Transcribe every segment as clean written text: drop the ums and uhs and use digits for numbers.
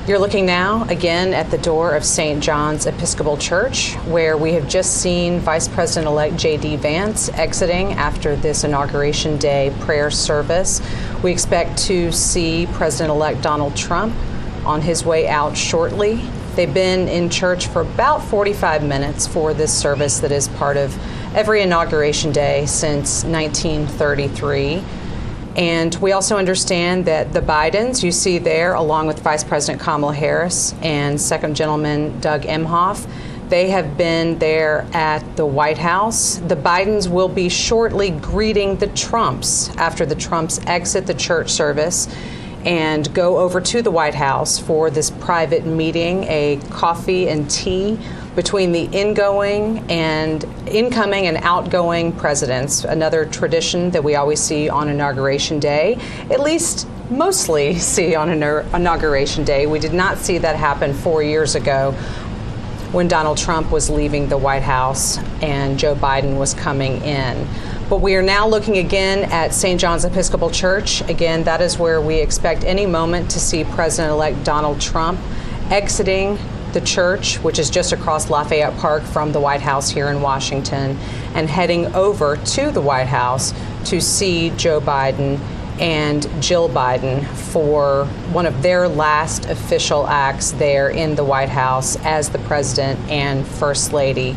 You're looking now again at the door of St. John's Episcopal Church, where we have just seen Vice President-elect J.D. Vance exiting after this Inauguration Day prayer service. We expect to see President-elect Donald Trump on his way out shortly. They've been in church for about 45 minutes for this service that is part of every Inauguration Day since 1933. And we also understand that the Bidens, you see there, along with Vice President Kamala Harris and Second Gentleman Doug Emhoff, they have been there at the White House. The Bidens will be shortly greeting the Trumps after the Trumps exit the church service and go over to the White House for this private meeting, a coffee and tea between the incoming and outgoing presidents, another tradition that we always see on Inauguration Day, at least mostly see on Inauguration Day. We did not see that happen 4 years ago when Donald Trump was leaving the White House and Joe Biden was coming in. But we are now looking again at St. John's Episcopal Church. Again, that is where we expect any moment to see President-elect Donald Trump exiting the church, which is just across Lafayette Park from the White House here in Washington, and heading over to the White House to see Joe Biden and Jill Biden for one of their last official acts there in the White House as the President and First Lady.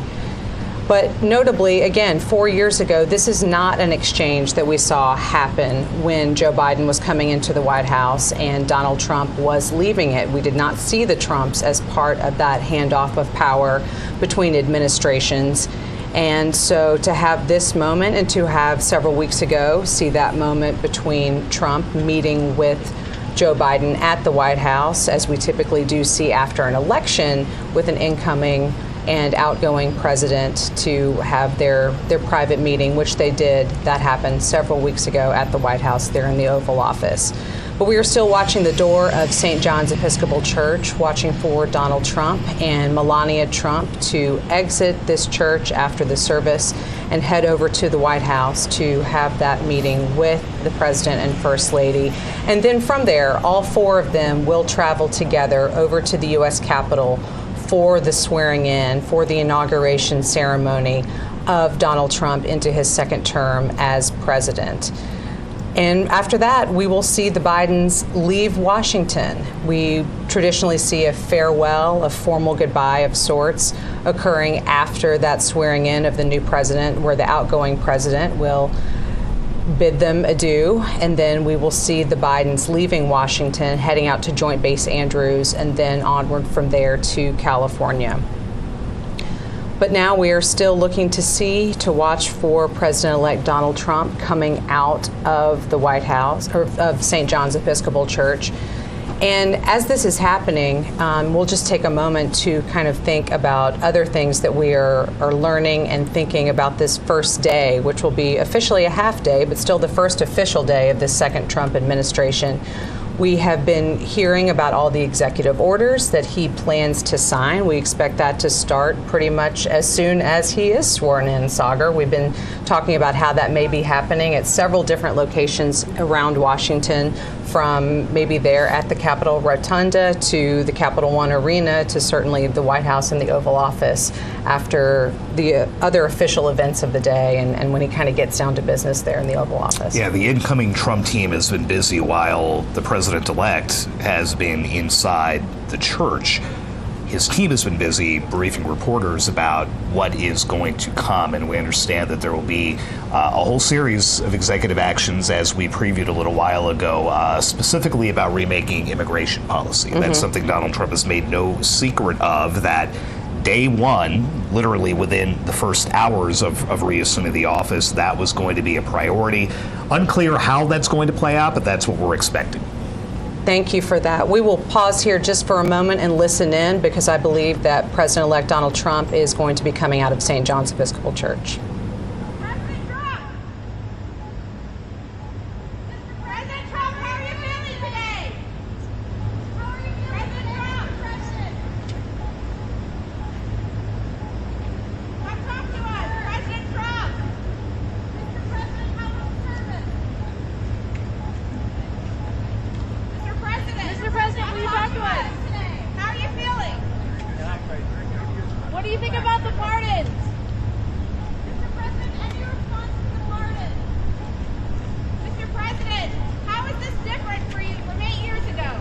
But notably, again, 4 years ago, this is not an exchange that we saw happen when Joe Biden was coming into the White House and Donald Trump was leaving it. We did not see the Trumps as part of that handoff of power between administrations. And so to have this moment and to have several weeks ago see that moment between Trump meeting with Joe Biden at the White House, as we typically do see after an election with an incoming and outgoing president to have their private meeting, which they did. That happened several weeks ago at the White House there in the Oval Office. But we are still watching the door of St. John's Episcopal Church, watching for Donald Trump and Melania Trump to exit this church after the service and head over to the White House to have that meeting with the President and First Lady. And then from there, all four of them will travel together over to the U.S. Capitol for the swearing in, for the inauguration ceremony of Donald Trump into his second term as president. And after that, we will see the Bidens leave Washington. We traditionally see a farewell, a formal goodbye of sorts occurring after that swearing in of the new president, where the outgoing president will bid them adieu, and then we will see the Bidens leaving Washington, heading out to Joint Base Andrews, and then onward from there to California. But now we are still looking to watch for President-elect Donald Trump coming out of the White House, or of St. John's Episcopal Church. And as this is happening, we'll just take a moment to kind of think about other things that we are learning and thinking about this first day, which will be officially a half day, but still the first official day of this second Trump administration. We have been hearing about all the executive orders that he plans to sign. We expect that to start pretty much as soon as he is sworn in, Sagar. We've been talking about how that may be happening at several different locations around Washington, from maybe there at the Capitol Rotunda to the Capital One Arena to certainly the White House and the Oval Office after the other official events of the day and when he kind of gets down to business there in the Oval Office. Yeah, the incoming Trump team has been busy while the president-elect has been inside the church. His team has been busy briefing reporters about what is going to come, and we understand that there will be a whole series of executive actions, as we previewed a little while ago, specifically about remaking immigration policy. Mm-hmm. That's something Donald Trump has made no secret of, that day one, literally within the first hours of reassuming the office, that was going to be a priority. Unclear how that's going to play out, but that's what we're expecting. Thank you for that. We will pause here just for a moment and listen in, because I believe that President-elect Donald Trump is going to be coming out of St. John's Episcopal Church. President Trump! Mr. President Trump, how are you feeling today? How are you feeling? President Trump, President! Come talk to us, President Trump! Mr. President, how was service? Mr. President, will you talk to us? do you think about the pardons? Mr. President, any response to the pardons? Mr. President, how is this different for you from 8 years ago?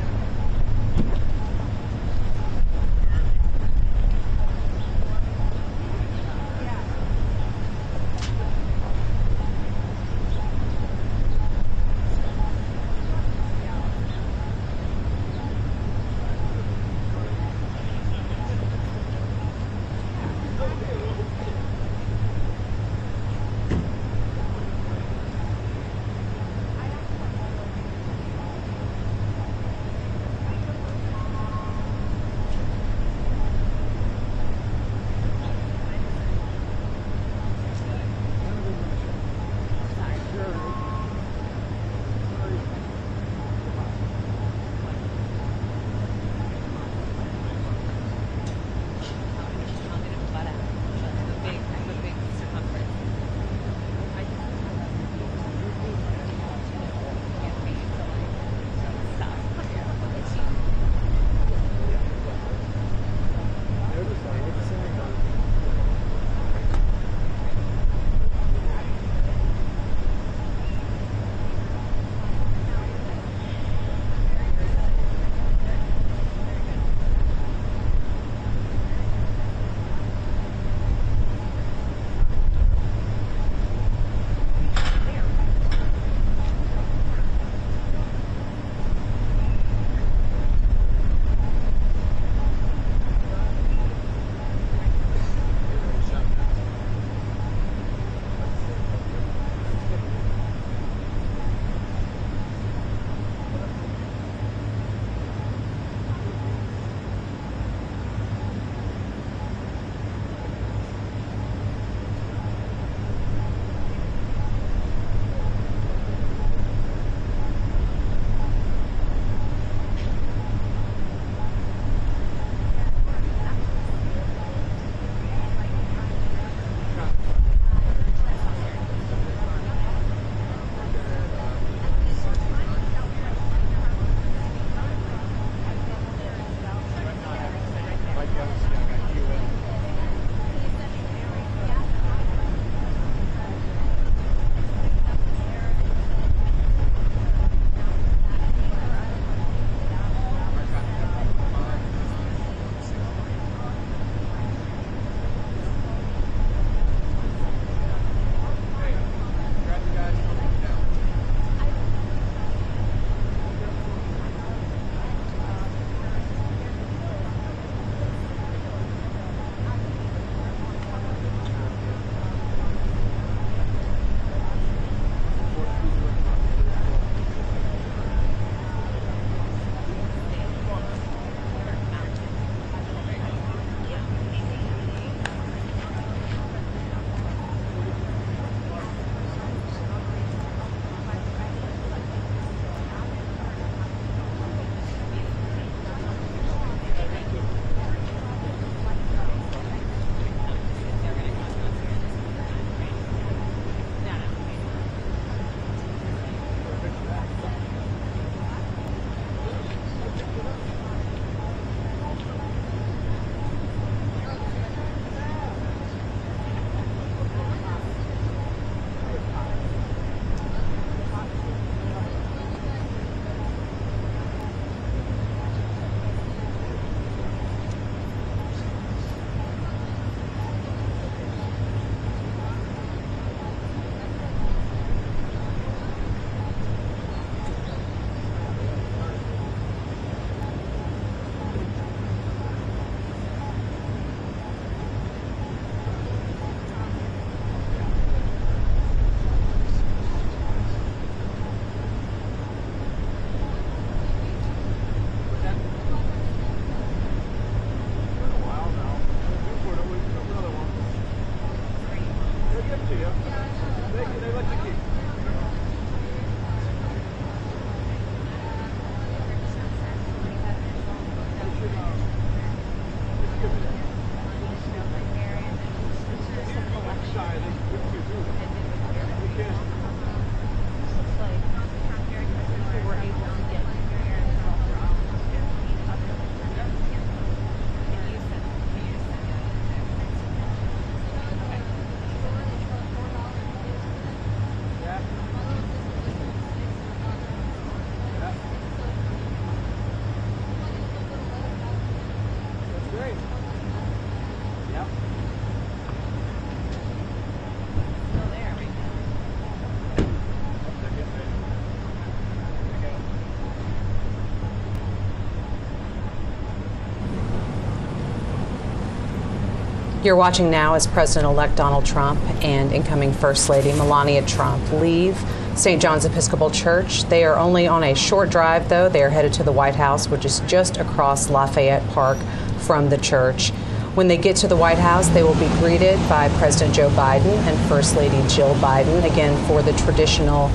You're watching now as President-elect Donald Trump and incoming First Lady Melania Trump leave St. John's Episcopal Church. They are only on a short drive, though. They are headed to the White House, which is just across Lafayette Park from the church. When they get to the White House, they will be greeted by President Joe Biden and First Lady Jill Biden, again for the traditional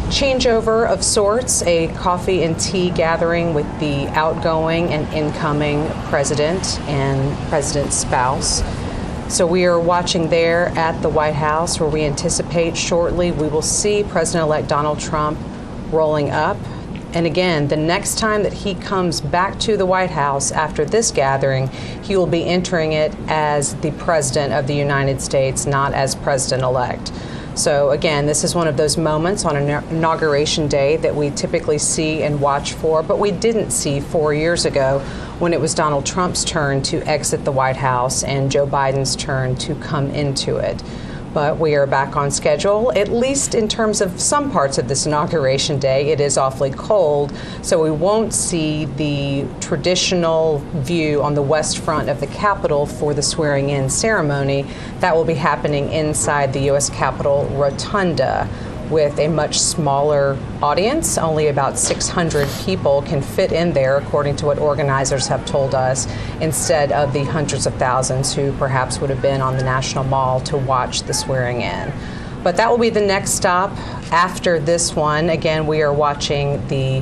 changeover of sorts, a coffee and tea gathering with the outgoing and incoming president and president's spouse. So we are watching there at the White House, where we anticipate shortly we will see President-elect Donald Trump rolling up. And again, the next time that he comes back to the White House after this gathering, he will be entering it as the President of the United States, not as President-elect. So again, this is one of those moments on Inauguration Day that we typically see and watch for, but we didn't see 4 years ago when it was Donald Trump's turn to exit the White House and Joe Biden's turn to come into it. But we are back on schedule, at least in terms of some parts of this Inauguration Day. It is awfully cold, so we won't see the traditional view on the west front of the Capitol for the swearing-in ceremony. That will be happening inside the U.S. Capitol Rotunda, with a much smaller audience. Only about 600 people can fit in there, according to what organizers have told us, instead of the hundreds of thousands who perhaps would have been on the National Mall to watch the swearing in. But that will be the next stop after this one. Again, we are watching the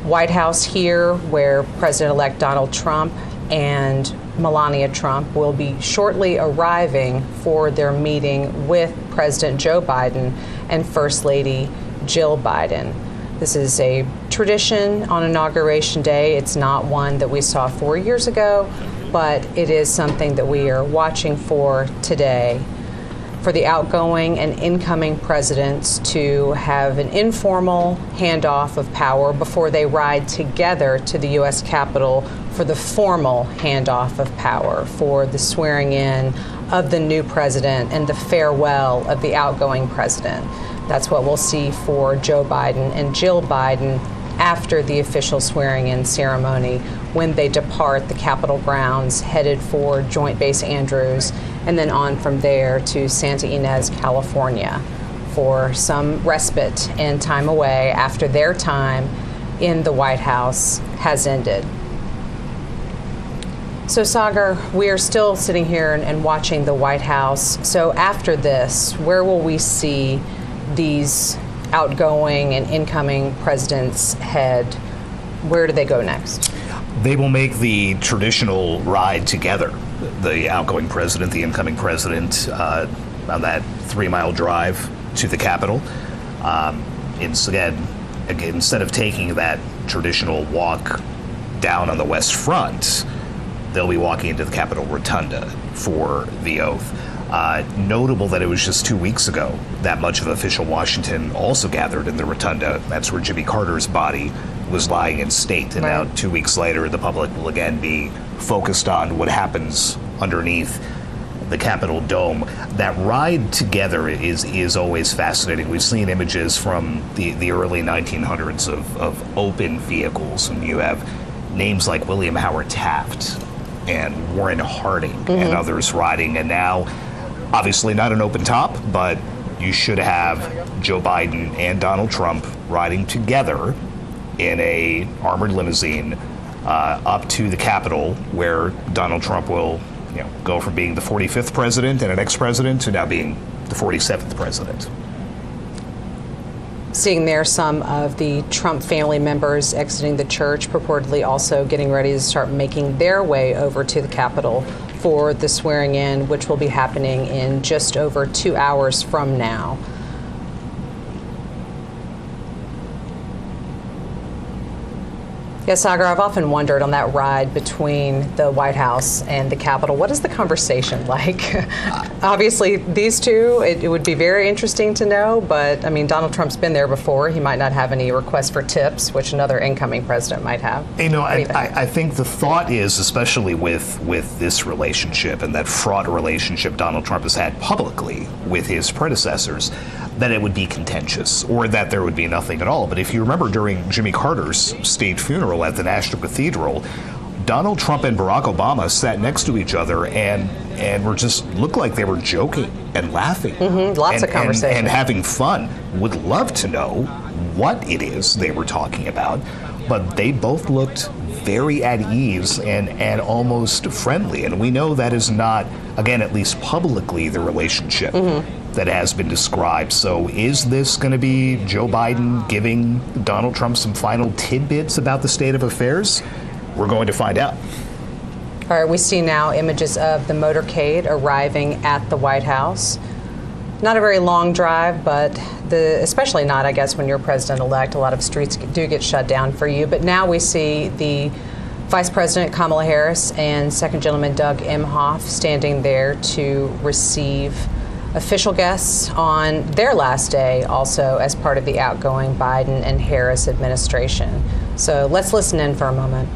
White House here, where President-elect Donald Trump and Melania Trump will be shortly arriving for their meeting with President Joe Biden and First Lady Jill Biden. This is a tradition on Inauguration Day. It's not one that we saw 4 years ago, but it is something that we are watching for today, for the outgoing and incoming presidents to have an informal handoff of power before they ride together to the U.S. Capitol for the formal handoff of power, for the swearing in of the new president and the farewell of the outgoing president. That's what we'll see for Joe Biden and Jill Biden after the official swearing-in ceremony, when they depart the Capitol grounds, headed for Joint Base Andrews, and then on from there to Santa Ynez, California, for some respite and time away after their time in the White House has ended. So, Sagar, we are still sitting here and watching the White House. So after this, where will we see these outgoing and incoming presidents head? Where do they go next? They will make the traditional ride together, the outgoing president, the incoming president, on that 3-mile drive to the Capitol. Instead of taking that traditional walk down on the West Front, they'll be walking into the Capitol Rotunda for the oath. Notable that it was just 2 weeks ago that much of official Washington also gathered in the Rotunda. That's where Jimmy Carter's body was lying in state. And now 2 weeks later, the public will again be focused on what happens underneath the Capitol dome. That ride together is always fascinating. We've seen images from the early 1900s of open vehicles, and you have names like William Howard Taft and Warren Harding and others riding. And now, obviously not an open top, but you should have Joe Biden and Donald Trump riding together in a armored limousine up to the Capitol, where Donald Trump will go from being the 45th president and an ex-president to now being the 47th president. Seeing there some of the Trump family members exiting the church, purportedly also getting ready to start making their way over to the Capitol for the swearing in, which will be happening in just over 2 hours from now. Yes, Sagar, I've often wondered on that ride between the White House and the Capitol, what is the conversation like? Obviously, these two, it would be very interesting to know, but I mean, Donald Trump's been there before. He might not have any requests for tips, which another incoming president might have. I think the thought is, especially with this relationship and that fraught relationship Donald Trump has had publicly with his predecessors, that it would be contentious or that there would be nothing at all. But if you remember, during Jimmy Carter's state funeral at the National Cathedral, Donald Trump and Barack Obama sat next to each other, and and were just looked like they were joking and laughing. Lots of conversation. And having fun. Would love to know what it is they were talking about, but they both looked very at ease and almost friendly. And we know that is not, again, at least publicly, the relationship that has been described. So is this going to be Joe Biden giving Donald Trump some final tidbits about the state of affairs? We're going to find out. All right, we see now images of the motorcade arriving at the White House. Not a very long drive, but especially not, I guess, when you're president-elect. A lot of streets do get shut down for you. But now we see the Vice President Kamala Harris and Second Gentleman Doug Emhoff standing there to receive official guests on their last day, also as part of the outgoing Biden and Harris administration. So let's listen in for a moment.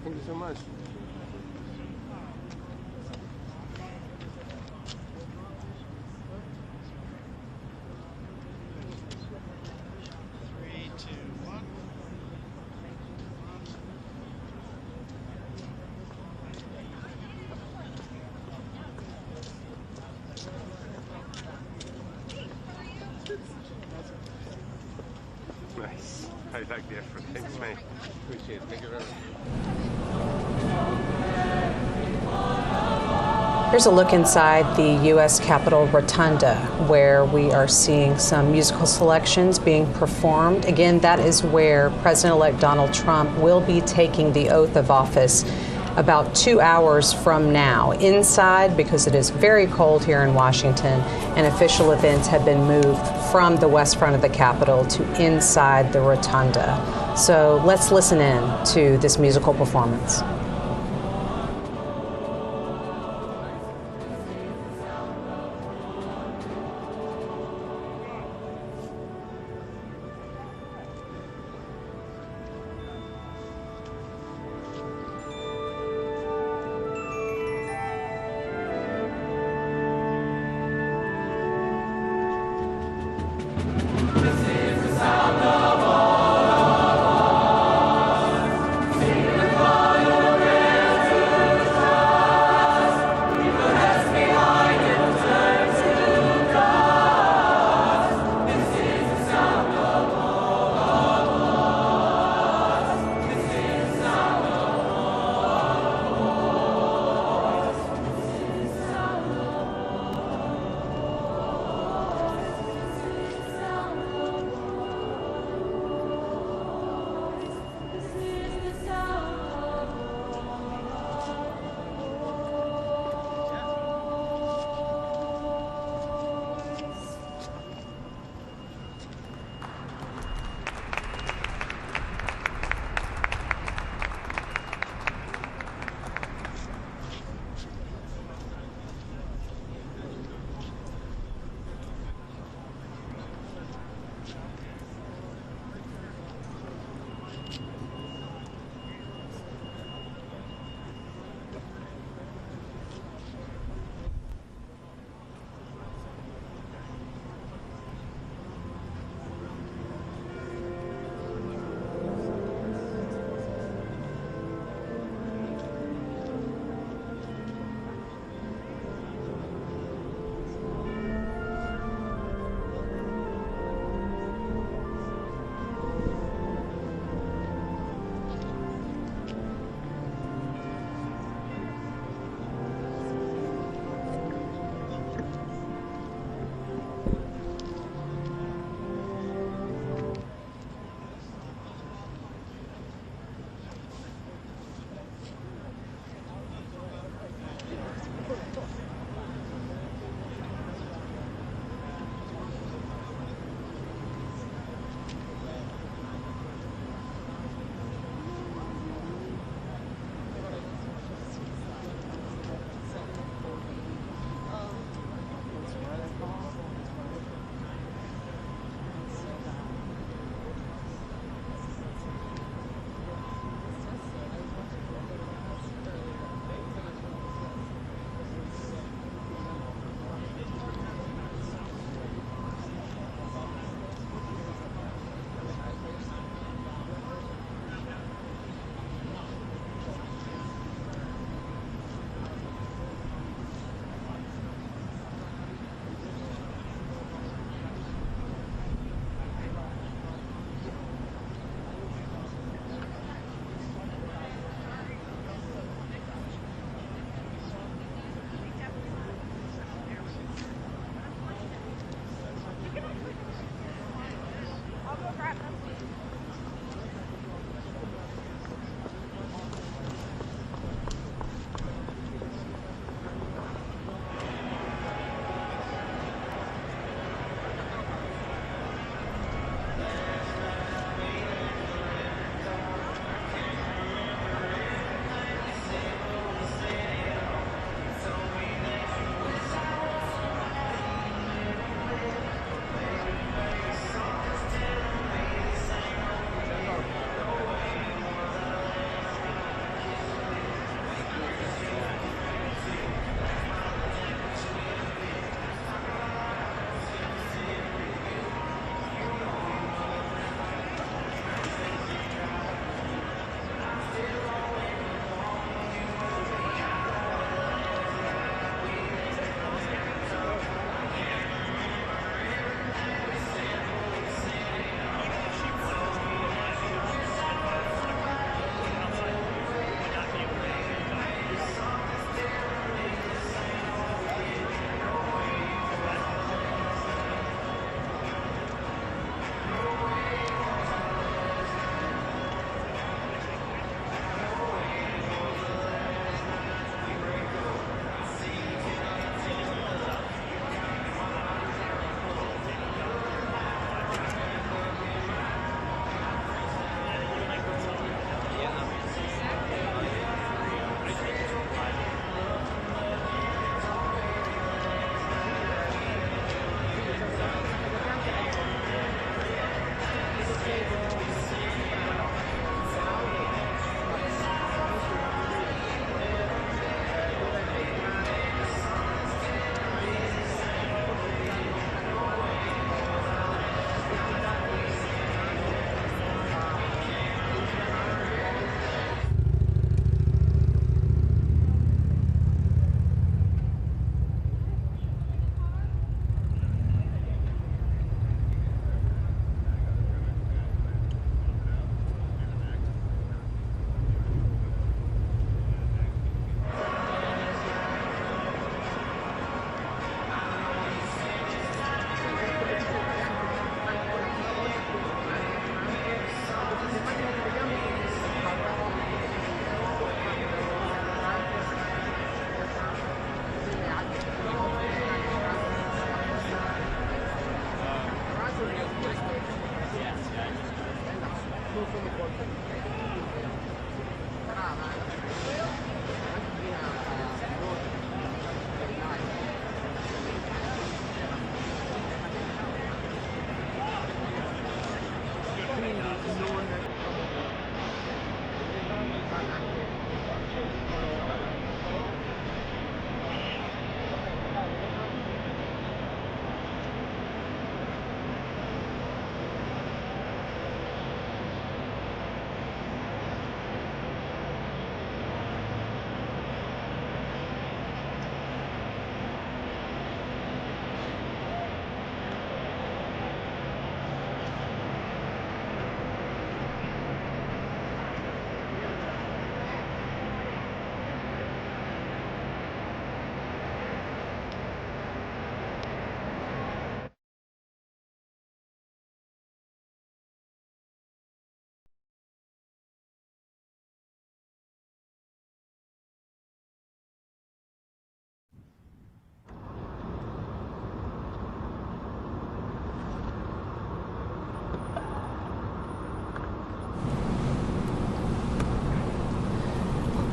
Thank you so much. Nice. I like the effort. Thanks, mate. Appreciate it. Thank you very much. Here's a look inside the U.S. Capitol Rotunda, where we are seeing some musical selections being performed. Again, that is where President-elect Donald Trump will be taking the oath of office about 2 hours from now. Inside, because it is very cold here in Washington, and official events have been moved from the west front of the Capitol to inside the Rotunda. So let's listen in to this musical performance. Sound of our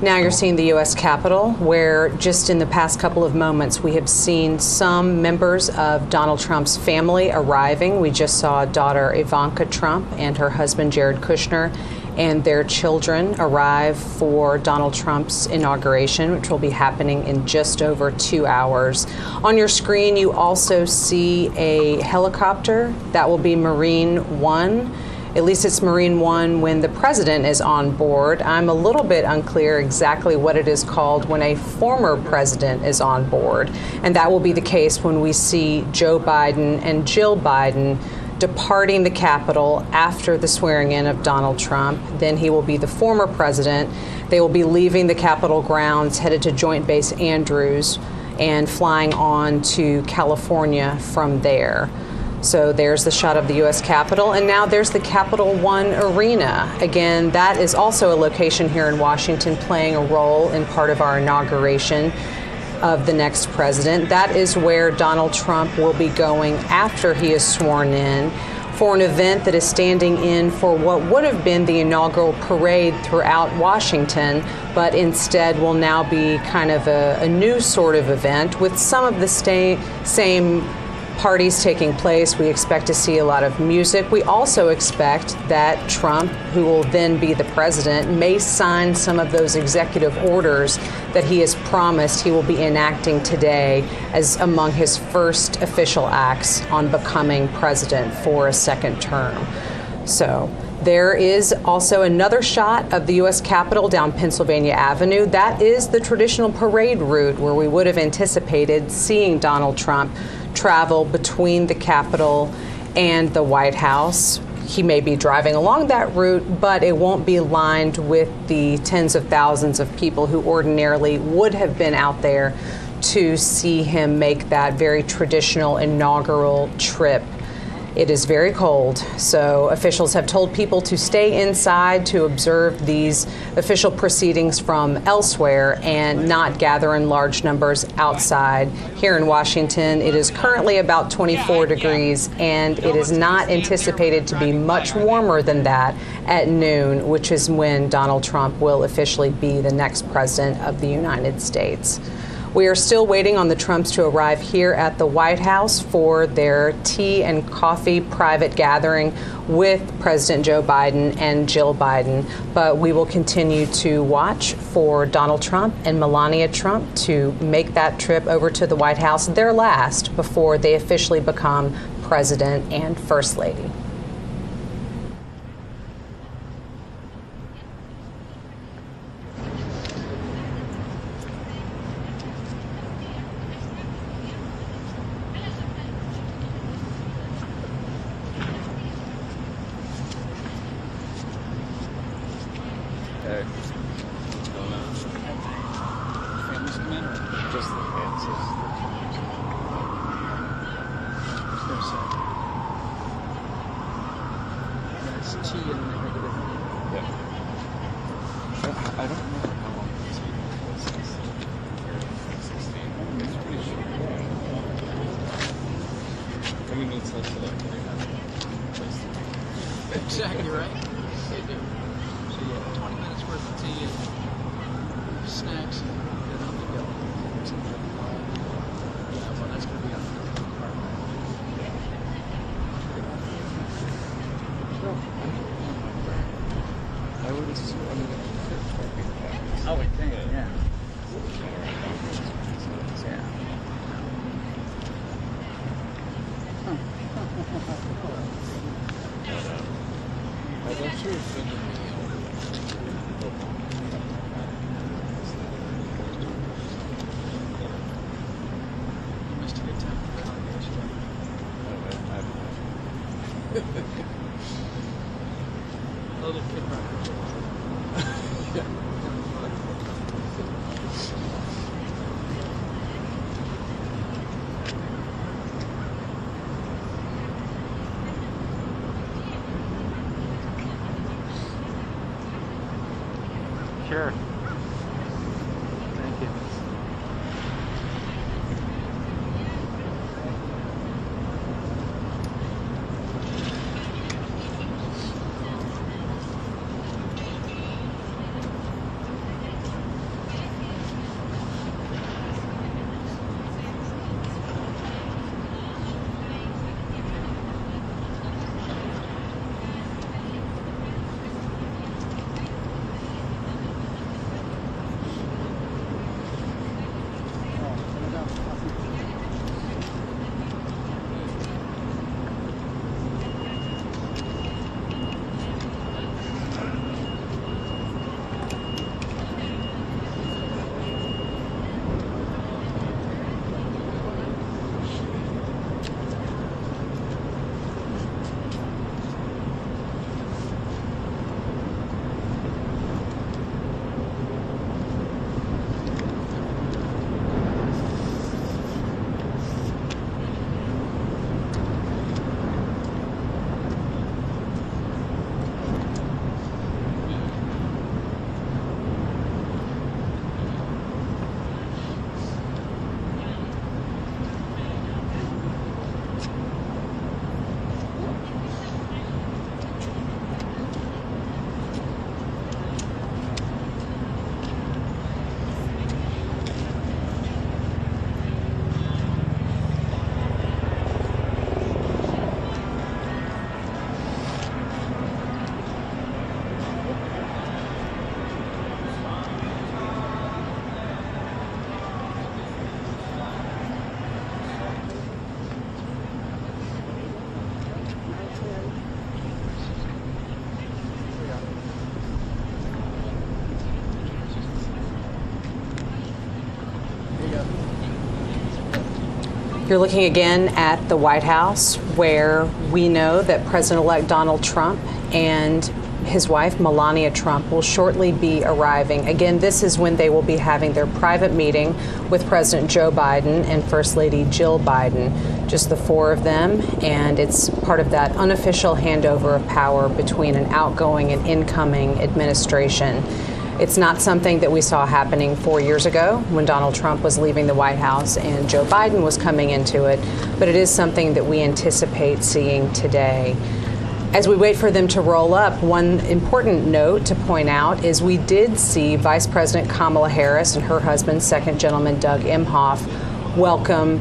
Now you're seeing the U.S. Capitol, where just in the past couple of moments we have seen some members of Donald Trump's family arriving. We just saw daughter Ivanka Trump and her husband Jared Kushner and their children arrive for Donald Trump's inauguration, which will be happening in just over 2 hours. On your screen, you also see a helicopter. That will be Marine One. At least it's Marine One when the president is on board. I'm a little bit unclear exactly what it is called when a former president is on board. And that will be the case when we see Joe Biden and Jill Biden departing the Capitol after the swearing in of Donald Trump. Then he will be the former president. They will be leaving the Capitol grounds, headed to Joint Base Andrews, and flying on to California from there. So there's the shot of the U.S. Capitol, and now there's the Capital One Arena. Again, that is also a location here in Washington playing a role in part of our inauguration of the next president. That is where Donald Trump will be going after he is sworn in for an event that is standing in for what would have been the inaugural parade throughout Washington, but instead will now be kind of a new sort of event with some of the same parties taking place. We expect to see a lot of music. We also expect that Trump, who will then be the president, may sign some of those executive orders that he has promised he will be enacting today as among his first official acts on becoming president for a second term. So there is also another shot of the U.S. Capitol down Pennsylvania Avenue. That is the traditional parade route where we would have anticipated seeing Donald Trump travel between the Capitol and the White House. He may be driving along that route, but it won't be lined with the tens of thousands of people who ordinarily would have been out there to see him make that very traditional inaugural trip. It is very cold, so officials have told people to stay inside to observe these official proceedings from elsewhere and not gather in large numbers outside. Here in Washington, it is currently about 24 degrees, and it is not anticipated to be much warmer than that at noon, which is when Donald Trump will officially be the next president of the United States. We are still waiting on the Trumps to arrive here at the White House for their tea and coffee private gathering with President Joe Biden and Jill Biden. But we will continue to watch for Donald Trump and Melania Trump to make that trip over to the White House, their last, before they officially become president and first lady. Exactly right. they do. So yeah, 20 minutes worth of tea and snacks and then I'll be going. Yeah, well, that's going to be on the I would assume. I would think, yeah. Yeah. You missed a good time for the congregation. A little kid rock. Sure. Thank you. You're looking again at the White House, where we know that President-elect Donald Trump and his wife, Melania Trump, will shortly be arriving. Again, this is when they will be having their private meeting with President Joe Biden and First Lady Jill Biden, just the four of them, and it's part of that unofficial handover of power between an outgoing and incoming administration. It's not something that we saw happening 4 years ago when Donald Trump was leaving the White House and Joe Biden was coming into it, but it is something that we anticipate seeing today. As we wait for them to roll up, one important note to point out is we did see Vice President Kamala Harris and her husband, Second Gentleman Doug Emhoff, welcome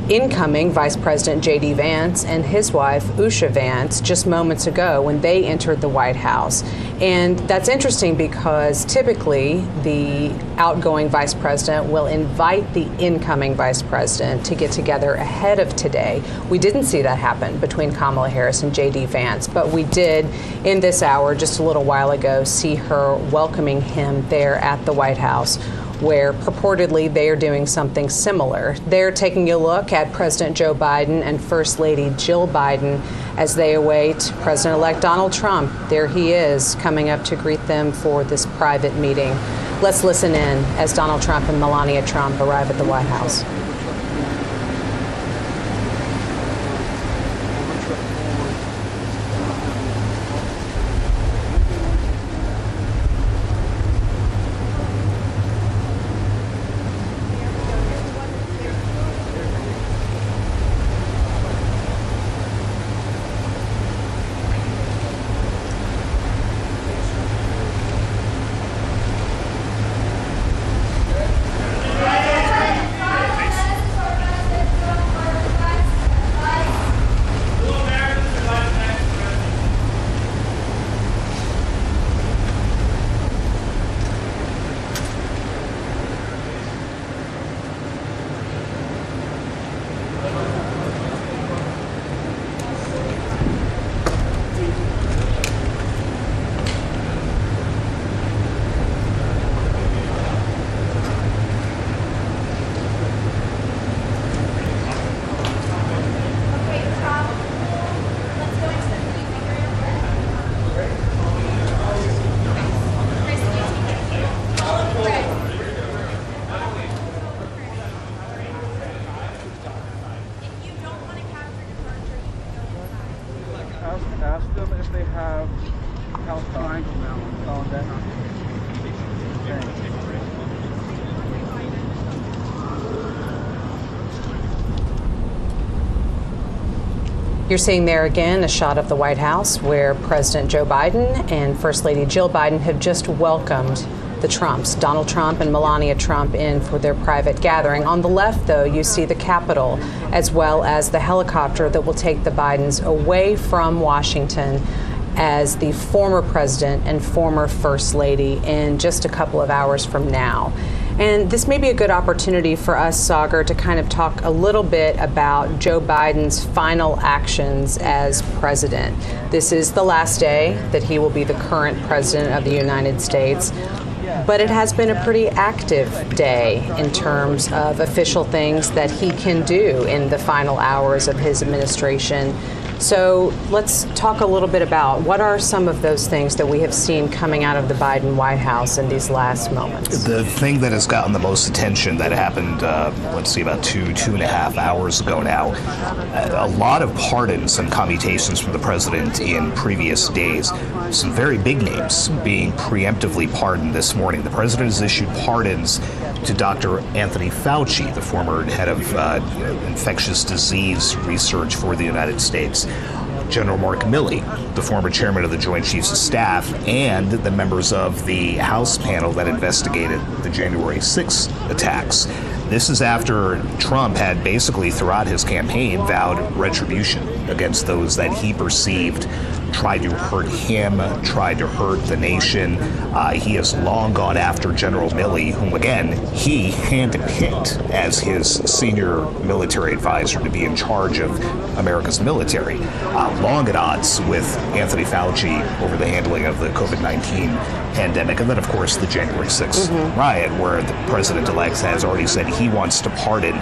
incoming Vice President J.D. Vance and his wife, Usha Vance, just moments ago when they entered the White House. And that's interesting because typically the outgoing vice president will invite the incoming vice president to get together ahead of today. We didn't see that happen between Kamala Harris and J.D. Vance, but we did in this hour just a little while ago see her welcoming him there at the White House, where purportedly they are doing something similar. They're taking a look at President Joe Biden and First Lady Jill Biden as they await President-elect Donald Trump. There he is, coming up to greet them for this private meeting. Let's listen in as Donald Trump and Melania Trump arrive at the White House. House triangle now. I'm calling that. You're seeing there again a shot of the White House where President Joe Biden and First Lady Jill Biden have just welcomed the Trumps, Donald Trump and Melania Trump, in for their private gathering. On the left, though, you see the Capitol, as well as the helicopter that will take the Bidens away from Washington as the former president and former First Lady in just a couple of hours from now. And this may be a good opportunity for us, Sagar, to kind of talk a little bit about Joe Biden's final actions as president. This is the last day that he will be the current president of the United States. But it has been a pretty active day in terms of official things that he can do in the final hours of his administration. So let's talk a little bit about what are some of those things that we have seen coming out of the Biden White House in these last moments. The thing that has gotten the most attention that happened, about two and a half hours ago now, a lot of pardons and commutations from the president in previous days. Some very big names being preemptively pardoned this morning. The president has issued pardons to Dr. Anthony Fauci, the former head of infectious disease research for the United States, General Mark Milley, the former chairman of the Joint Chiefs of Staff, and the members of the House panel that investigated the January 6th attacks. This is after Trump had basically throughout his campaign vowed retribution against those that he perceived tried to hurt him, tried to hurt the nation. He has long gone after General Milley, whom, again, he handpicked as his senior military advisor to be in charge of America's military. Long at odds with Anthony Fauci over the handling of the COVID-19 pandemic. And then, of course, the January 6th riot, where the president-elect has already said he wants to pardon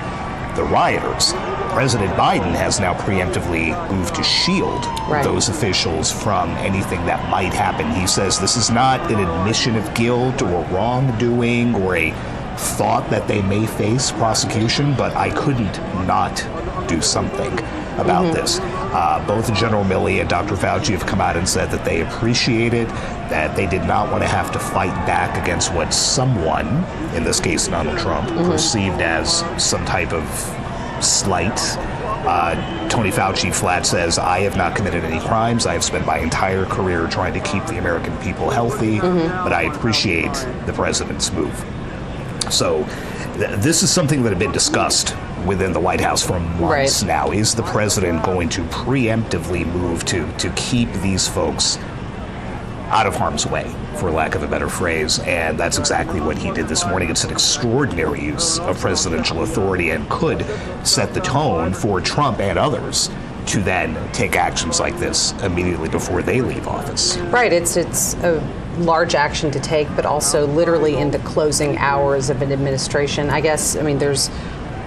the rioters. President Biden has now preemptively moved to shield those officials from anything that might happen. He says this is not an admission of guilt or wrongdoing or a thought that they may face prosecution, but I couldn't not do something about this. Both General Milley and Dr. Fauci have come out and said that they appreciate it, that they did not want to have to fight back against what someone, in this case Donald Trump, perceived as some type of slight. Tony Fauci flat says, I have not committed any crimes. I have spent my entire career trying to keep the American people healthy, but I appreciate the president's move. So this is something that had been discussed within the White House for months now. Is the president going to preemptively move to keep these folks out of harm's way, for lack of a better phrase? And that's exactly what he did this morning. It's an extraordinary use of presidential authority and could set the tone for Trump and others to then take actions like this immediately before they leave office. Right. It's a large action to take, but also literally in the closing hours of an administration. I guess, there's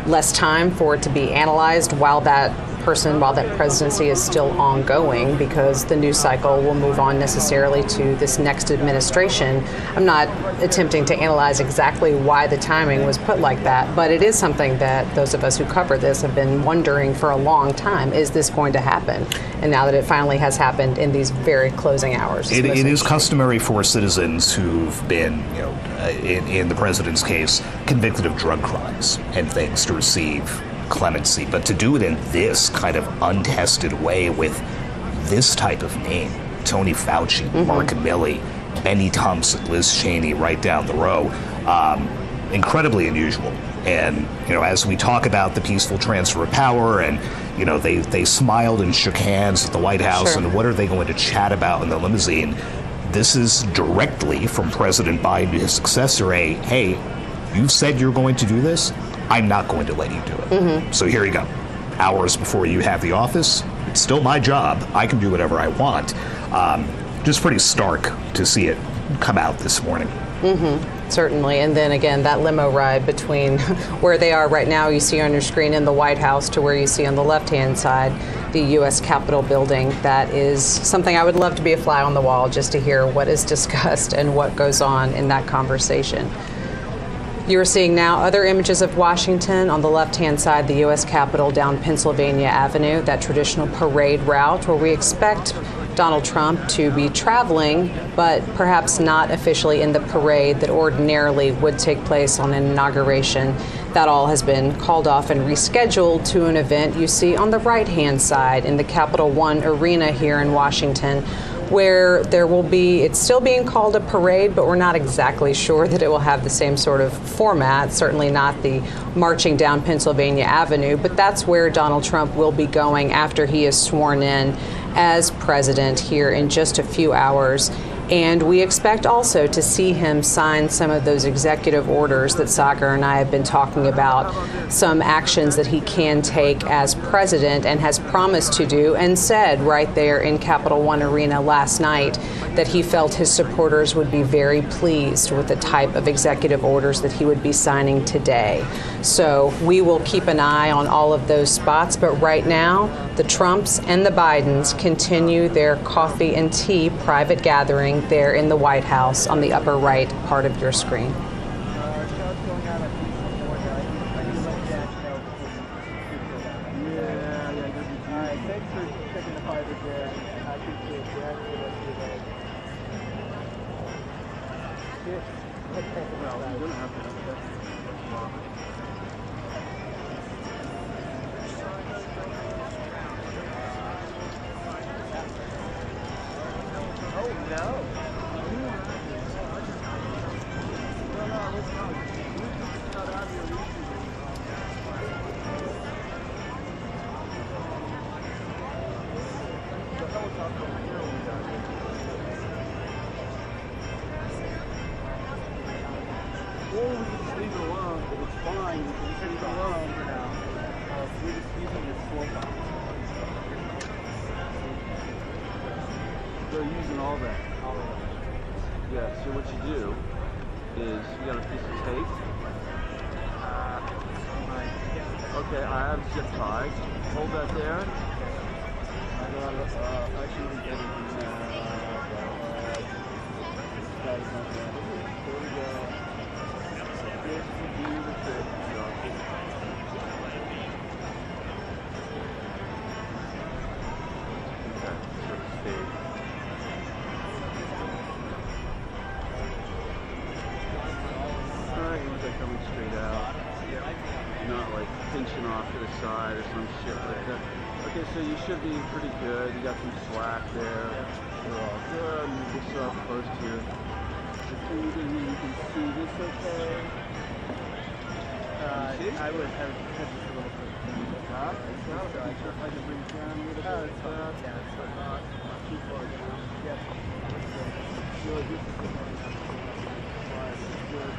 less time for it to be analyzed while that presidency is still ongoing, because the news cycle will move on necessarily to this next administration. I'm not attempting to analyze exactly why the timing was put like that, but it is something that those of us who cover this have been wondering for a long time. Is this going to happen? And now that it finally has happened in these very closing hours. It is customary for citizens who've been, in the president's case, convicted of drug crimes and things to receive clemency, but to do it in this kind of untested way with this type of name, Tony Fauci, Mark Milley, Benny Thompson, Liz Cheney, right down the row, incredibly unusual. And, as we talk about the peaceful transfer of power and, they smiled and shook hands at the White House, and what are they going to chat about in the limousine? This is directly from President Biden to his successor, hey, you've said you're going to do this, I'm not going to let you do it. So here you go. Hours before you have the office, it's still my job. I can do whatever I want. Just pretty stark to see it come out this morning. Certainly. And then again, that limo ride between where they are right now, you see on your screen in the White House, to where you see on the left-hand side, the U.S. Capitol building. That is something I would love to be a fly on the wall just to hear what is discussed and what goes on in that conversation. You're seeing now other images of Washington. On the left-hand side, the U.S. Capitol down Pennsylvania Avenue, that traditional parade route where we expect Donald Trump to be traveling, but perhaps not officially in the parade that ordinarily would take place on an inauguration. That all has been called off and rescheduled to an event you see on the right-hand side in the Capital One Arena here in Washington, where there will be, it's still being called a parade, but we're not exactly sure that it will have the same sort of format, certainly not the marching down Pennsylvania Avenue, but that's where Donald Trump will be going after he is sworn in as president here in just a few hours. And we expect also to see him sign some of those executive orders that Sagar and I have been talking about, some actions that he can take as president and has promised to do, and said right there in Capital One Arena last night that he felt his supporters would be very pleased with the type of executive orders that he would be signing today. So we will keep an eye on all of those spots, but right now, the Trumps and the Bidens continue their coffee and tea private gathering there in the White House on the upper right part of your screen. They're using all that. Yeah, so what you do is you got a piece of tape. Okay, I have zip ties. Hold that there. I got actually everything there. There we go. This will do the trick. Coming straight out, not like pinching off to the side or some shit like that. Okay, so you should be pretty good. You got some slack there. You're all good. Move this up close to your food, and you can see this okay. I would have touched it a little bit. Not sure if I can bring it down a little bit. But not too far down. Yes. So this is good.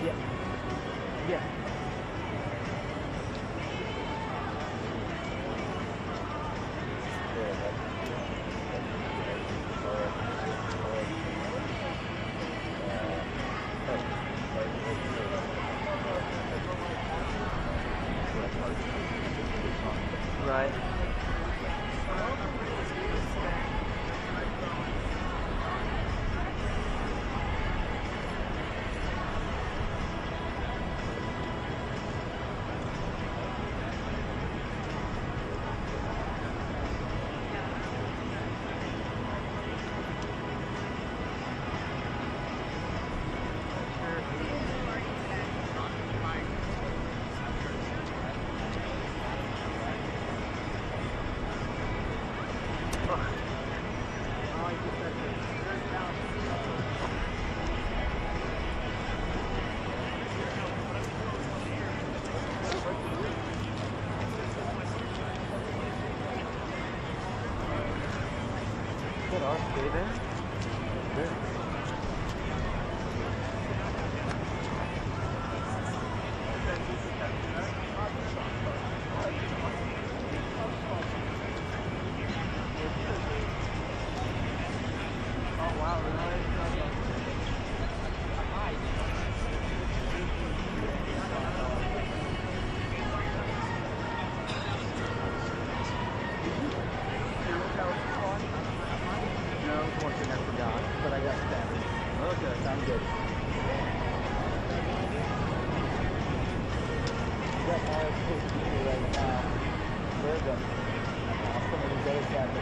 Yeah. Yeah. Right. Stay there. Good. Oh wow, one thing I forgot, but I got stabbed. Okay, sounds good. Got my right now. Where's that? Some of these other cats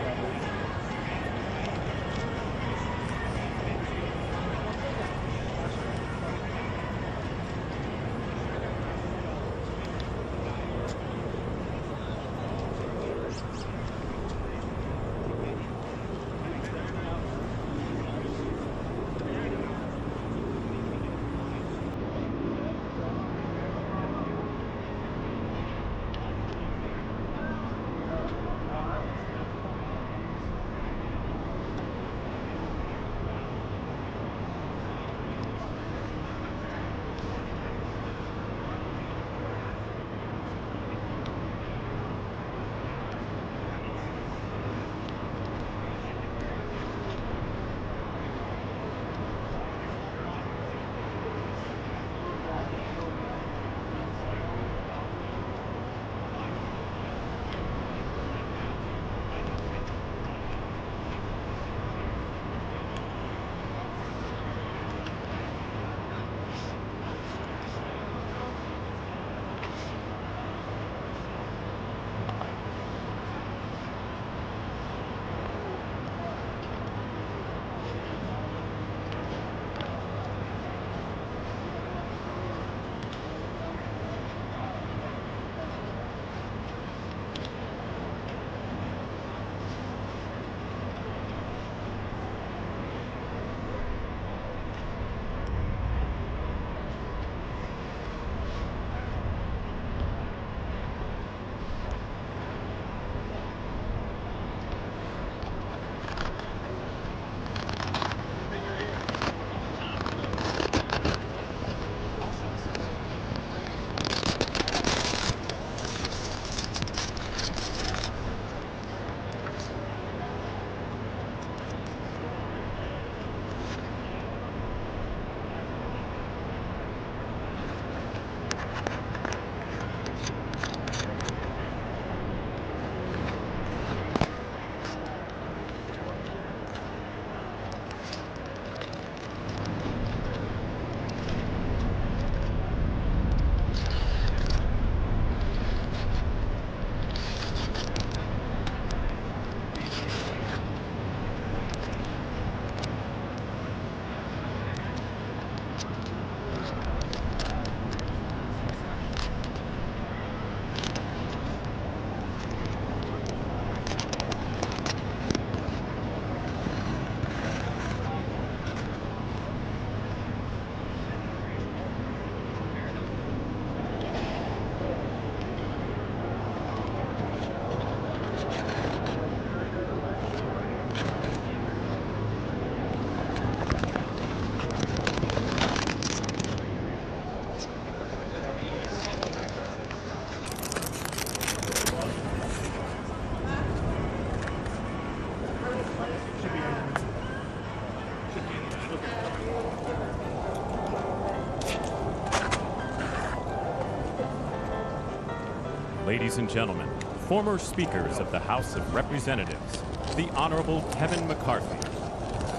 Ladies and gentlemen, former speakers of the House of Representatives, the Honorable Kevin McCarthy,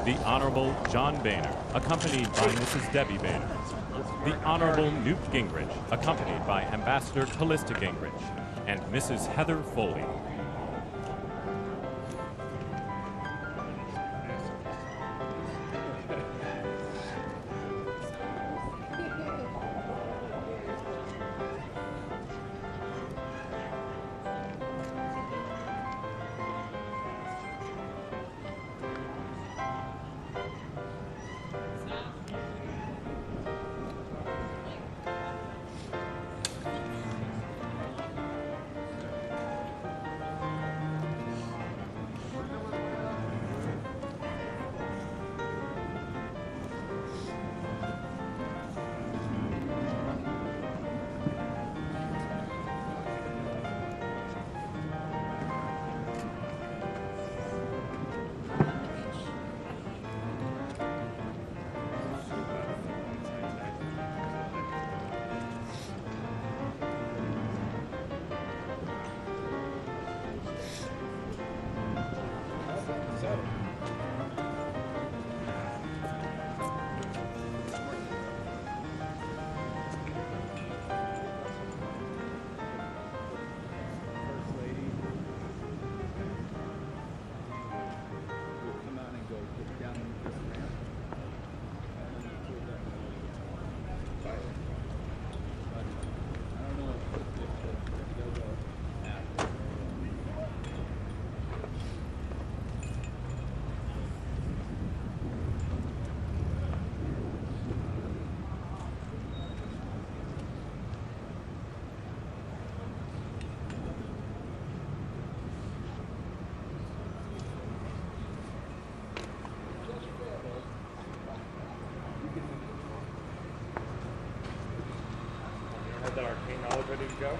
the Honorable John Boehner, accompanied by Mrs. Debbie Boehner, the Honorable Newt Gingrich, accompanied by Ambassador Callista Gingrich, and Mrs. Heather Foley. That arcane knowledge ready to go?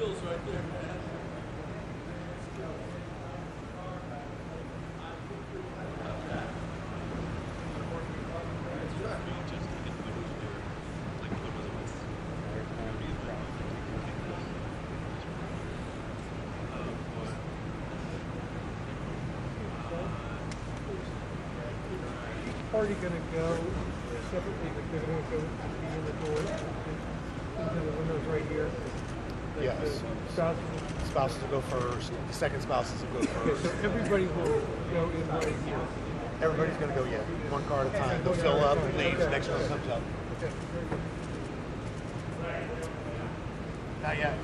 Right there, man. Party going to go separately, but they're going to go be in the door into the windows right here. Yes. Spouses will go first. The second spouses will go first. Okay, so everybody will go in right here. Everybody's going to go, yeah, one car at a time. They'll fill up and leave. The next one comes up. Okay. Not yet.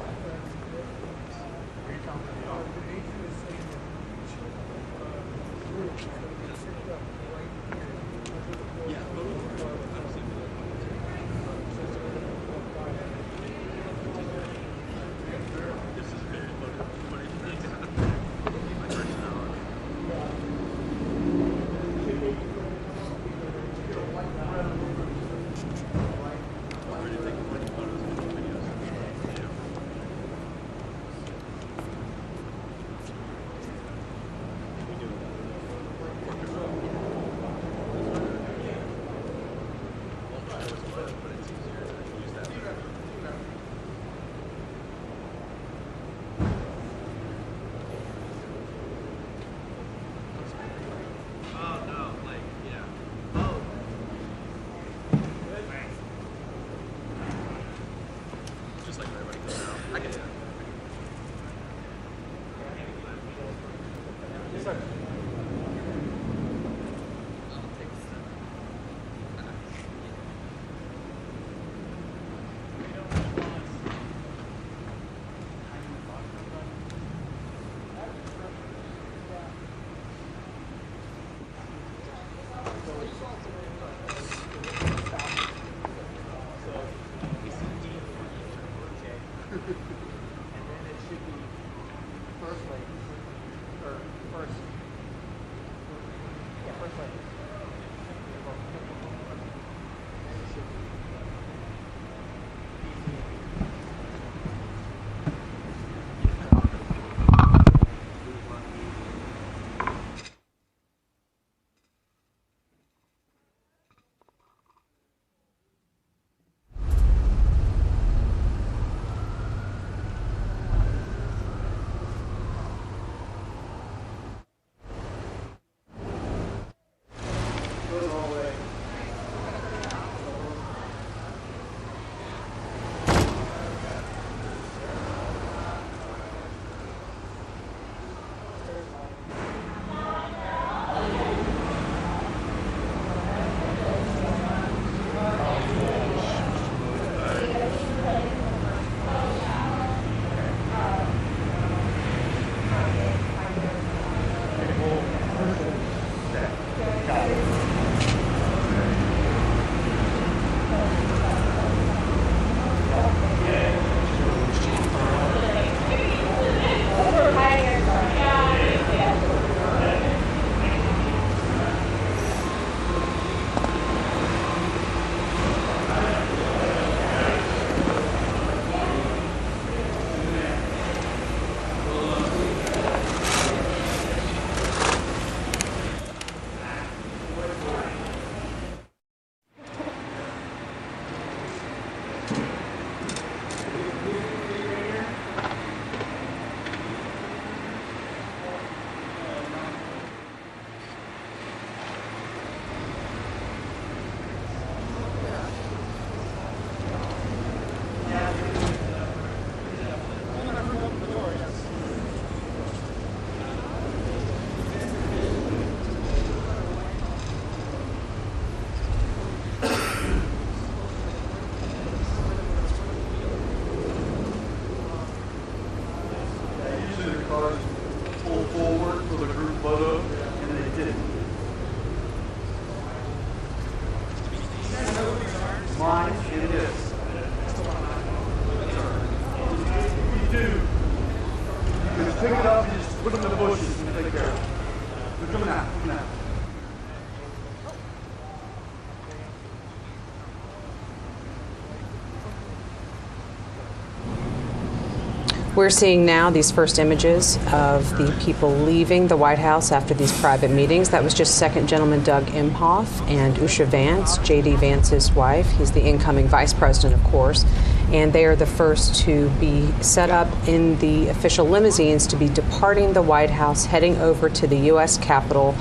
We're seeing now these first images of the people leaving the White House after these private meetings. That was just Second Gentleman Doug Emhoff and Usha Vance, J.D. Vance's wife. He's the incoming vice president, of course. And they are the first to be set up in the official limousines to be departing the White House, heading over to the U.S. Capitol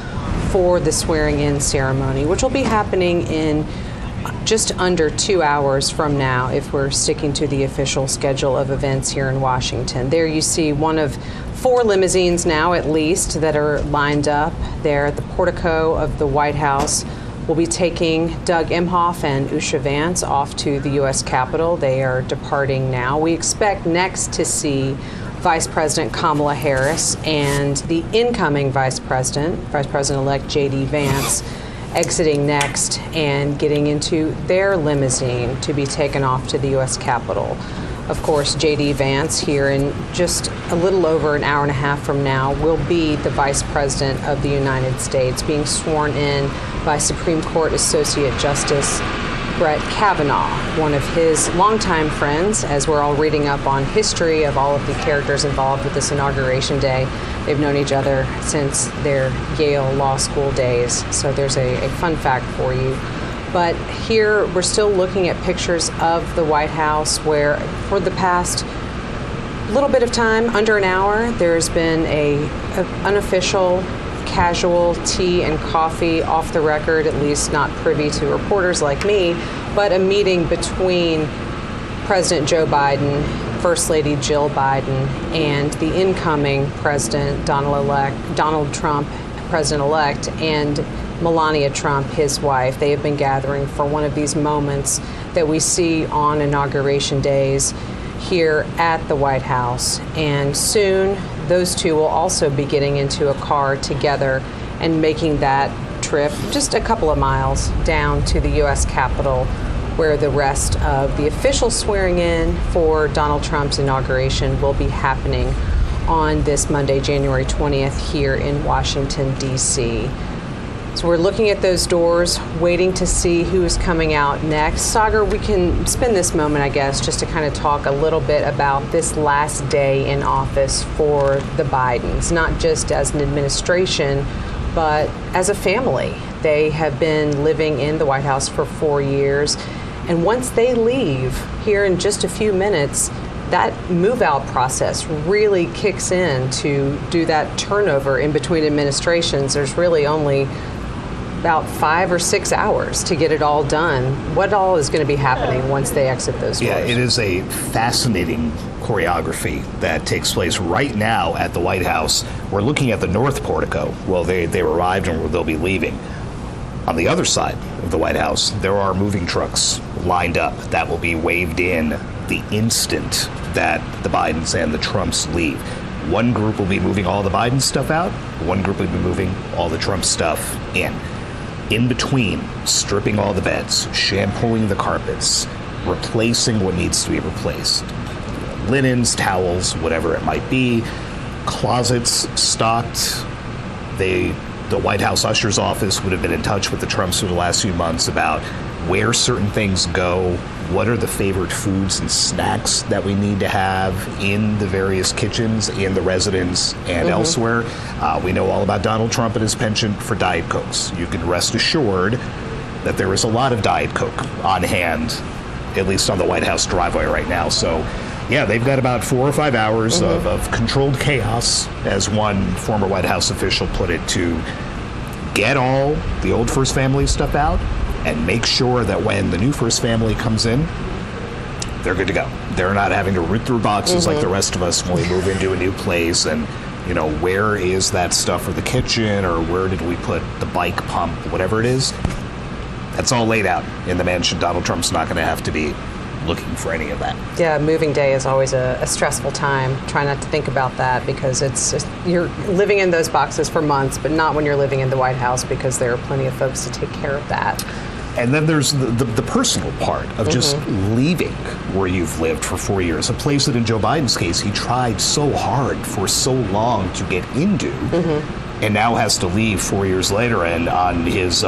for the swearing-in ceremony, which will be happening in just under 2 hours from now if we're sticking to the official schedule of events here in Washington. There you see one of 4 limousines now, at least, that are lined up there at the portico of the White House. We'll be taking Doug Emhoff and Usha Vance off to the U.S. Capitol. They are departing now. We expect next to see Vice President Kamala Harris and the incoming Vice President-elect J.D. Vance, exiting next and getting into their limousine to be taken off to the U.S. Capitol. Of course, J.D. Vance, here in just a little over an hour and a half from now, will be the Vice President of the United States, being sworn in by Supreme Court Associate Justice Brett Kavanaugh, one of his longtime friends, as we're all reading up on history of all of the characters involved with this Inauguration Day. They've known each other since their Yale Law School days, so there's a fun fact for you. But here we're still looking at pictures of the White House where for the past little bit of time, under an hour, there's been an unofficial casual tea and coffee, off the record, at least not privy to reporters like me, but a meeting between President Joe Biden First Lady Jill Biden and the incoming President Donald Trump, President-elect, and Melania Trump, his wife. They have been gathering for one of these moments that we see on Inauguration days here at the White House. And soon, those two will also be getting into a car together and making that trip just a couple of miles down to the U.S. Capitol, where the rest of the official swearing in for Donald Trump's inauguration will be happening on this Monday, January 20th, here in Washington, D.C. So we're looking at those doors, waiting to see who is coming out next. Sagar, we can spend this moment, I guess, just to kind of talk a little bit about this last day in office for the Bidens, not just as an administration, but as a family. They have been living in the White House for 4 years. And once they leave here in just a few minutes, that move-out process really kicks in to do that turnover in between administrations. There's really only about 5 or 6 hours to get it all done. What all is going to be happening once they exit those doors? Yeah, it is a fascinating choreography that takes place right now at the White House. We're looking at the North Portico. Well, they arrived and they'll be leaving. On the other side of the White House, there are moving trucks lined up that will be waved in the instant that the Bidens and the Trumps leave. One group will be moving all the Biden stuff out. One group will be moving all the Trump stuff in. In between, stripping all the beds, shampooing the carpets, replacing what needs to be replaced. Linens, towels, whatever it might be. Closets stocked. The White House usher's office would have been in touch with the Trumps for the last few months about where certain things go, what are the favorite foods and snacks that we need to have in the various kitchens, in the residence, and elsewhere. We know all about Donald Trump and his penchant for Diet Cokes. You can rest assured that there is a lot of Diet Coke on hand, at least on the White House driveway right now. So, yeah, they've got about 4 or 5 hours of controlled chaos, as one former White House official put it, to get all the old First Family stuff out and make sure that when the new First Family comes in, they're good to go. They're not having to root through boxes like the rest of us when we move into a new place and, you know, where is that stuff for the kitchen, or where did we put the bike pump, whatever it is. That's all laid out in the mansion. Donald Trump's not going to have to be looking for any of that. Yeah, moving day is always a stressful time. Try not to think about that, because it's just, you're living in those boxes for months, but not when you're living in the White House, because there are plenty of folks to take care of that. And then there's the personal part of just leaving where you've lived for 4 years, a place that in Joe Biden's case, he tried so hard for so long to get into, and now has to leave 4 years later. And on his,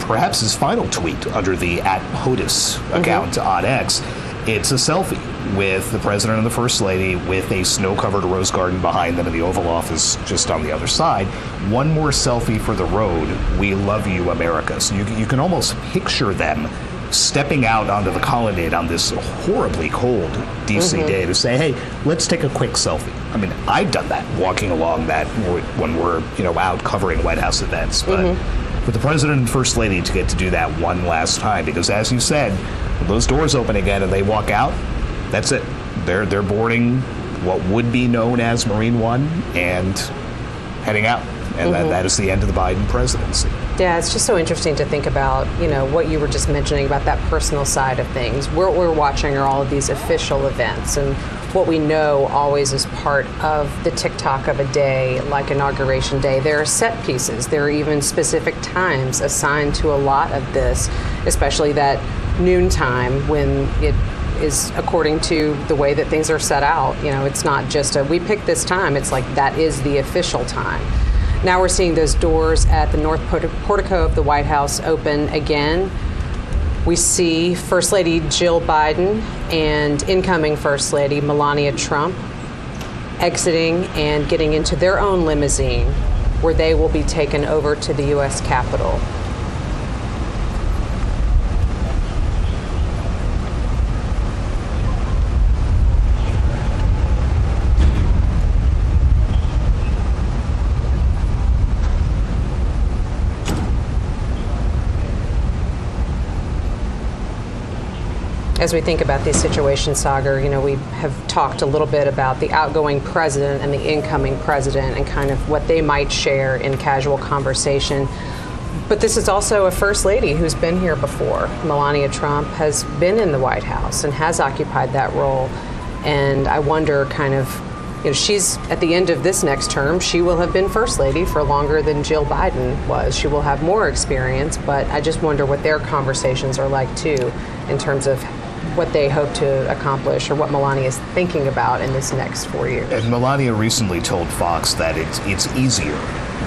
perhaps his final tweet under the @POTUS account on X, it's a selfie with the president and the first lady with a snow-covered rose garden behind them in the Oval Office just on the other side. One more selfie for the road. We love you, America. So you can almost picture them stepping out onto the colonnade on this horribly cold D.C. day to say, hey, let's take a quick selfie. I mean, I've done that, walking along that when we're, you know, out covering White House events. But for the president and first lady to get to do that one last time, because as you said, when those doors open again and they walk out, that's it. They're boarding what would be known as Marine One and heading out. And that is the end of the Biden presidency. Yeah, it's just so interesting to think about, you know, what you were just mentioning about that personal side of things. What we're watching are all of these official events, and what we know always is part of the TikTok of a day, like Inauguration Day. There are set pieces. There are even specific times assigned to a lot of this, especially that noontime when it is according to the way that things are set out. You know, it's not just we picked this time. It's like that is the official time. Now we're seeing those doors at the North Portico of the White House open again. We see First Lady Jill Biden and incoming First Lady Melania Trump exiting and getting into their own limousine, where they will be taken over to the U.S. Capitol. As we think about these situations, Sagar, we have talked a little bit about the outgoing president and the incoming president and kind of what they might share in casual conversation. But this is also a first lady who's been here before. Melania Trump has been in the White House and has occupied that role. And I wonder she's at the end of this next term, she will have been first lady for longer than Jill Biden was. She will have more experience, but I just wonder what their conversations are like too, in terms of what they hope to accomplish or what Melania is thinking about in this next 4 years. And Melania recently told Fox that it's easier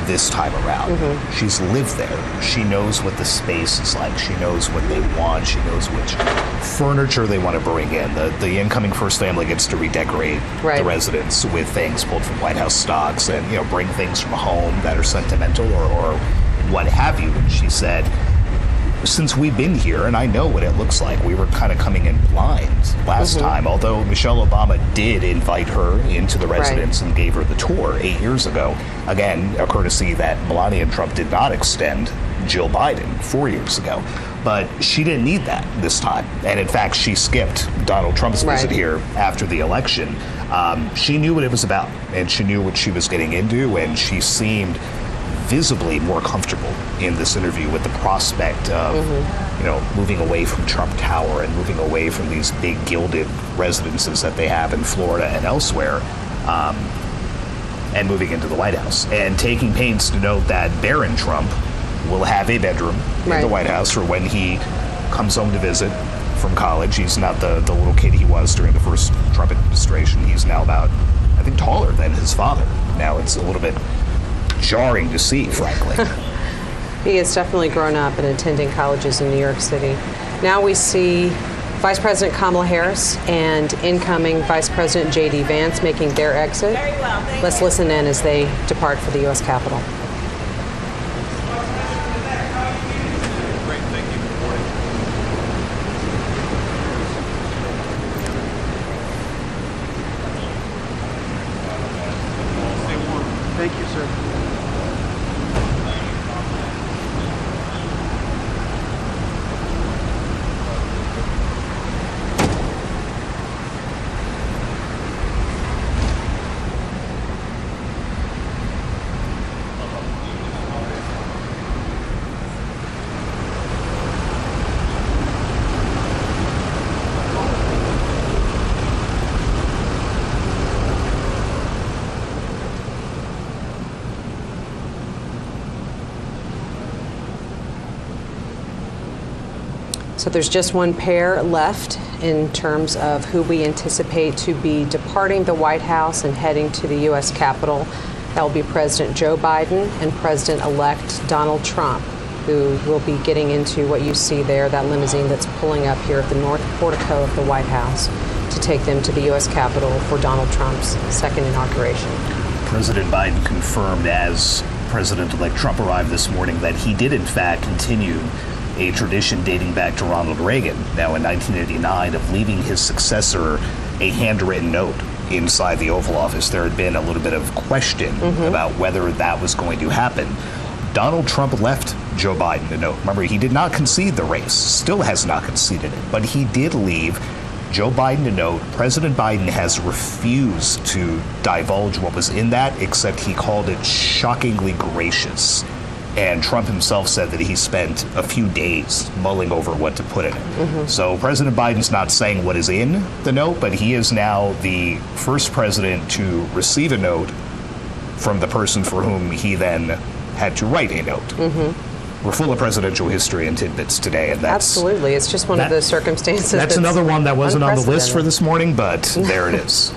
this time around. She's lived there. She knows what the space is like. She knows what they want. She knows which furniture they want to bring in. The incoming first family gets to redecorate the residence with things pulled from White House stocks and bring things from home that are sentimental or what have you. And she said, since we've been here, and I know what it looks like, we were kind of coming in blind last time, although Michelle Obama did invite her into the residence and gave her the tour 8 years ago. Again, a courtesy that Melania Trump did not extend Jill Biden 4 years ago. But she didn't need that this time. And in fact, she skipped Donald Trump's visit here after the election. She knew what it was about, and she knew what she was getting into, and she seemed visibly more comfortable in this interview with the prospect of, moving away from Trump Tower and moving away from these big gilded residences that they have in Florida and elsewhere, and moving into the White House. And taking pains to note that Barron Trump will have a bedroom in the White House for when he comes home to visit from college. He's not the little kid he was during the first Trump administration. He's now about, I think, taller than his father. Now it's a little bit jarring to see, frankly. He has definitely grown up and attending colleges in New York City. Now we see Vice President Kamala Harris and incoming Vice President J.D. Vance making their exit. Let's listen in as they depart for the U.S. Capitol. Thank you, sir. So there's just one pair left in terms of who we anticipate to be departing the White House and heading to the U.S. Capitol. That will be President Joe Biden and President-elect Donald Trump, who will be getting into what you see there, that limousine that's pulling up here at the north portico of the White House to take them to the U.S. Capitol for Donald Trump's second inauguration. President Biden confirmed as President-elect Trump arrived this morning that he did, in fact, continue a tradition dating back to Ronald Reagan, now in 1989, of leaving his successor a handwritten note inside the Oval Office. There had been a little bit of question about whether that was going to happen. Donald Trump left Joe Biden a note. Remember, he did not concede the race, still has not conceded it, but he did leave Joe Biden a note. President Biden has refused to divulge what was in that, except he called it shockingly gracious. And Trump himself said that he spent a few days mulling over what to put in it. So President Biden's not saying what is in the note, but he is now the first president to receive a note from the person for whom he then had to write a note. We're full of presidential history and tidbits today, and that's absolutely. It's just one of those circumstances. That's another one that wasn't on the list for this morning, but there it is.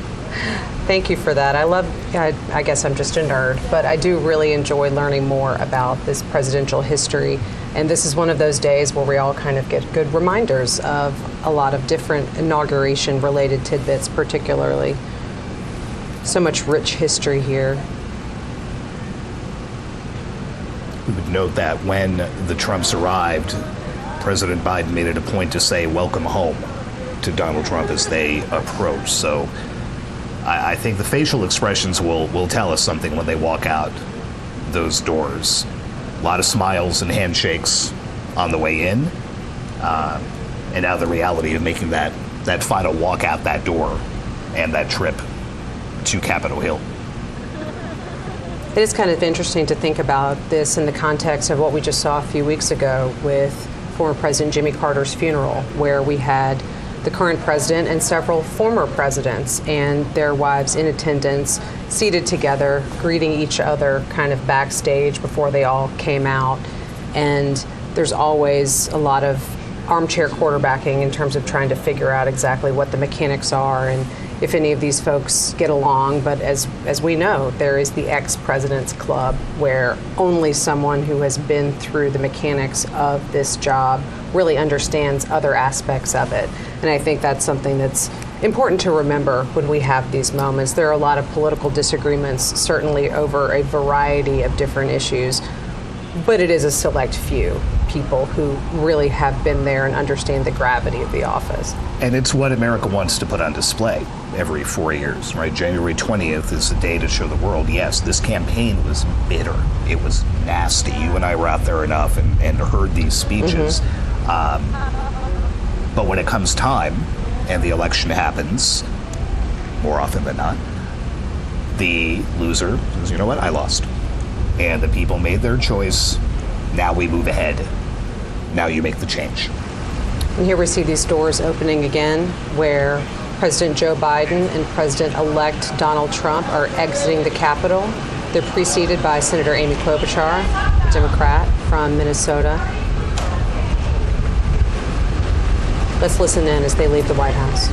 Thank you for that. I guess I'm just a nerd, but I do really enjoy learning more about this presidential history. And this is one of those days where we all kind of get good reminders of a lot of different inauguration-related tidbits, particularly. So much rich history here. We would note that when the Trumps arrived, President Biden made it a point to say welcome home to Donald Trump as they approach. So I think the facial expressions will tell us something when they walk out those doors. A lot of smiles and handshakes on the way in. and now the reality of making that final walk out that door and that trip to Capitol Hill. It is kind of interesting to think about this in the context of what we just saw a few weeks ago with former President Jimmy Carter's funeral, where we had the current president and several former presidents and their wives in attendance, seated together, greeting each other kind of backstage before they all came out. And there's always a lot of armchair quarterbacking in terms of trying to figure out exactly what the mechanics are and if any of these folks get along. But as we know, there is the ex-president's club, where only someone who has been through the mechanics of this job really understands other aspects of it. And I think that's something that's important to remember when we have these moments. There are a lot of political disagreements, certainly over a variety of different issues, but it is a select few people who really have been there and understand the gravity of the office. And it's what America wants to put on display every 4 years, right? January 20th is the day to show the world, yes, this campaign was bitter. It was nasty. You and I were out there enough and heard these speeches. But when it comes time and the election happens, more often than not, the loser says, you know what, I lost. And the people made their choice. Now we move ahead. Now you make the change. And here we see these doors opening again, where President Joe Biden and President-elect Donald Trump are exiting the Capitol. They're preceded by Senator Amy Klobuchar, a Democrat from Minnesota. Let's listen in as they leave the White House.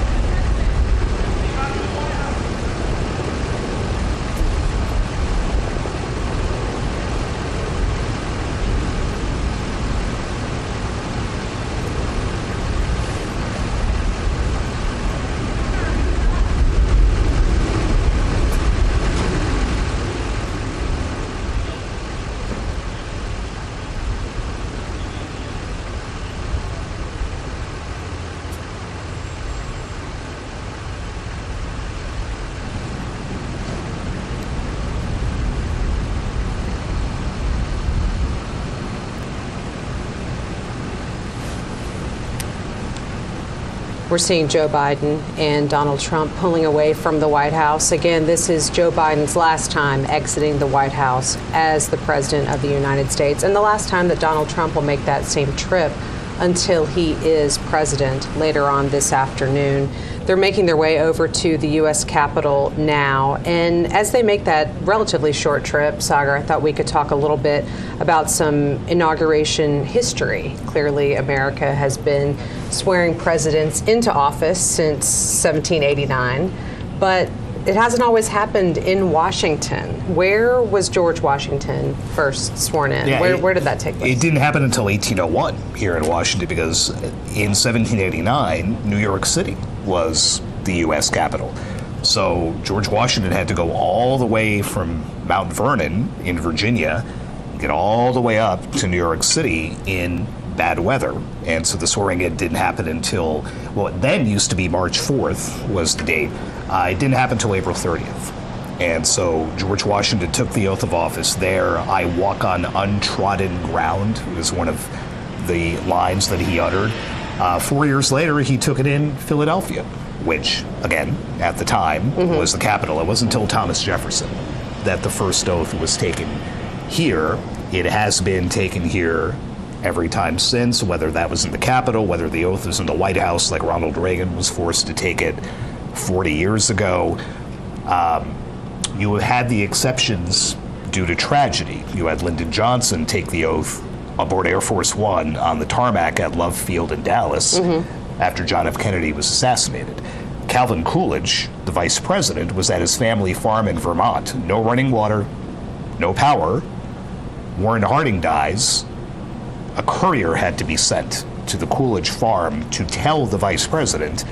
We're seeing Joe Biden and Donald Trump pulling away from the White House. Again, this is Joe Biden's last time exiting the White House as the President of the United States, and the last time that Donald Trump will make that same trip until he is president later on this afternoon. They're making their way over to the U.S. Capitol now. And as they make that relatively short trip, Sagar, I thought we could talk a little bit about some inauguration history. Clearly, America has been swearing presidents into office since 1789, but it hasn't always happened in Washington. Where was George Washington first sworn in? Yeah, where did that take place? It didn't happen until 1801 here in Washington, because in 1789, New York City was the U.S. Capitol. So George Washington had to go all the way from Mount Vernon in Virginia, get all the way up to New York City in bad weather. And so the swearing in didn't happen until, well, it then used to be March 4th was the date. It didn't happen until April 30th. And so George Washington took the oath of office there. I walk on untrodden ground was one of the lines that he uttered. 4 years later, he took it in Philadelphia, which, again, at the time was the capital. It wasn't until Thomas Jefferson that the first oath was taken here. It has been taken here every time since, whether that was in the Capitol, whether the oath was in the White House, like Ronald Reagan was forced to take it 40 years ago. You have had the exceptions due to tragedy. You had Lyndon Johnson take the oath aboard Air Force One on the tarmac at Love Field in Dallas after John F. Kennedy was assassinated. Calvin Coolidge, the vice president, was at his family farm in Vermont. No running water, no power. Warren Harding dies. A courier had to be sent to the Coolidge farm to tell the vice president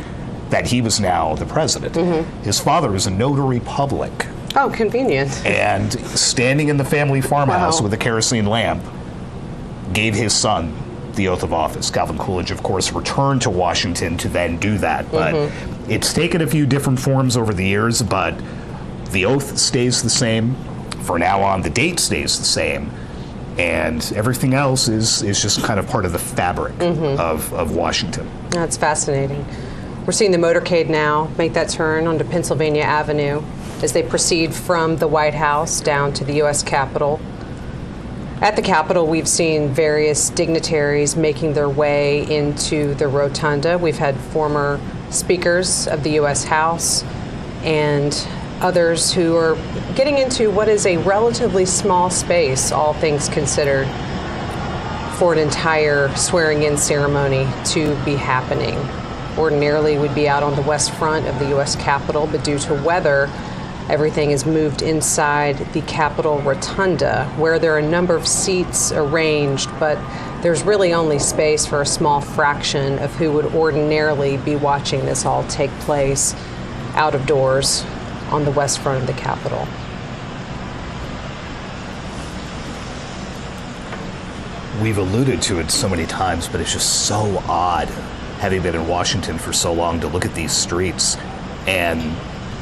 that he was now the president. His father was a notary public. Oh, convenient. And standing in the family farmhouse with a kerosene lamp, gave his son the oath of office. Calvin Coolidge, of course, returned to Washington to then do that. But it's taken a few different forms over the years, but the oath stays the same. For now on, the date stays the same. And everything else is just kind of part of the fabric of Washington. That's fascinating. We're seeing the motorcade now make that turn onto Pennsylvania Avenue as they proceed from the White House down to the U.S. Capitol. At the Capitol, we've seen various dignitaries making their way into the Rotunda. We've had former speakers of the U.S. House and others who are getting into what is a relatively small space, all things considered, for an entire swearing-in ceremony to be happening. Ordinarily, we'd be out on the west front of the U.S. Capitol, but due to weather, everything is moved inside the Capitol Rotunda, where there are a number of seats arranged, but there's really only space for a small fraction of who would ordinarily be watching this all take place out of doors on the west front of the Capitol. We've alluded to it so many times, but it's just so odd, having been in Washington for so long, to look at these streets, and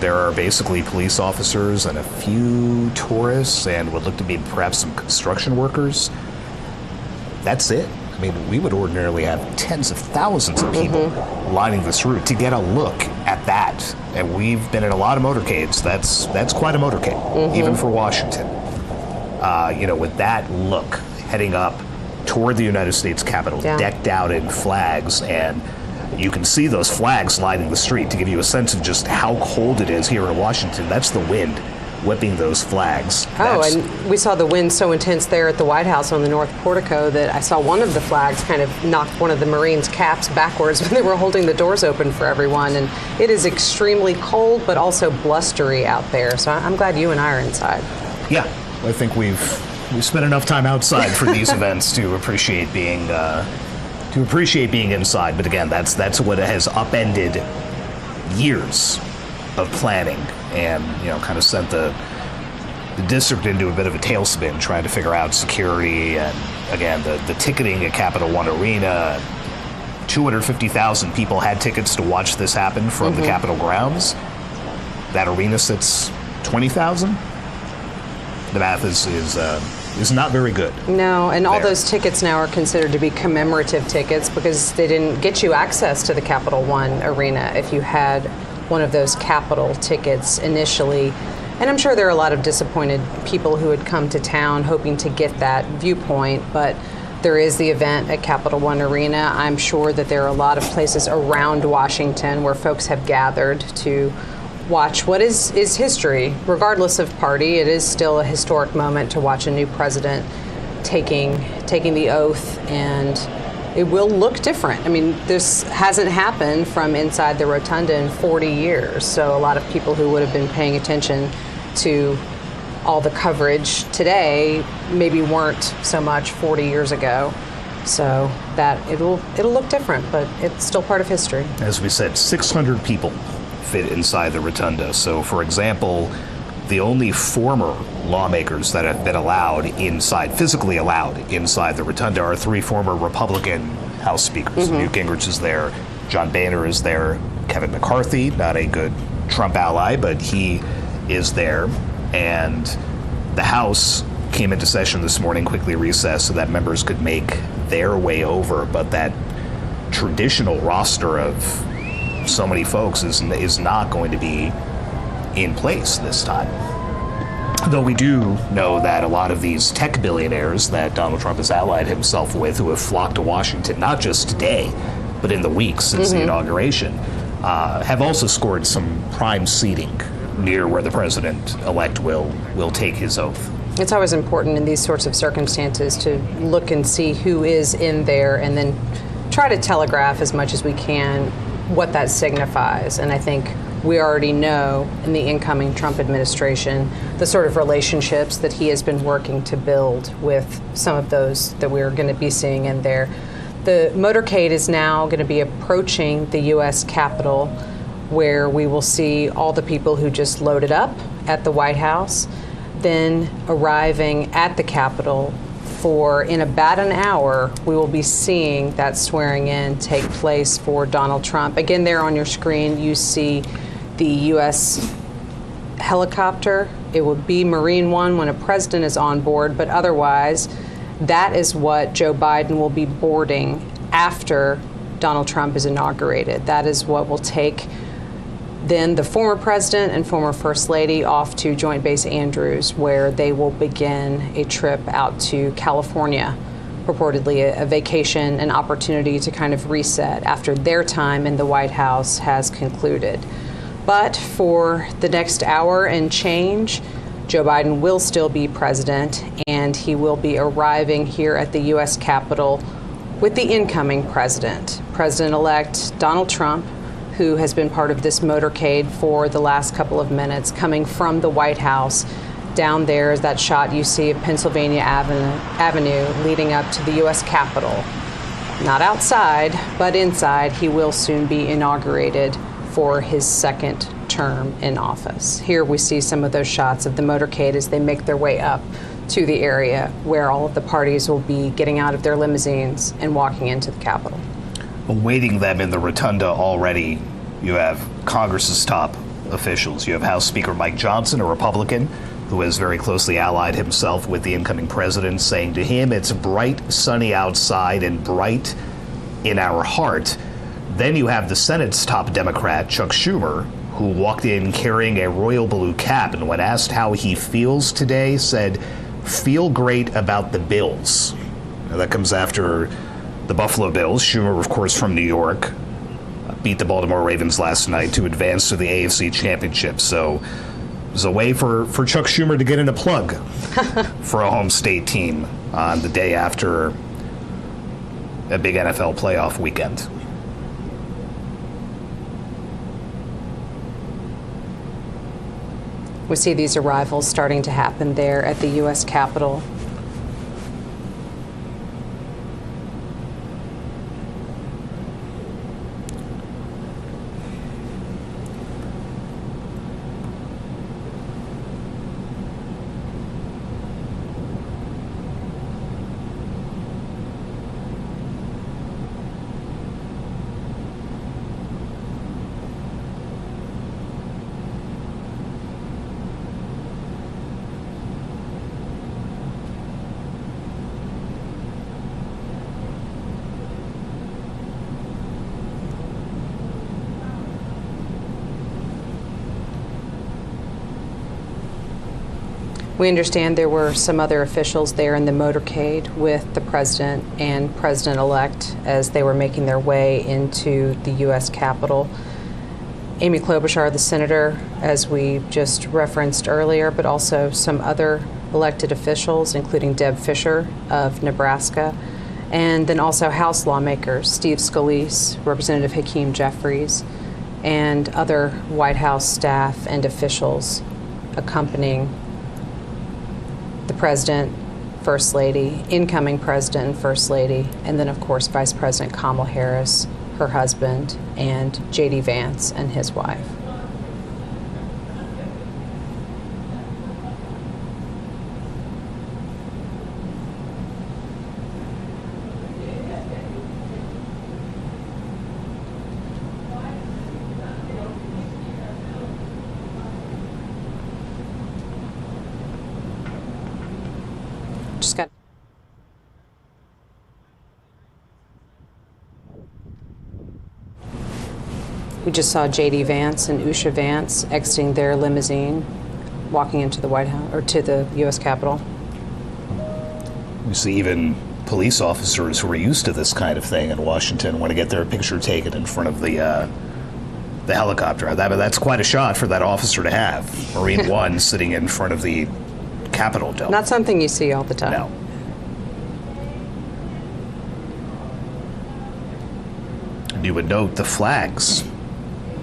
there are basically police officers and a few tourists and what look to be perhaps some construction workers. That's it. I mean, we would ordinarily have tens of thousands of people lining this route to get a look at that. And we've been in a lot of motorcades. That's quite a motorcade, even for Washington. With that look, heading up toward the United States Capitol, decked out in flags, and you can see those flags lining the street to give you a sense of just how cold it is here in Washington. That's the wind whipping those flags. And we saw the wind so intense there at the White House on the North Portico that I saw one of the flags kind of knock one of the Marines' caps backwards when they were holding the doors open for everyone. And it is extremely cold, but also blustery out there. So I'm glad you and I are inside. Yeah, I think we've spent enough time outside for these events to appreciate being inside. But again, that's what has upended years of planning, and kind of sent the district into a bit of a tailspin, trying to figure out security and again the ticketing at Capital One Arena. 250,000 people had tickets to watch this happen from the Capitol grounds. That arena sits 20,000. The math is not very good. No, and all those tickets now are considered to be commemorative tickets because they didn't get you access to the Capital One Arena if you had one of those Capitol tickets initially. And I'm sure there are a lot of disappointed people who had come to town hoping to get that viewpoint, but there is the event at Capital One Arena. I'm sure that there are a lot of places around Washington where folks have gathered to watch what is history. Regardless of party, it is still a historic moment to watch a new president taking the oath, and it will look different. I mean, this hasn't happened from inside the Rotunda in 40 years, so a lot of people who would have been paying attention to all the coverage today maybe weren't so much 40 years ago. So that it'll look different, but it's still part of history. As we said, 600 people fit inside the Rotunda. So, for example, the only former lawmakers that have been physically allowed inside the Rotunda, are 3 former Republican House Speakers. Newt Gingrich is there, John Boehner is there, Kevin McCarthy, not a good Trump ally, but he is there. And the House came into session this morning, quickly recessed so that members could make their way over, but that traditional roster of so many folks is not going to be in place this time. Though we do know that a lot of these tech billionaires that Donald Trump has allied himself with, who have flocked to Washington, not just today, but in the weeks since the inauguration, have also scored some prime seating near where the president-elect will take his oath. It's always important in these sorts of circumstances to look and see who is in there and then try to telegraph as much as we can what that signifies. And I think we already know in the incoming Trump administration the sort of relationships that he has been working to build with some of those that we're going to be seeing in there. The motorcade is now going to be approaching the U.S. Capitol, where we will see all the people who just loaded up at the White House, then arriving at the Capitol. For in about an hour, we will be seeing that swearing in take place for Donald Trump. Again, there on your screen, you see the U.S. helicopter. It would be Marine One when a president is on board, but otherwise, That is what Joe Biden will be boarding after Donald Trump is inaugurated. That is what will take then the former president and former first lady off to Joint Base Andrews, where they will begin a trip out to California, purportedly a vacation, an opportunity to kind of reset after their time in the White House has concluded. But for the next hour and change, Joe Biden will still be president, and he will be arriving here at the U.S. Capitol with the incoming president, President-elect Donald Trump, who has been part of this motorcade for the last couple of minutes, coming from the White House. Down there is that shot you see of Pennsylvania Avenue leading up to the U.S. Capitol. Not outside, but inside. He will soon be inaugurated for his second term in office. Here we see some of those shots of the motorcade as they make their way up to the area where all of the parties will be getting out of their limousines and walking into the Capitol. Awaiting them in the rotunda already, you have Congress's top officials. You have House Speaker Mike Johnson, a Republican, who has very closely allied himself with the incoming president, saying to him, it's bright, sunny outside and bright in our heart. Then you have the Senate's top Democrat, Chuck Schumer, who walked in carrying a royal blue cap, and when asked how he feels today, said, feel great about the Bills. Now, that comes after the Buffalo Bills. Schumer, of course, from New York, beat the Baltimore Ravens last night to advance to the AFC Championship. So it was a way for Chuck Schumer to get in a plug for a home state team on the day after a big NFL playoff weekend. We see these arrivals starting to happen there at the U.S. Capitol. We understand there were some other officials there in the motorcade with the president and president-elect as they were making their way into the U.S. Capitol. Amy Klobuchar, the senator, as we just referenced earlier, but also some other elected officials, including Deb Fischer of Nebraska, and then also House lawmakers, Steve Scalise, Representative Hakeem Jeffries, and other White House staff and officials accompanying the president, first lady, incoming president and first lady, and then, of course, Vice President Kamala Harris, her husband, and J.D. Vance and his wife. We just saw J.D. Vance and Usha Vance exiting their limousine, walking into the White House or to the U.S. Capitol. You see even police officers who are used to this kind of thing in Washington want to get their picture taken in front of the helicopter. That's quite a shot for that officer to have. Marine One sitting in front of the Capitol dome. Not something you see all the time. No. And you would note the flags.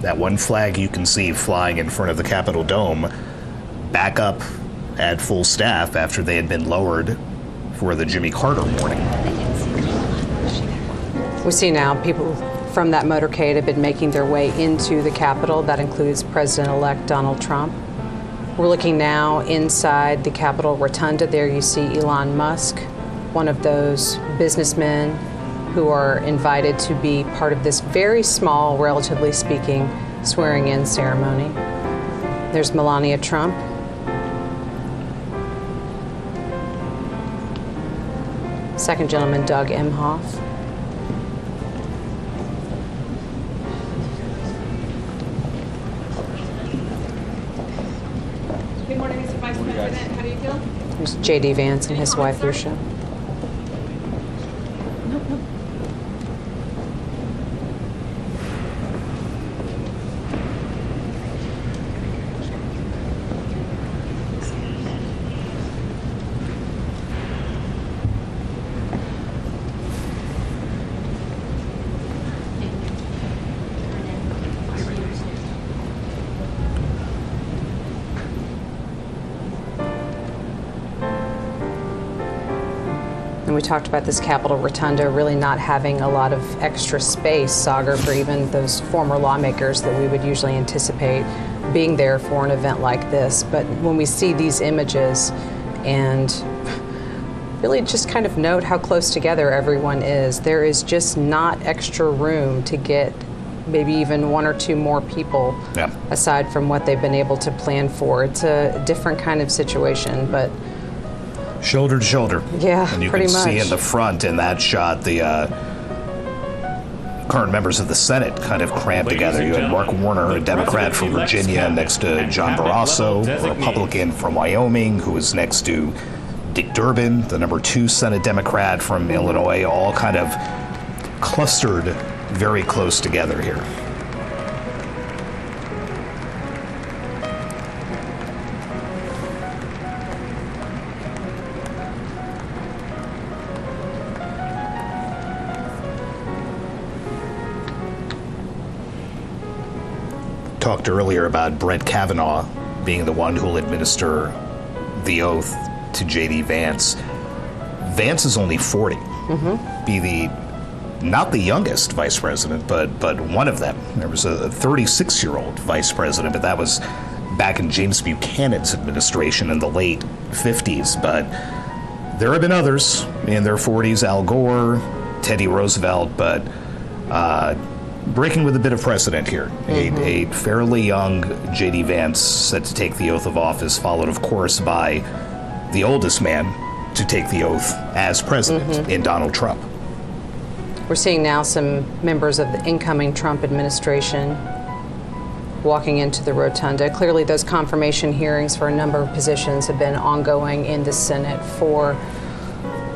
That one flag you can see flying in front of the Capitol dome back up at full staff after they had been lowered for the Jimmy Carter warning. We see now people from that motorcade have been making their way into the Capitol. That includes President-elect Donald Trump. We're looking now inside the Capitol Rotunda. There you see Elon Musk, one of those businessmen who are invited to be part of this very small, relatively speaking, swearing-in ceremony. There's Melania Trump. Second gentleman, Doug Emhoff. Good morning, Mr. Vice President. How do you feel? There's J.D. Vance and his wife, Risha. And we talked about this Capitol Rotunda really not having a lot of extra space, Sagar, for even those former lawmakers that we would usually anticipate being there for an event like this. But when we see these images and really just kind of note how close together everyone is, there is just not extra room to get maybe even one or two more people aside from what they've been able to plan for. It's a different kind of situation, but shoulder to shoulder. Yeah, and you pretty can much. see in the front in that shot the current members of the Senate kind of crammed together. You had Mark Warner, a Democrat from Virginia, next to John Barrasso, a Republican from Wyoming, who was next to Dick Durbin, the number 2 Senate Democrat from Illinois, all kind of clustered very close together here. Talked earlier about Brett Kavanaugh being the one who will administer the oath to J.D. Vance. Vance is only 40. Be the not the youngest vice president, but one of them. There was a 36-year-old vice president, but that was back in James Buchanan's administration in the late 50s. But there have been others in their 40s, Al Gore, Teddy Roosevelt, but breaking with a bit of precedent here. A fairly young J.D. Vance set to take the oath of office, followed, of course, by the oldest man to take the oath as president in Donald Trump. We're seeing now some members of the incoming Trump administration walking into the rotunda. Clearly, those confirmation hearings for a number of positions have been ongoing in the Senate for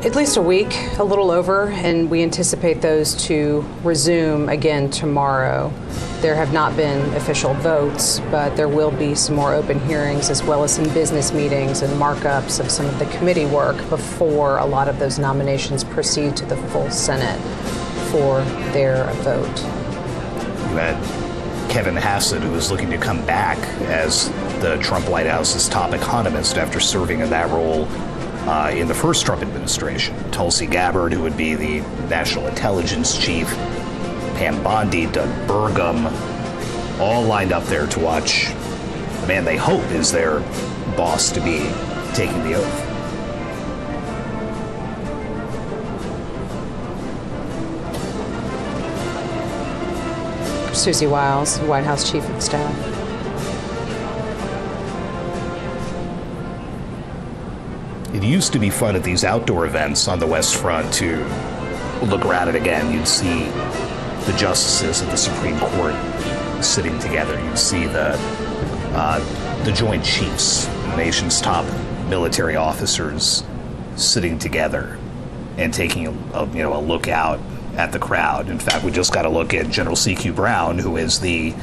at least a week, a little over, and we anticipate those to resume again tomorrow. There have not been official votes, but there will be some more open hearings as well as some business meetings and markups of some of the committee work before a lot of those nominations proceed to the full Senate for their vote. You had Kevin Hassett, who was looking to come back as the Trump White House's top economist after serving in that role in the first Trump administration. Tulsi Gabbard, who would be the national intelligence chief, Pam Bondi, Doug Burgum, all lined up there to watch the man they hope is their boss to be taking the oath. Susie Wiles, White House Chief of Staff. It used to be fun at these outdoor events on the West Front to look around it again. You'd see the justices of the Supreme Court sitting together. You'd see the Joint Chiefs, the nation's top military officers, sitting together and taking a look out at the crowd. In fact, we just got a look at General C.Q. Brown, who is the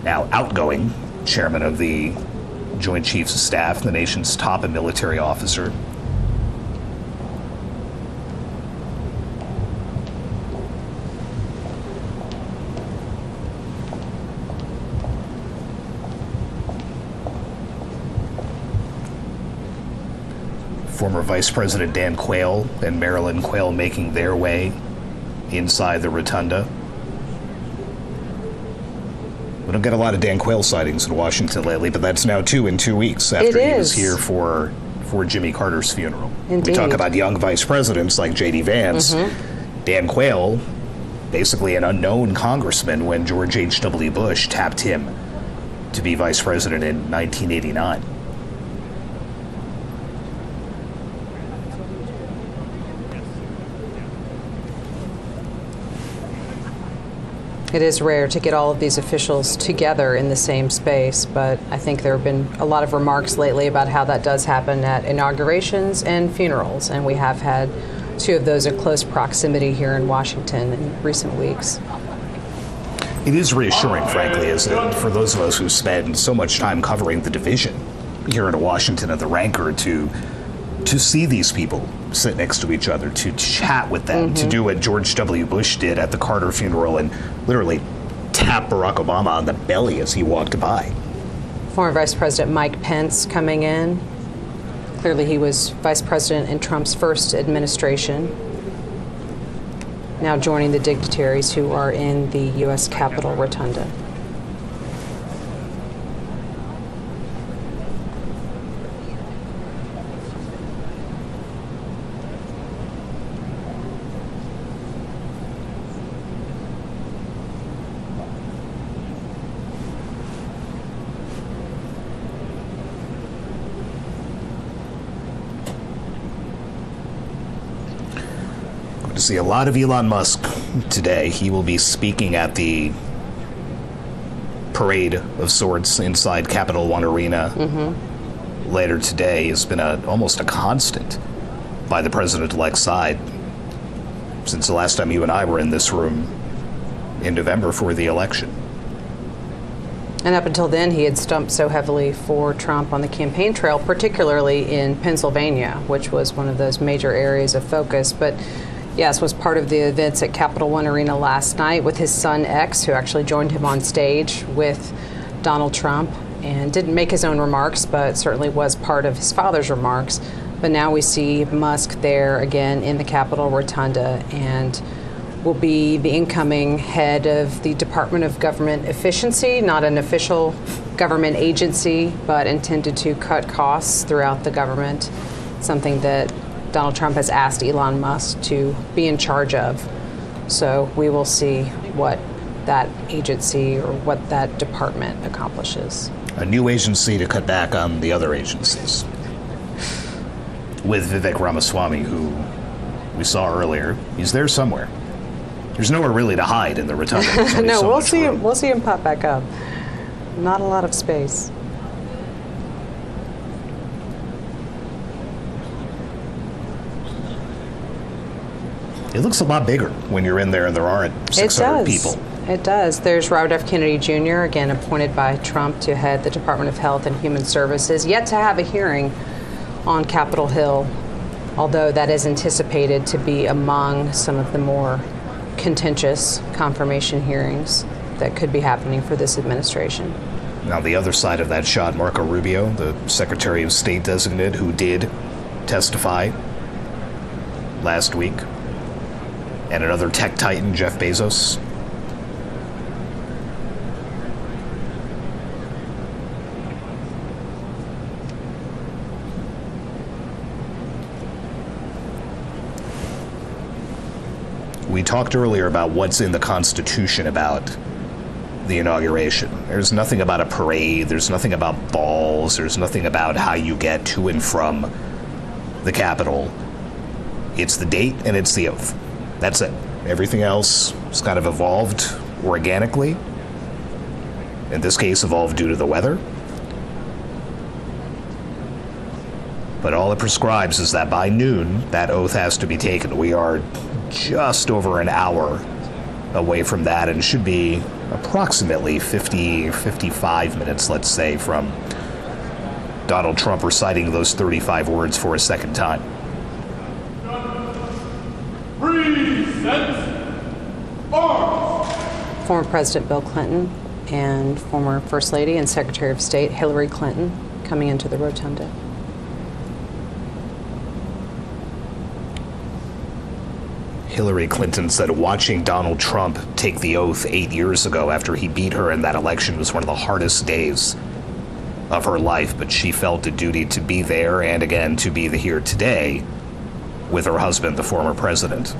now outgoing chairman of the Joint Chiefs of Staff, the nation's top military officer. Former Vice President Dan Quayle and Marilyn Quayle making their way inside the rotunda. We don't get a lot of Dan Quayle sightings in Washington lately, but that's now 2 in 2 weeks after he was here for Jimmy Carter's funeral. Indeed. We talk about young vice presidents like J.D. Vance. Dan Quayle, basically an unknown congressman when George H.W. Bush tapped him to be vice president in 1989. It is rare to get all of these officials together in the same space, but I think there have been a lot of remarks lately about how that does happen at inaugurations and funerals, and we have had two of those in close proximity here in Washington in recent weeks. It is reassuring, frankly, isn't it, for those of us who spend so much time covering the division here in Washington at the Ranker to see these people sit next to each other, to chat with them, to do what George W. Bush did at the Carter funeral and literally tap Barack Obama on the belly as he walked by. Former Vice President Mike Pence coming in. Clearly he was vice president in Trump's first administration. Now joining the dignitaries who are in the U.S. Capitol Rotunda. To see a lot of Elon Musk today. He will be speaking at the parade of sorts inside Capital One Arena later today. Has been almost a constant by the president-elect's side since the last time you and I were in this room in November for the election. And up until then, he had stumped so heavily for Trump on the campaign trail, particularly in Pennsylvania, which was one of those major areas of focus. But yes, was part of the events at Capital One Arena last night with his son X, who actually joined him on stage with Donald Trump and didn't make his own remarks, but certainly was part of his father's remarks. But now we see Musk there again in the Capitol Rotunda and will be the incoming head of the Department of Government Efficiency, not an official government agency, but intended to cut costs throughout the government, something that Donald Trump has asked Elon Musk to be in charge of. So we will see what that agency or what that department accomplishes. A new agency to cut back on the other agencies. With Vivek Ramaswamy, who we saw earlier, he's there somewhere. There's nowhere really to hide in the rotunda. No, so we'll see him pop back up. Not a lot of space. It looks a lot bigger when you're in there and there aren't 600 people. It does. There's Robert F. Kennedy Jr., again appointed by Trump to head the Department of Health and Human Services, yet to have a hearing on Capitol Hill, although that is anticipated to be among some of the more contentious confirmation hearings that could be happening for this administration. Now, the other side of that shot, Marco Rubio, the Secretary of State designate, who did testify last week, and another tech titan, Jeff Bezos. We talked earlier about what's in the Constitution about the inauguration. There's nothing about a parade, there's nothing about balls, there's nothing about how you get to and from the Capitol. It's the date and it's the oath. That's it. Everything else has kind of evolved organically. In this case, evolved due to the weather. But all it prescribes is that by noon, that oath has to be taken. We are just over an hour away from that and should be approximately 55 minutes, let's say, from Donald Trump reciting those 35 words for a second time. Former President Bill Clinton and former First Lady and Secretary of State Hillary Clinton coming into the rotunda. Hillary Clinton said watching Donald Trump take the oath 8 years ago after he beat her in that election was one of the hardest days of her life, but she felt a duty to be there and again to be here today with her husband, the former president.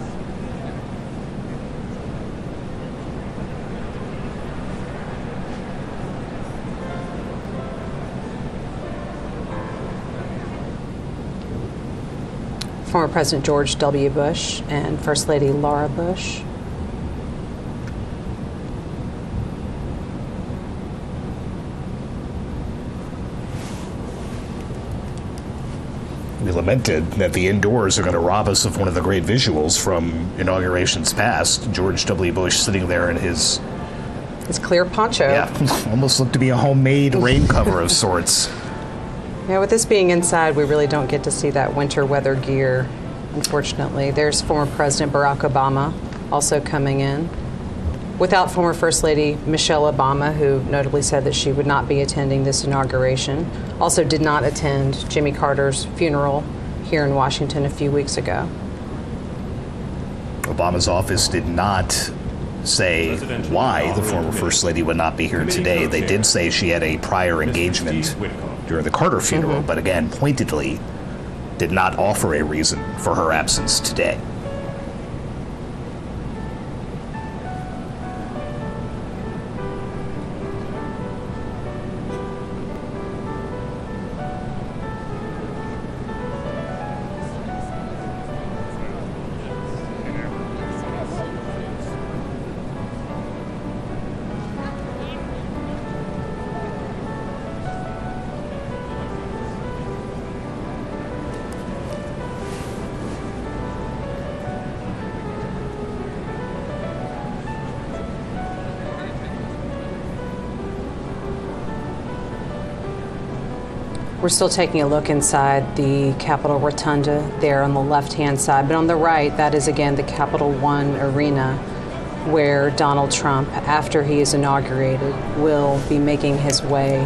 Former President George W. Bush and First Lady Laura Bush. We lamented that the indoors are going to rob us of one of the great visuals from inaugurations past. George W. Bush sitting there in his clear poncho. Yeah, almost looked to be a homemade rain cover of sorts. Yeah, with this being inside, we really don't get to see that winter weather gear, unfortunately. There's former President Barack Obama also coming in. Without former First Lady Michelle Obama, who notably said that she would not be attending this inauguration, also did not attend Jimmy Carter's funeral here in Washington a few weeks ago. Obama's office did not say why the former First Lady would not be here today. They did say she had a prior engagement during the Carter funeral, but again, pointedly, did not offer a reason for her absence today. We're still taking a look inside the Capitol Rotunda there on the left-hand side, but on the right, that is again the Capital One Arena, where Donald Trump, after he is inaugurated, will be making his way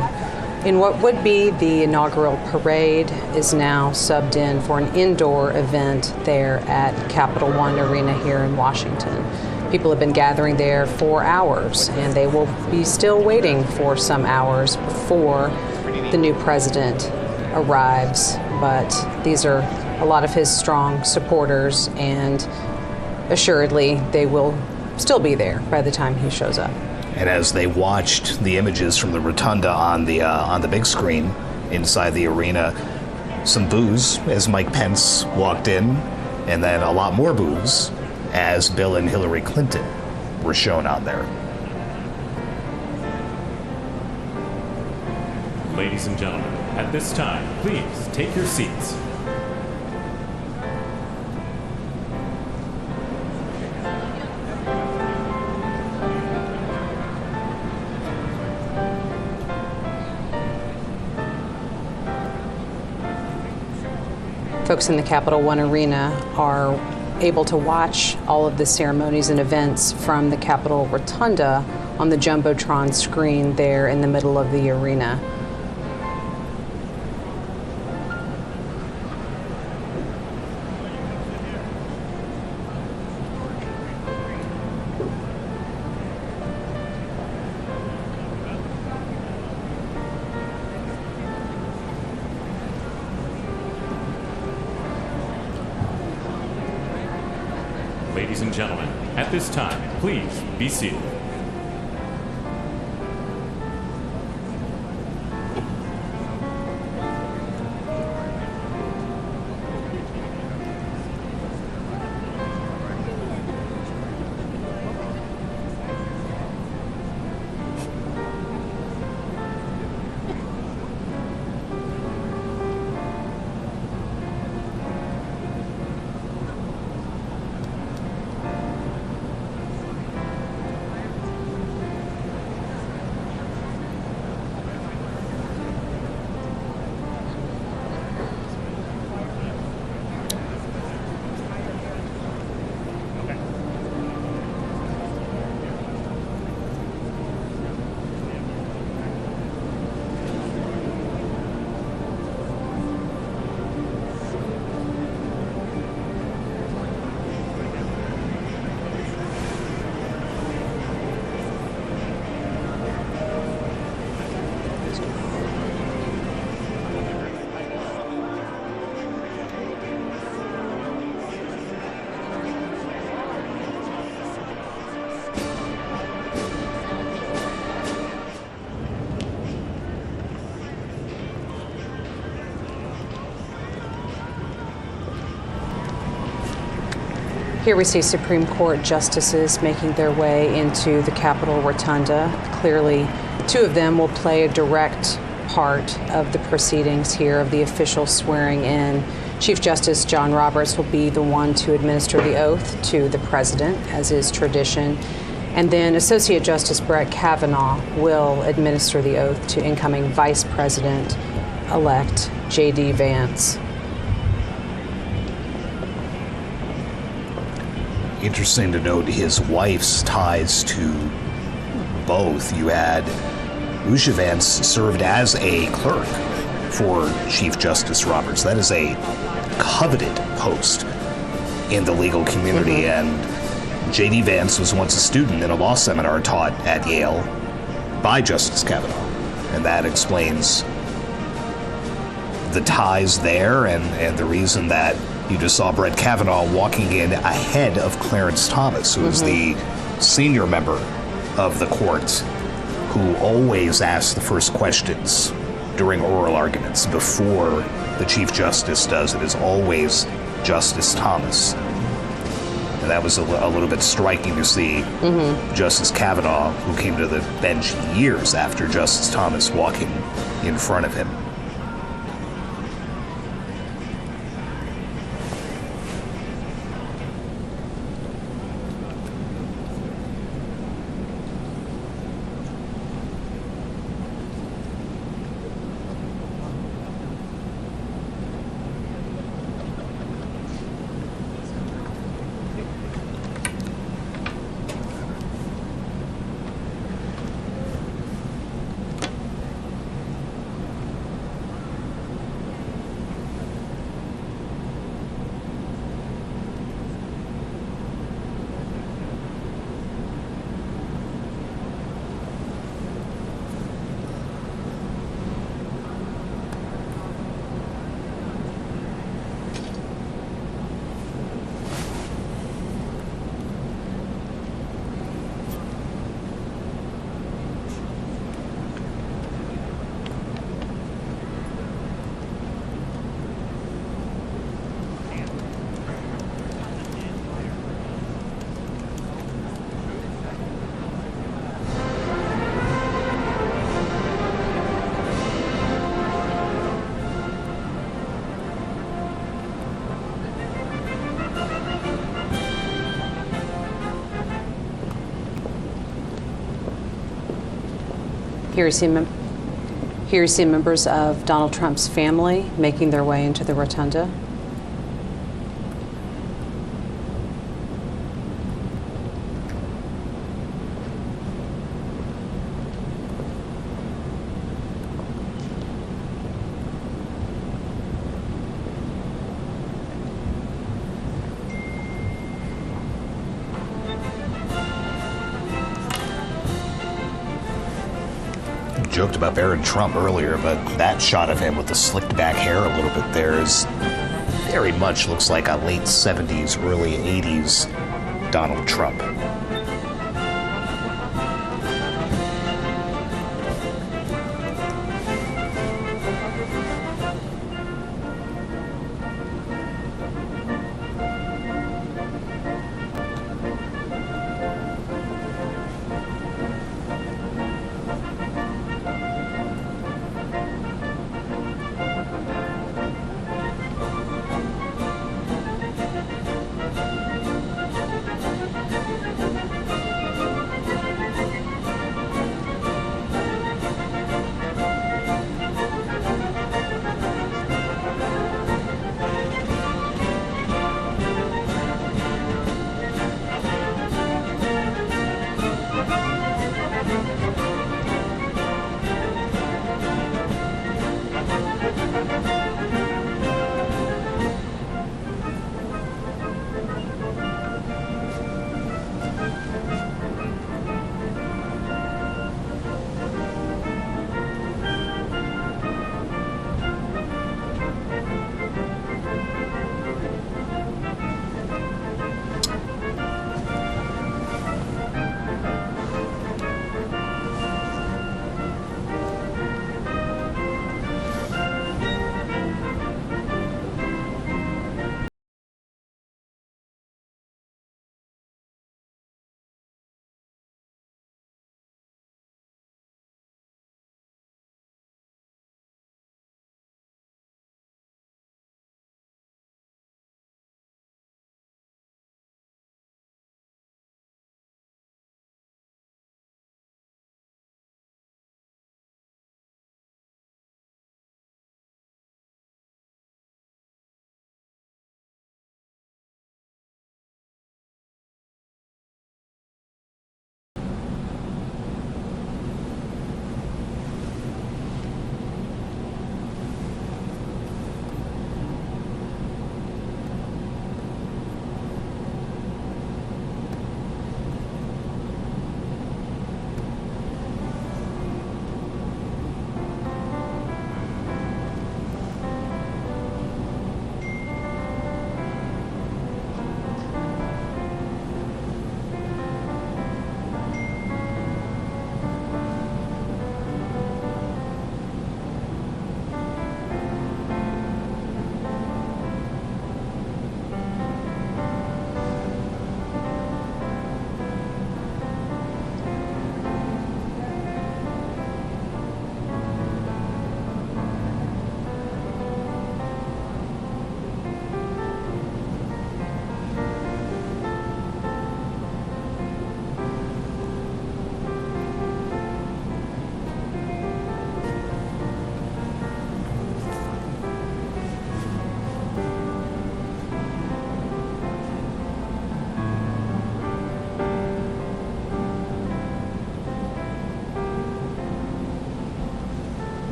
in what would be the inaugural parade, is now subbed in for an indoor event there at Capital One Arena here in Washington. People have been gathering there for hours, and they will be still waiting for some hours before the new president arrives. But these are a lot of his strong supporters, and assuredly they will still be there by the time he shows up. And as they watched the images from the rotunda on the big screen inside the arena, some boos as Mike Pence walked in, and then a lot more boos as Bill and Hillary Clinton were shown on there. Ladies and gentlemen, at this time, please take your seats. Folks in the Capital One Arena are able to watch all of the ceremonies and events from the Capitol Rotunda on the Jumbotron screen there in the middle of the arena. Ladies and gentlemen, at this time, please be seated. Here we see Supreme Court justices making their way into the Capitol Rotunda. Clearly, two of them will play a direct part of the proceedings here of the official swearing in Chief Justice John Roberts will be the one to administer the oath to the president, as is tradition. And then Associate Justice Brett Kavanaugh will administer the oath to incoming Vice President-elect J.D. Vance. Interesting to note his wife's ties to both. You had Uja Vance served as a clerk for Chief Justice Roberts. That is a coveted post in the legal community, and J.D. Vance was once a student in a law seminar taught at Yale by Justice Kavanaugh, and that explains the ties there and the reason that you just saw Brett Kavanaugh walking in ahead of Clarence Thomas, who is the senior member of the court, who always asks the first questions during oral arguments before the Chief Justice does. It is always Justice Thomas. And that was a little bit striking to see Justice Kavanaugh, who came to the bench years after Justice Thomas, walking in front of him. Here you see members of Donald Trump's family making their way into the rotunda. Joked about Barron Trump earlier, but that shot of him with the slicked back hair a little bit there is very much looks like a late 70s, early 80s Donald Trump.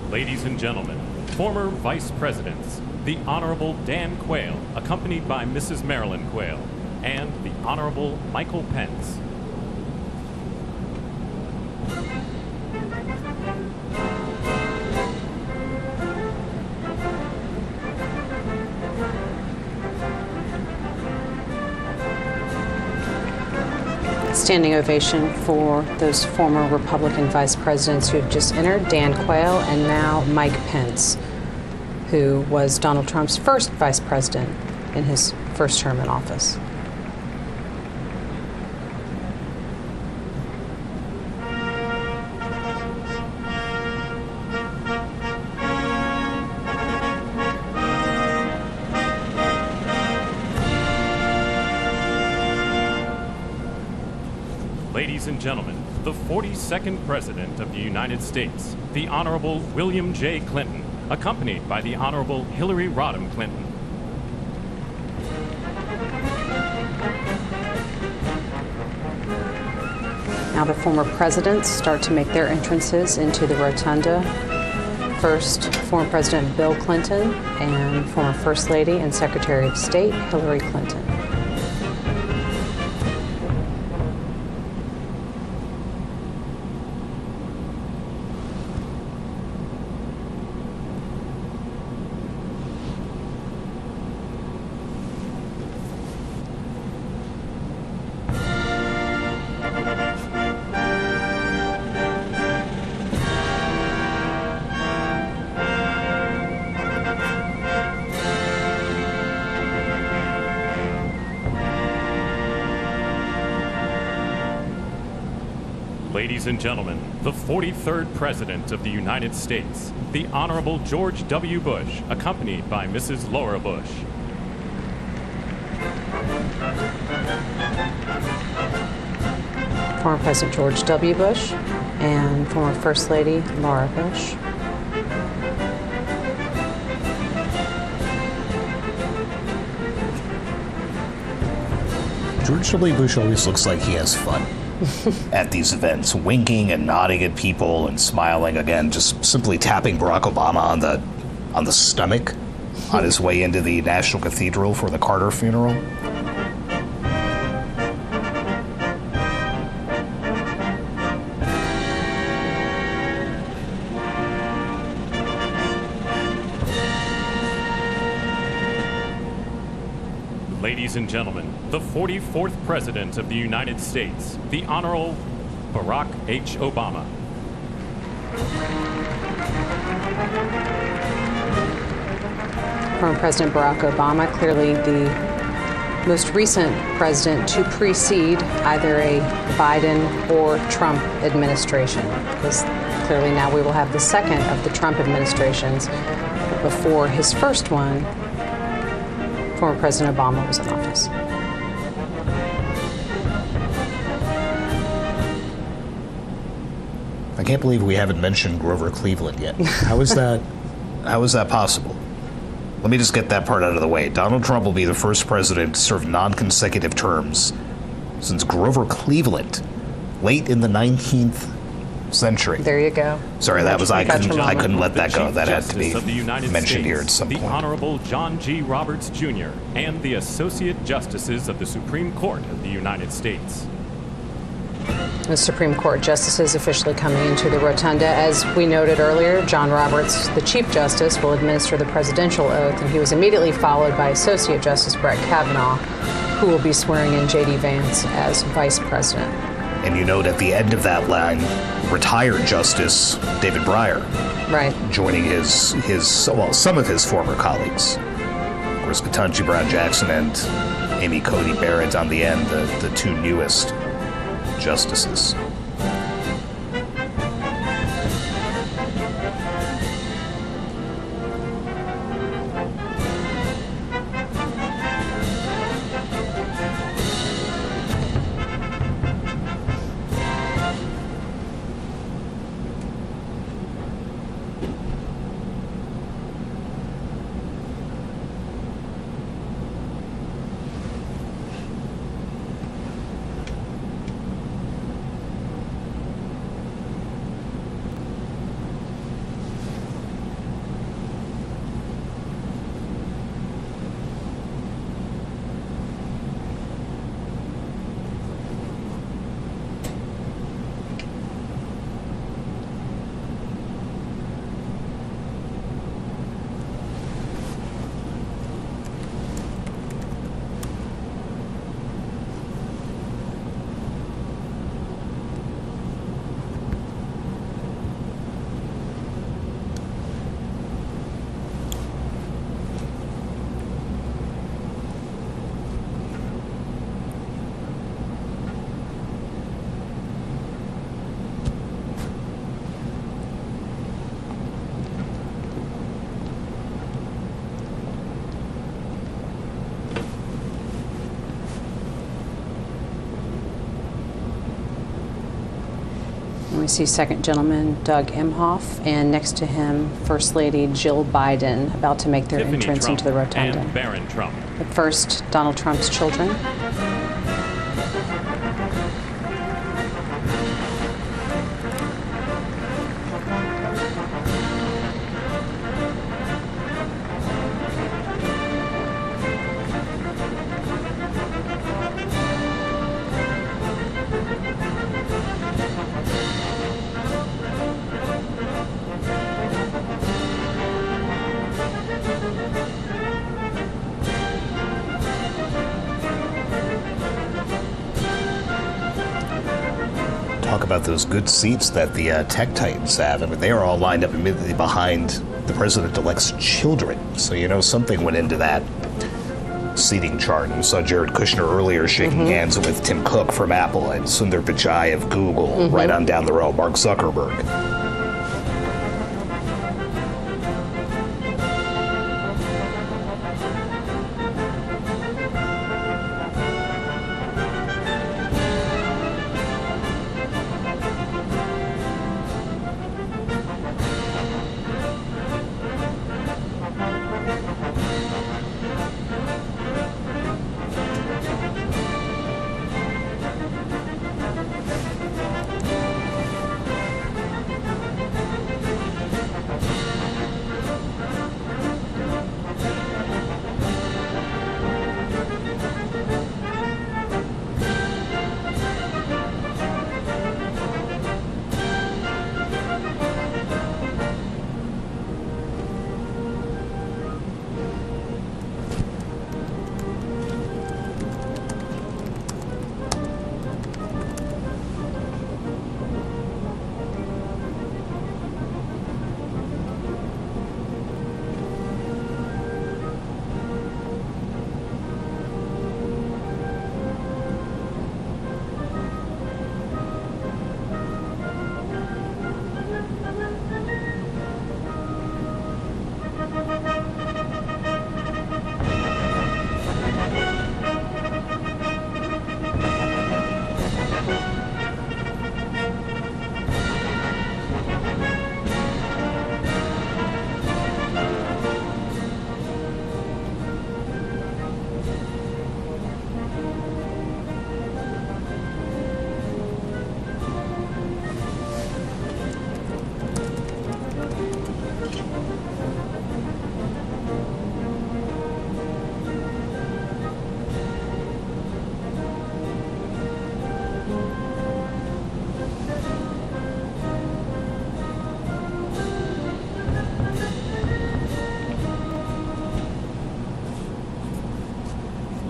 Ladies and gentlemen, former Vice Presidents, the Honorable Dan Quayle, accompanied by Mrs. Marilyn Quayle, and the Honorable Michael Pence. Standing ovation for those former Republican vice presidents who have just entered, Dan Quayle and now Mike Pence, who was Donald Trump's first vice president in his first term in office. Ladies and gentlemen, the 42nd President of the United States, the Honorable William J. Clinton, accompanied by the Honorable Hillary Rodham Clinton. Now the former presidents start to make their entrances into the rotunda. First, former President Bill Clinton and former First Lady and Secretary of State Hillary Clinton. Ladies and gentlemen, the 43rd President of the United States, the Honorable George W. Bush, accompanied by Mrs. Laura Bush. Former President George W. Bush and former First Lady Laura Bush. George W. Bush always looks like he has fun at these events, winking and nodding at people and smiling again, just simply tapping Barack Obama on the stomach on his way into the National Cathedral for the Carter funeral. Ladies and gentlemen, the 44th President of the United States, the Honorable Barack H. Obama. Former President Barack Obama, clearly the most recent president to precede either a Biden or Trump administration, because clearly now we will have the second of the Trump administrations. But before his first one, former President Obama was in office. I can't believe we haven't mentioned Grover Cleveland yet. How is that? How is that possible? Let me just get that part out of the way. Donald Trump will be the first president to serve non-consecutive terms since Grover Cleveland, late in the 19th century. There you go. Sorry, that was I couldn't let that go. That had to be mentioned States, here at some point. The Honorable John G. Roberts Jr. and the Associate Justices of the Supreme Court of the United States. The Supreme Court justices officially coming into the rotunda. As we noted earlier, John Roberts, the Chief Justice, will administer the presidential oath, and he was immediately followed by Associate Justice Brett Kavanaugh, who will be swearing in J.D. Vance as Vice President. And you note at the end of that line, retired Justice David Breyer, right, joining some of his former colleagues. Of course, Ketanji Brown Jackson and Amy Coney Barrett on the end, the two newest justices. We see Second Gentleman Doug Emhoff, and next to him, First Lady Jill Biden, about to make their Tiffany entrance Trump into the rotunda. and Barron Trump. But first, Donald Trump's children. Talk about those good seats that the tech titans have. I mean, they are all lined up immediately behind the president-elect's children. So, you know, something went into that seating chart. And we saw Jared Kushner earlier shaking hands with Tim Cook from Apple and Sundar Pichai of Google, right on down the road, Mark Zuckerberg.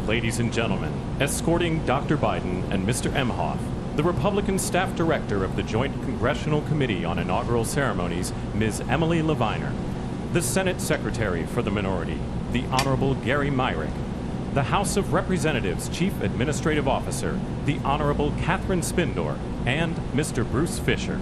Ladies and gentlemen, escorting Dr. Biden and Mr. Emhoff, the Republican staff director of the Joint Congressional Committee on Inaugural Ceremonies, Ms. Emily Leviner, the Senate Secretary for the Minority, the Honorable Gary Myrick, the House of Representatives Chief Administrative Officer, the Honorable Catherine Spindor, and Mr. Bruce Fisher.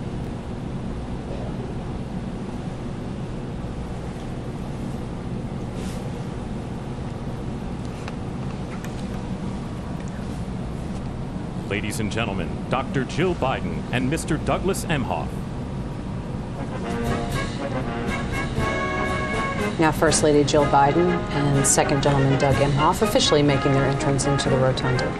Ladies and gentlemen, Dr. Jill Biden and Mr. Douglas Emhoff. Now, First Lady Jill Biden and Second Gentleman Doug Emhoff officially making their entrance into the rotunda.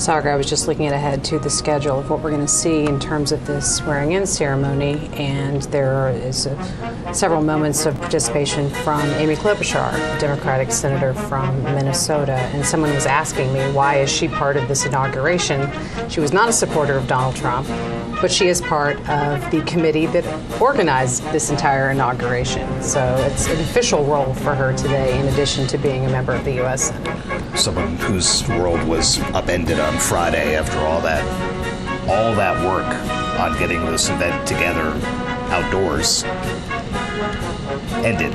Sagar, I was just looking ahead to the schedule of what we're going to see in terms of this swearing-in ceremony, and there is several moments of participation from Amy Klobuchar, a Democratic senator from Minnesota, and someone was asking me, why is she part of this inauguration? She was not a supporter of Donald Trump, but she is part of the committee that organized this entire inauguration. So it's an official role for her today, in addition to being a member of the U.S. Senate. Someone whose world was upended on Friday after all that work on getting this event together outdoors ended,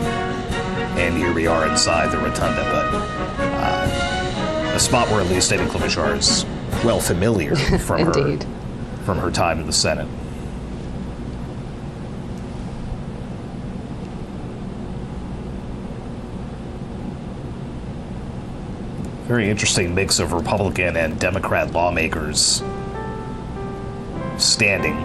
and here we are inside the Rotunda. But a spot where at least Amy Klobuchar is well familiar from her time in the Senate. Very interesting mix of Republican and Democrat lawmakers standing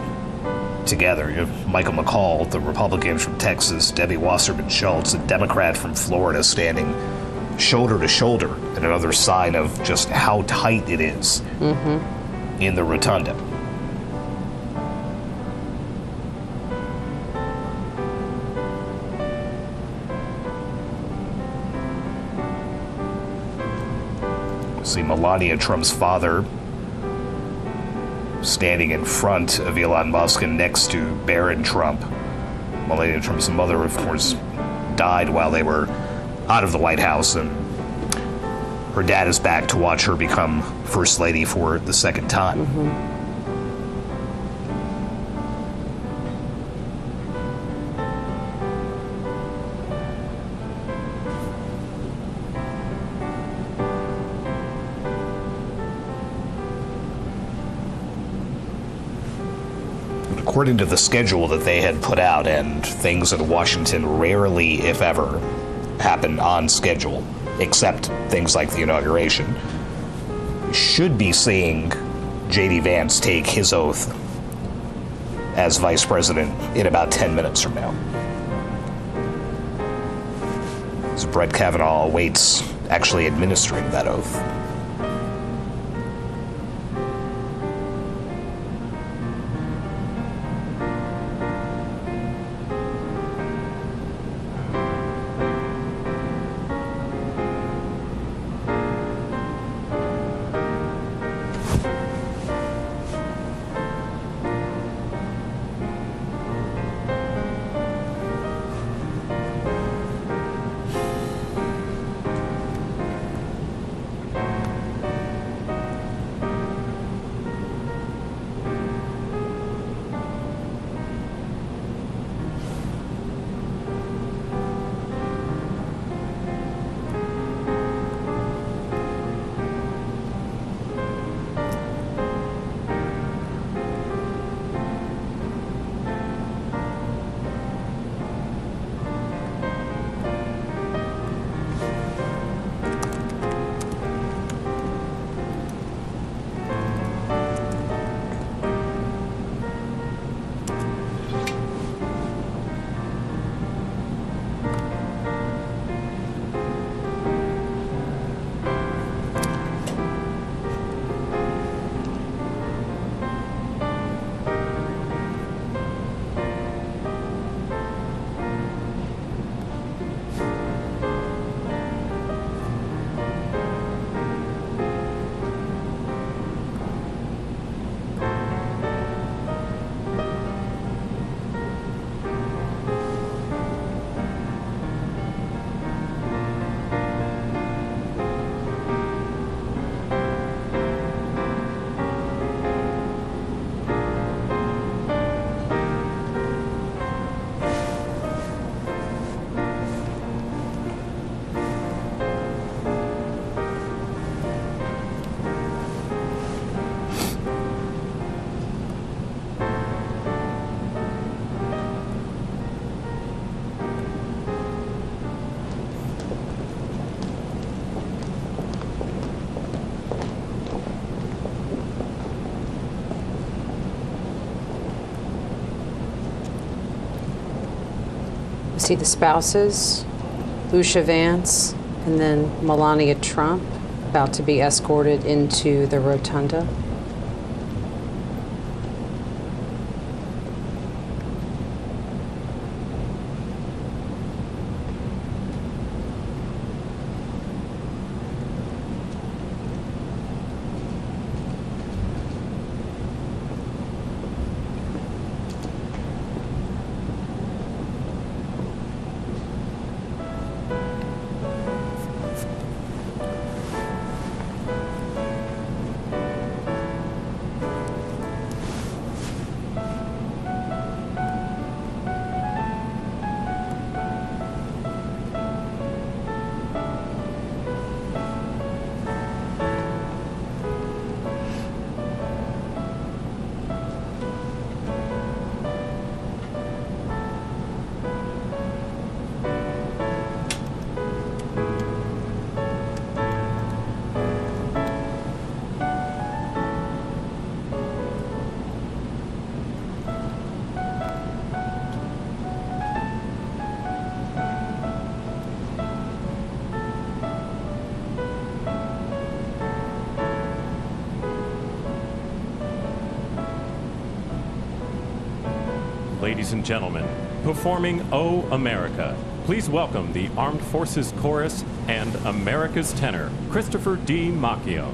together. You have Michael McCall, the Republican from Texas, Debbie Wasserman Schultz, a Democrat from Florida, standing shoulder to shoulder, and another sign of just how tight it is in the Rotunda. See Melania Trump's father standing in front of Elon Musk and next to Barron Trump. Melania Trump's mother, of course, died while they were out of the White House, and her dad is back to watch her become First Lady for the second time. According to the schedule that they had put out, and things in Washington rarely, if ever, happen on schedule, except things like the inauguration, we should be seeing J.D. Vance take his oath as vice president in about 10 minutes from now. As Brett Kavanaugh awaits actually administering that oath. See the spouses, Lucia Vance, and then Melania Trump. about to be escorted into the rotunda. Ladies and gentlemen, performing "Oh America," please welcome the Armed Forces Chorus and America's tenor, Christopher D. Macchio.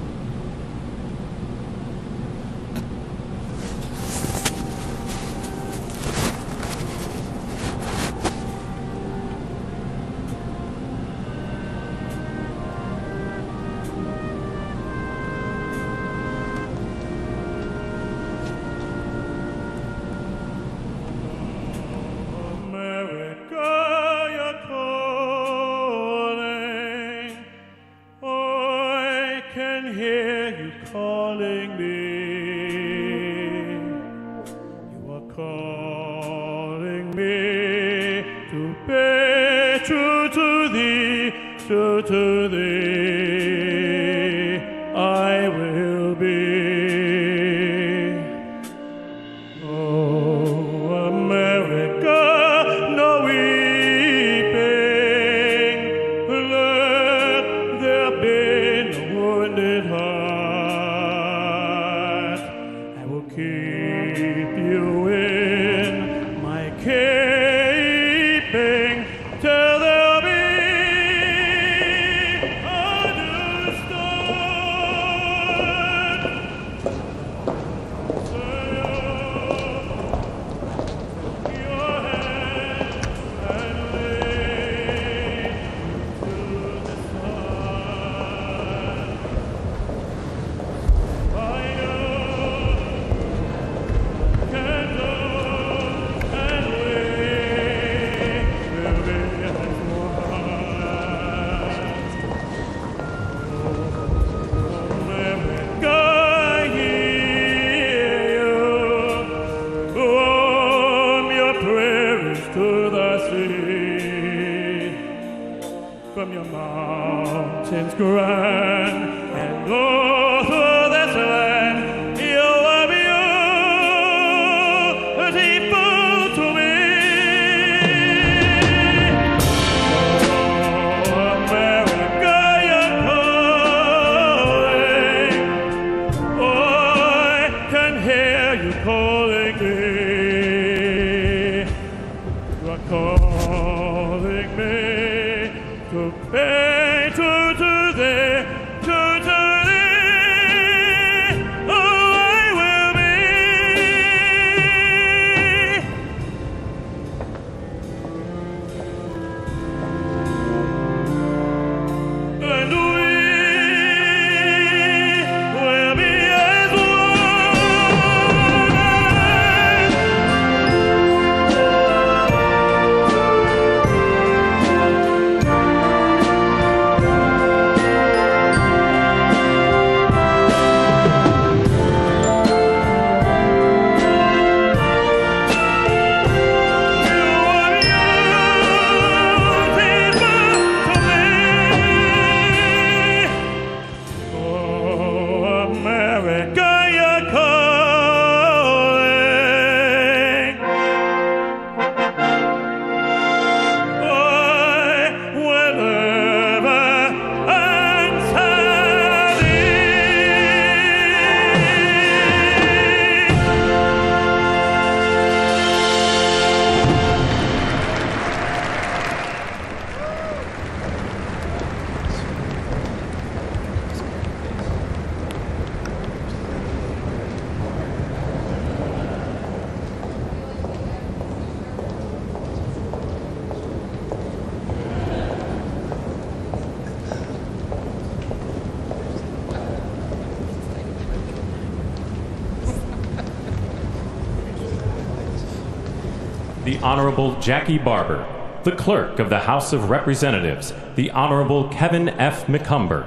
the Honorable Jackie Barber, the Clerk of the House of Representatives, the Honorable Kevin F. McCumber,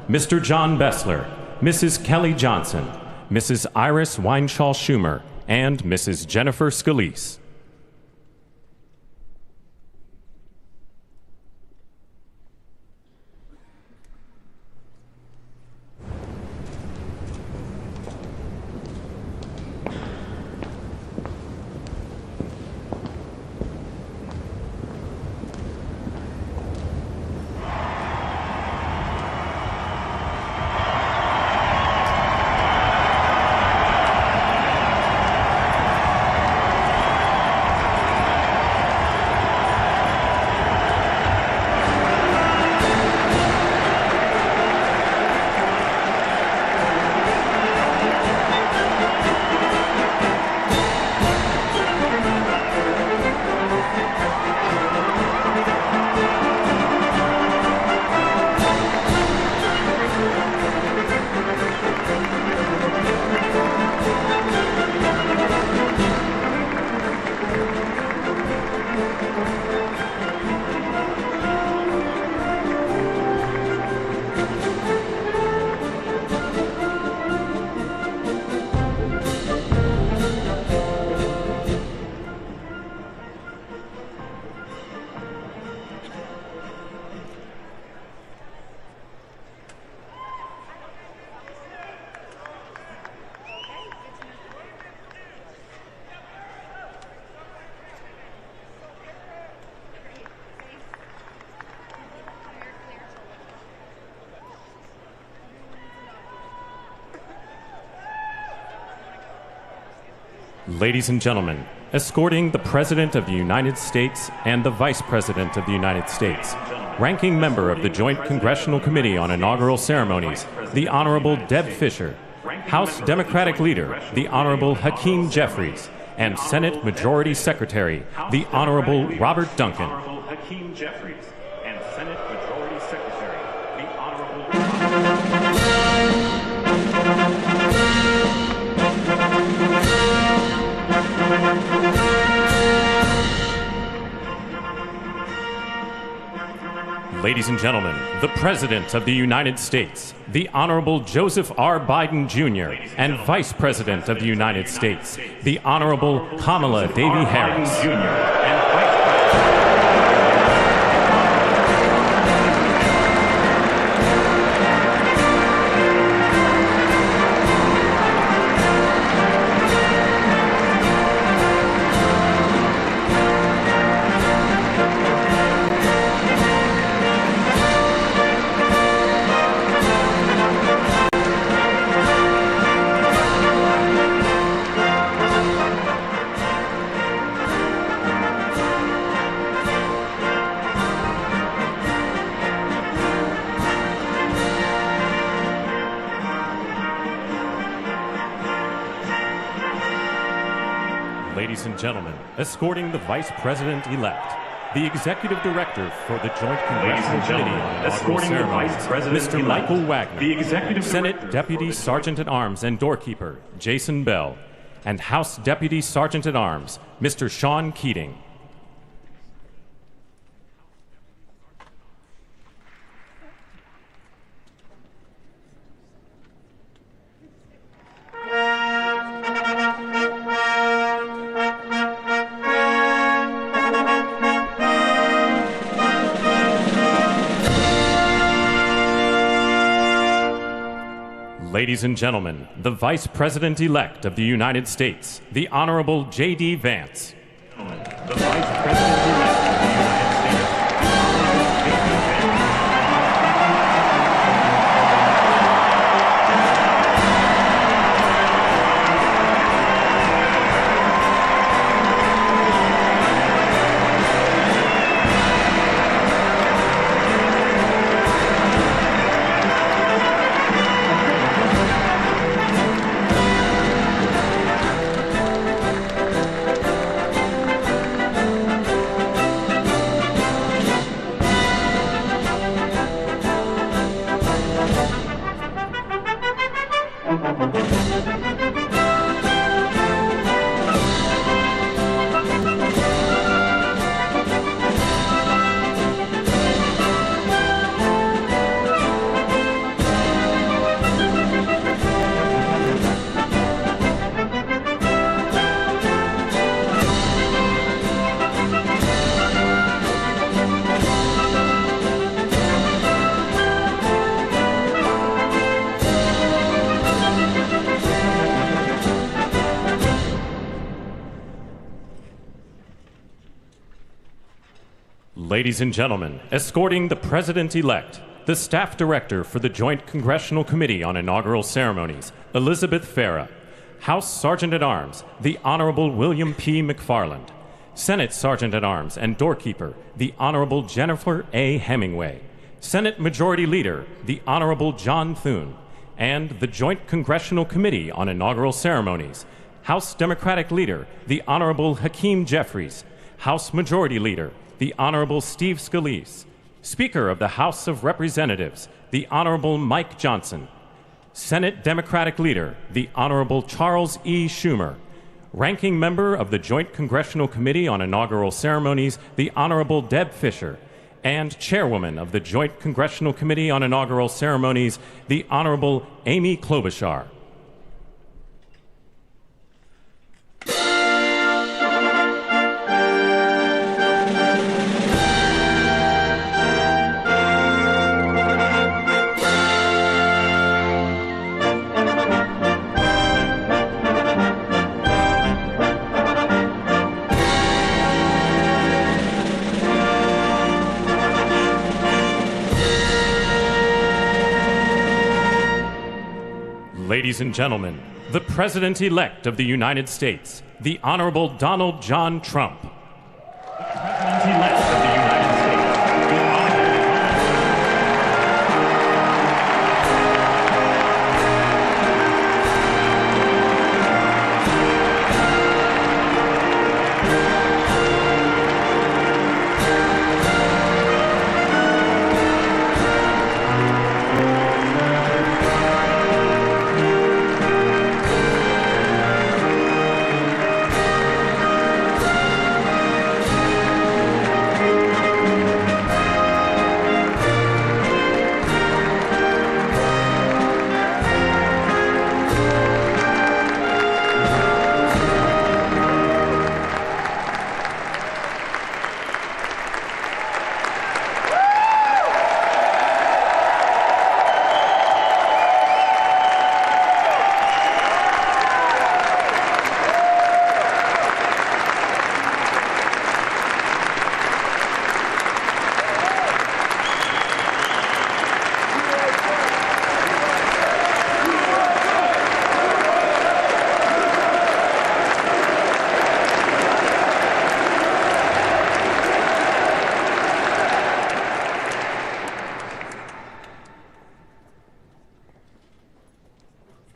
Mr. John Bessler, Mrs. Kelly Johnson, Mrs. Iris Weinschall Schumer, and Mrs. Jennifer Scalise. Ladies and gentlemen, escorting the President of the United States and the Vice President of the United States, ranking member of the Joint Congressional Committee on Inaugural Ceremonies, the Honorable Deb Fischer, House Democratic Leader, the Honorable Hakeem Jeffries, and Senate Majority Secretary, the Honorable Robert Duncan. Ladies and gentlemen, the President of the United States, the Honorable Joseph R. Biden Jr., and Vice President of the United States, the Honorable Kamala Devi Harris. Ladies and gentlemen, escorting the Vice President-elect, the Executive Director for the Joint Congressional Committee on Inaugural Ceremonies, Mr. Michael Wagner, Senate Deputy Sergeant-at-Arms and Doorkeeper, Jason Bell, and House Deputy Sergeant-at-Arms, Mr. Sean Keating. Ladies and gentlemen, the Vice President-elect of the United States, the Honorable J.D. Vance. The Vice President-elect of the United States. Ladies and gentlemen, escorting the President-elect, the Staff Director for the Joint Congressional Committee on Inaugural Ceremonies, Elizabeth Farah, House Sergeant-at-Arms, the Honorable William P. McFarland, Senate Sergeant-at-Arms and Doorkeeper, the Honorable Jennifer A. Hemingway, Senate Majority Leader, the Honorable John Thune, and the Joint Congressional Committee on Inaugural Ceremonies, House Democratic Leader, the Honorable Hakeem Jeffries, House Majority Leader, the Honorable Steve Scalise, Speaker of the House of Representatives, the Honorable Mike Johnson, Senate Democratic Leader, the Honorable Charles E. Schumer, Ranking Member of the Joint Congressional Committee on Inaugural Ceremonies, the Honorable Deb Fischer, and Chairwoman of the Joint Congressional Committee on Inaugural Ceremonies, the Honorable Amy Klobuchar. Ladies and gentlemen, the President-elect of the United States, the Honorable Donald John Trump. The President-elect of the United States, the Honorable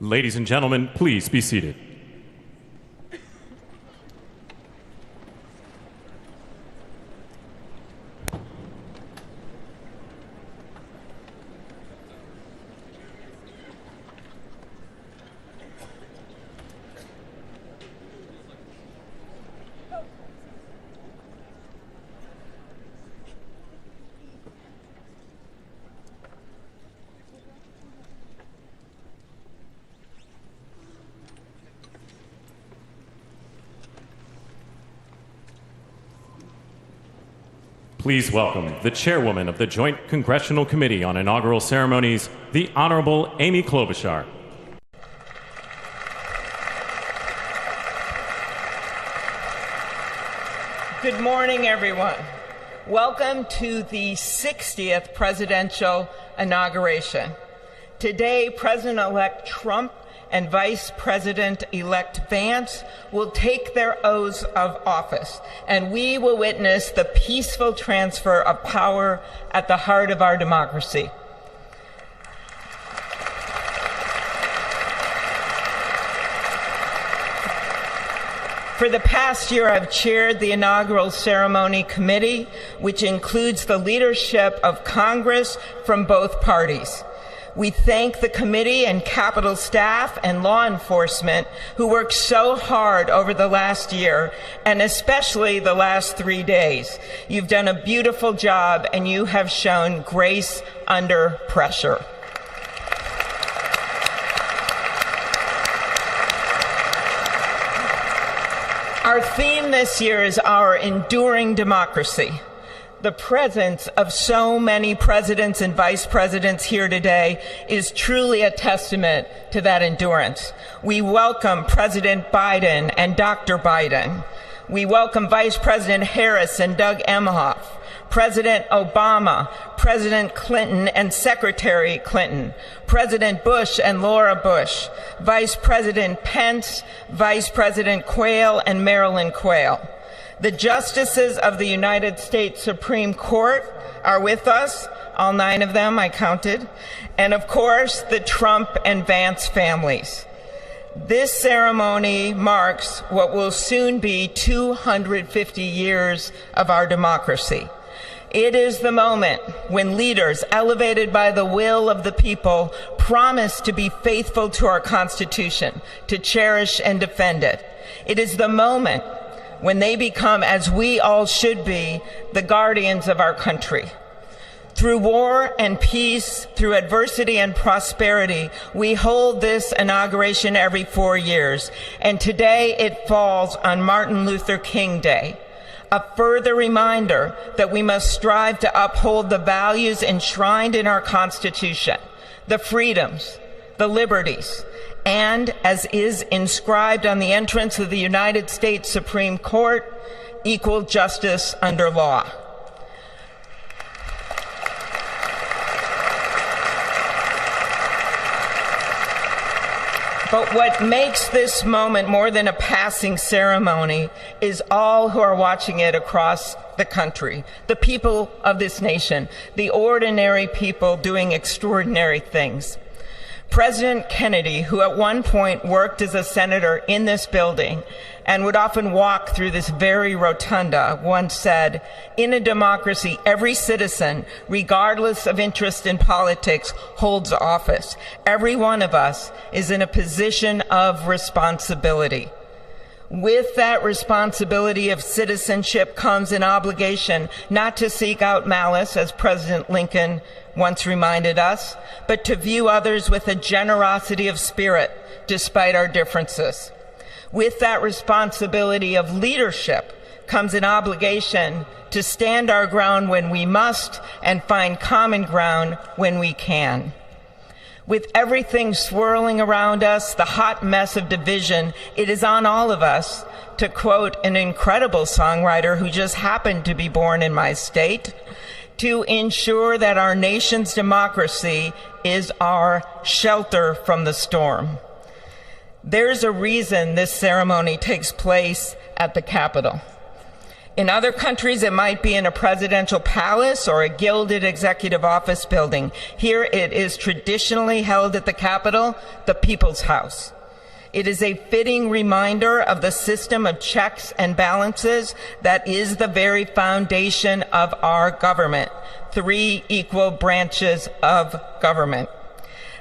Ladies and gentlemen, please be seated. Please welcome the Chairwoman of the Joint Congressional Committee on Inaugural Ceremonies, the Honorable Amy Klobuchar. Good morning, everyone. Welcome to the 60th presidential inauguration. Today, President-elect Trump and Vice President-elect Vance will take their oaths of office, and we will witness the peaceful transfer of power at the heart of our democracy. For the past year, I've chaired the Inaugural Ceremony Committee, which includes the leadership of Congress from both parties. We thank the committee and Capitol staff and law enforcement who worked so hard over the last year, and especially the last 3 days. You've done a beautiful job, and you have shown grace under pressure. Our theme this year is our enduring democracy. The presence of so many presidents and vice presidents here today is truly a testament to that endurance. We welcome President Biden and Dr. Biden. We welcome Vice President Harris and Doug Emhoff, President Obama, President Clinton and Secretary Clinton, President Bush and Laura Bush, Vice President Pence, Vice President Quayle and Marilyn Quayle. The justices of the United States Supreme Court are with us, all 9 of them I counted, and of course the Trump and Vance families. This ceremony marks what will soon be 250 years of our democracy. It is the moment when leaders, elevated by the will of the people, promise to be faithful to our Constitution, to cherish and defend it. It is the moment when they become, as we all should be, the guardians of our country. Through war and peace, through adversity and prosperity, we hold this inauguration every 4 years, and today it falls on Martin Luther King Day. A further reminder that we must strive to uphold the values enshrined in our Constitution, the freedoms, the liberties, and, as is inscribed on the entrance of the United States Supreme Court, equal justice under law. But what makes this moment more than a passing ceremony is all who are watching it across the country, the people of this nation, the ordinary people doing extraordinary things. President Kennedy, who at one point worked as a senator in this building and would often walk through this very rotunda, once said, "In a democracy, every citizen, regardless of interest in politics, holds office. Every one of us is in a position of responsibility." With that responsibility of citizenship comes an obligation not to seek out malice, as President Lincoln once reminded us, but to view others with a generosity of spirit despite our differences. With that responsibility of leadership comes an obligation to stand our ground when we must and find common ground when we can. With everything swirling around us, the hot mess of division, it is on all of us, to quote an incredible songwriter who just happened to be born in my state, to ensure that our nation's democracy is our shelter from the storm. There's a reason this ceremony takes place at the Capitol. In other countries, it might be in a presidential palace or a gilded executive office building. Here it is traditionally held at the Capitol, the People's House. It is a fitting reminder of the system of checks and balances that is the very foundation of our government, 3 equal branches of government.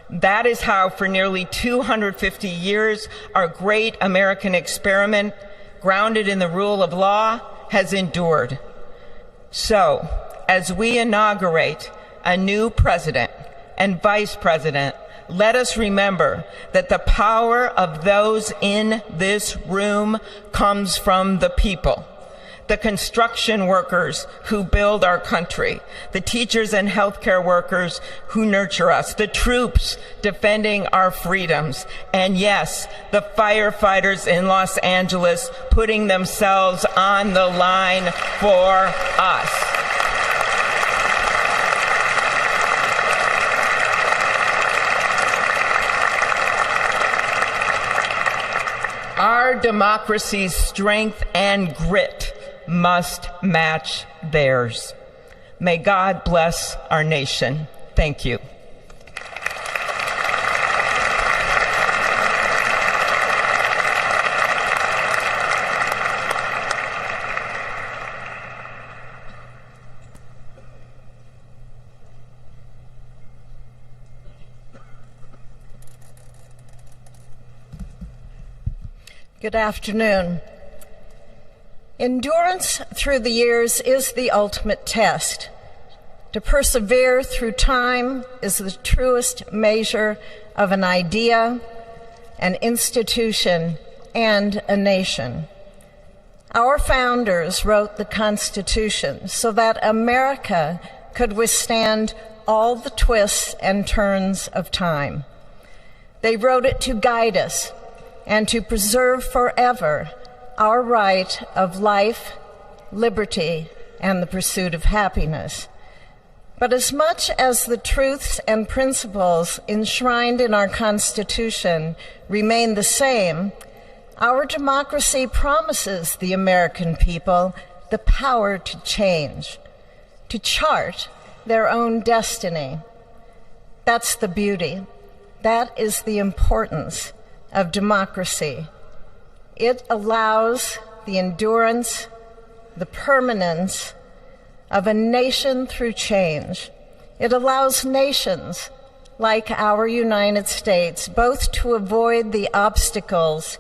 That is how, for nearly 250 years, our great American experiment, grounded in the rule of law, has endured. So, as we inaugurate a new president and vice president, let us remember that the power of those in this room comes from the people. The construction workers who build our country, the teachers and healthcare workers who nurture us, the troops defending our freedoms, and yes, the firefighters in Los Angeles putting themselves on the line for us. Our democracy's strength and grit must match theirs. May God bless our nation. Thank you. Good afternoon. Endurance through the years is the ultimate test. To persevere through time is the truest measure of an idea, an institution, and a nation. Our founders wrote the Constitution so that America could withstand all the twists and turns of time. They wrote it to guide us and to preserve forever our right of life, liberty, and the pursuit of happiness. But as much as the truths and principles enshrined in our Constitution remain the same, our democracy promises the American people the power to change, to chart their own destiny. That's the beauty. That is the importance of democracy. It allows the endurance, the permanence of a nation through change. It allows nations like our United States both to avoid the obstacles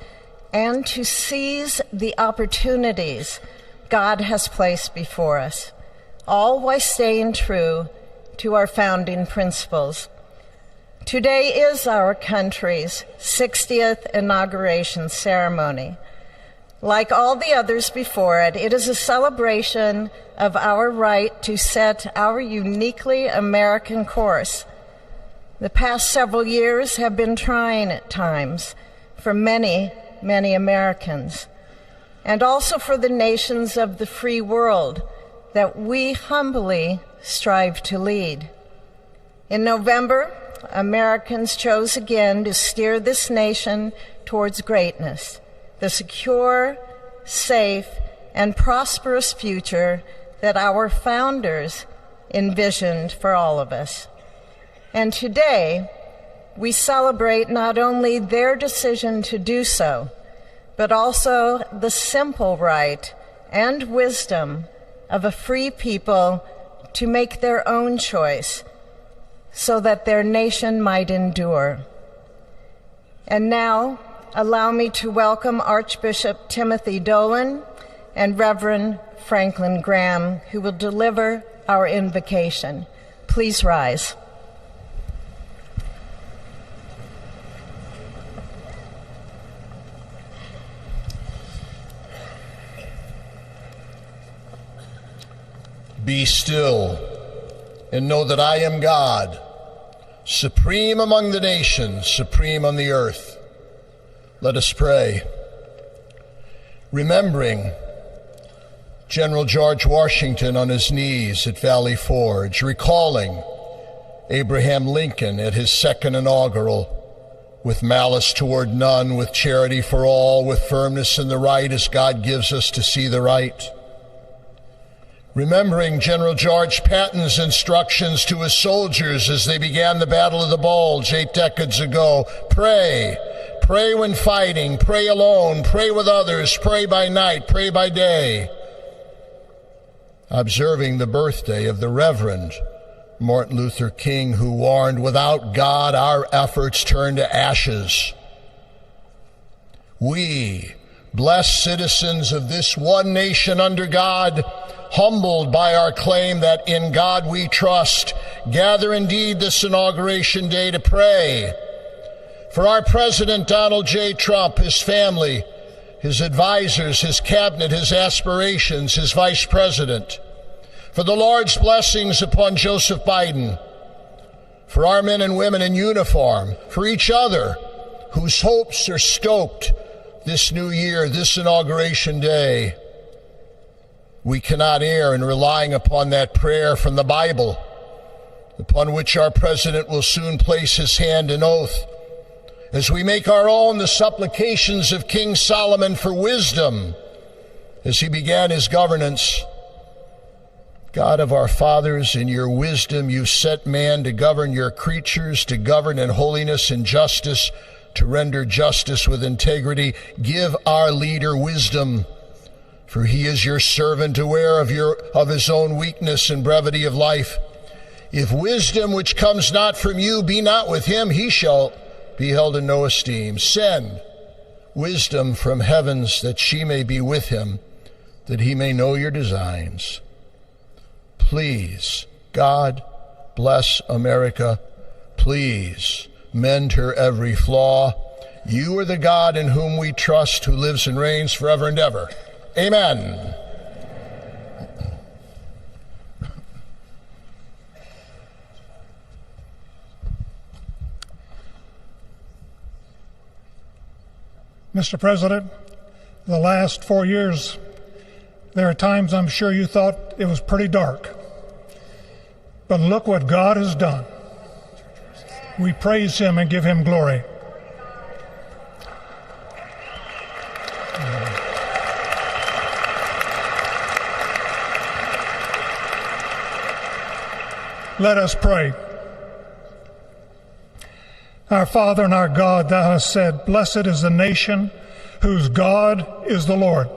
and to seize the opportunities God has placed before us, all while staying true to our founding principles. Today is our country's 60th inauguration ceremony. Like all the others before it, it is a celebration of our right to set our uniquely American course. The past several years have been trying at times for many, many Americans, and also for the nations of the free world that we humbly strive to lead. In November, Americans chose again to steer this nation towards greatness, the secure, safe, and prosperous future that our founders envisioned for all of us. And today, we celebrate not only their decision to do so, but also the simple right and wisdom of a free people to make their own choice so that their nation might endure. And now, allow me to welcome Archbishop Timothy Dolan and Reverend Franklin Graham, who will deliver our invocation. Please rise. Be still and know that I am God, supreme among the nations, supreme on the earth. Let us pray. Remembering General George Washington on his knees at Valley Forge, recalling Abraham Lincoln at his second inaugural, with malice toward none, with charity for all, with firmness in the right as God gives us to see the right. Remembering General George Patton's instructions to his soldiers as they began the Battle of the Bulge 8 decades ago. Pray. Pray when fighting. Pray alone. Pray with others. Pray by night. Pray by day. Observing the birthday of the Reverend Martin Luther King, who warned, without God, our efforts turn to ashes. We, blessed citizens of this one nation under God, humbled by our claim that in God we trust, gather indeed this Inauguration Day to pray for our President Donald J. Trump, his family, his advisors, his cabinet, his aspirations, his vice president, for the Lord's blessings upon Joseph Biden, for our men and women in uniform, for each other whose hopes are stoked this new year, this Inauguration Day. We cannot err in relying upon that prayer from the Bible, upon which our president will soon place his hand in oath, as we make our own the supplications of King Solomon for wisdom as he began his governance. God of our fathers, in your wisdom you set man to govern your creatures, to govern in holiness and justice, to render justice with integrity. Give our leader wisdom, for he is your servant, aware of his own weakness and brevity of life. If wisdom which comes not from you be not with him, he shall be held in no esteem. Send wisdom from heavens that she may be with him, that he may know your designs. Please, God, bless America. Please, mend her every flaw. You are the God in whom we trust, who lives and reigns forever and ever. Amen. Mr. President, the last 4 years There are times I'm sure you thought it was pretty dark. But look what God has done. We praise him and give him glory. Let us pray. Our Father and our God, thou hast said, blessed is the nation whose God is the Lord.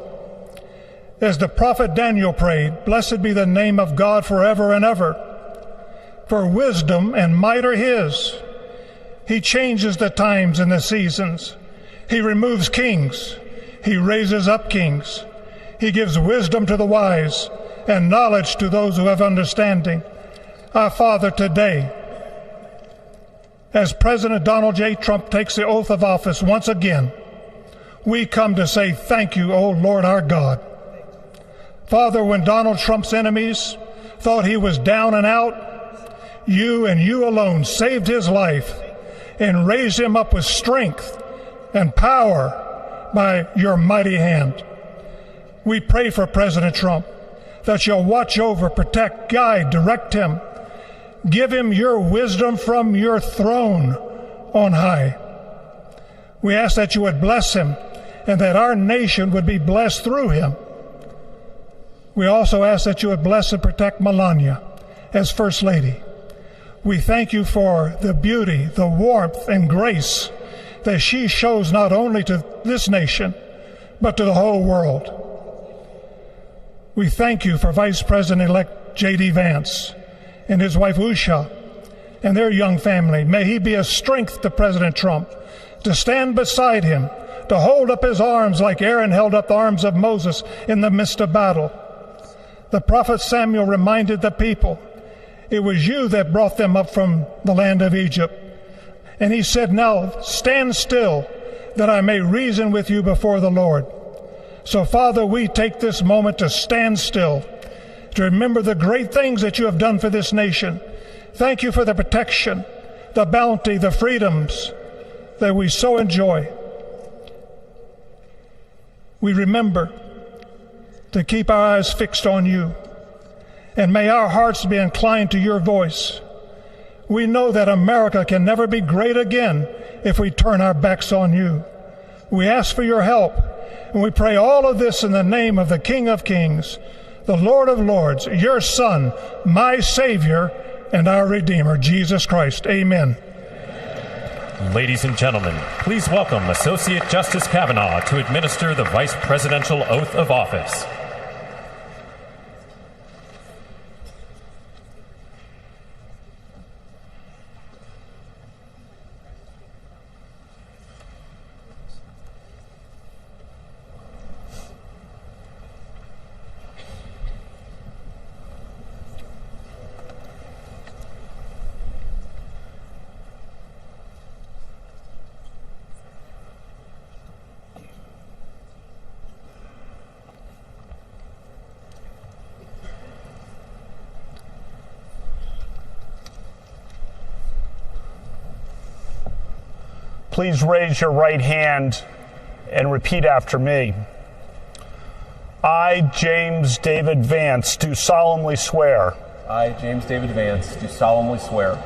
As the prophet Daniel prayed, blessed be the name of God forever and ever. For wisdom and might are his. He changes the times and the seasons. He removes kings. He raises up kings. He gives wisdom to the wise and knowledge to those who have understanding. Our Father, today, as President Donald J. Trump takes the oath of office once again, we come to say thank you, O Lord our God. Father, when Donald Trump's enemies thought he was down and out, you and you alone saved his life and raised him up with strength and power by your mighty hand. We pray for President Trump that you'll watch over, protect, guide, direct him. Give him your wisdom from your throne on high. We ask that you would bless him and that our nation would be blessed through him. We also ask that you would bless and protect Melania as First Lady. We thank you for the beauty, the warmth, and grace that she shows not only to this nation, but to the whole world. We thank you for Vice President-elect J.D. Vance and his wife Usha and their young family. May he be a strength to President Trump, to stand beside him, to hold up his arms like Aaron held up the arms of Moses in the midst of battle. The prophet Samuel reminded the people, it was you that brought them up from the land of Egypt. And he said, now stand still, that I may reason with you before the Lord. So, Father, we take this moment to stand still, to remember the great things that you have done for this nation. Thank you for the protection, the bounty, the freedoms that we so enjoy. We remember to keep our eyes fixed on you, and may our hearts be inclined to your voice. We know that America can never be great again if we turn our backs on you. We ask for your help, and we pray all of this in the name of the King of Kings, the Lord of Lords, your Son, my Savior, and our Redeemer, Jesus Christ. Amen. Ladies and gentlemen, please welcome Associate Justice Kavanaugh to administer the Vice Presidential Oath of Office. Please raise your right hand and repeat after me. I, James David Vance, do solemnly swear. I, James David Vance, do solemnly swear.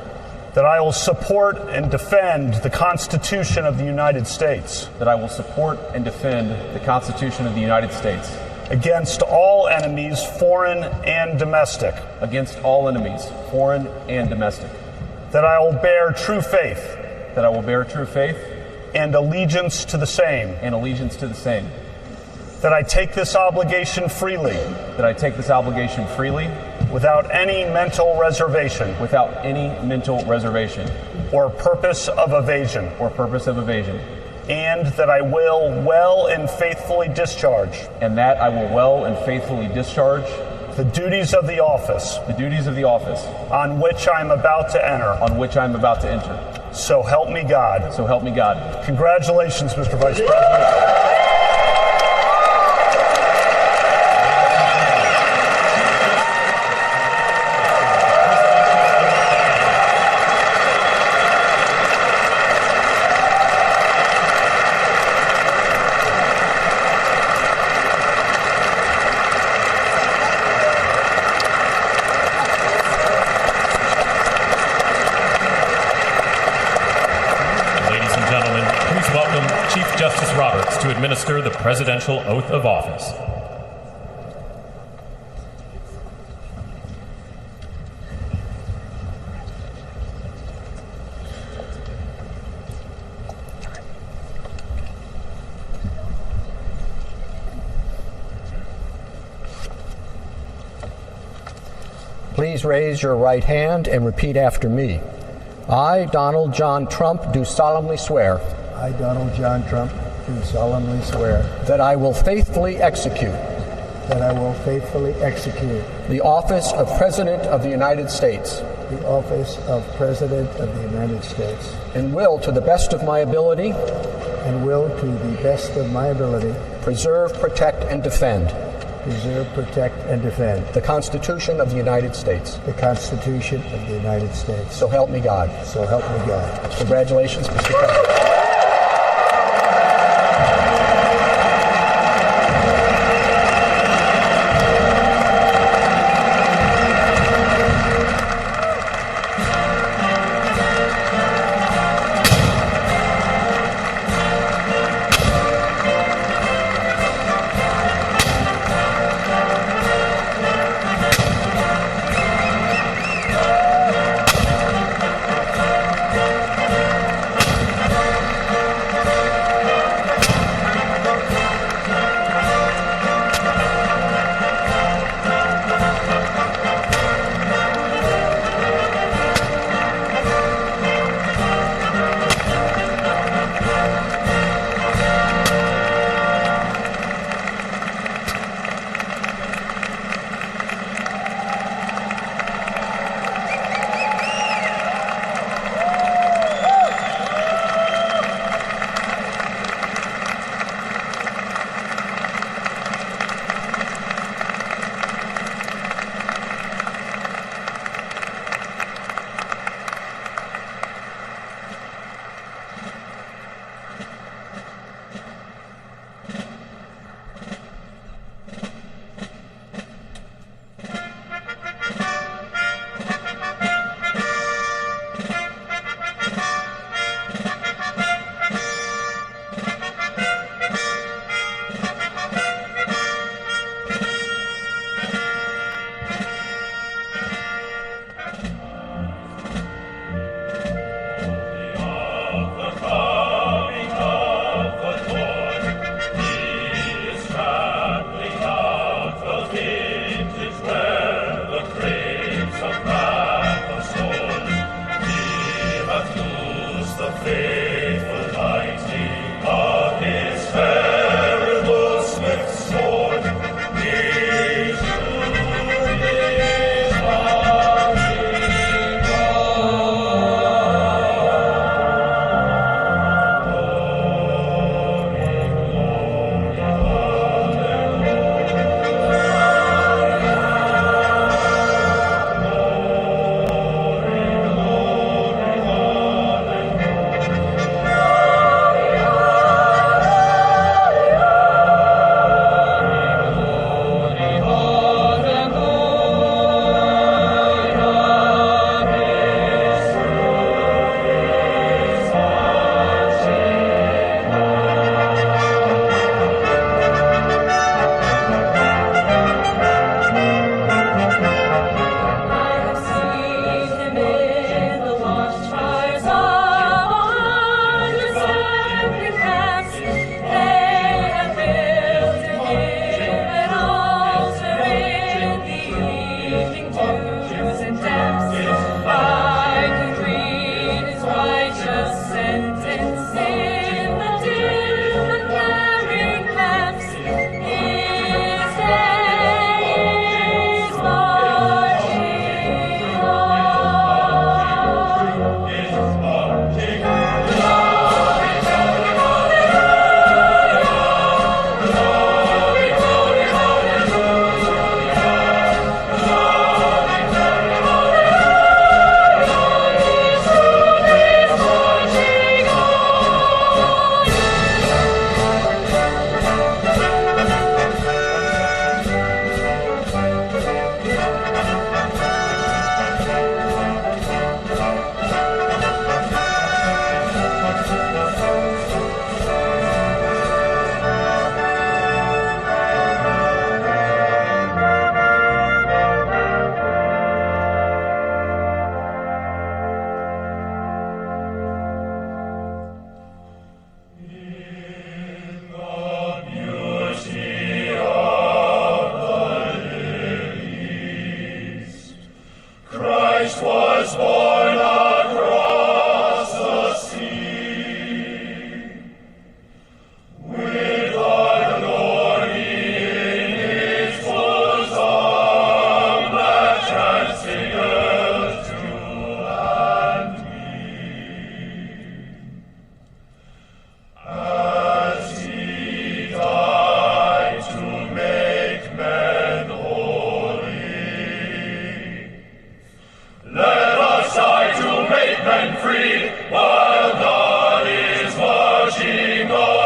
That I will support and defend the Constitution of the United States. That I will support and defend the Constitution of the United States. Against all enemies, foreign and domestic. Against all enemies, foreign and domestic. That I will bear true faith. That I will bear true faith. And allegiance to the same. And allegiance to the same. That I take this obligation freely. That I take this obligation freely. Without any mental reservation. Without any mental reservation. Or purpose of evasion. Or purpose of evasion. And that I will well and faithfully discharge. And that I will well and faithfully discharge. The duties of the office. The duties of the office. On which I am about to enter. On which I am about to enter. So help me God. So help me God. Congratulations, Mr. Vice President. Justice Roberts to administer the presidential oath of office. Please raise your right hand and repeat after me. I, Donald John Trump, do solemnly swear. I, Donald John Trump, do solemnly swear. That I will faithfully execute. That I will faithfully execute. The office of President of the United States. The office of President of the United States. And will, to the best of my ability. And will, to the best of my ability. Preserve, protect, and defend. Preserve, protect, and defend. The Constitution of the United States. The Constitution of the United States. So help me God. So help me God. Congratulations, Mr. President. was born across the sea. With our glory in his bosom that transfigures you and me. As he died to make men holy, let us die to make men free while God is marching on.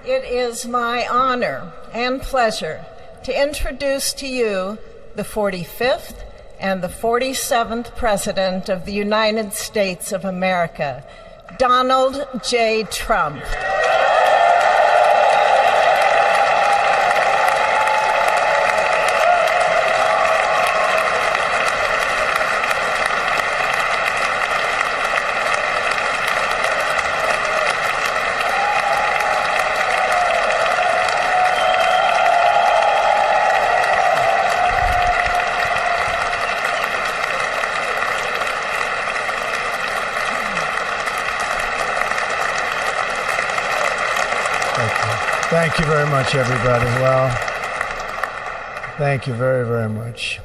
It is my honor and pleasure to introduce to you the 45th and the 47th President of the United States of America, Donald J. Trump. Thank you very much, everybody. Well, thank you very, very much.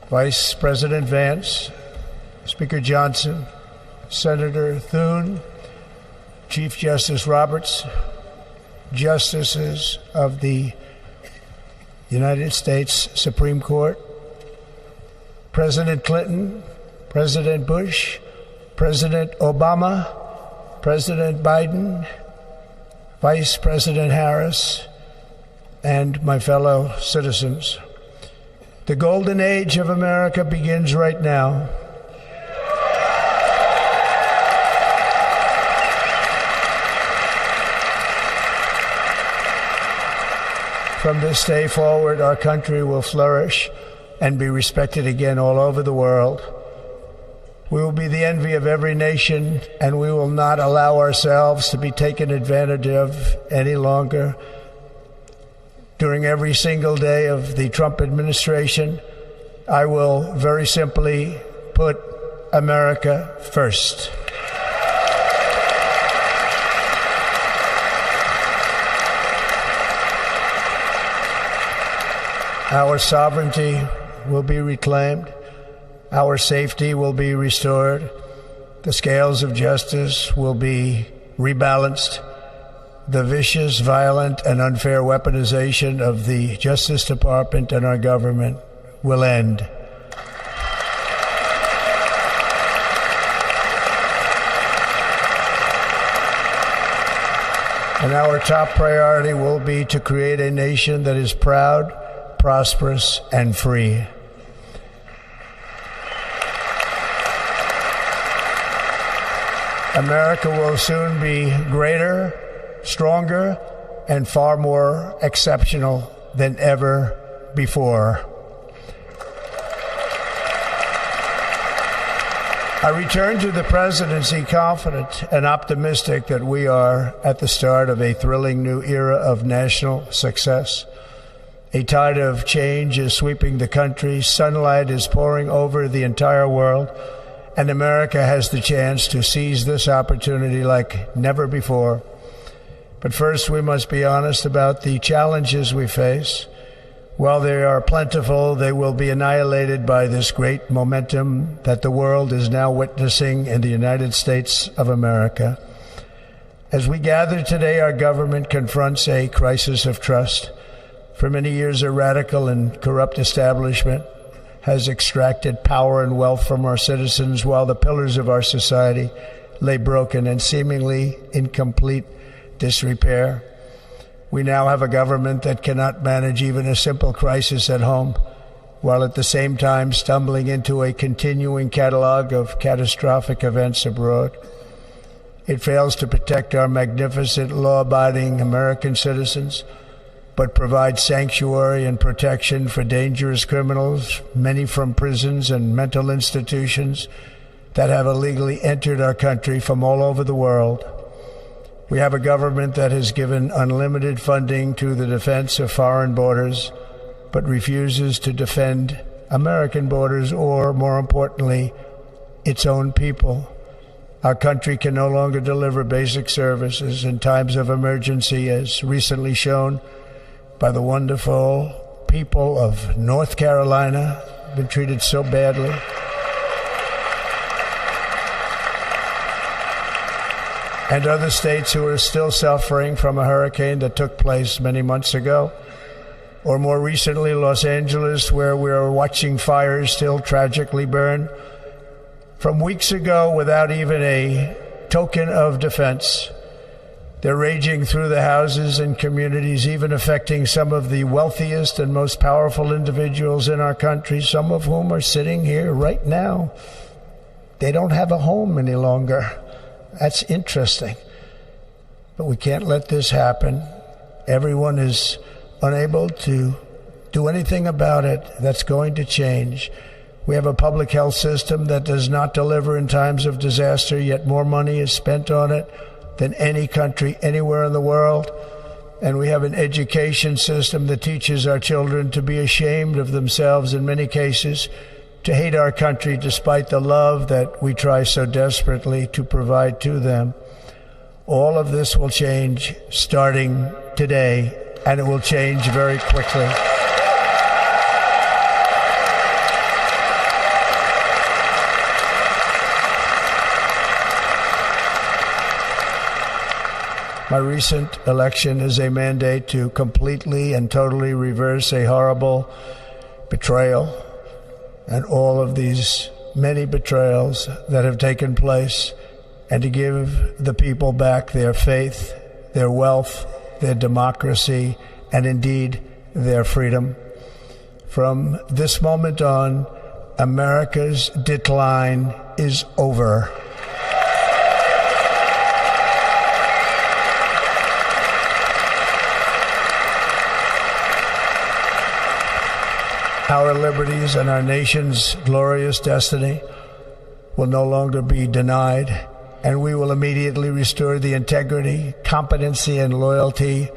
Vice President Vance, Speaker Johnson, Senator Thune, Chief Justice Roberts, Justices of the United States Supreme Court, President Clinton, President Bush, President Obama, President Biden, Vice President Harris, and my fellow citizens. The golden age of America begins right now. From this day forward, our country will flourish and be respected again all over the world. We will be the envy of every nation, and we will not allow ourselves to be taken advantage of any longer. During every single day of the Trump administration, I will very simply put America first. Our sovereignty will be reclaimed. Our safety will be restored. The scales of justice will be rebalanced. The vicious, violent, and unfair weaponization of the Justice Department and our government will end. And our top priority will be to create a nation that is proud, prosperous, and free. America will soon be greater, stronger, and far more exceptional than ever before. I return to the presidency confident and optimistic that we are at the start of a thrilling new era of national success. A tide of change is sweeping the country, sunlight is pouring over the entire world, and America has the chance to seize this opportunity like never before. But first, we must be honest about the challenges we face. While they are plentiful, they will be annihilated by this great momentum that the world is now witnessing in the United States of America. As we gather today, our government confronts a crisis of trust. For many years, a radical and corrupt establishment has extracted power and wealth from our citizens while the pillars of our society lay broken and seemingly in complete disrepair. We now have a government that cannot manage even a simple crisis at home, while at the same time stumbling into a continuing catalog of catastrophic events abroad. It fails to protect our magnificent, law-abiding American citizens, but provides sanctuary and protection for dangerous criminals, many from prisons and mental institutions that have illegally entered our country from all over the world. We have a government that has given unlimited funding to the defense of foreign borders, but refuses to defend American borders or, more importantly, its own people. Our country can no longer deliver basic services in times of emergency, as recently shown by the wonderful people of North Carolina, been treated so badly. And other states who are still suffering from a hurricane that took place many months ago. Or more recently, Los Angeles, where we are watching fires still tragically burn. From weeks ago, without even a token of defense, they're raging through the houses and communities, even affecting some of the wealthiest and most powerful individuals in our country, some of whom are sitting here right now. They don't have a home any longer. That's interesting. But we can't let this happen. Everyone is unable to do anything about it. That's going to change. We have a public health system that does not deliver in times of disaster, yet more money is spent on it than any country anywhere in the world. And we have an education system that teaches our children to be ashamed of themselves in many cases, to hate our country despite the love that we try so desperately to provide to them. All of this will change starting today, and it will change very quickly. My recent election is a mandate to completely and totally reverse a horrible betrayal and all of these many betrayals that have taken place, and to give the people back their faith, their wealth, their democracy, and indeed their freedom. From this moment on, America's decline is over. Our liberties and our nation's glorious destiny will no longer be denied, and we will immediately restore the integrity, competency, and loyalty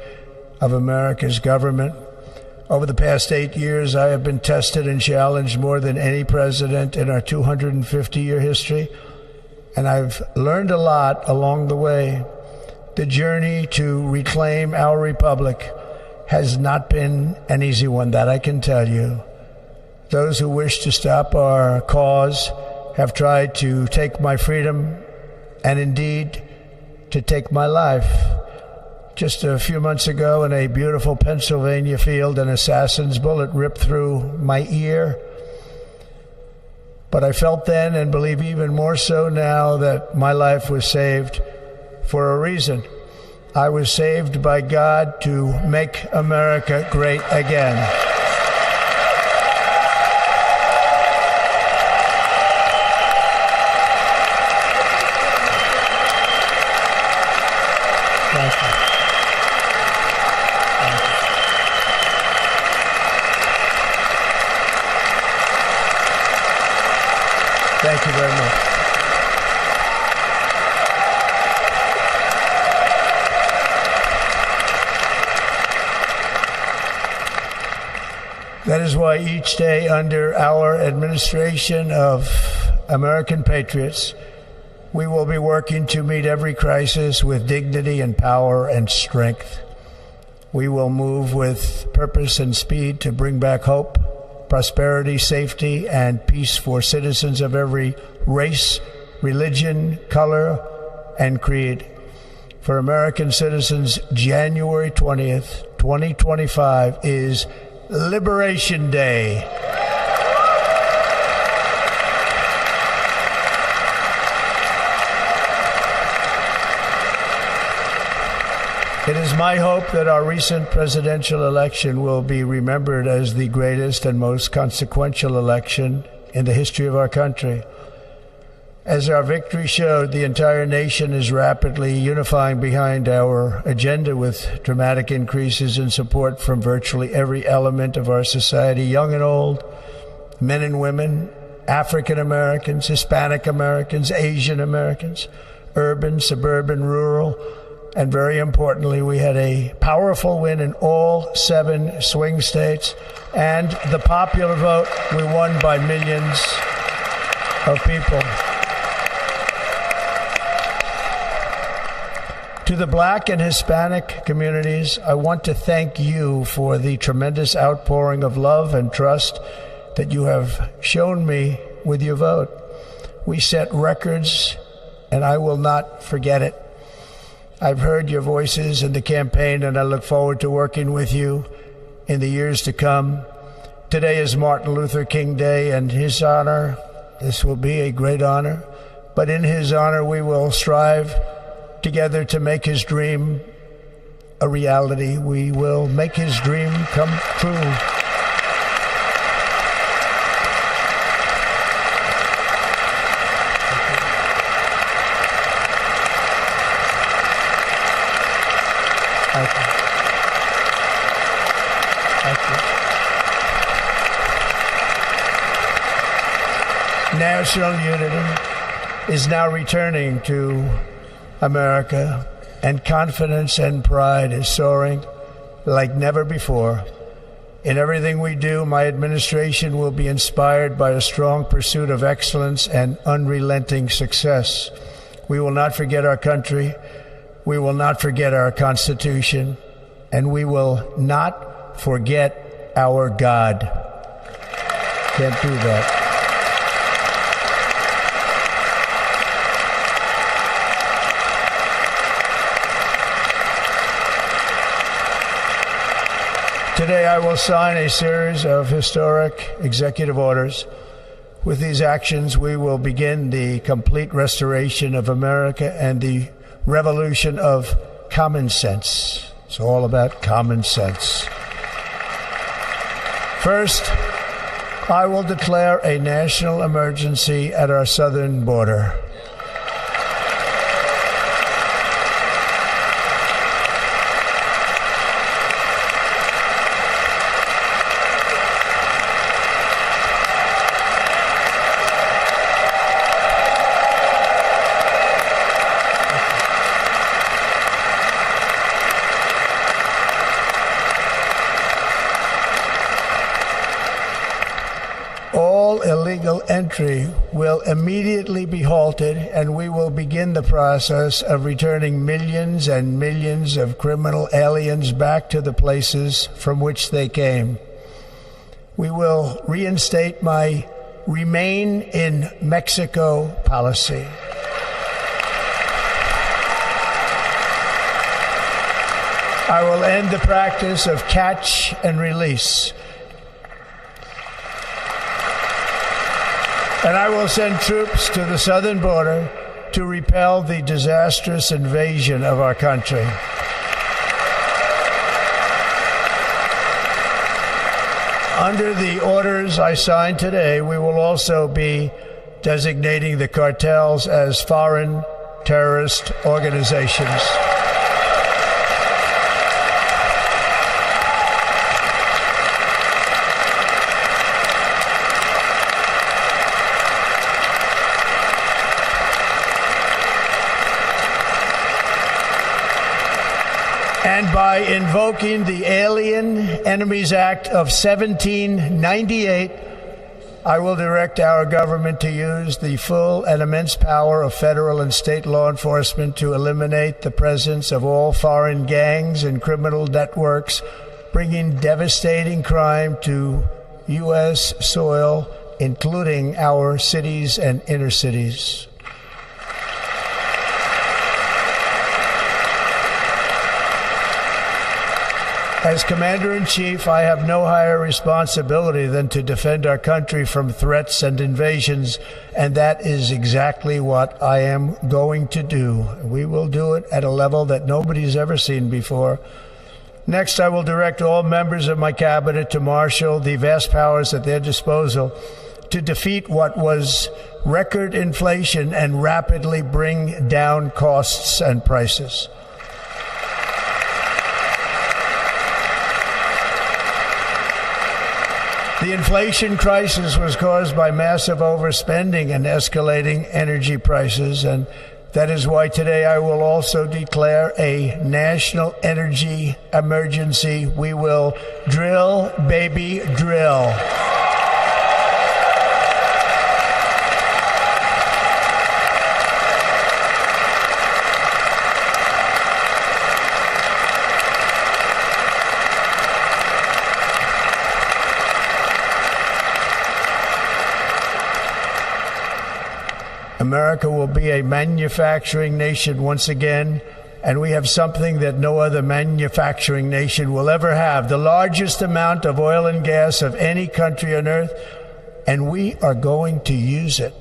of America's government. Over the past 8 years, I have been tested and challenged more than any president in our 250-year history, and I've learned a lot along the way. The journey to reclaim our republic has not been an easy one, that I can tell you. Those who wish to stop our cause have tried to take my freedom and indeed to take my life. Just a few months ago in a beautiful Pennsylvania field, an assassin's bullet ripped through my ear. But I felt then, and believe even more so now, that my life was saved for a reason. I was saved by God to make America great again. Thank you very much. That is why each day under our administration of American patriots, we will be working to meet every crisis with dignity and power and strength. We will move with purpose and speed to bring back hope, prosperity, safety, and peace for citizens of every race, religion, color, and creed. For American citizens, January 20th, 2025 is Liberation Day. It is my hope that our recent presidential election will be remembered as the greatest and most consequential election in the history of our country. As our victory showed, the entire nation is rapidly unifying behind our agenda with dramatic increases in support from virtually every element of our society, young and old, men and women, African Americans, Hispanic Americans, Asian Americans, urban, suburban, rural, and very importantly, we had a powerful win in all 7 swing states, and the popular vote, we won by millions of people. To the Black and Hispanic communities, I want to thank you for the tremendous outpouring of love and trust that you have shown me with your vote. We set records, and I will not forget it. I've heard your voices in the campaign, and I look forward to working with you in the years to come. Today is Martin Luther King Day, and his honor, this will be a great honor, but in his honor we will strive together to make his dream a reality. We will make his dream come true. Thank you. Thank you. National unity is now returning to America, and confidence and pride is soaring like never before. In everything we do, my administration will be inspired by a strong pursuit of excellence and unrelenting success. We will not forget our country. We will not forget our Constitution, and we will not forget our God. Can't do that. Today I will sign a series of historic executive orders. With these actions, we will begin the complete restoration of America and the revolution of common sense. It's all about common sense. First, I will declare a national emergency at our southern border. Entry will immediately be halted, and we will begin the process of returning millions and millions of criminal aliens back to the places from which they came. We will reinstate my Remain in Mexico policy. I will end the practice of catch and release. And I will send troops to the southern border to repel the disastrous invasion of our country. Under the orders I signed today, we will also be designating the cartels as foreign terrorist organizations. And by invoking the Alien Enemies Act of 1798, I will direct our government to use the full and immense power of federal and state law enforcement to eliminate the presence of all foreign gangs and criminal networks, bringing devastating crime to U.S. soil, including our cities and inner cities. As Commander-in-Chief, I have no higher responsibility than to defend our country from threats and invasions, and that is exactly what I am going to do. We will do it at a level that nobody's ever seen before. Next, I will direct all members of my cabinet to marshal the vast powers at their disposal to defeat what was record inflation and rapidly bring down costs and prices. The inflation crisis was caused by massive overspending and escalating energy prices, and that is why today I will also declare a national energy emergency. We will drill, baby, drill. America will be a manufacturing nation once again, and we have something that no other manufacturing nation will ever have, the largest amount of oil and gas of any country on earth, and we are going to use it.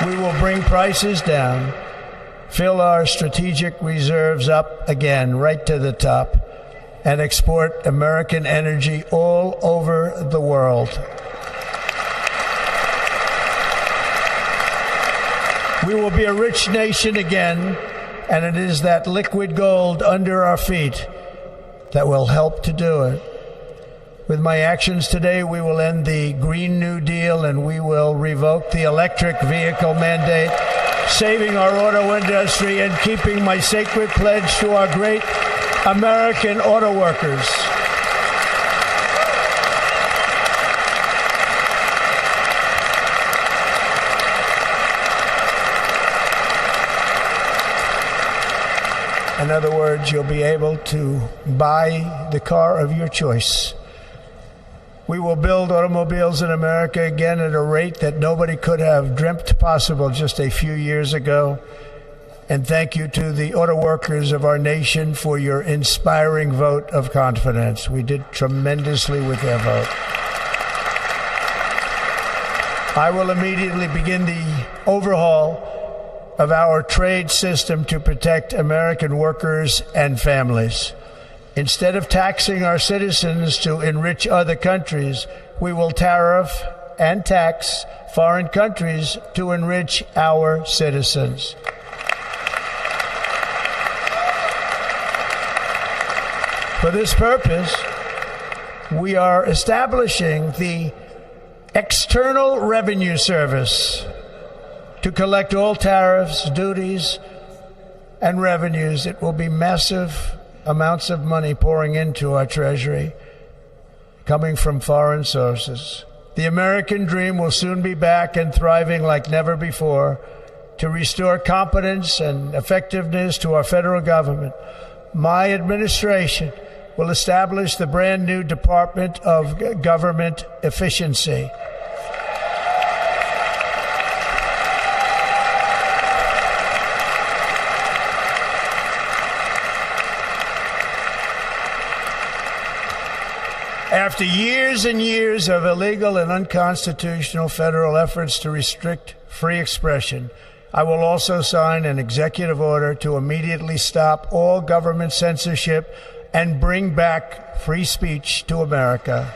We will bring prices down, fill our strategic reserves up again, right to the top, and export American energy all over the world. We will be a rich nation again, and it is that liquid gold under our feet that will help to do it. With my actions today, we will end the Green New Deal, and we will revoke the electric vehicle mandate, saving our auto industry and keeping my sacred pledge to our great American auto workers. In other words, you'll be able to buy the car of your choice. We will build automobiles in America again at a rate that nobody could have dreamt possible just a few years ago. And thank you to the auto workers of our nation for your inspiring vote of confidence. We did tremendously with their vote. I will immediately begin the overhaul of our trade system to protect American workers and families. Instead of taxing our citizens to enrich other countries, we will tariff and tax foreign countries to enrich our citizens. For this purpose, we are establishing the External Revenue Service to collect all tariffs, duties, and revenues. It will be massive amounts of money pouring into our treasury, coming from foreign sources. The American dream will soon be back and thriving like never before to restore competence and effectiveness to our federal government. My administration will establish the brand new Department of Government Efficiency. After years and years of illegal and unconstitutional federal efforts to restrict free expression, I will also sign an executive order to immediately stop all government censorship and bring back free speech to America.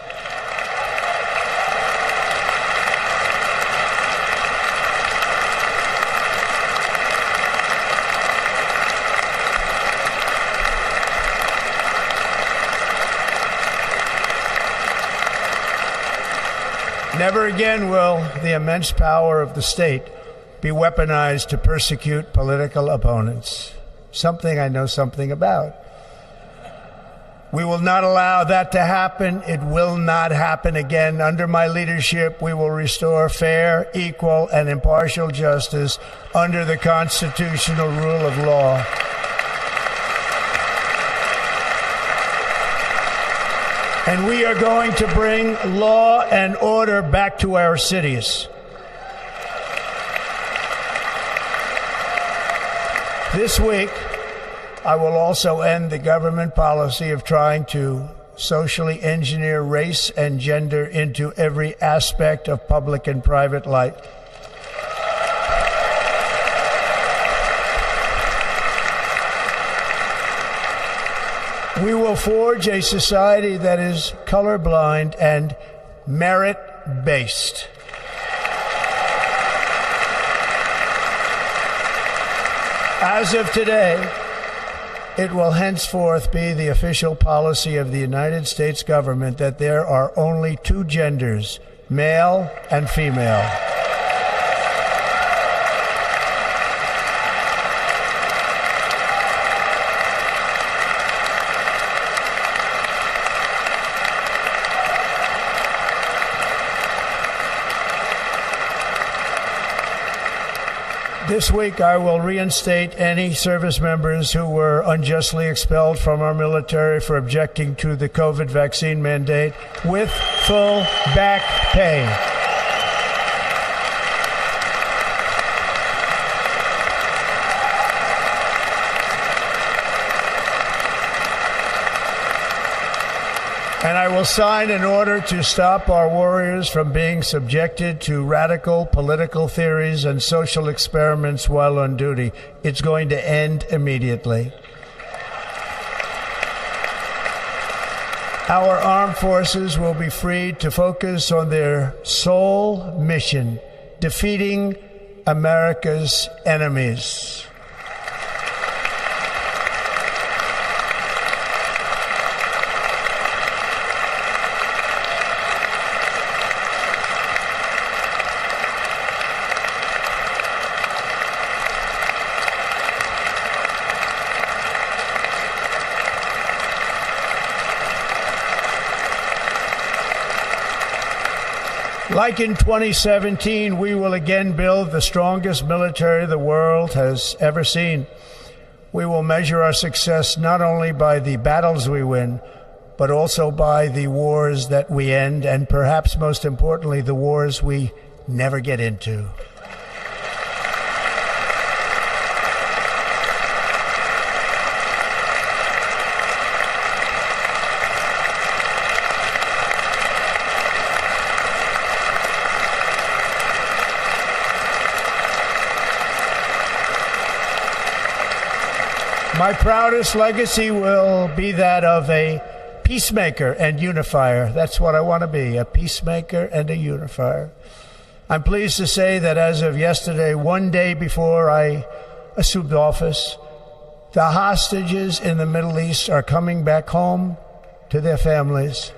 Never again will the immense power of the state be weaponized to persecute political opponents. Something I know something about. We will not allow that to happen. It will not happen again. Under my leadership, we will restore fair, equal, and impartial justice under the constitutional rule of law. And we are going to bring law and order back to our cities. This week, I will also end the government policy of trying to socially engineer race and gender into every aspect of public and private life. We will forge a society that is colorblind and merit-based. As of today, it will henceforth be the official policy of the United States government that there are only two genders, male and female. This week, I will reinstate any service members who were unjustly expelled from our military for objecting to the COVID vaccine mandate with full back pay. And I will sign an order to stop our warriors from being subjected to radical political theories and social experiments while on duty. It's going to end immediately. Our armed forces will be freed to focus on their sole mission, defeating America's enemies. Like in 2017, we will again build the strongest military the world has ever seen. We will measure our success not only by the battles we win, but also by the wars that we end, and perhaps most importantly, the wars we never get into. My proudest legacy will be that of a peacemaker and unifier. That's what I want to be, a peacemaker and a unifier. I'm pleased to say that as of yesterday, one day before I assumed office, the hostages in the Middle East are coming back home to their families.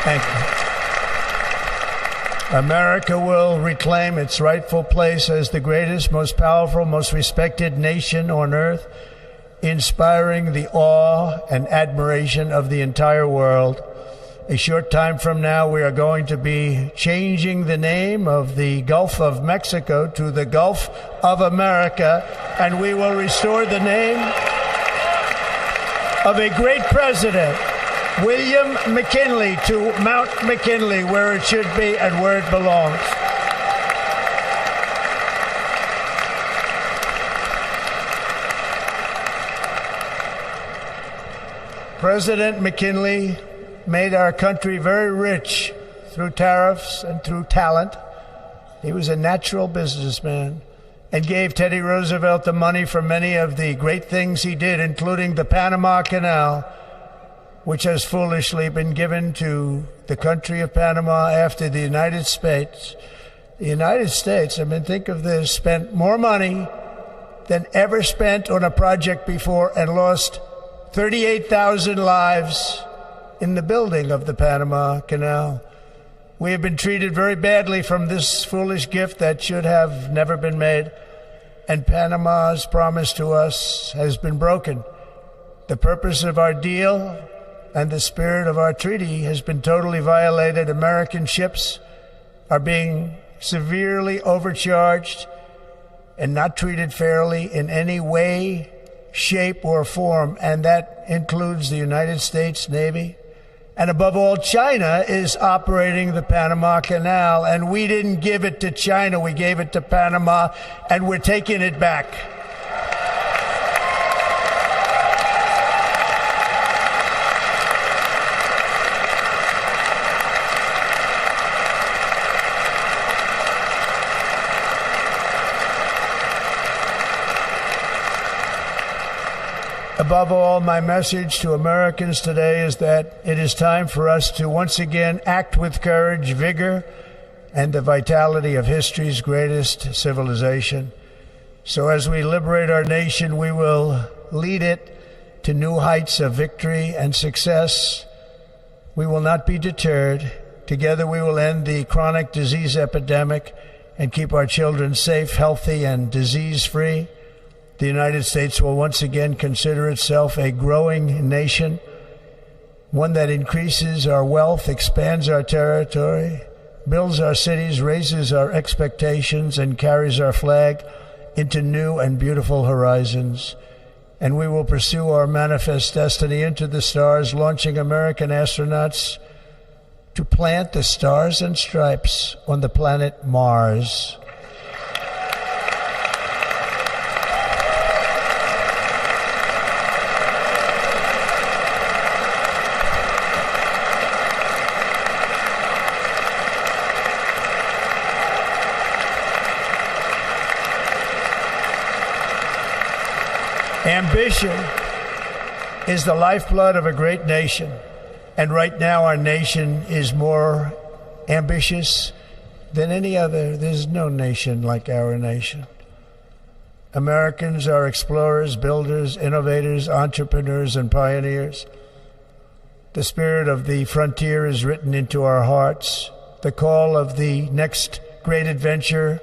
Thank you. America will reclaim its rightful place as the greatest, most powerful, most respected nation on earth, inspiring the awe and admiration of the entire world. A short time from now, we are going to be changing the name of the Gulf of Mexico to the Gulf of America, and we will restore the name of a great president, William McKinley, to Mount McKinley, where it should be and where it belongs. President McKinley made our country very rich through tariffs and through talent. He was a natural businessman and gave Teddy Roosevelt the money for many of the great things he did, including the Panama Canal, which has foolishly been given to the country of Panama after the United States. The United States, I mean, think of this, spent more money than ever spent on a project before and lost 38,000 lives in the building of the Panama Canal. We have been treated very badly from this foolish gift that should have never been made, and Panama's promise to us has been broken. The purpose of our deal and the spirit of our treaty has been totally violated. American ships are being severely overcharged and not treated fairly in any way, shape, or form, and that includes the United States Navy. And above all, China is operating the Panama Canal, and we didn't give it to China, we gave it to Panama, and we're taking it back. Above all, my message to Americans today is that it is time for us to once again act with courage, vigor, and the vitality of history's greatest civilization. So as we liberate our nation, we will lead it to new heights of victory and success. We will not be deterred. Together we will end the chronic disease epidemic and keep our children safe, healthy, and disease-free. The United States will once again consider itself a growing nation, one that increases our wealth, expands our territory, builds our cities, raises our expectations, and carries our flag into new and beautiful horizons. And we will pursue our manifest destiny into the stars, launching American astronauts to plant the stars and stripes on the planet Mars. Ambition is the lifeblood of a great nation, and right now our nation is more ambitious than any other. There's no nation like our nation. Americans are explorers, builders, innovators, entrepreneurs, and pioneers. The spirit of the frontier is written into our hearts. The call of the next great adventure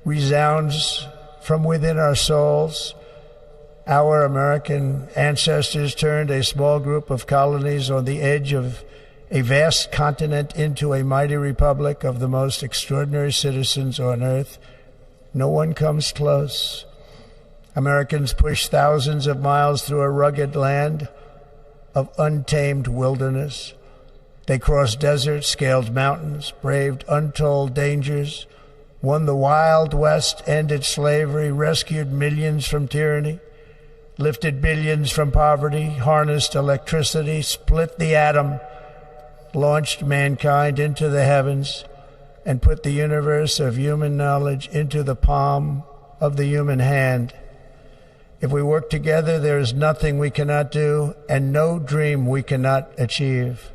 resounds from within our souls. Our American ancestors turned a small group of colonies on the edge of a vast continent into a mighty republic of the most extraordinary citizens on earth. No one comes close. Americans pushed thousands of miles through a rugged land of untamed wilderness. They crossed deserts, scaled mountains, braved untold dangers, won the Wild West, ended slavery, rescued millions from tyranny, lifted billions from poverty, harnessed electricity, split the atom, launched mankind into the heavens, and put the universe of human knowledge into the palm of the human hand. If we work together, there is nothing we cannot do and no dream we cannot achieve.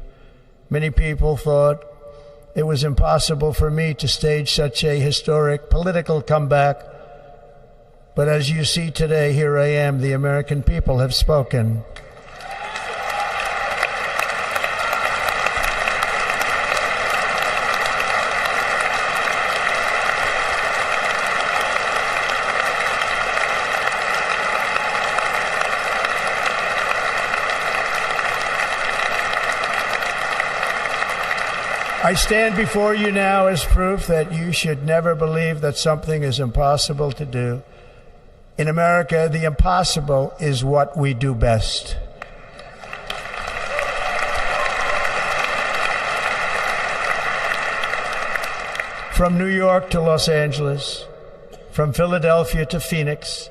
Many people thought it was impossible for me to stage such a historic political comeback. But as you see today, here I am. The American people have spoken. I stand before you now as proof that you should never believe that something is impossible to do. In America, the impossible is what we do best. From New York to Los Angeles, from Philadelphia to Phoenix,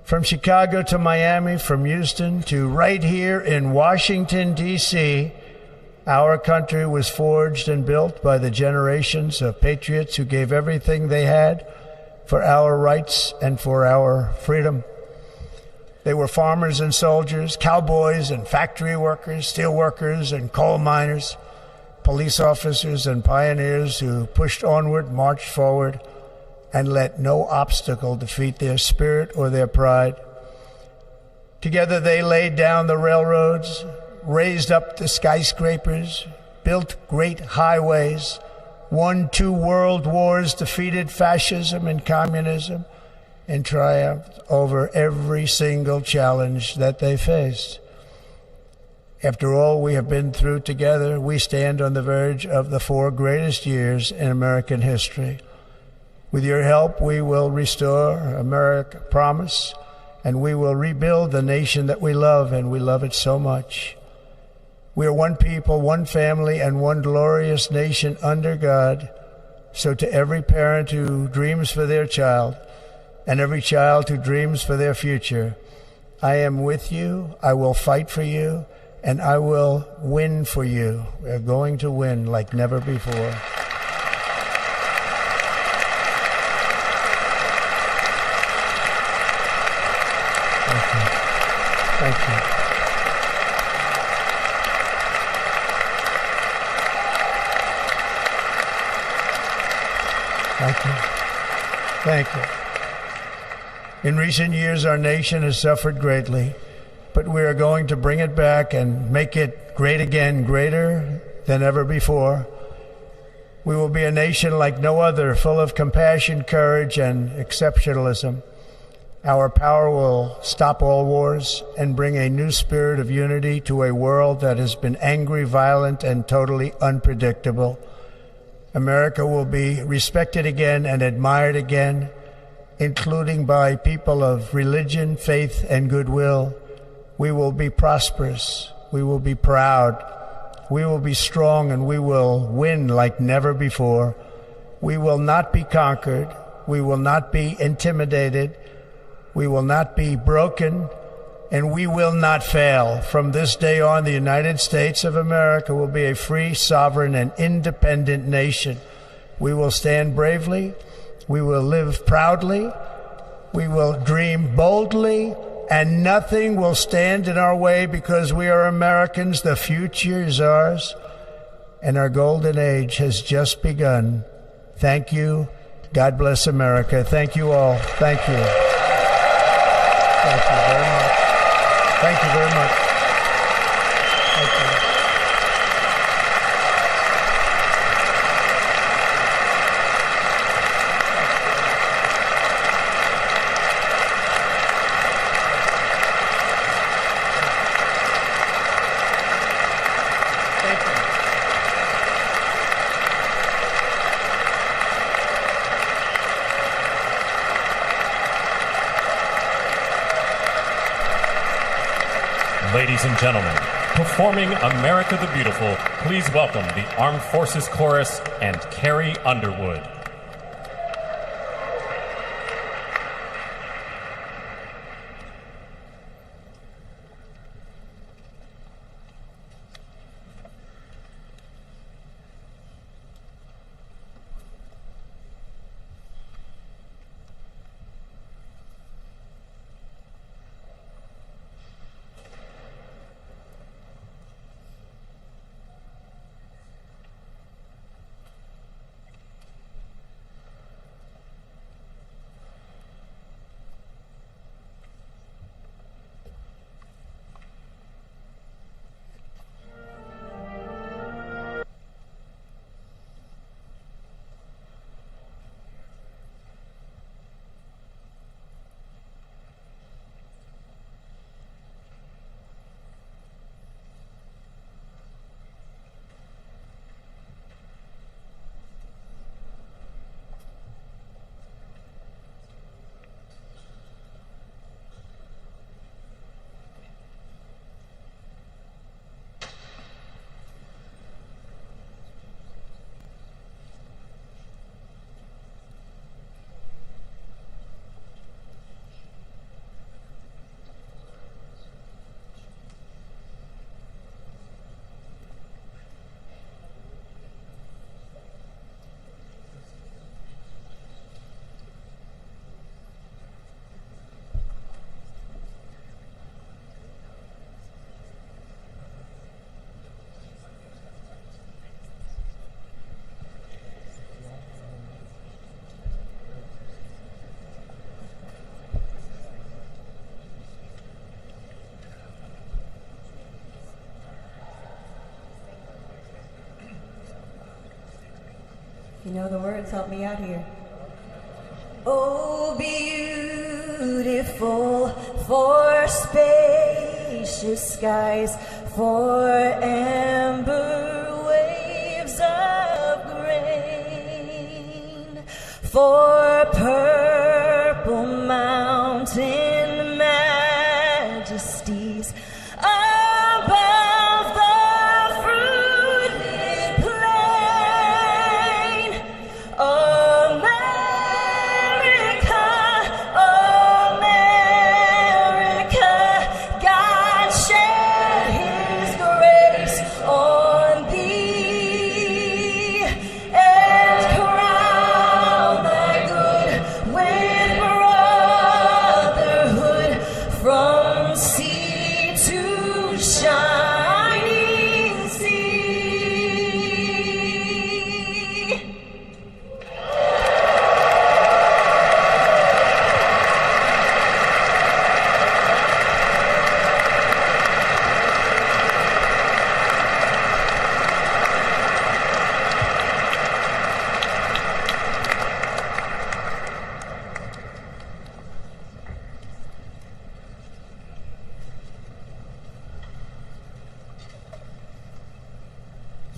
from Chicago to Miami, from Houston to right here in Washington, D.C., our country was forged and built by the generations of patriots who gave everything they had for our rights and for our freedom. They were farmers and soldiers, cowboys and factory workers, steel workers and coal miners, police officers and pioneers who pushed onward, marched forward, and let no obstacle defeat their spirit or their pride. Together they laid down the railroads, raised up the skyscrapers, built great highways, won 2 world wars, defeated fascism and communism, and triumphed over every single challenge that they faced. After all we have been through together, we stand on the verge of the 4 greatest years in American history. With your help, we will restore America, promise, and we will rebuild the nation that we love, and we love it so much. We are one people, one family, and one glorious nation under God. So to every parent who dreams for their child, and every child who dreams for their future, I am with you, I will fight for you, and I will win for you. We're going to win like never before. Thank you. Thank you. Thank you. In recent years, our nation has suffered greatly, but we are going to bring it back and make it great again, greater than ever before. We will be a nation like no other, full of compassion, courage, and exceptionalism. Our power will stop all wars and bring a new spirit of unity to a world that has been angry, violent, and totally unpredictable. America will be respected again and admired again, including by people of religion, faith, and goodwill. We will be prosperous. We will be proud. We will be strong, and we will win like never before. We will not be conquered. We will not be intimidated. We will not be broken, and we will not fail. From this day on, the United States of America will be a free, sovereign, and independent nation. We will stand bravely. We will live proudly. We will dream boldly, and nothing will stand in our way because we are Americans. The future is ours, and our golden age has just begun. Thank you. God bless America. Thank you all. Thank you. Thank you very much. Thank you very much. Thank you. Ladies and gentlemen, performing America the Beautiful, please welcome the Armed Forces Chorus and Carrie Underwood. You know the words, help me out here. Oh, beautiful for spacious skies, for amber waves of grain, for purple mountain majesties above the fruited plain. America, America, God shed His grace on thee and crown thy good with brotherhood from sea to shining sea.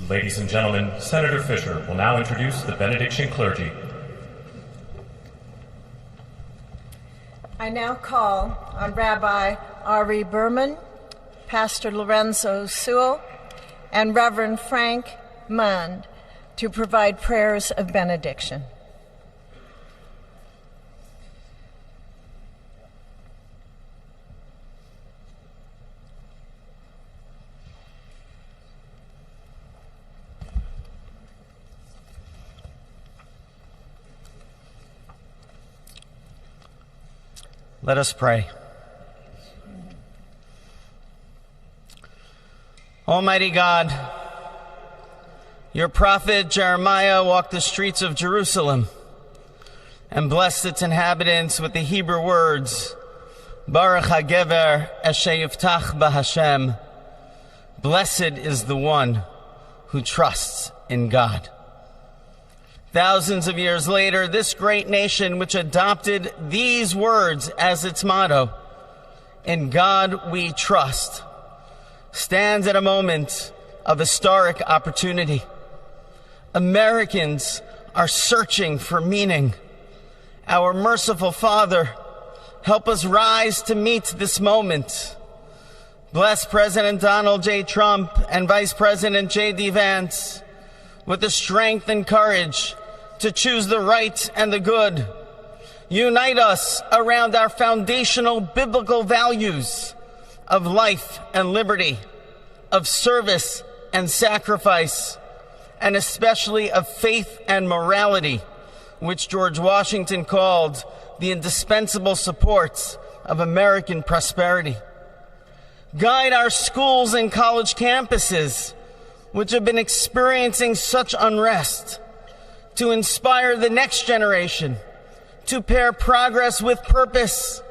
Ladies and gentlemen, Senator Fisher will now introduce the benediction clergy. I now call on Rabbi Ari Berman, Pastor Lorenzo Sewell, and Reverend Frank Mund to provide prayers of benediction. Let us pray. Almighty God, your prophet Jeremiah walked the streets of Jerusalem and blessed its inhabitants with the Hebrew words, Baruch HaGever Asher Yiftach BaHashem. Blessed is the one who trusts in God. Thousands of years later, this great nation, which adopted these words as its motto, "In God we trust," stands at a moment of historic opportunity. Americans are searching for meaning. Our merciful Father, help us rise to meet this moment. Bless President Donald J. Trump and Vice President J.D. Vance with the strength and courage to choose the right and the good. Unite us around our foundational biblical values of life and liberty, of service and sacrifice, and especially of faith and morality, which George Washington called the indispensable supports of American prosperity. Guide our schools and college campuses, which have been experiencing such unrest, to inspire the next generation to pair progress with purpose,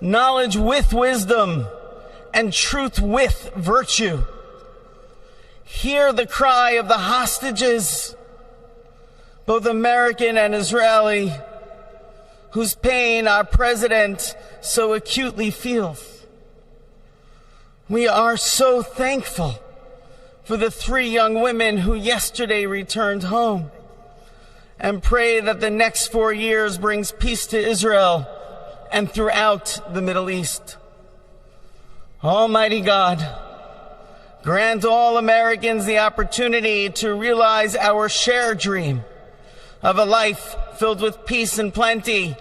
knowledge with wisdom, and truth with virtue. Hear the cry of the hostages, both American and Israeli, whose pain our president so acutely feels. We are so thankful for the 3 young women who yesterday returned home, and pray that the next 4 years brings peace to Israel and throughout the Middle East. Almighty God, grant all Americans the opportunity to realize our shared dream of a life filled with peace and plenty,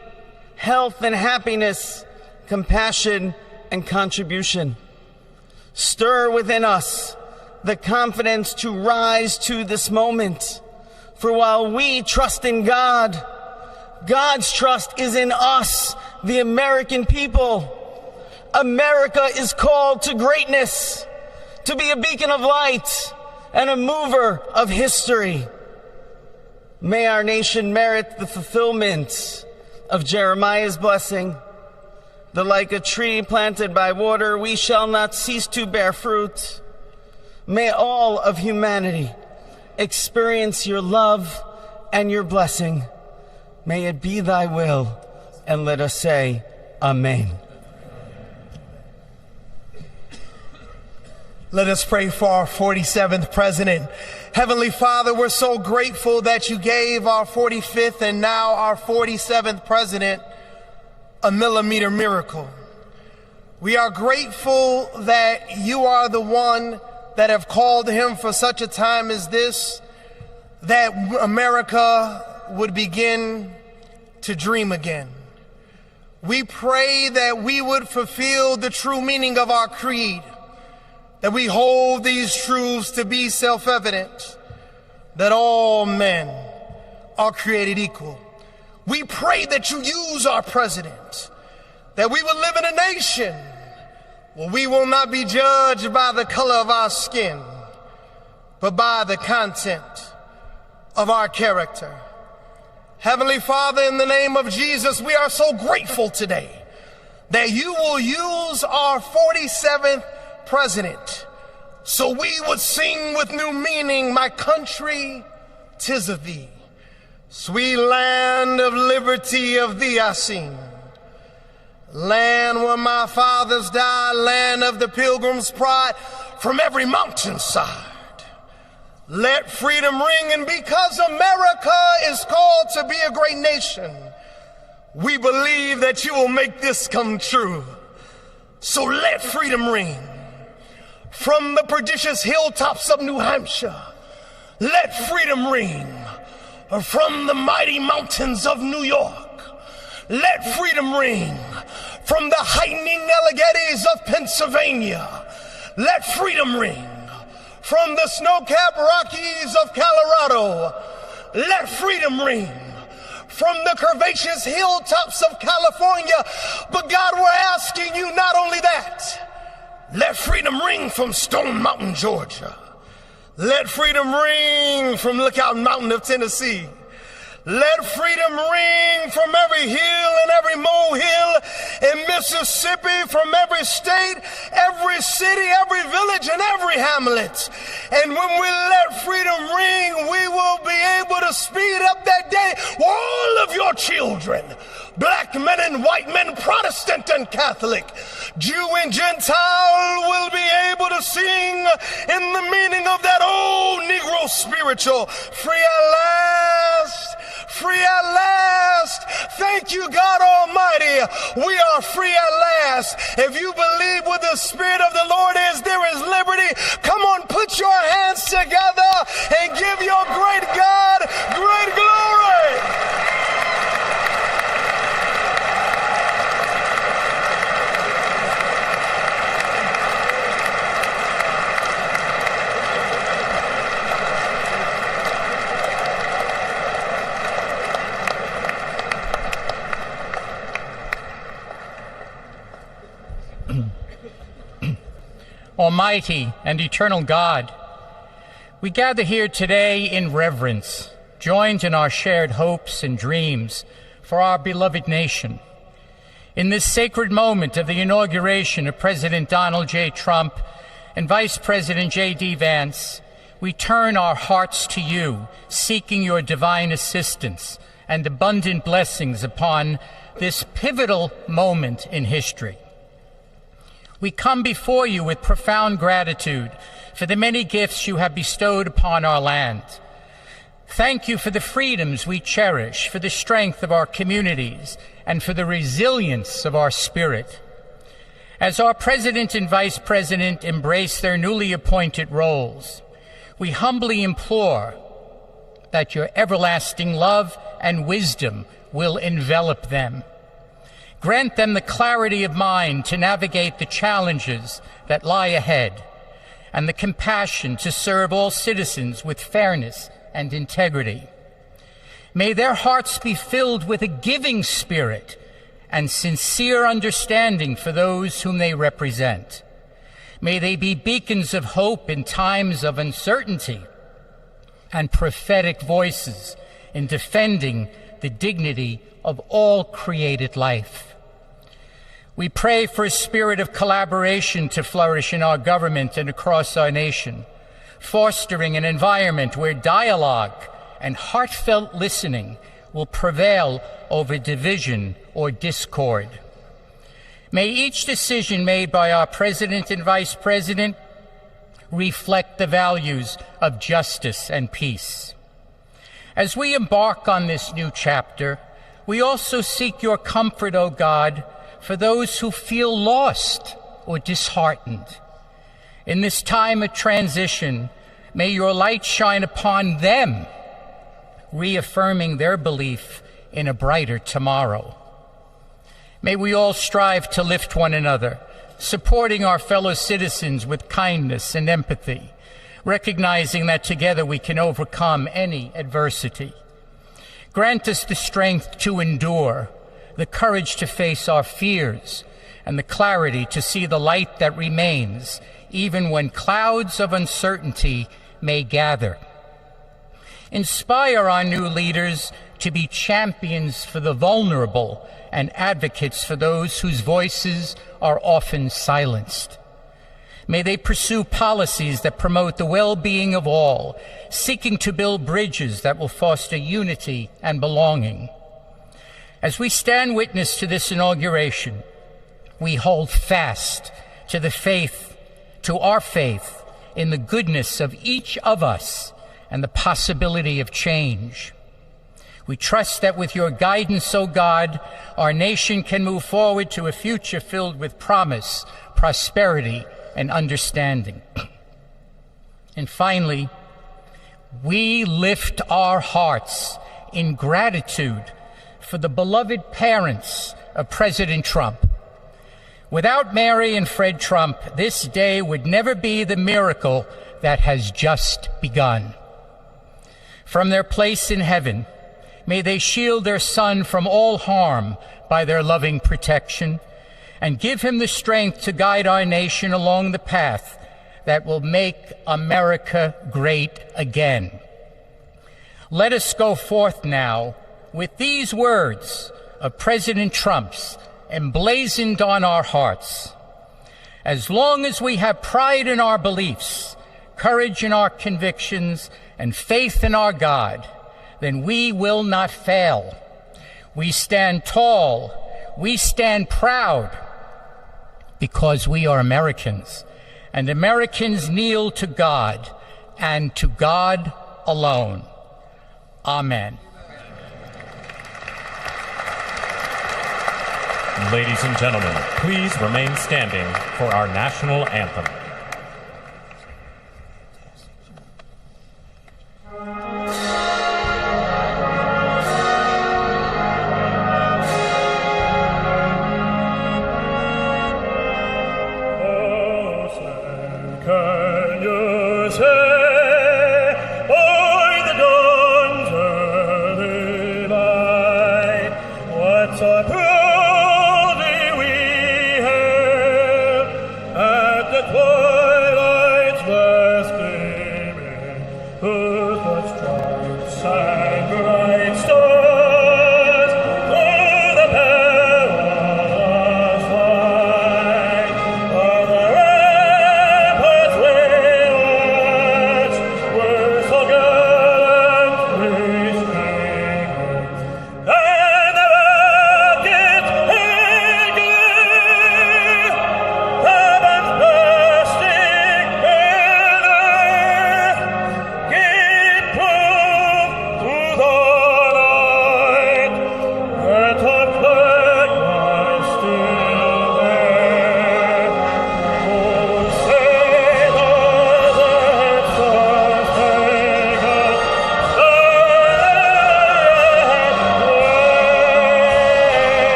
health and happiness, compassion and contribution. Stir within us the confidence to rise to this moment. For while we trust in God, God's trust is in us, the American people. America is called to greatness, to be a beacon of light and a mover of history. May our nation merit the fulfillment of Jeremiah's blessing, that like a tree planted by water, we shall not cease to bear fruit. May all of humanity experience your love and your blessing. May it be thy will, and let us say, Amen. Let us pray for our 47th president. Heavenly Father, we're so grateful that you gave our 45th and now our 47th president a millimeter miracle. We are grateful that you are the one that have called him for such a time as this, that America would begin to dream again. We pray that we would fulfill the true meaning of our creed, that we hold these truths to be self-evident, that all men are created equal. We pray that you use our president, that we will live in a nation where we will not be judged by the color of our skin, but by the content of our character. Heavenly Father, in the name of Jesus, we are so grateful today that you will use our 47th president so we would sing with new meaning, my country, 'tis of thee. Sweet land of liberty, of thee I sing. Land where my fathers died, land of the pilgrim's pride, from every mountainside. Let freedom ring, and because America is called to be a great nation, we believe that you will make this come true. So let freedom ring. From the prodigious hilltops of New Hampshire, let freedom ring. From the mighty mountains of New York, let freedom ring. From the heightening Alleghenies of Pennsylvania, let freedom ring. From the snow-capped Rockies of Colorado, let freedom ring. From the curvaceous hilltops of California, but God, we're asking you not only that, let freedom ring from Stone Mountain, Georgia. Let freedom ring from Lookout Mountain of Tennessee. Let freedom ring from every hill and every molehill in Mississippi, from every state, every city, every village, and every hamlet. And when we let freedom ring, we will be able to speed up that day where all of your children, black men and white men, Protestant and Catholic, Jew and Gentile, will be able to sing in the meaning of that old Negro spiritual, free at last, free at last. Thank you, God Almighty. We are free at last. If you believe where the Spirit of the Lord is, there is liberty. Come on, put your hands together and give your great God great glory. Almighty and eternal God, we gather here today in reverence, joined in our shared hopes and dreams for our beloved nation. In this sacred moment of the inauguration of President Donald J. Trump and Vice President J.D. Vance, we turn our hearts to you, seeking your divine assistance and abundant blessings upon this pivotal moment in history. We come before you with profound gratitude for the many gifts you have bestowed upon our land. Thank you for the freedoms we cherish, for the strength of our communities, and for the resilience of our spirit. As our President and Vice President embrace their newly appointed roles, we humbly implore that your everlasting love and wisdom will envelop them. Grant them the clarity of mind to navigate the challenges that lie ahead, and the compassion to serve all citizens with fairness and integrity. May their hearts be filled with a giving spirit and sincere understanding for those whom they represent. May they be beacons of hope in times of uncertainty and prophetic voices in defending the dignity of all created life. We pray for a spirit of collaboration to flourish in our government and across our nation, fostering an environment where dialogue and heartfelt listening will prevail over division or discord. May each decision made by our President and Vice President reflect the values of justice and peace. As we embark on this new chapter, we also seek your comfort, O God, for those who feel lost or disheartened. In this time of transition, may your light shine upon them, reaffirming their belief in a brighter tomorrow. May we all strive to lift one another, supporting our fellow citizens with kindness and empathy, recognizing that together we can overcome any adversity. Grant us the strength to endure, the courage to face our fears, and the clarity to see the light that remains, even when clouds of uncertainty may gather. Inspire our new leaders to be champions for the vulnerable and advocates for those whose voices are often silenced. May they pursue policies that promote the well-being of all, seeking to build bridges that will foster unity and belonging. As we stand witness to this inauguration, we hold fast to our faith in the goodness of each of us and the possibility of change. We trust that with your guidance, O God, our nation can move forward to a future filled with promise, prosperity, and understanding. And finally, we lift our hearts in gratitude for the beloved parents of President Trump. Without Mary and Fred Trump, this day would never be the miracle that has just begun. From their place in heaven, may they shield their son from all harm by their loving protection, and give him the strength to guide our nation along the path that will make America great again. Let us go forth now with these words of President Trump's emblazoned on our hearts. As long as we have pride in our beliefs, courage in our convictions, and faith in our God, then we will not fail. We stand tall, we stand proud, because we are Americans, and Americans kneel to God, and to God alone. Amen. Ladies and gentlemen, please remain standing for our national anthem.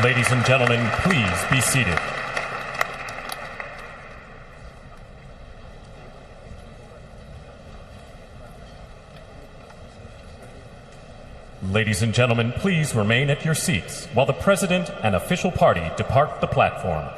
Ladies and gentlemen, please be seated. Ladies and gentlemen, please remain at your seats while the President and official party depart the platform.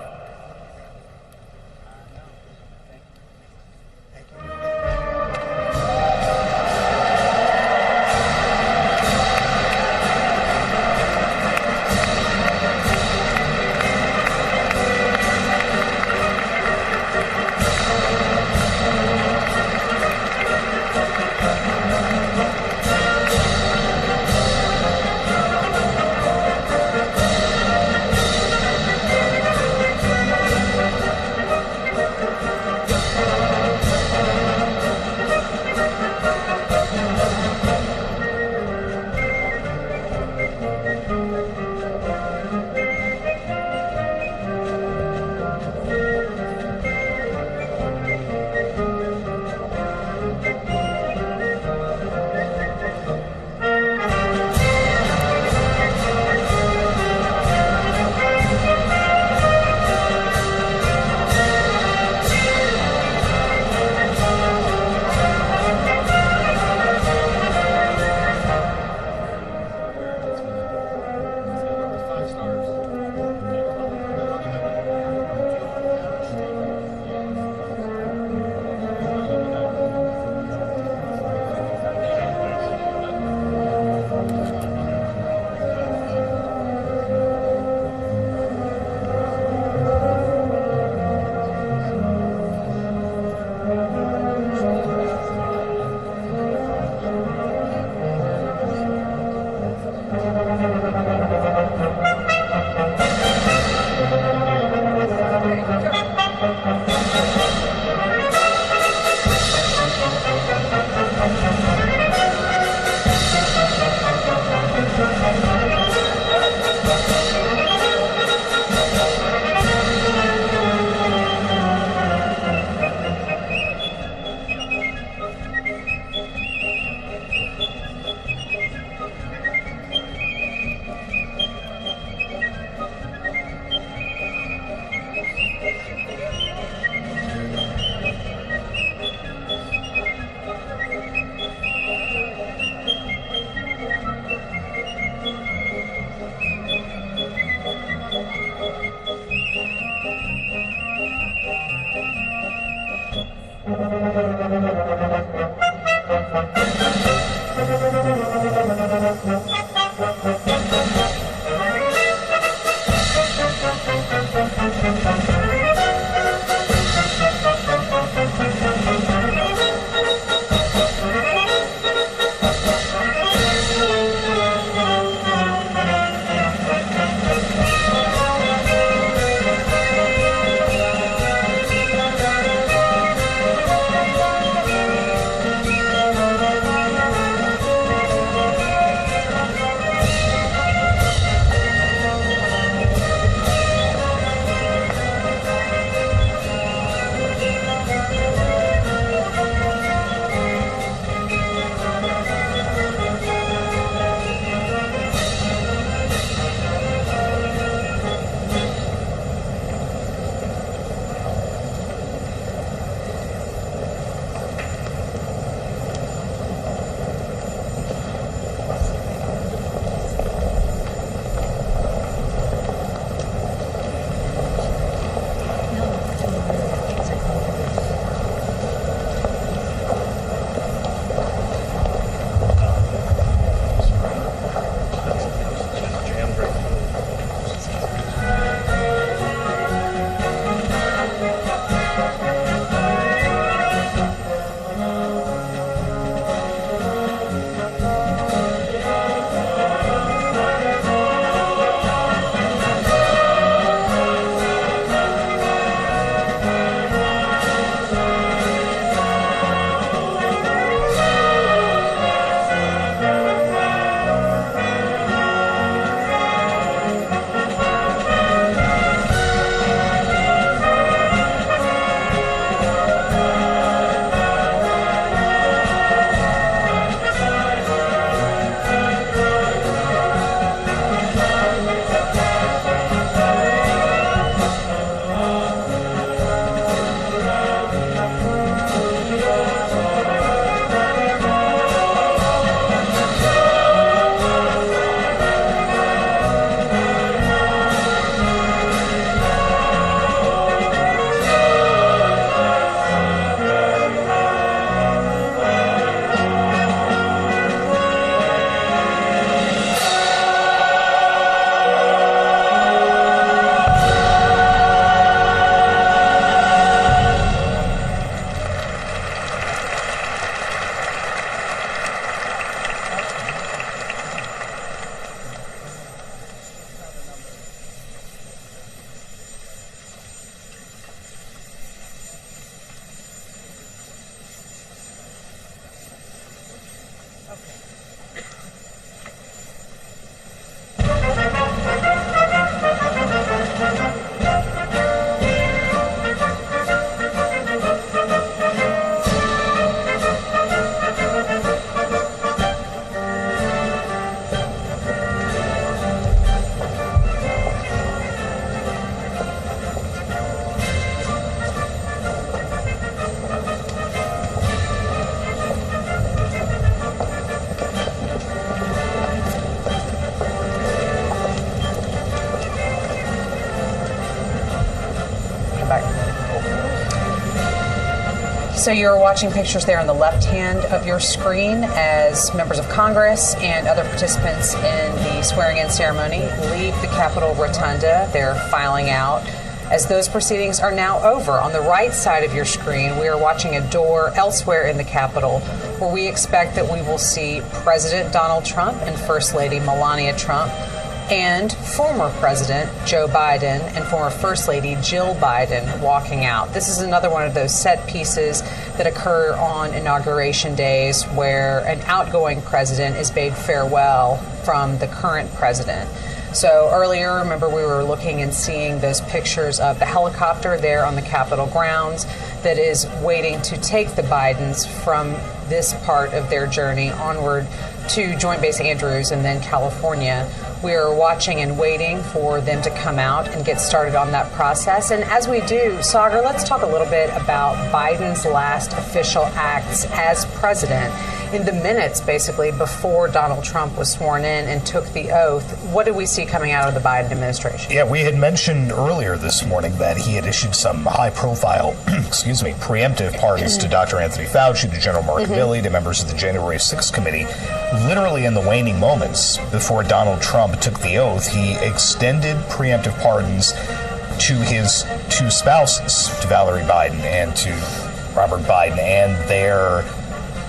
So you're watching pictures there on the left hand of your screen as members of Congress and other participants in the swearing-in ceremony leave the Capitol Rotunda. They're filing out. As those proceedings are now over, on the right side of your screen, we are watching a door elsewhere in the Capitol where we expect that we will see President Donald Trump and First Lady Melania Trump and former President Joe Biden and former First Lady Jill Biden walking out. This is another one of those set pieces that occur on inauguration days where an outgoing president is bade farewell from the current president. So earlier, remember, we were looking and seeing those pictures of the helicopter there on the Capitol grounds that is waiting to take the Bidens from this part of their journey onward to Joint Base Andrews and then California. We are watching and waiting for them to come out and get started on that process. And as we do, Sagar, let's talk a little bit about Biden's last official acts as president. In the minutes, basically, before Donald Trump was sworn in and took the oath, what did we see coming out of the Biden administration? Yeah, we had mentioned earlier this morning that he had issued some high-profile, preemptive pardons to Dr. Anthony Fauci, to General Mark Milley, to members of the January 6th committee. Literally in the waning moments before Donald Trump took the oath, he extended preemptive pardons to his two spouses, to Valerie Biden and to Robert Biden, and their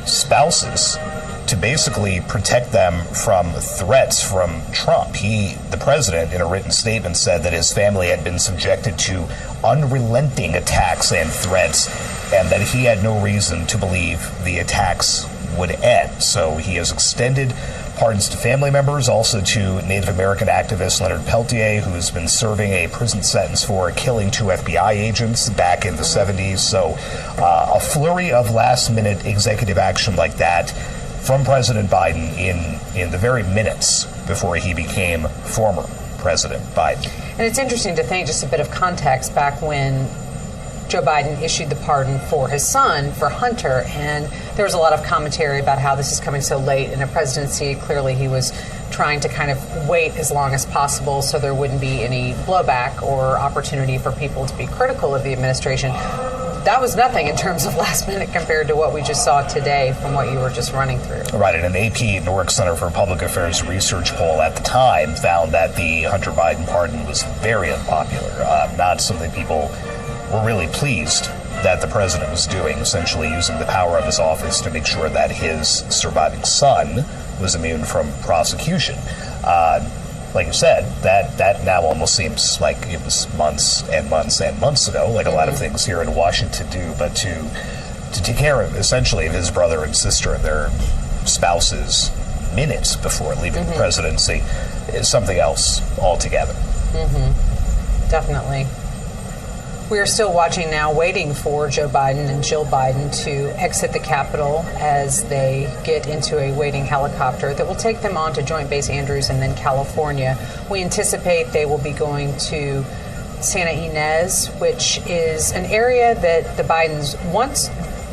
spouses, to basically protect them from threats from Trump. The president, in a written statement, said that his family had been subjected to unrelenting attacks and threats, and that he had no reason to believe the attacks would end. So he has extended pardons to family members, also to Native American activist Leonard Peltier, who has been serving a prison sentence for killing 2 FBI agents back in the 70s. So a flurry of last-minute executive action like that from President Biden in the very minutes before he became former President Biden. And it's interesting to think, just a bit of context, back when Joe Biden issued the pardon for his son, for Hunter, and there was a lot of commentary about how this is coming so late in a presidency. Clearly he was trying to kind of wait as long as possible so there wouldn't be any blowback or opportunity for people to be critical of the administration. That was nothing in terms of last minute compared to what we just saw today from what you were just running through. Right, and an AP Norwick Center for Public Affairs research poll at the time found that the Hunter Biden pardon was very unpopular, not something people were really pleased that the president was doing, essentially using the power of his office to make sure that his surviving son was immune from prosecution. Like you said, that now almost seems like it was months and months and months ago, like a lot of things here in Washington do, but to take care of, essentially, of his brother and sister and their spouses minutes before leaving the presidency is something else altogether. Definitely. We are still watching now, waiting for Joe Biden and Jill Biden to exit the Capitol as they get into a waiting helicopter that will take them on to Joint Base Andrews and then California. We anticipate they will be going to Santa Ynez, which is an area that the Bidens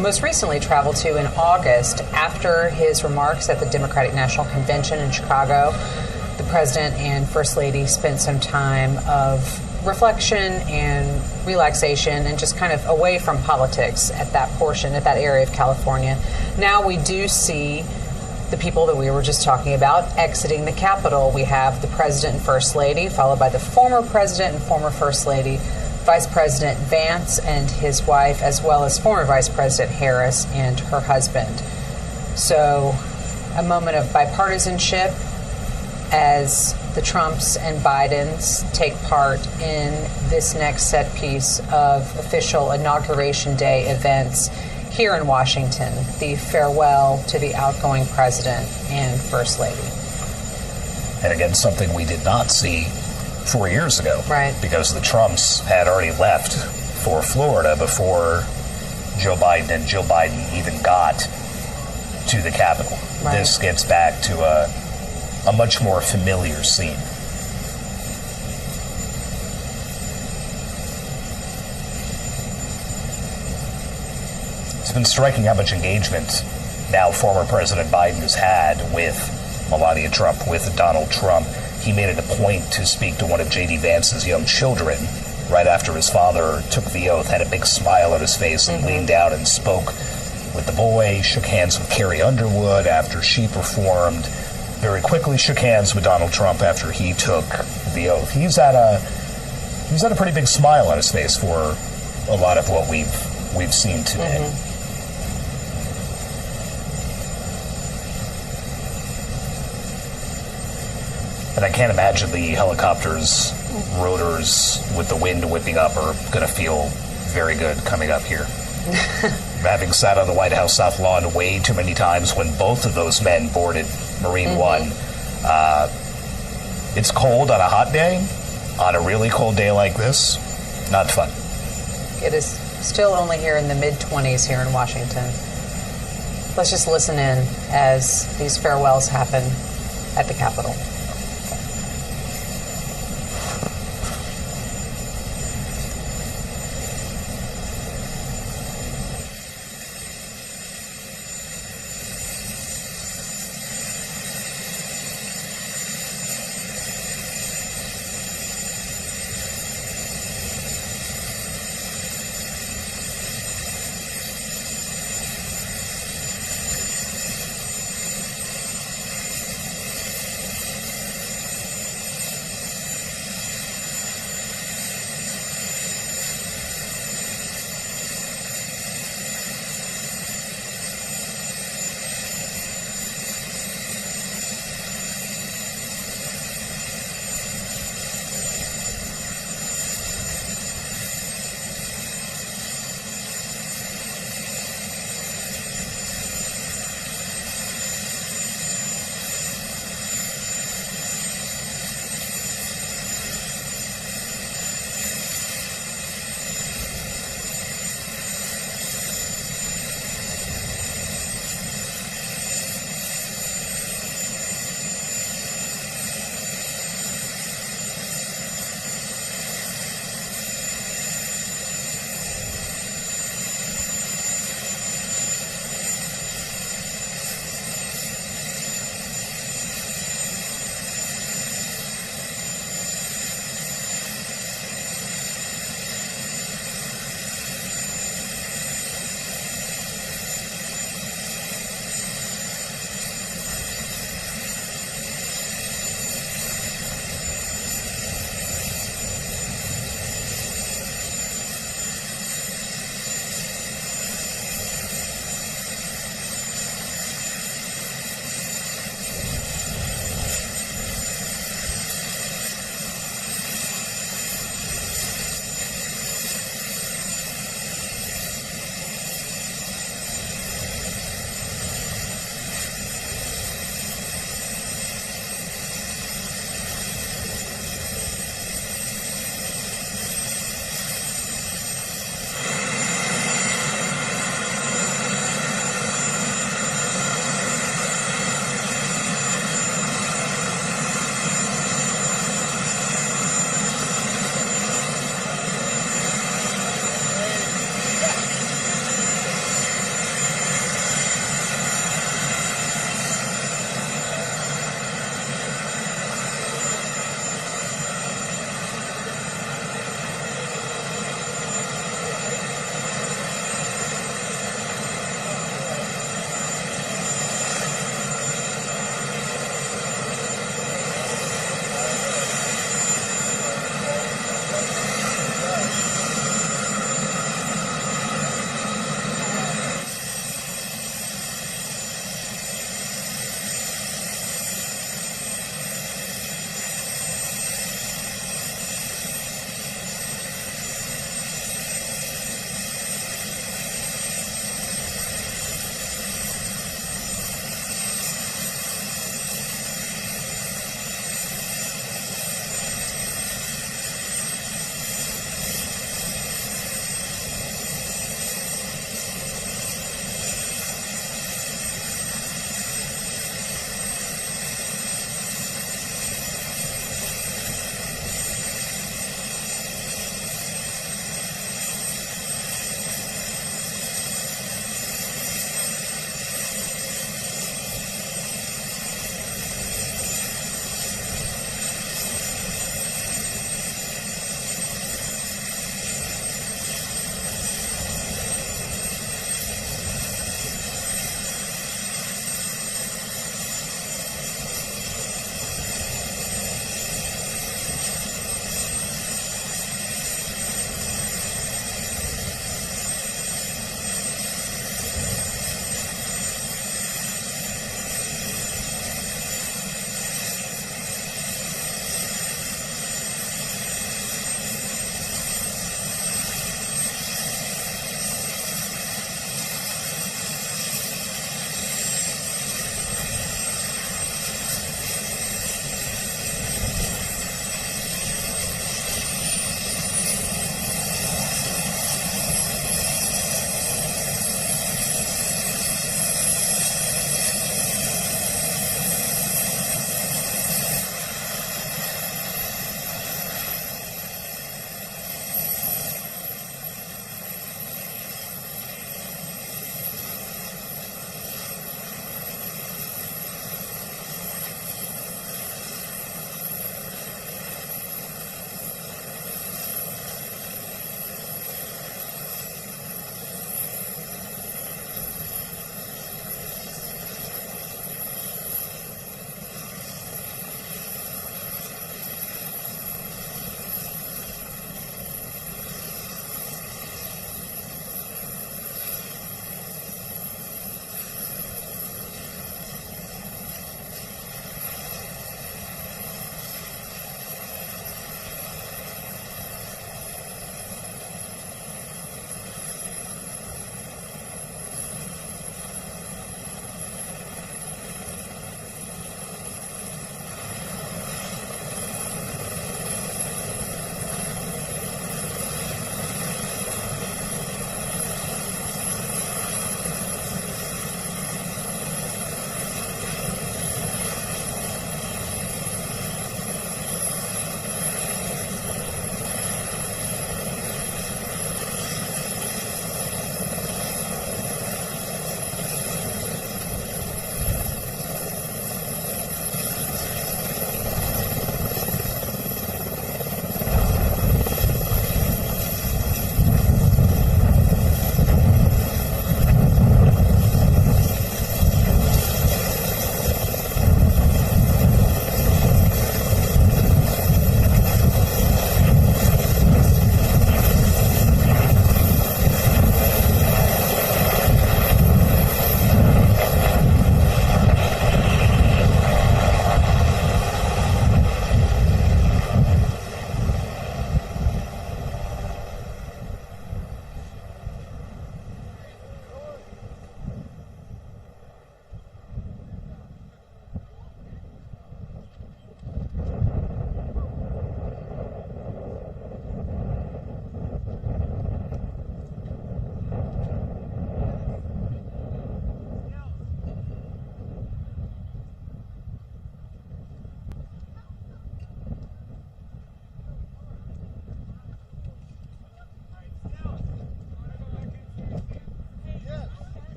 most recently traveled to in August after his remarks at the Democratic National Convention in Chicago. The president and First Lady spent some time of reflection and relaxation and just kind of away from politics at that portion, at that area of California. Now we do see the people that we were just talking about exiting the Capitol. We have the president and First Lady, followed by the former president and former First Lady, Vice President Vance and his wife, as well as former Vice President Harris and her husband. So a moment of bipartisanship as the Trumps and Bidens take part in this next set piece of official Inauguration Day events here in Washington, the farewell to the outgoing president and First Lady. And again, something we did not see 4 years ago. Right. Because the Trumps had already left for Florida before Joe Biden and Jill Biden even got to the Capitol. Right. This gets back to a much more familiar scene. It's been striking how much engagement now former President Biden has had with Melania Trump, with Donald Trump. He made it a point to speak to one of J.D. Vance's young children right after his father took the oath, had a big smile on his face and leaned down and spoke with the boy, shook hands with Carrie Underwood after she performed, very quickly shook hands with Donald Trump after he took the oath. He's had a pretty big smile on his face for a lot of what we've seen today. And I can't imagine the helicopter's rotors with the wind whipping up are going to feel very good coming up here. Having sat on the White House South Lawn way too many times when both of those men boarded Marine One, it's cold on a hot day. On a really cold day like this, not fun. It is still only here in the mid-20s here in Washington. Let's just listen in as these farewells happen at the Capitol.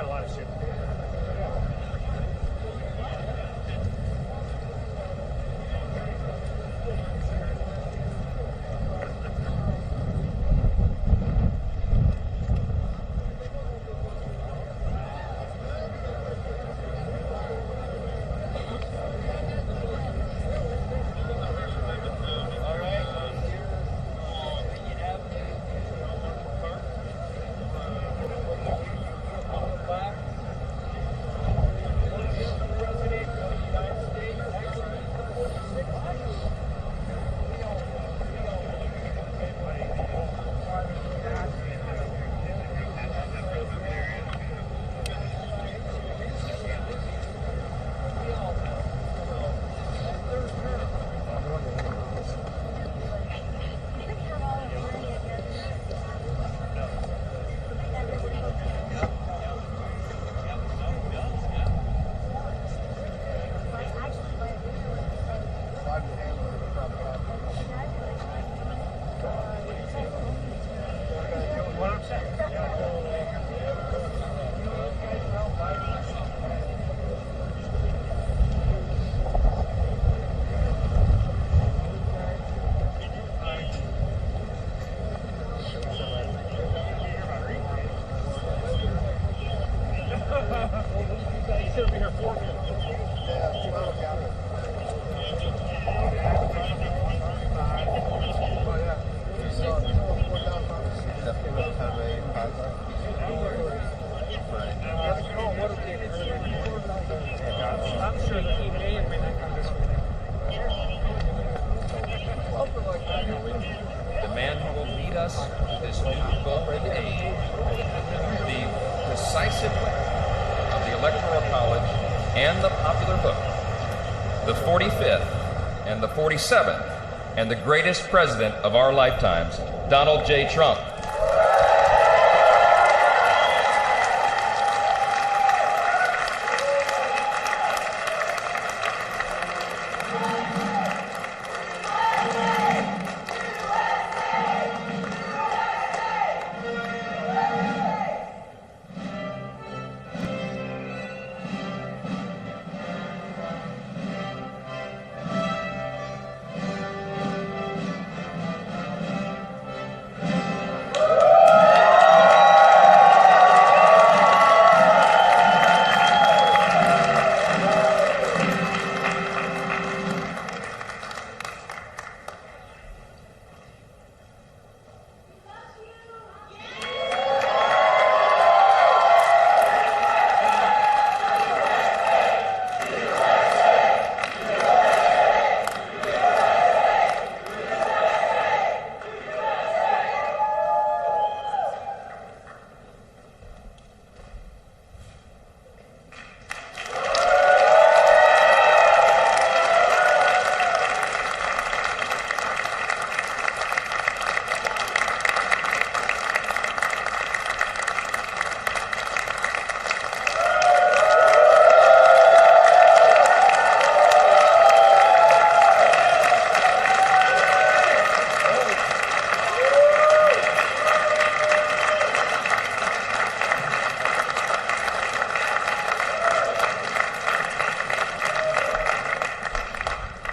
a lot of shit. The 45th and the 47th and the greatest president of our lifetimes, Donald J. Trump.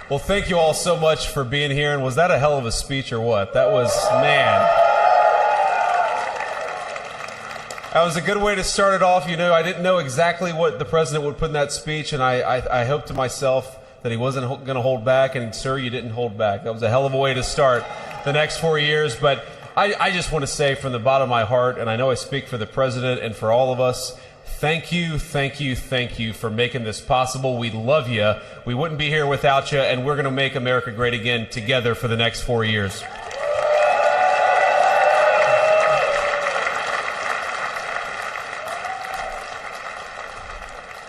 Well, thank you all so much for being here. And was that a hell of a speech or what? That was, man. That was a good way to start it off. You know, I didn't know exactly what the president would put in that speech, and I hoped to myself that he wasn't going to hold back, and sir, you didn't hold back. That was a hell of a way to start the next 4 years. But I just want to say from the bottom of my heart, and I know I speak for the president and for all of us, thank you, thank you, thank you for making this possible. We love you. We wouldn't be here without you, and we're going to make America great again together for the next 4 years.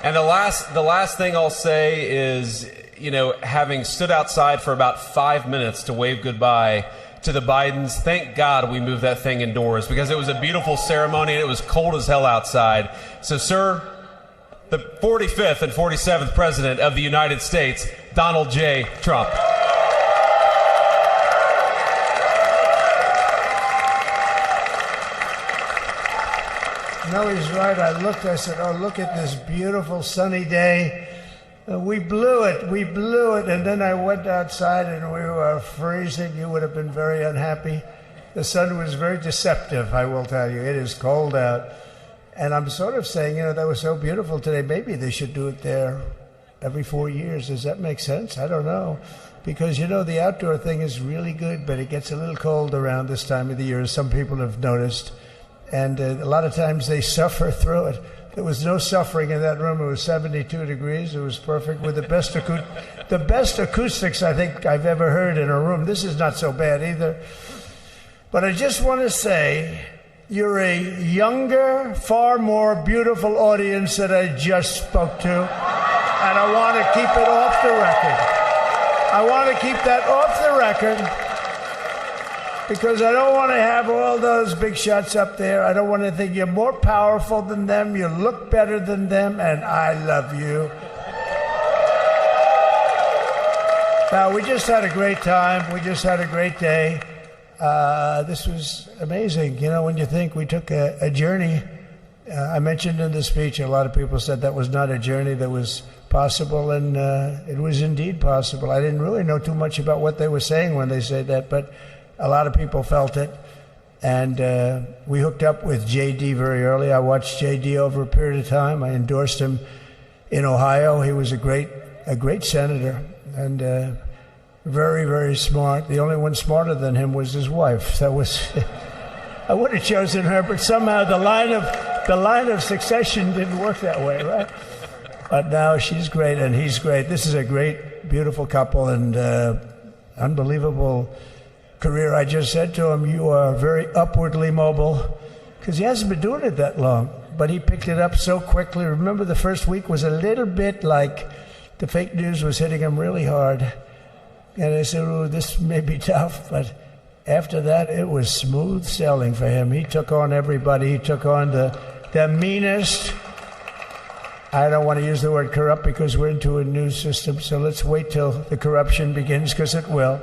And the last thing I'll say is, you know, having stood outside for about 5 minutes to wave goodbye to the Bidens, thank God we moved that thing indoors, because it was a beautiful ceremony and it was cold as hell outside. So, sir, the 45th and 47th President of the United States, Donald J. Trump. No, he's right. I looked, I said, oh, look at this beautiful sunny day. We blew it, and then I went outside and we were freezing. You would have been very unhappy. The sun was very deceptive, I will tell you. It is cold out. And I'm sort of saying, that was so beautiful today. Maybe they should do it there every 4 years. Does that make sense? I don't know. Because, the outdoor thing is really good, but it gets a little cold around this time of the year, as some people have noticed. And a lot of times they suffer through it. There was no suffering in that room. It was 72 degrees. It was perfect with the best acoustics I think I've ever heard in a room. This is not so bad either. But I just want to say, you're a younger, far more beautiful audience that I just spoke to. And I want to keep it off the record. I want to keep that off the record because I don't want to have all those big shots up there. I don't want to think you're more powerful than them, you look better than them, and I love you. Now, we just had a great time. We just had a great day. This was amazing. When you think we took a journey, I mentioned in the speech, a lot of people said that was not a journey that was possible, and it was indeed possible. I didn't really know too much about what they were saying when they said that, but a lot of people felt it. And we hooked up with J.D. very early. I watched J.D. over a period of time. I endorsed him in Ohio. He was a great senator and very, very smart. The only one smarter than him was his wife. That was I would have chosen her, but somehow the line of succession didn't work that way, right? But now she's great and he's great. This is a great, beautiful couple and unbelievable career. I just said to him, you are very upwardly mobile, because he hasn't been doing it that long, but he picked it up so quickly. Remember, the first week was a little bit like the fake news was hitting him really hard. And I said, oh, this may be tough, but after that, it was smooth sailing for him. He took on everybody. He took on the meanest. I don't want to use the word corrupt because we're into a new system, so let's wait till the corruption begins, because it will.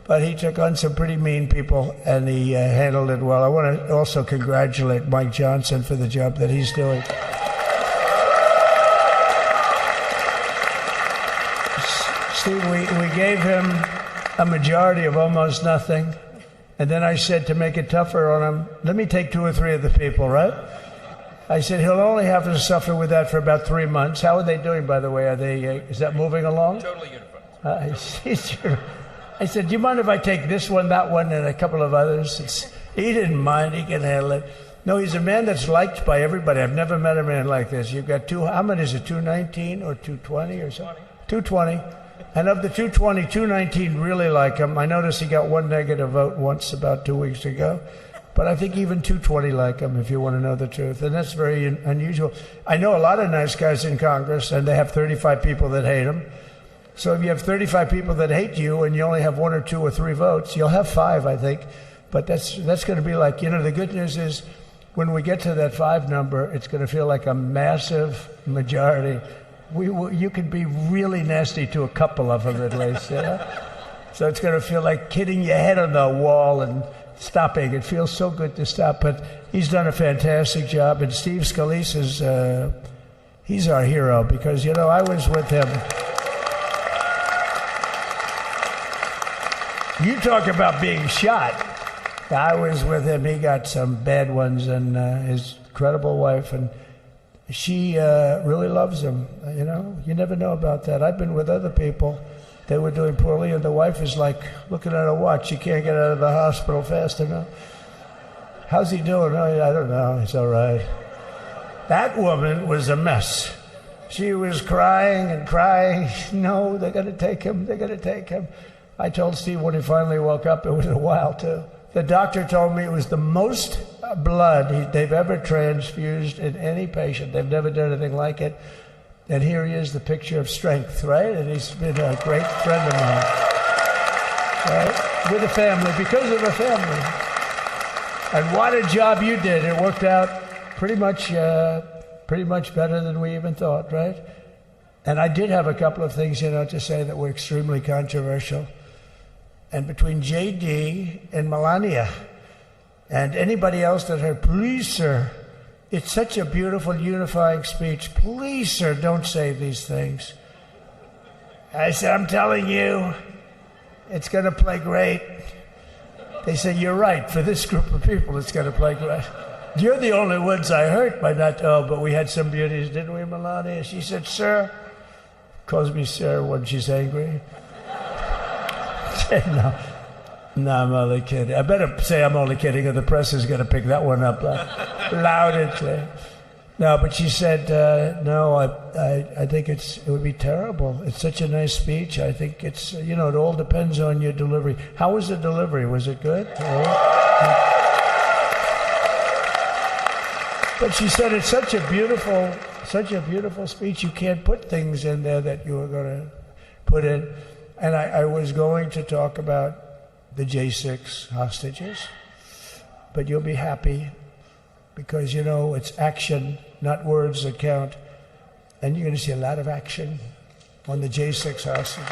But he took on some pretty mean people, and he handled it well. I want to also congratulate Mike Johnson for the job that he's doing. Steve, we gave him a majority of almost nothing, and then I said, to make it tougher on him, let me take 2 or 3 of the people, right? I said, he'll only have to suffer with that for about 3 months. How are they doing, by the way? Are they? Is that moving along? Totally unified. I said, do you mind if I take this one, that one, and a couple of others? He didn't mind. He can handle it. No, he's a man that's liked by everybody. I've never met a man like this. You've got how many is it, 219 or 220 or something? 220. And of the 220, 219 really like him. I noticed he got 1 negative vote once about 2 weeks ago. But I think even 220 like him, if you want to know the truth. And that's very unusual. I know a lot of nice guys in Congress, and they have 35 people that hate him. So if you have 35 people that hate you and you only have 1 or 2 or 3 votes, you'll have 5, I think. But that's going to be like, the good news is when we get to that 5 number, it's going to feel like a massive majority. You could be really nasty to a couple of them at least. So it's going to feel like hitting your head on the wall and stopping. It feels so good to stop, but he's done a fantastic job. And Steve Scalise he's our hero because, I was with him. You talk about being shot. I was with him. He got some bad ones, and his incredible wife, and she really loves him. You never know about that. I've been with other people. They were doing poorly, and the wife is like looking at a watch. She can't get out of the hospital fast enough. How's he doing? Oh, I don't know. He's all right. That woman was a mess. She was crying and crying. No, they're going to take him. They're going to take him. I told Steve when he finally woke up, it was a while too. The doctor told me it was the most blood they've ever transfused in any patient. They've never done anything like it. And here he is, the picture of strength, right? And he's been a great friend of mine, right? With a family, because of a family. And what a job you did. It worked out pretty much better than we even thought, right? And I did have a couple of things, to say that were extremely controversial. And between J.D. and Melania and anybody else that heard, please, sir, It's such a beautiful, unifying speech. Please, sir, don't say these things. I said, I'm telling you, it's going to play great. They said, you're right. For this group of people, it's going to play great. You're the only ones I hurt by not, but we had some beauties, didn't we, Melania? She said, sir, calls me sir when she's angry. No, I'm only kidding. I better say I'm only kidding, or the press is going to pick that one up loud and clear. No, but she said, no, I think it would be terrible. It's such a nice speech. I think it's, it all depends on your delivery. How was the delivery? Was it good? But she said it's such a beautiful speech. You can't put things in there that you were going to put in. And I was going to talk about the J6 hostages, but you'll be happy because, it's action, not words that count. And you're going to see a lot of action on the J6 hostages.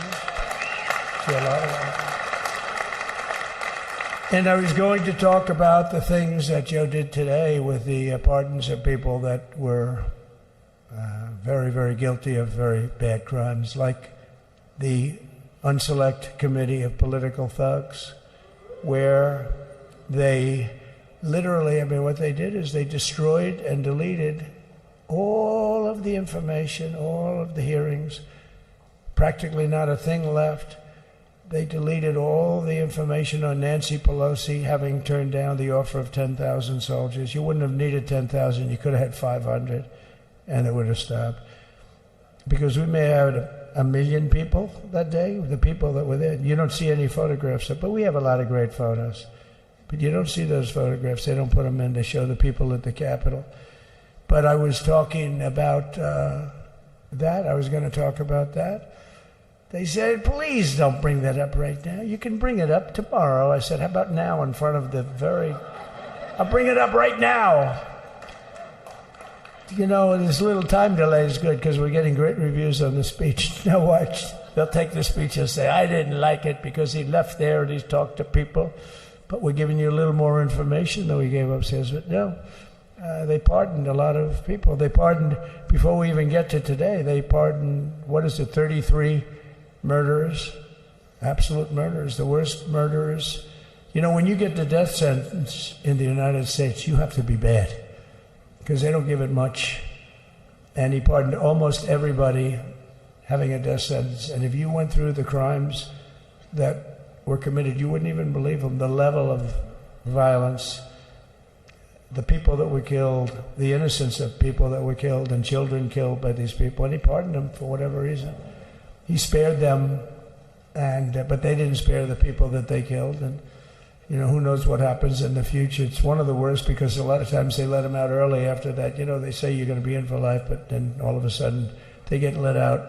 See a lot of action. And I was going to talk about the things that Joe did today with the pardons of people that were very, very guilty of very bad crimes, like the Unselect Committee of Political Thugs, where they literally, what they did is they destroyed and deleted all of the information, all of the hearings, practically not a thing left. They deleted all the information on Nancy Pelosi having turned down the offer of 10,000 soldiers. You wouldn't have needed 10,000. You could have had 500, and it would have stopped. Because we may have had 1 million people that day, the people that were there. You don't see any photographs, but we have a lot of great photos. But you don't see those photographs. They don't put them in. They show the people at the Capitol. But I was talking about that. I was going to talk about that. They said, please don't bring that up right now. You can bring it up tomorrow. I said, how about now in front of I'll bring it up right now. This little time delay is good because we're getting great reviews on the speech. Now watch. They'll take the speech and say, I didn't like it because he left there and he's talked to people. But we're giving you a little more information than we gave upstairs. But no, they pardoned a lot of people. They pardoned, before we even get to today, they pardoned, 33 murderers, absolute murderers, the worst murderers. When you get the death sentence in the United States, you have to be bad because they don't give it much. And he pardoned almost everybody having a death sentence. And if you went through the crimes that were committed, you wouldn't even believe them. The level of violence, the people that were killed, the innocence of people that were killed and children killed by these people. And he pardoned them for whatever reason. He spared them, but they didn't spare the people that they killed. And, who knows what happens in the future. It's one of the worst because a lot of times they let them out early after that. They say you're going to be in for life, but then all of a sudden they get let out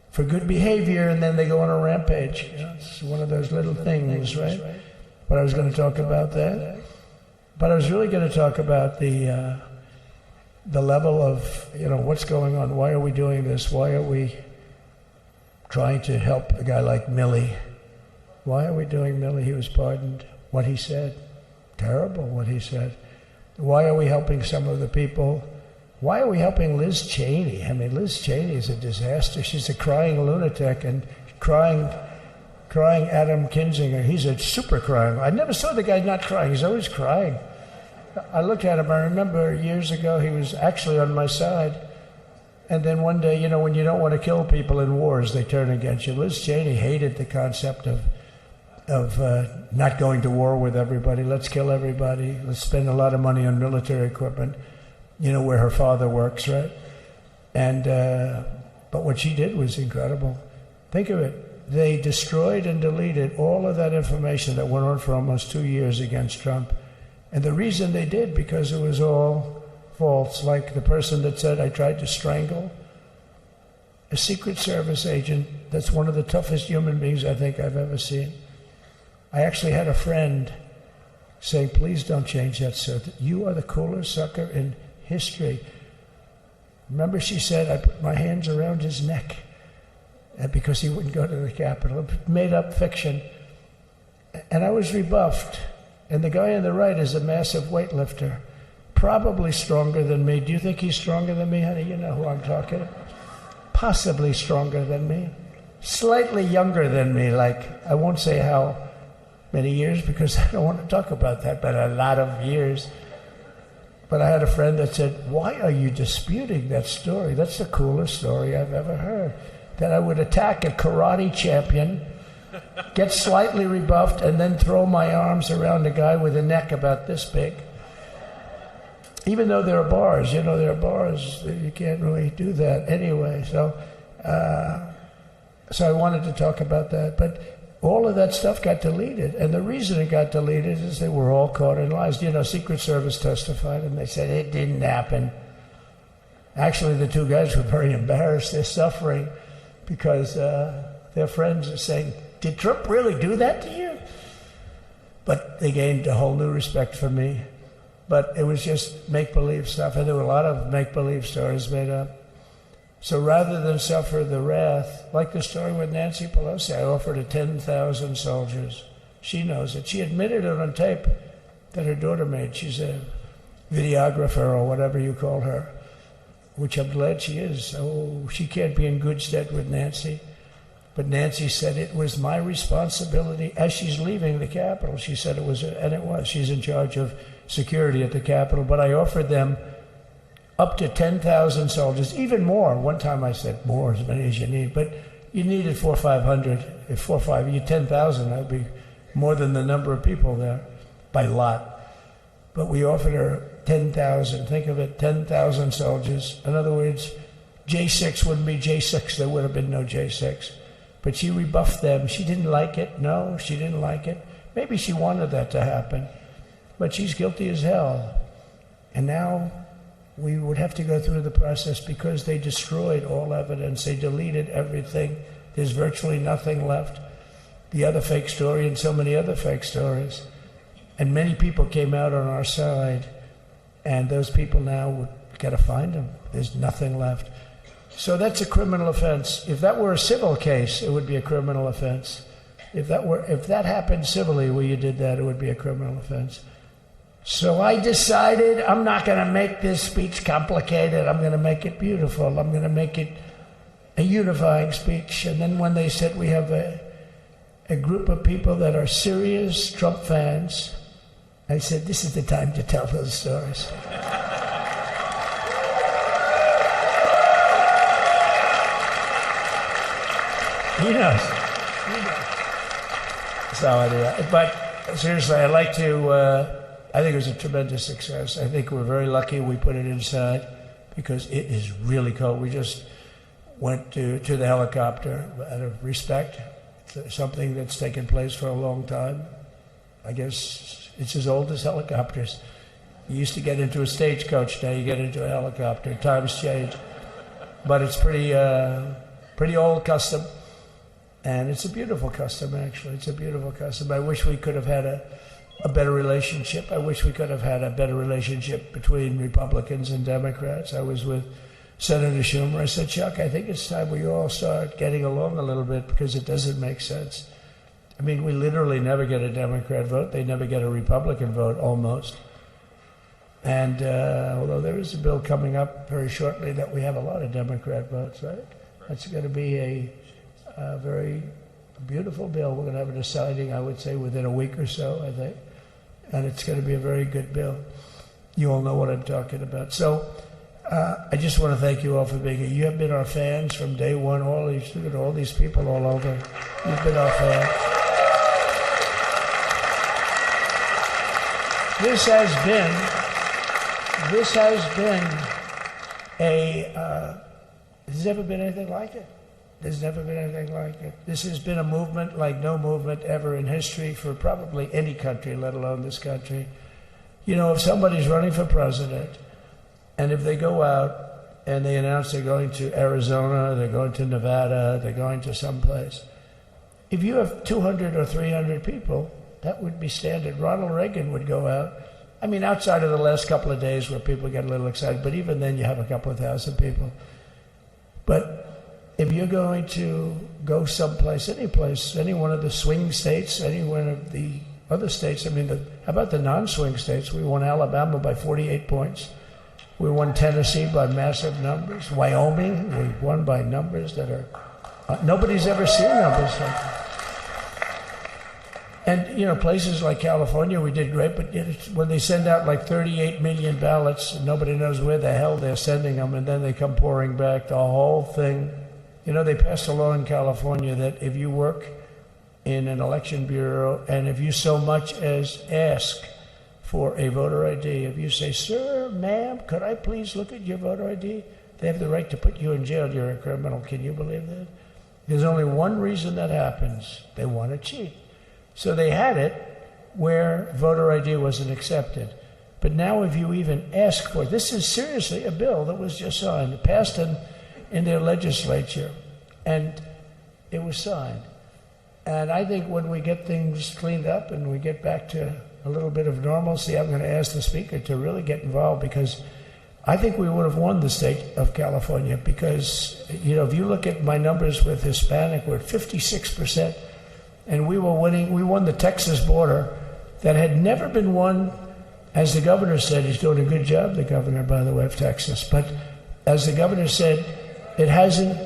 for good behavior, and then they go on a rampage. It's one of those little things, right? But I was going to talk about that. But I was really going to talk about the level of, what's going on. Why are we doing this? Why are we trying to help a guy like Milley? Why are we doing Milley? He was pardoned. What he said, terrible what he said. Why are we helping some of the people? Why are we helping Liz Cheney? Liz Cheney is a disaster. She's a crying lunatic and crying Adam Kinzinger. He's a super crying. I never saw the guy not crying. He's always crying. I looked at him. I remember years ago he was actually on my side. And then one day, when you don't want to kill people in wars, they turn against you. Liz Cheney hated the concept of not going to war with everybody. Let's kill everybody. Let's spend a lot of money on military equipment. Where her father works, right? And but what she did was incredible. Think of it. They destroyed and deleted all of that information that went on for almost 2 years against Trump. And the reason they did, because it was all false. Like the person that said, I tried to strangle a Secret Service agent. That's one of the toughest human beings I think I've ever seen. I actually had a friend saying, please don't change that, sir. You are the coolest sucker in history. Remember, she said, I put my hands around his neck because he wouldn't go to the Capitol. Made up fiction. And I was rebuffed. And the guy on the right is a massive weightlifter. probably stronger than me. Do you think he's stronger than me, honey? You know who I'm talking about. Possibly stronger than me. Slightly younger than me, like, I won't say how many years because I don't want to talk about that, but a lot of years. But I had a friend that said, why are you disputing that story? That's the coolest story I've ever heard. That I would attack a karate champion, get slightly rebuffed, and then throw my arms around a guy with a neck about this big. Even though there are bars, there are bars, you can't really do that anyway. So I wanted to talk about that. But all of that stuff got deleted. And the reason it got deleted is they were all caught in lies. Secret Service testified, and they said it didn't happen. Actually, the two guys were very embarrassed. They're suffering because their friends are saying, did Trump really do that to you? But they gained a whole new respect for me. But it was just make-believe stuff, and there were a lot of make-believe stories made up. So rather than suffer the wrath, like the story with Nancy Pelosi, I offered her 10,000 soldiers. She knows it. She admitted it on tape that her daughter made. She's a videographer or whatever you call her, which I'm glad she is. Oh, she can't be in good stead with Nancy. But Nancy said it was my responsibility as she's leaving the Capitol. She said it was, and it was. She's in charge of security at the Capitol. But I offered them up to 10,000 soldiers, even more. One time I said more, as many as you need. But you needed 400 or 500. If 4 or 5, you 10,000, that would be more than the number of people there by lot. But we offered her 10,000. Think of it, 10,000 soldiers. In other words, J6 wouldn't be J6. There would have been no J6. But she rebuffed them. She didn't like it. No, she didn't like it. Maybe she wanted that to happen. But she's guilty as hell. And now we would have to go through the process because they destroyed all evidence. They deleted everything. There's virtually nothing left. The other fake story and so many other fake stories. And many people came out on our side. And those people now would got to find them. There's nothing left. So that's a criminal offense. If that were a civil case, it would be a criminal offense. If that happened civilly where you did that, it would be a criminal offense. So I decided I'm not going to make this speech complicated. I'm going to make it beautiful. I'm going to make it a unifying speech. And then when they said we have a group of people that are serious Trump fans, I said, this is the time to tell those stories. He knows. So anyway, but seriously, I'd like to, I think it was a tremendous success. I think we're very lucky we put it inside because it is really cold. We just went to the helicopter out of respect. It's something that's taken place for a long time. I guess it's as old as helicopters. You used to get into a stagecoach, now you get into a helicopter. Times change. But it's pretty old custom. And it's a beautiful custom, actually. It's a beautiful custom. I wish we could have had a better relationship. I wish we could have had a better relationship between Republicans and Democrats. I was with Senator Schumer. I said, Chuck, I think it's time we all start getting along a little bit because it doesn't make sense. I mean, we literally never get a Democrat vote. They never get a Republican vote, almost. And although there is a bill coming up very shortly that we have a lot of Democrat votes, right? That's going to be a very beautiful bill. We're going to have a deciding, I would say, within a week or so, I think. And it's going to be a very good bill. You all know what I'm talking about. So I just want to thank you all for being here. You have been our fans from day one. All these people all over. You've been our fans. This has never been anything like it. There's never been anything like it. This has been a movement like no movement ever in history for probably any country, let alone this country. You know, if somebody's running for president, and if they go out and they announce they're going to Arizona, they're going to Nevada, they're going to someplace, if you have 200 or 300 people, that would be standard. Ronald Reagan would go out. I mean, outside of the last couple of days where people get a little excited, but even then you have a couple of thousand people. But if you're going to go someplace, any place, any one of the swing states, any one of the Other states, I mean, how about the non-swing states? We won Alabama by 48 points. We won Tennessee by massive numbers. Wyoming, we won by numbers that are, nobody's ever seen numbers like that. And, you know, places like California, we did great, but when they send out like 38 million ballots, nobody knows where the hell they're sending them, and then they come pouring back, the whole thing. You know, they passed a law in California that if you work in an election bureau, and if you so much as ask for a voter ID, if you say, sir, ma'am, could I please look at your voter ID? They have the right to put you in jail. You're a criminal. Can you believe that? There's only one reason that happens. They want to cheat. So they had it where voter ID wasn't accepted. But now if you even ask for it, this is seriously a bill that was just signed, passed in their legislature, and it was signed. And I think when we get things cleaned up and we get back to a little bit of normalcy, I'm going to ask the Speaker to really get involved, because I think we would have won the state of California, because, you know, if you look at my numbers with Hispanic, we're at 56%. And we were winning. We won the Texas border that had never been won. As the governor said, he's doing a good job, the governor, by the way, of Texas. But as the governor said, it hasn't.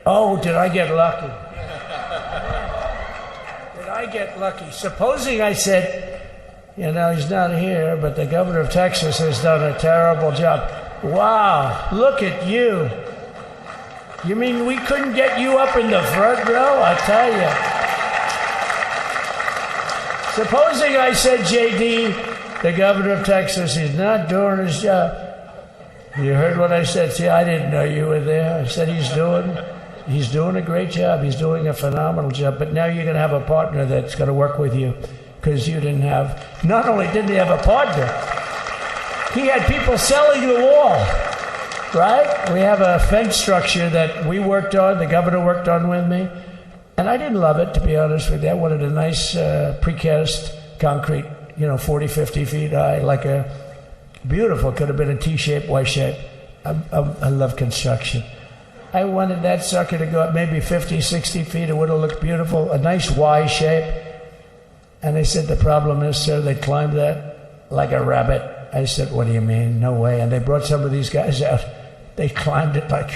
Oh, did I get lucky? Did I get lucky? Supposing I said, you know, he's not here, but the governor of Texas has done a terrible job. Wow, look at you. You mean we couldn't get you up in the front row? I tell you. Supposing I said, JD, the governor of Texas, he's not doing his job. You heard what I said. See, I didn't know you were there. I said he's doing a great job. He's doing a phenomenal job. But now you're going to have a partner that's going to work with you, because you didn't have, not only didn't he have a partner, he had people selling the wall, right? We have a fence structure that we worked on, the governor worked on with me. And I didn't love it, to be honest with you. I wanted a nice precast concrete, 40, 50 feet high, like a beautiful, could have been a T-shape, Y-shape. I love construction. I wanted that sucker to go up maybe 50, 60 feet. It would have looked beautiful, a nice Y shape. And they said, the problem is, sir, they climbed that like a rabbit. I said, what do you mean? No way. And they brought some of these guys out. They climbed it like...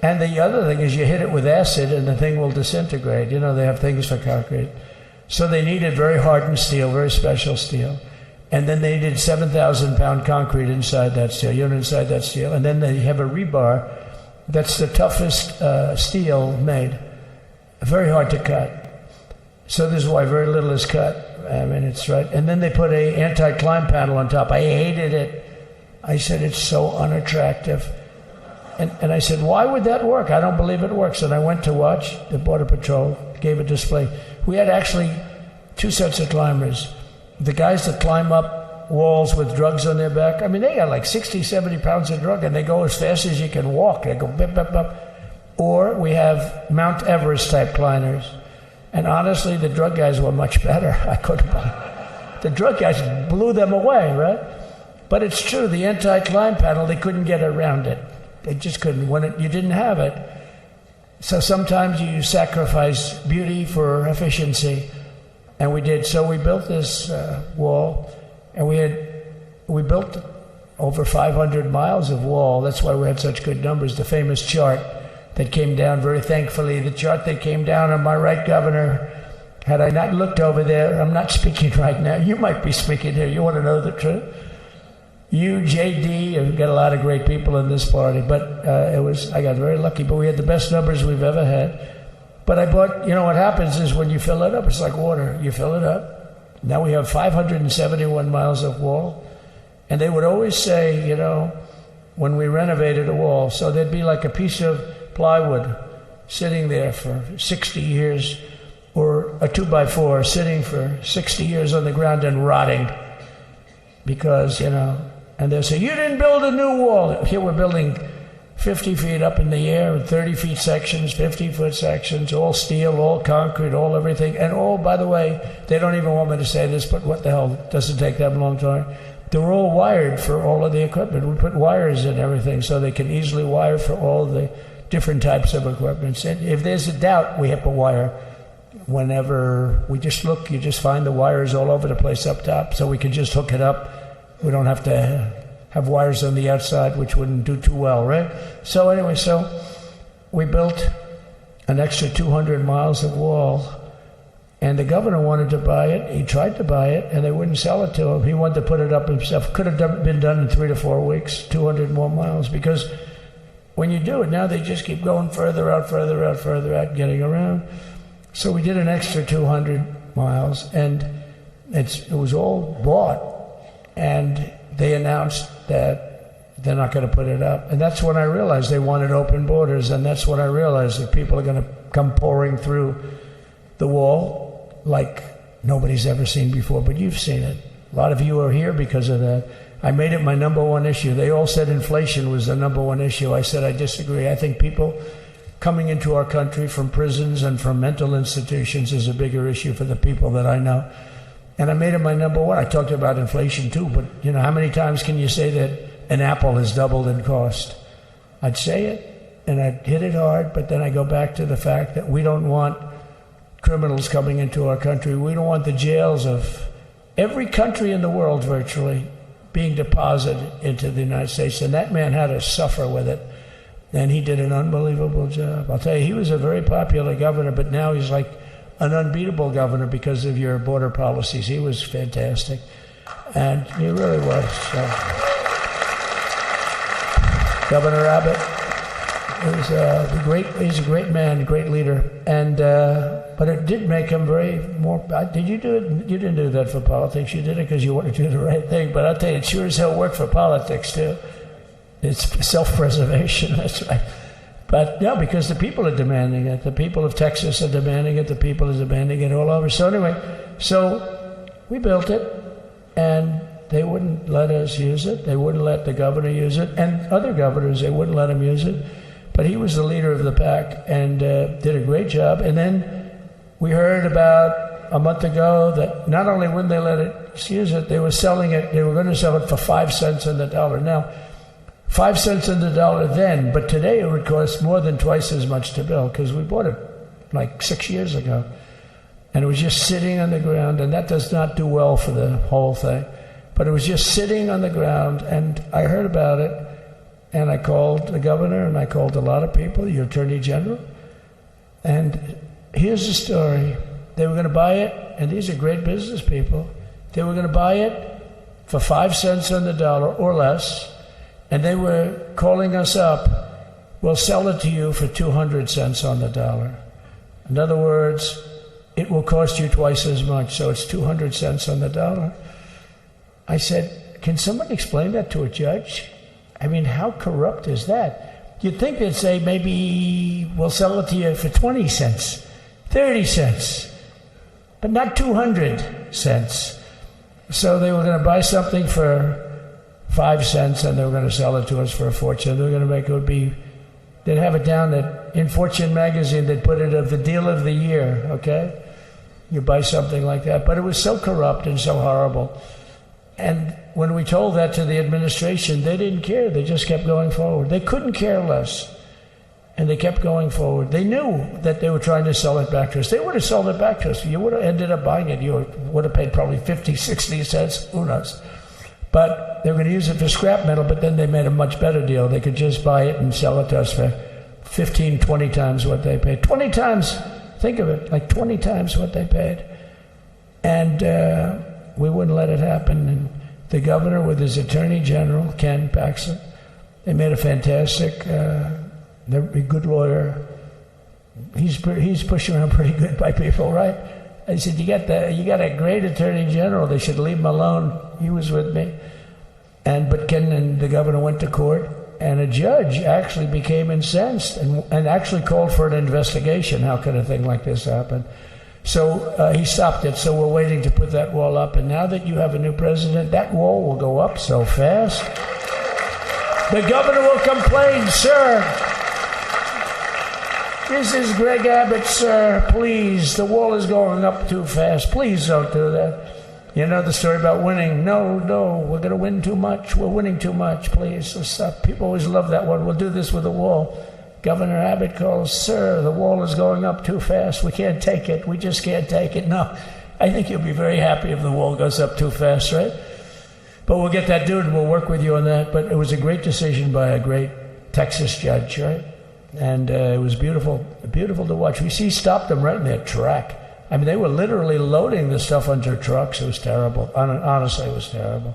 And the other thing is you hit it with acid and the thing will disintegrate. You know, they have things for concrete. So they needed very hardened steel, very special steel. And then they needed 7,000-pound concrete inside that steel, inside that steel. And then they have a rebar that's the toughest steel made. Very hard to cut. So this is why very little is cut. I mean, it's right. And then they put a anti-climb panel on top. I hated it. I said, it's so unattractive. And I said, why would that work? I don't believe it works. And I went to watch the Border Patrol, gave a display. We had actually two sets of climbers. The guys that climb up walls with drugs on their back, I mean, they got like 60, 70 pounds of drug, and they go as fast as you can walk. They go bip, bip, bip. Or we have Mount Everest type climbers. And honestly, the drug guys were much better. I couldn't believe it. The drug guys blew them away, right? But it's true, the anti-climb panel, they couldn't get around it. They just couldn't. You didn't have it. So sometimes you sacrifice beauty for efficiency, and we did. So we built this wall, and we built over 500 miles of wall. That's why we had such good numbers. The famous chart that came down, very thankfully, the chart that came down on my right, Governor. Had I not looked over there, I'm not speaking right now. You might be speaking here. You want to know the truth? You, JD, have got a lot of great people in this party, but I got very lucky, but we had the best numbers we've ever had. But I bought, what happens is when you fill it up, it's like water. You fill it up. Now we have 571 miles of wall. And they would always say, when we renovated a wall, so there'd be like a piece of plywood sitting there for 60 years, or a 2x4 sitting for 60 years on the ground and rotting. Because, and they'll say, you didn't build a new wall. Here we're building 50 feet up in the air with 30 feet sections, 50-foot sections, all steel, all concrete, all everything. And all, by the way, they don't even want me to say this, but what the hell, doesn't take that long time. They're all wired for all of the equipment. We put wires in everything so they can easily wire for all the different types of equipment. And if there's a doubt, we have to wire. whenever we just look, you just find the wires all over the place up top, so we can just hook it up. We don't have to have wires on the outside, which wouldn't do too well, right? So anyway, so we built an extra 200 miles of wall, and the governor wanted to buy it. He tried to buy it, and they wouldn't sell it to him. He wanted to put it up himself. Could have been done in 3 to 4 weeks, 200 more miles, because when you do it now, they just keep going further out, getting around. So we did an extra 200 miles, and it was all bought, and they announced that they're not going to put it up. And that's when I realized they wanted open borders, and that's when I realized that people are going to come pouring through the wall like nobody's ever seen before. But you've seen it. A lot of you are here because of that. I made it my number one issue. They all said inflation was the number one issue. I said I disagree. I think people coming into our country from prisons and from mental institutions is a bigger issue for the people that I know. And I made it my number one. I talked about inflation too, but you know, how many times can you say that an apple has doubled in cost? I'd say it, and I'd hit it hard, but then I go back to the fact that we don't want criminals coming into our country. We don't want the jails of every country in the world virtually being deposited into the United States, and that man had to suffer with it, and he did an unbelievable job. I'll tell you, he was a very popular governor, but now he's like an unbeatable governor because of your border policies. He was fantastic, and he really was. Governor Abbott he's a great man, great leader, and but it did make him did you do it? You didn't do that for politics. You did it because you wanted to do the right thing, but I'll tell you, it sure as hell worked for politics too. It's self-preservation, that's right. But no, because the people are demanding it. The people of Texas are demanding it. The people are demanding it all over. So anyway, so we built it, and they wouldn't let us use it. They wouldn't let the governor use it. And other governors, they wouldn't let him use it. But he was the leader of the pack and did a great job. And then we heard about a month ago that not only wouldn't they let us use it, they were selling it. They were going to sell it for 5 cents on the dollar. Now, 5 cents on the dollar then, but today it would cost more than twice as much to build because we bought it like 6 years ago. And it was just sitting on the ground, and that does not do well for the whole thing. But it was just sitting on the ground, and I heard about it, and I called the governor, and I called a lot of people, your attorney general. And here's the story. They were going to buy it, and these are great business people. They were going to buy it for 5 cents on the dollar or less, and they were calling us up, we'll sell it to you for 200 cents on the dollar. In other words, it will cost you twice as much, so it's 200 cents on the dollar. I said, can somebody explain that to a judge? I mean, how corrupt is that? You'd think they'd say, maybe we'll sell it to you for 20 cents, 30 cents, but not 200 cents. So they were going to buy something for 5 cents, and they were going to sell it to us for a fortune. They were going to make they'd have it down that in Fortune magazine, they'd put it of the deal of the year, okay? You buy something like that. But it was so corrupt and so horrible. And when we told that to the administration, they didn't care. They just kept going forward. They couldn't care less. And they kept going forward. They knew that they were trying to sell it back to us. They would have sold it back to us. You would have ended up buying it. You would have paid probably 50, 60 cents. Who knows? But they were going to use it for scrap metal, but then they made a much better deal. They could just buy it and sell it to us for 15, 20 times what they paid. 20 times, think of it, like 20 times what they paid. And we wouldn't let it happen. And the governor with his attorney general, Ken Paxton, they made a fantastic, they're a good lawyer. He's pushed around pretty good by people, right? I said, you got a great attorney general. They should leave him alone. He was with me. But Ken and the governor went to court, and a judge actually became incensed and actually called for an investigation. How could a thing like this happen? So he stopped it. So we're waiting to put that wall up. And now that you have a new president, that wall will go up so fast. The governor will complain, sir. This is Greg Abbott, sir. Please, the wall is going up too fast. Please don't do that. You know the story about winning. No, we're going to win too much. We're winning too much. Please, so stop. People always love that one. We'll do this with the wall. Governor Abbott calls, "Sir, the wall is going up too fast. We can't take it. We just can't take it." No, I think you'll be very happy if the wall goes up too fast, right? But we'll get that dude and we'll work with you on that. But it was a great decision by a great Texas judge, right? And it was beautiful to watch. He stopped them right in their track. I mean, they were literally loading the stuff onto trucks. It was terrible. Honestly, it was terrible.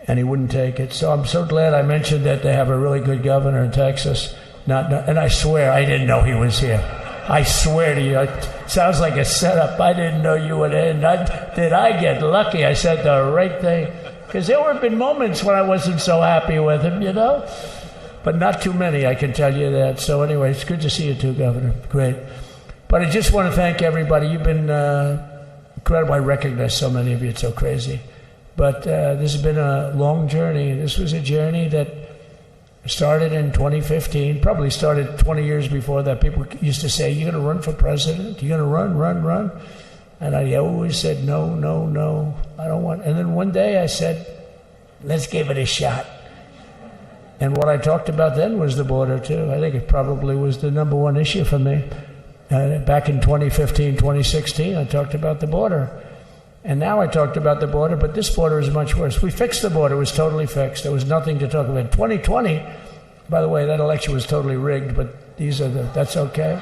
And he wouldn't take it. So I'm so glad I mentioned that they have a really good governor in Texas. And I swear, I didn't know he was here. I swear to you, it sounds like a setup. I didn't know you would end. Did I get lucky? I said the right thing. Because there have been moments when I wasn't so happy with him, you know? But not too many, I can tell you that. So anyway, it's good to see you too, Governor. Great. But I just want to thank everybody. You've been incredible. I recognize so many of you. It's so crazy. But this has been a long journey. This was a journey that started in 2015, probably started 20 years before that. People used to say, "You're going to run for president? You're going to run?" And I always said, no, I don't want. And then one day I said, let's give it a shot. And what I talked about then was the border, too. I think it probably was the number one issue for me. Back in 2015, 2016, I talked about the border. And now I talked about the border, but this border is much worse. We fixed the border. It was totally fixed. There was nothing to talk about. 2020, by the way, that election was totally rigged, but that's okay.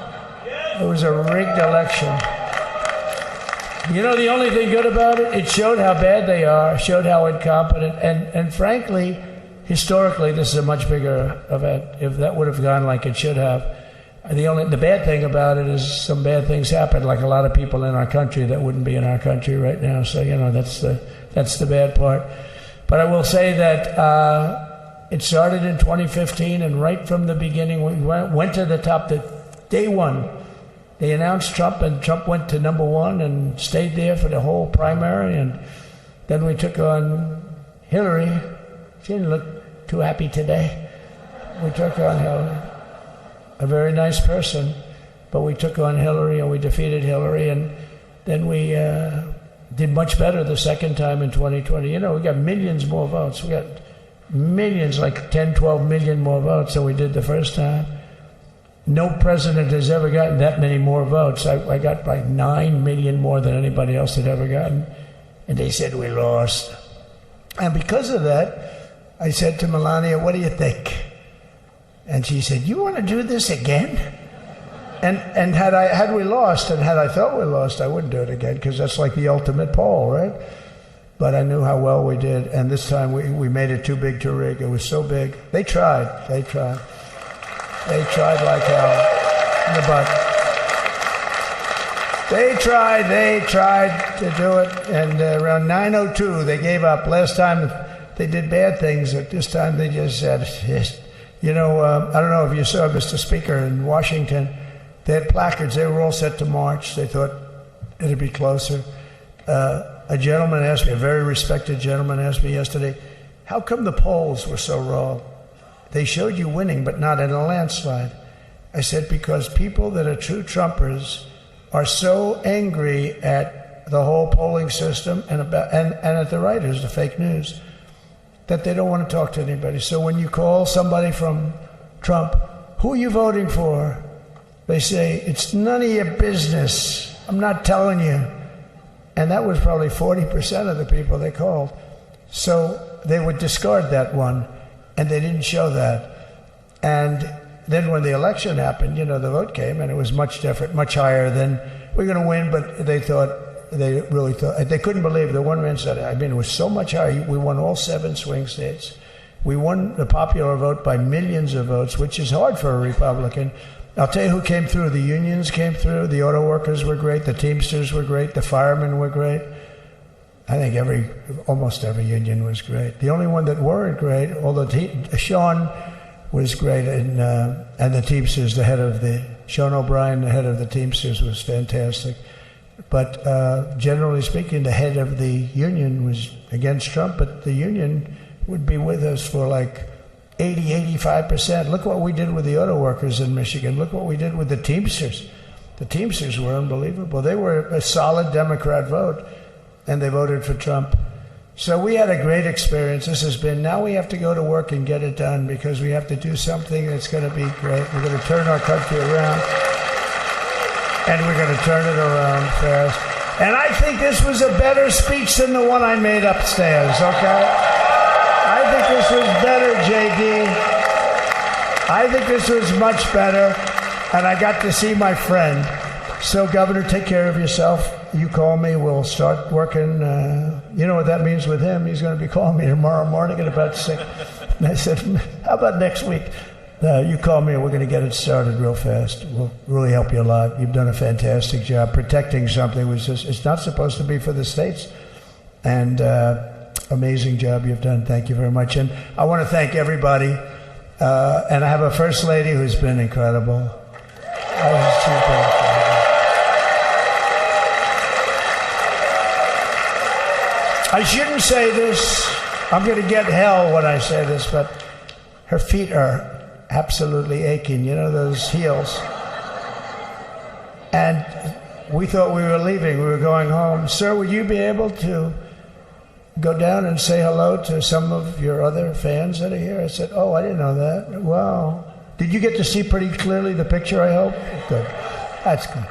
It was a rigged election. You know the only thing good about it? It showed how bad they are, showed how incompetent, and frankly, historically, this is a much bigger event. If that would have gone like it should have, the bad thing about it is some bad things happen, like a lot of people in our country that wouldn't be in our country right now. So that's the bad part. But I will say that it started in 2015, and right from the beginning, we went to the top. Day one, they announced Trump, and Trump went to number one and stayed there for the whole primary. And then we took on Hillary. She didn't look too happy today. We took on Hillary. A very nice person, but we took on Hillary and we defeated Hillary, and then we did much better the second time in 2020. You know, we got millions more votes. We got millions, like 10, 12 million more votes than we did the first time. No president has ever gotten that many more votes. I got like 9 million more than anybody else had ever gotten, and they said we lost. And because of that, I said to Melania, "What do you think?" And she said, "You want to do this again?" And had we lost, and had I thought we lost, I wouldn't do it again, because that's like the ultimate poll, right? But I knew how well we did, and this time we made it too big to rig. It was so big. They tried like hell in the butt. They tried to do it, and around 9:02 they gave up. Last time they did bad things, but this time they just said, you know, I don't know if you saw, Mr. Speaker, in Washington, they had placards. They were all set to march. They thought it'd be closer. A gentleman asked me, a very respected gentleman asked me yesterday, how come the polls were so wrong? They showed you winning, but not in a landslide. I said, because people that are true Trumpers are so angry at the whole polling system and at the writers, the fake news, that they don't want to talk to anybody. So when you call somebody from Trump, who are you voting for? They say, it's none of your business. I'm not telling you. And that was probably 40% of the people they called. So they would discard that one, and they didn't show that. And then when the election happened, you know, the vote came, and it was much different, much higher than we're going to win, but they really thought, they couldn't believe, the one man said, I mean, it was so much higher. We won all 7 swing states. We won the popular vote by millions of votes, which is hard for a Republican. I'll tell you who came through. The unions came through. The auto workers were great. The Teamsters were great. The firemen were great. I think almost every union was great. The only one that weren't great, although Sean was great, and the Teamsters, Sean O'Brien, the head of the Teamsters, was fantastic. But generally speaking, the head of the union was against Trump, but the union would be with us for like 80-85%. Look what we did with the auto workers in Michigan. Look what we did with the Teamsters. The Teamsters were unbelievable. They were a solid Democrat vote, and they voted for Trump. So we had a great experience. This has been, now we have to go to work and get it done because we have to do something that's going to be great. We're going to turn our country around, and we're going to turn it around fast. And I think this was a better speech than the one I made upstairs, okay? I think this was better, JD. I think this was much better, and I got to see my friend. So, Governor, take care of yourself. You call me, we'll start working. You know what that means with him. He's going to be calling me tomorrow morning at about 6. And I said, how about next week? You call me and we're going to get it started real fast. We'll really help you a lot. You've done a fantastic job protecting something which is, it's not supposed to be for the states. And amazing job you've done. Thank you very much. And I want to thank everybody. And I have a First Lady who's been incredible. I shouldn't say this. I'm going to get hell when I say this, but her feet are absolutely aching. You know, those heels. And we thought we were leaving. We were going home. Sir, would you be able to go down and say hello to some of your other fans that are here? I said, oh, I didn't know that. Wow. Did you get to see pretty clearly the picture, I hope? Good. That's good.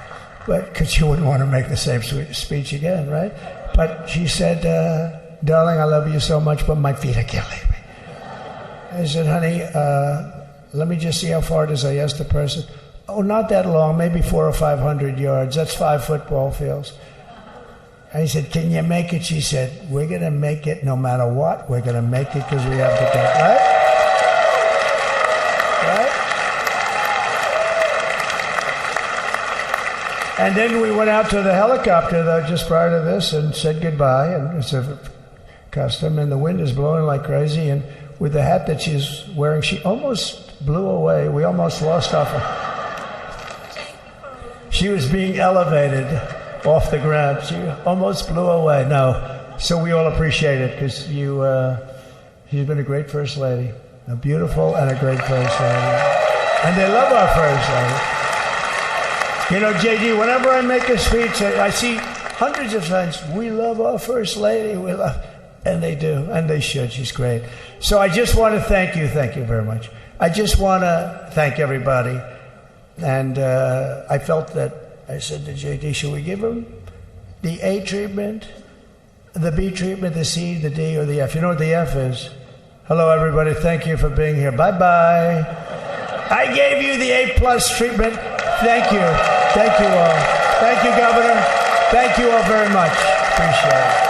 But because you wouldn't want to make the same speech again, right? But she said, darling, I love you so much, but my feet are killing me. I said, honey, let me just see how far it is. I asked the person. Oh, not that long, maybe 400 or 500 yards. That's 5 football fields. I said, can you make it? She said, we're going to make it no matter what. We're going to make it because we have to go. Right? Right? And then we went out to the helicopter, though, just prior to this and said goodbye. And it's a custom. And the wind is blowing like crazy. And with the hat that she's wearing, she almost blew away. We almost lost off her. She was being elevated off the ground. She almost blew away. No. So we all appreciate it because she's been a great First Lady. A beautiful and a great First Lady. And they love our First Lady. You know, JD, whenever I make a speech, I see hundreds of times, we love our First Lady. We love, and they do, and they should. She's great. So I just want to thank you. Thank you very much. I just want to thank everybody. And I felt that, I said to JD, should we give him the A treatment, the B treatment, the C, the D, or the F? You know what the F is? Hello, everybody. Thank you for being here. Bye-bye. I gave you the A+ treatment. Thank you. Thank you all. Thank you, Governor. Thank you all very much. Appreciate it.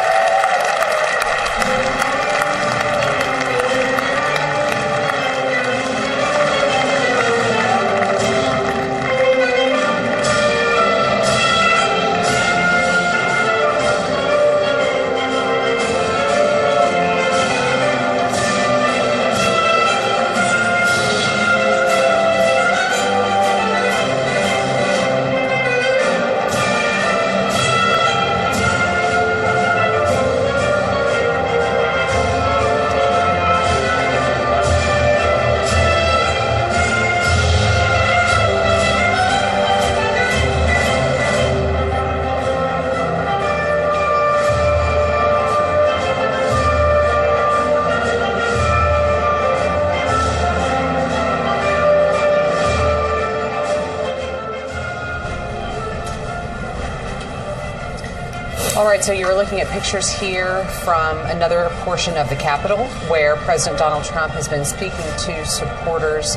So you're looking at pictures here from another portion of the Capitol where President Donald Trump has been speaking to supporters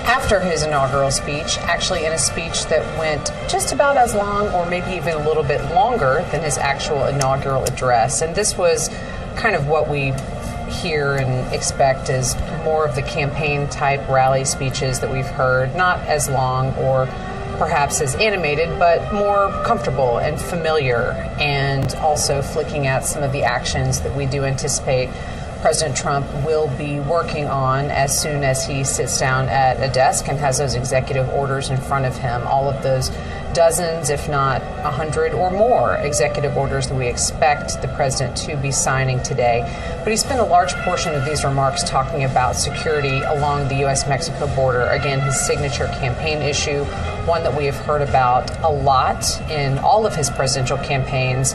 after his inaugural speech, actually in a speech that went just about as long or maybe even a little bit longer than his actual inaugural address. And this was kind of what we hear and expect is more of the campaign type rally speeches that we've heard, not as long or perhaps as animated, but more comfortable and familiar, and also flicking at some of the actions that we do anticipate President Trump will be working on as soon as he sits down at a desk and has those executive orders in front of him. All of those dozens, if not 100 or more executive orders that we expect the president to be signing today. But he spent a large portion of these remarks talking about security along the U.S.-Mexico border. Again, his signature campaign issue, one that we have heard about a lot in all of his presidential campaigns.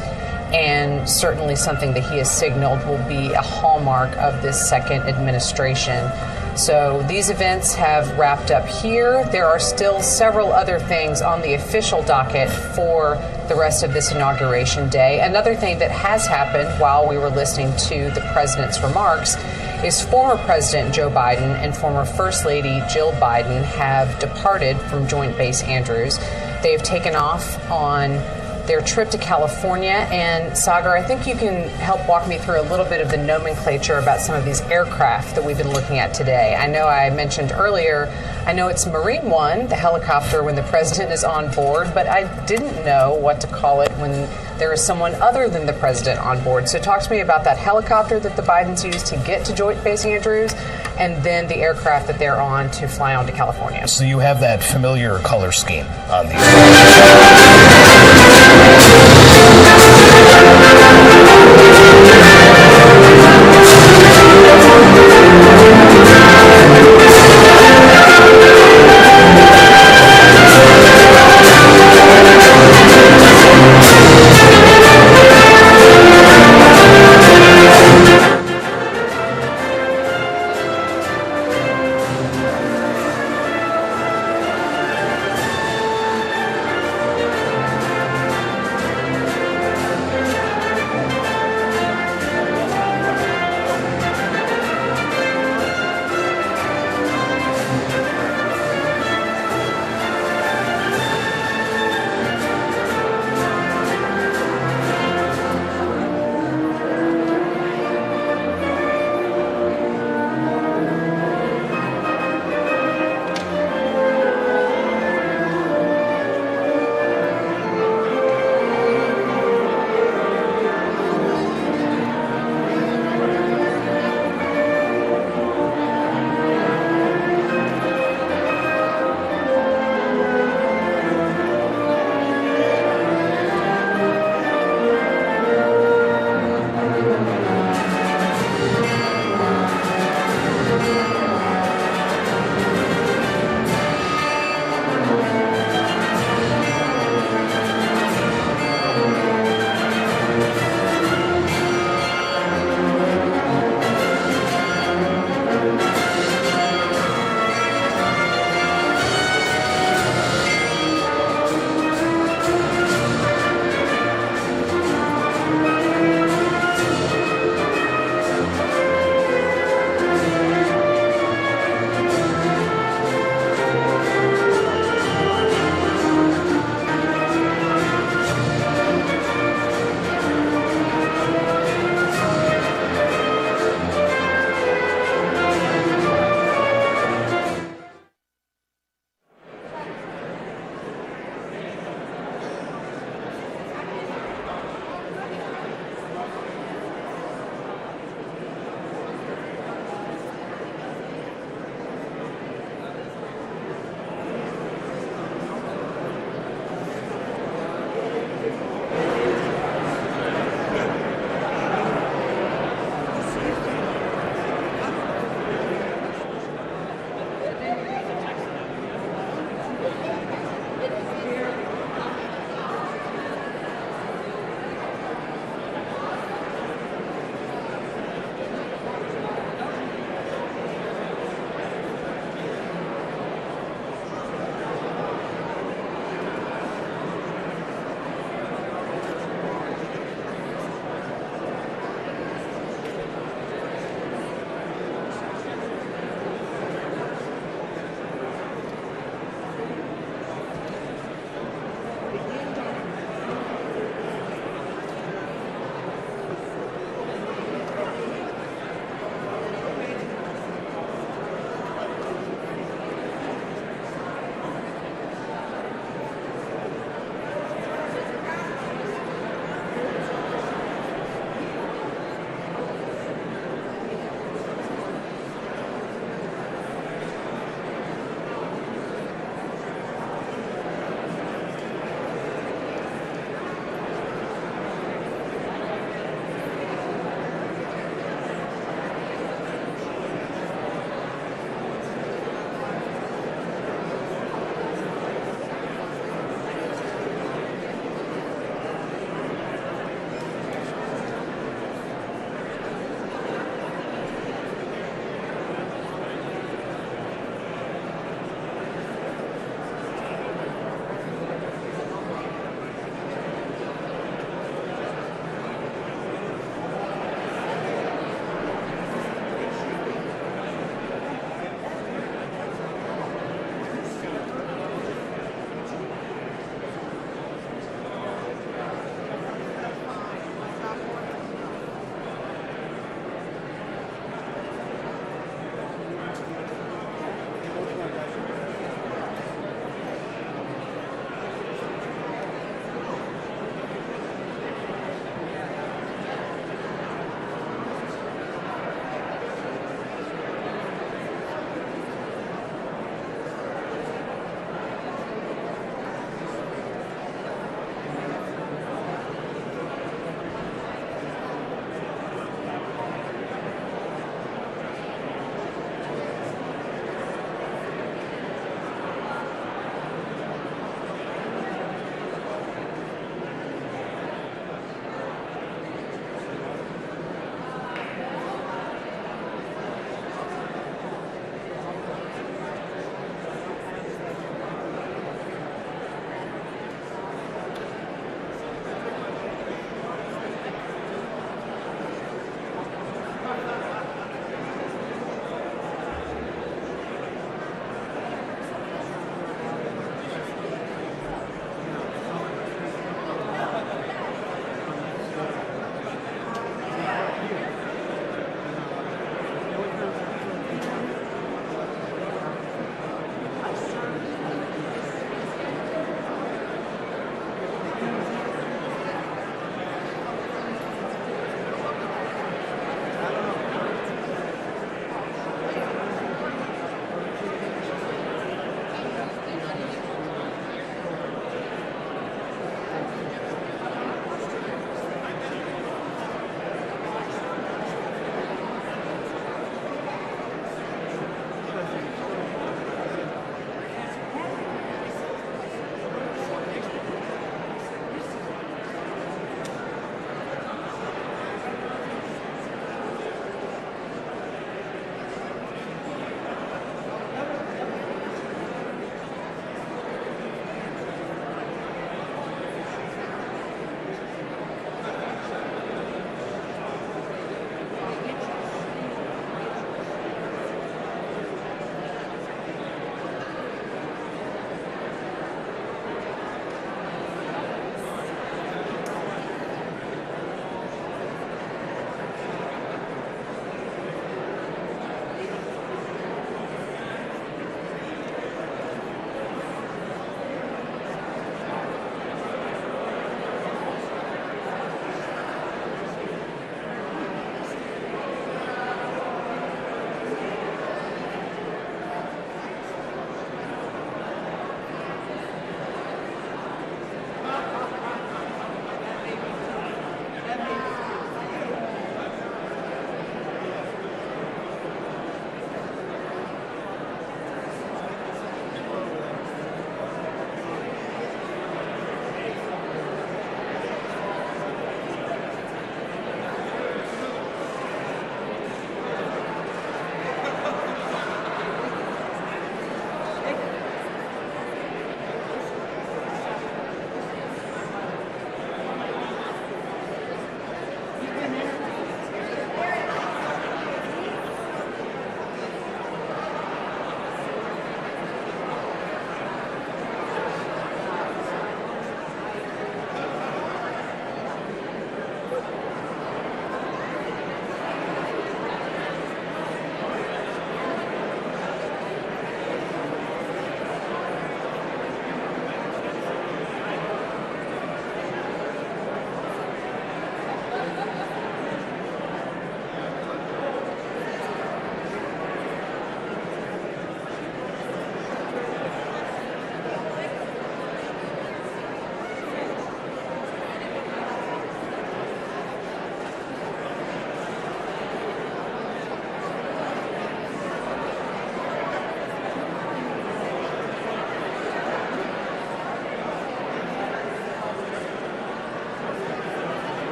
and certainly something that he has signaled will be a hallmark of this second administration. So these events have wrapped up here. There are still several other things on the official docket for the rest of this inauguration day. Another thing that has happened while we were listening to the president's remarks is former President Joe Biden and former First Lady Jill Biden have departed from Joint Base Andrews. They have taken off on their trip to California. And Sagar, I think you can help walk me through a little bit of the nomenclature about some of these aircraft that we've been looking at today. I know I mentioned earlier, I know it's Marine One, the helicopter when the president is on board, but I didn't know what to call it when there is someone other than the president on board. So talk to me about that helicopter that the Bidens used to get to Joint Base Andrews, and then the aircraft that they're on to fly on to California. So you have that familiar color scheme on these.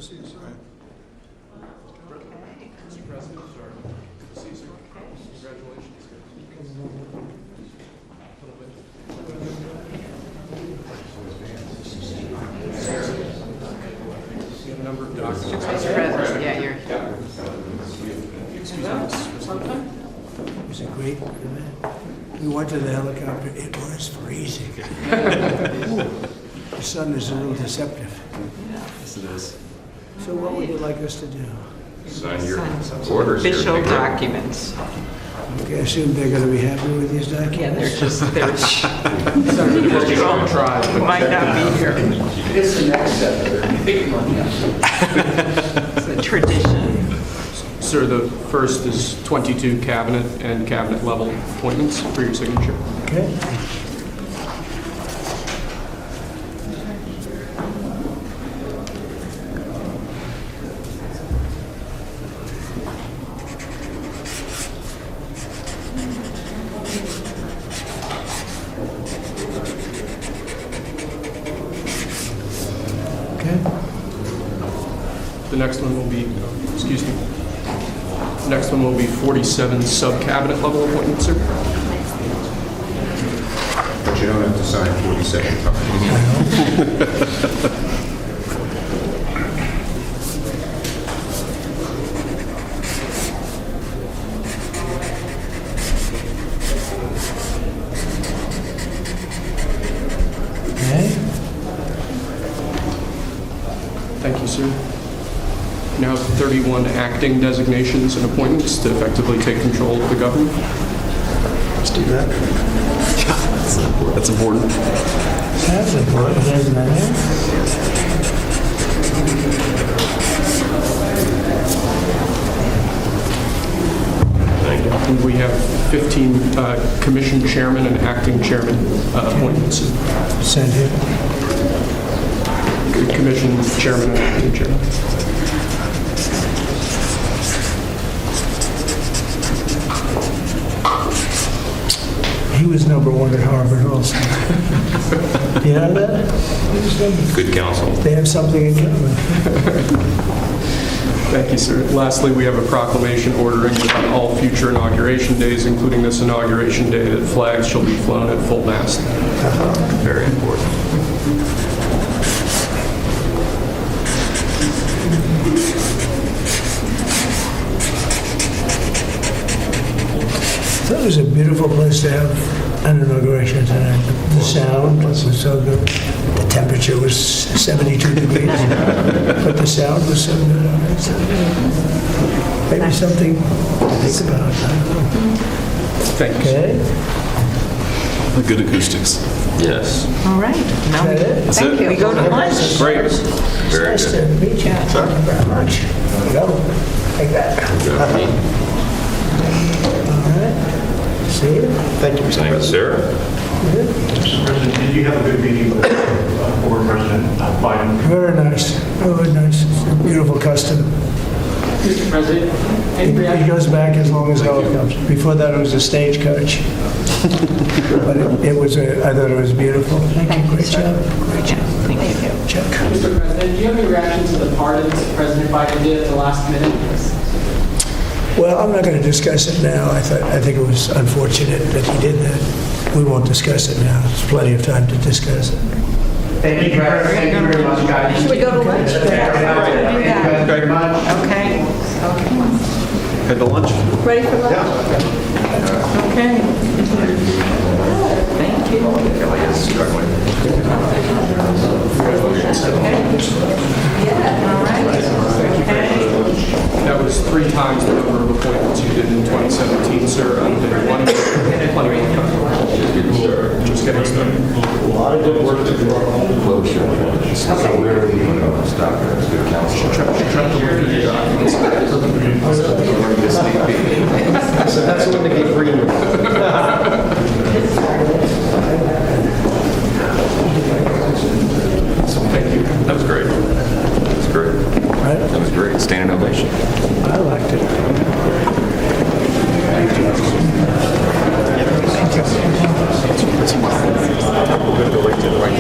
see you, sir. Mr. President, sorry. Good to see you, sir. Congratulations. You have a number of documents. Mr. President, yeah, you're. Excuse me. It was a great event. We went to the helicopter. It was freezing. The sun is a little deceptive. Yes, it is. So what would you like us to do? Sign your orders. Official documents. Okay, I assume they're going to be happy with these documents? Yeah, they're Try. We might not be here. It's the next step. It's a tradition. Sir, the first is 22 cabinet and cabinet level appointments for your signature. Okay. The next one will be, excuse me. Next one will be 47 sub-cabinet level appointments, sir. But you don't have to sign 47 times. Thank you, sir. Now 31 acting designations and appointments to effectively take control of the government. Let's do that. That's important. That's important, isn't it? And we have 15 commission chairman and acting chairman appointments. Send him. Commission chairman and acting chairman. He was #1 at Harvard also. You know that? Good counsel. They have something in common. Thank you, sir. Lastly, we have a proclamation ordering that on all future inauguration days, including this inauguration day, that flags shall be flown at full mast. Very important. That was a beautiful place to have an inauguration tonight. The sound was so good. The temperature was 72 degrees, but the sound was so good. Maybe something to think about. Thank you. Okay. Good acoustics. Yes. All right. Now thank you. We go to lunch. Great. Very Nice good. to meet you. Thank you very much. There you go. Take that. All right. See you. Thank you, Mr. President. Sir. Mr. President, did you have a good meeting with former President Biden? Very nice. Very nice. It's a beautiful custom. Mr. President, It goes back as long as helicopters. Before that, it was a stagecoach. But it was, I thought it was beautiful. Thank you. Great job. Great job. Thank you. Check. Mr. President, do you have any reaction to the pardons that President Biden did at the last minute? Well, I'm not going to discuss it now. I think it was unfortunate that he did that. We won't discuss it now. There's plenty of time to discuss it. Thank you very much, guys. Should we go to lunch? Thank you very much. Okay. Head to lunch. Ready for lunch? Okay. Thank you. Kelly is struggling. All right. Okay. That was 3 times the number of appointments you did in 2017, sir. Plenty of time. Just getting started. A lot of good work to do. Closure. So where are we going to stop here? Let's do council. Try to look at your documents. So that's when they get green. Thank you. That was great. That was great. That was great. Standing ovation. I liked it. We're going to go right to the right.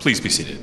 Please be seated.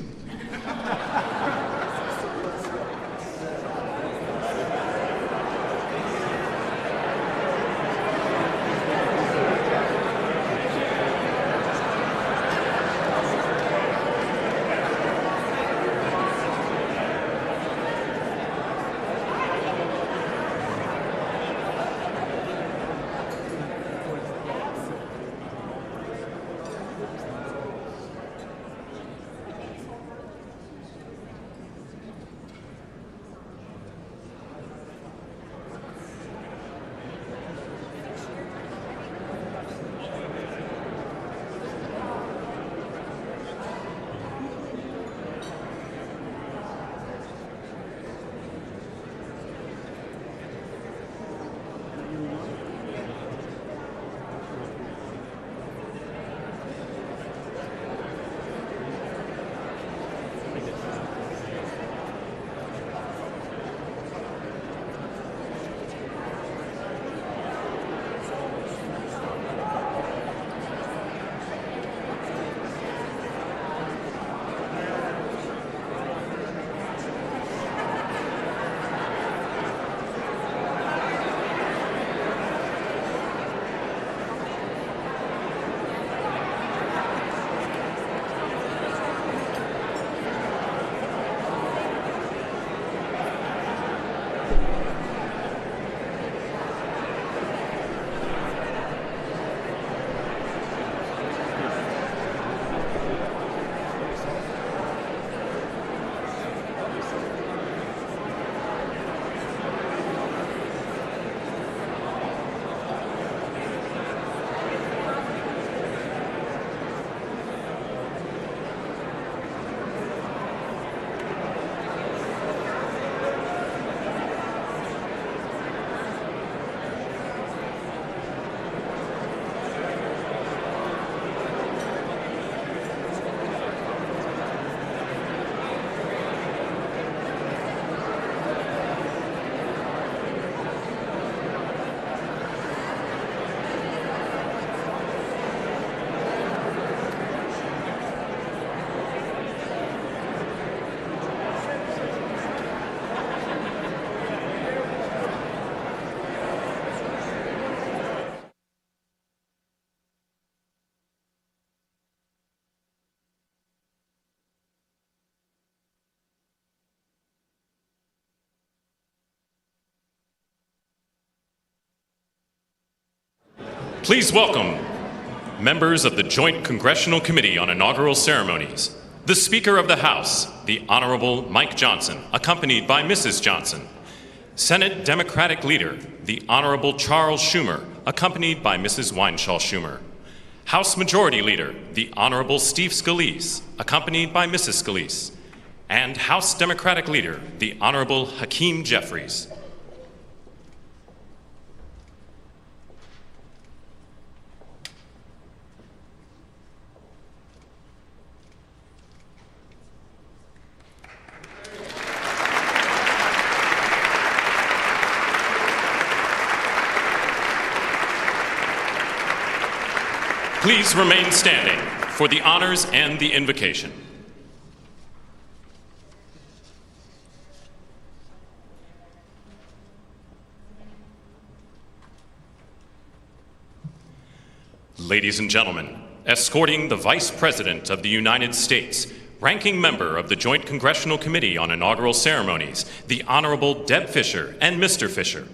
Please welcome members of the Joint Congressional Committee on Inaugural Ceremonies, the Speaker of the House, the Honorable Mike Johnson, accompanied by Mrs. Johnson, Senate Democratic Leader, the Honorable Charles Schumer, accompanied by Mrs. Weinschall Schumer, House Majority Leader, the Honorable Steve Scalise, accompanied by Mrs. Scalise, and House Democratic Leader, the Honorable Hakeem Jeffries. Please remain standing for the honors and the invocation. Ladies and gentlemen, escorting the Vice President of the United States, ranking member of the Joint Congressional Committee on Inaugural Ceremonies, the Honorable Deb Fischer and Mr. Fischer.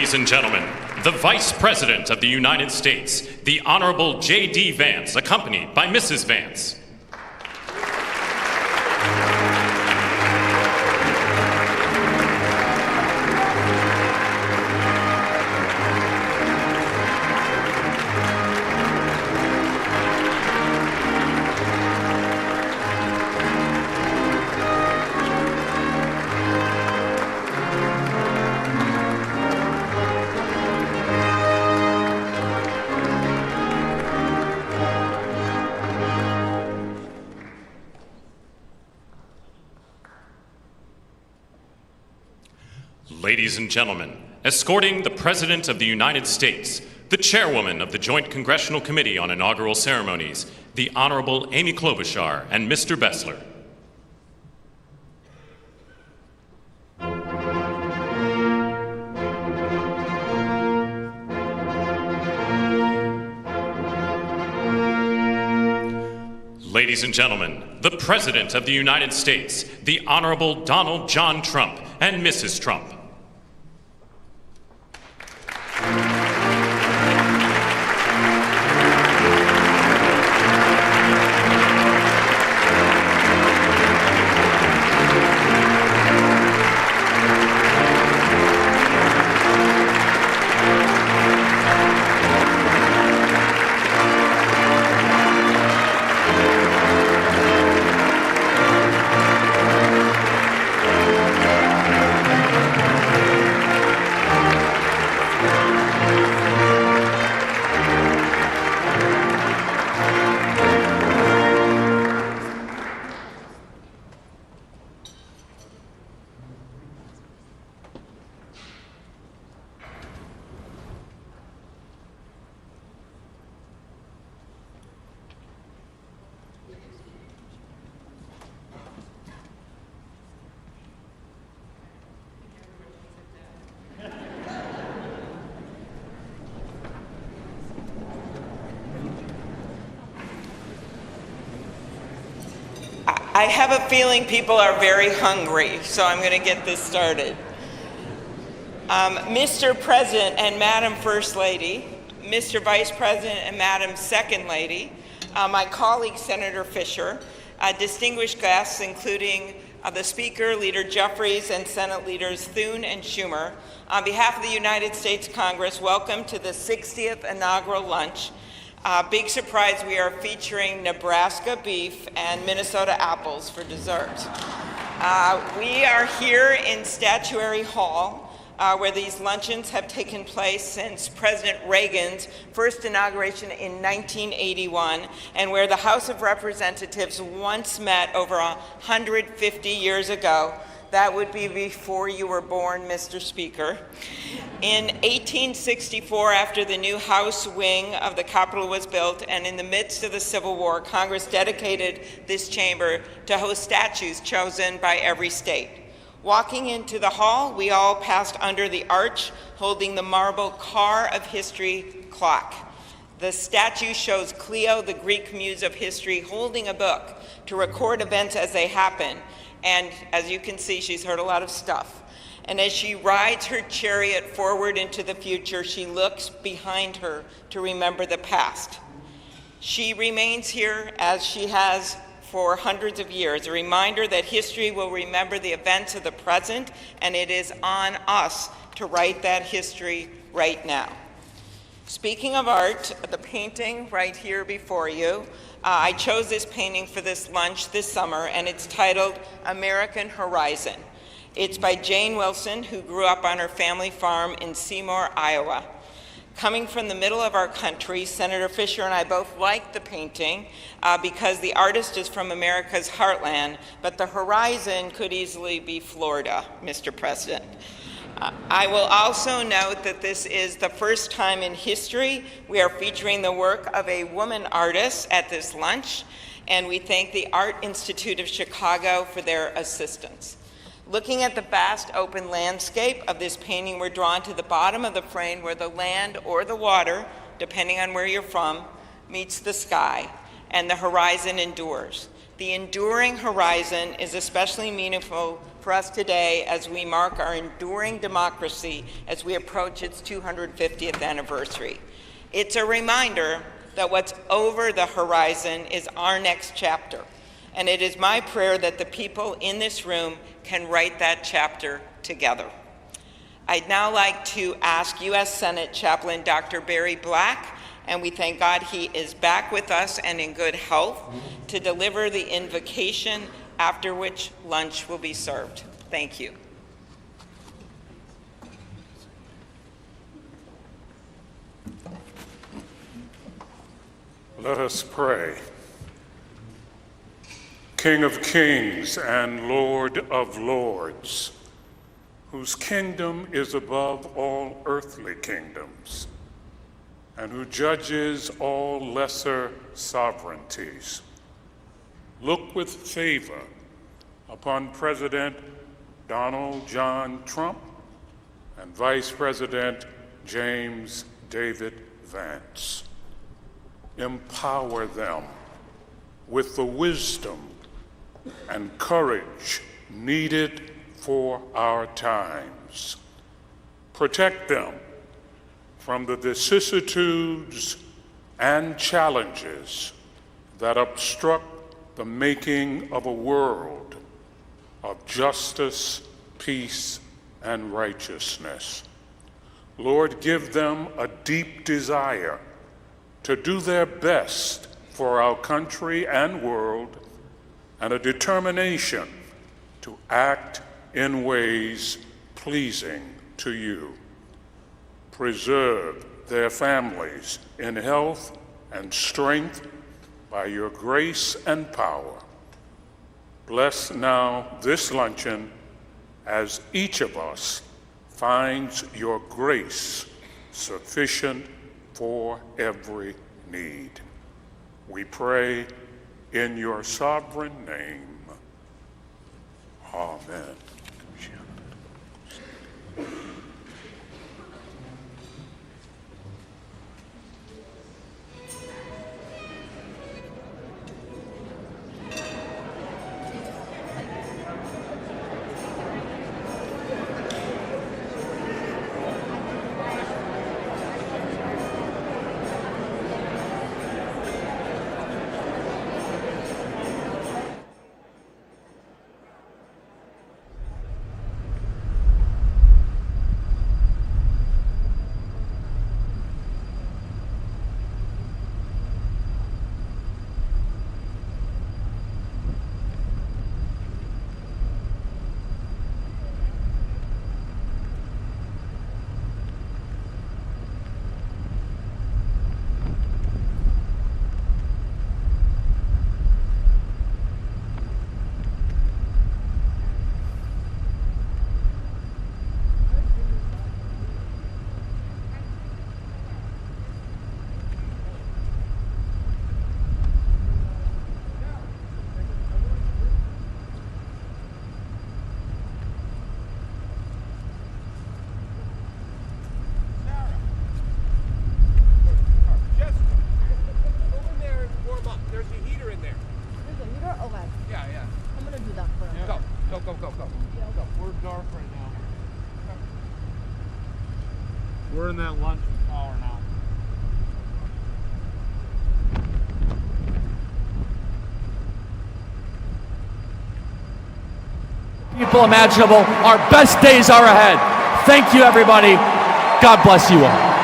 Ladies and gentlemen, the Vice President of the United States, the Honorable J.D. Vance, accompanied by Mrs. Vance. Ladies and gentlemen, escorting the President of the United States, the Chairwoman of the Joint Congressional Committee on Inaugural Ceremonies, the Honorable Amy Klobuchar and Mr. Bessler. Ladies and gentlemen, the President of the United States, the Honorable Donald John Trump and Mrs. Trump. I have a feeling people are very hungry, so I'm going to get this started. Mr. President and Madam First Lady, Mr. Vice President and Madam Second Lady, my colleague Senator Fisher, distinguished guests including the Speaker, Leader Jeffries, and Senate Leaders Thune and Schumer, on behalf of the United States Congress, welcome to the 60th inaugural lunch. Big surprise, we are featuring Nebraska beef and Minnesota apples for dessert. We are here in Statuary Hall, where these luncheons have taken place since President Reagan's first inauguration in 1981, and where the House of Representatives once met over 150 years ago. That would be before you were born, Mr. Speaker. In 1864, after the new House wing of the Capitol was built, and in the midst of the Civil War, Congress dedicated this chamber to host statues chosen by every state. Walking into the hall, we all passed under the arch, holding the marble Car of History clock. The statue shows Cleo, the Greek muse of history, holding a book to record events as they happen. And as you can see, she's heard a lot of stuff. And as she rides her chariot forward into the future, she looks behind her to remember the past. She remains here as she has for hundreds of years, a reminder that history will remember the events of the present, and it is on us to write that history right now. Speaking of art, the painting right here before you, I chose this painting for this lunch this summer, and it's titled American Horizon. It's by Jane Wilson, who grew up on her family farm in Seymour, Iowa. Coming from the middle of our country, Senator Fisher and I both liked the painting because the artist is from America's heartland, but the horizon could easily be Florida, Mr. President. I will also note that this is the first time in history we are featuring the work of a woman artist at this lunch, and we thank the Art Institute of Chicago for their assistance. Looking at the vast open landscape of this painting, we're drawn to the bottom of the frame where the land or the water, depending on where you're from, meets the sky, and the horizon endures. The enduring horizon is especially meaningful for us today as we mark our enduring democracy as we approach its 250th anniversary. It's a reminder that what's over the horizon is our next chapter. And it is my prayer that the people in this room can write that chapter together. I'd now like to ask U.S. Senate Chaplain Dr. Barry Black, and we thank God he is back with us and in good health, to deliver the invocation, after which lunch will be served. Thank you. Let us pray. King of kings and Lord of lords, whose kingdom is above all earthly kingdoms, and who judges all lesser sovereignties, look with favor upon President Donald John Trump and Vice President James David Vance. Empower them with the wisdom and courage needed for our times. Protect them from the vicissitudes and challenges that obstruct the making of a world of justice, peace, and righteousness. Lord, give them a deep desire to do their best for our country and world, and a determination to act in ways pleasing to you. Preserve their families in health and strength by your grace and power. Bless now this luncheon as each of us finds your grace sufficient for every need. We pray in your sovereign name. Amen. We're in that lunch hour now. People imaginable. Our best days are ahead. Thank you, everybody. God bless you all.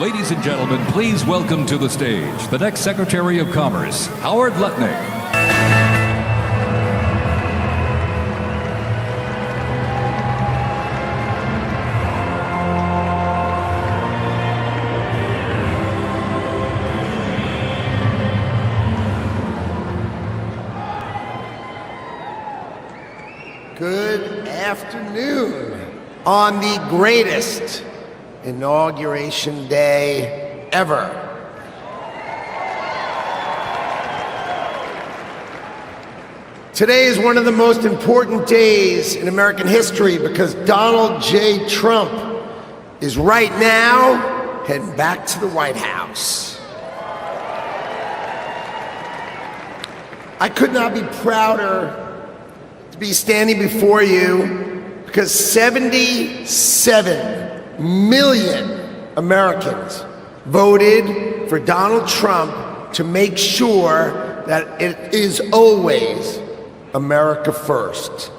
Ladies and gentlemen, please welcome to the stage the next Secretary of Commerce, Howard Lutnik. Good afternoon. On the greatest Inauguration Day ever. Today is one of the most important days in American history because Donald J. Trump is right now heading back to the White House. I could not be prouder to be standing before you because 77 million Americans voted for Donald Trump to make sure that it is always America first.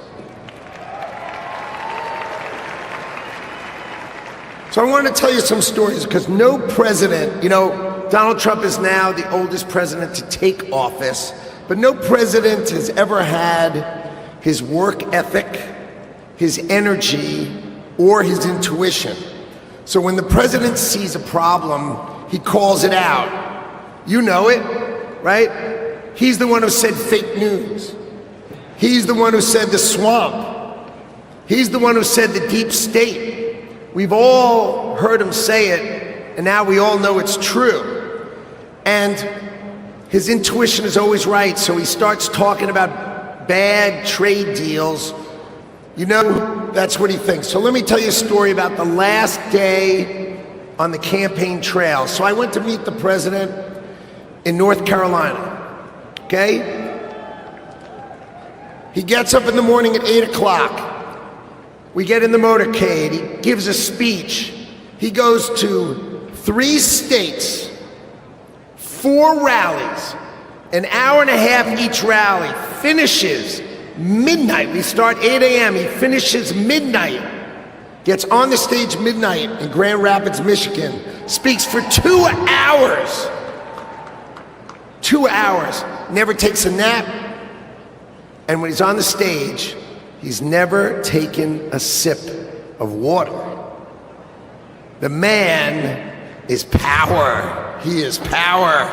So I want to tell you some stories because no president, Donald Trump is now the oldest president to take office, but no president has ever had his work ethic, his energy, or his intuition. So when the president sees a problem, he calls it out. You know it, right? He's the one who said fake news. He's the one who said the swamp. He's the one who said the deep state. We've all heard him say it, and now we all know it's true. And his intuition is always right, so he starts talking about bad trade deals. That's what he thinks. So let me tell you a story about the last day on the campaign trail. So I went to meet the president in North Carolina, okay? He gets up in the morning at 8 o'clock. We get in the motorcade, he gives a speech. He goes to 3 states, 4 rallies, an hour and a half each rally, finishes midnight. We start 8 a.m., he finishes midnight, gets on the stage midnight in Grand Rapids, Michigan, speaks for 2 hours. 2 hours, never takes a nap, and when he's on the stage, he's never taken a sip of water. The man is power. He is power.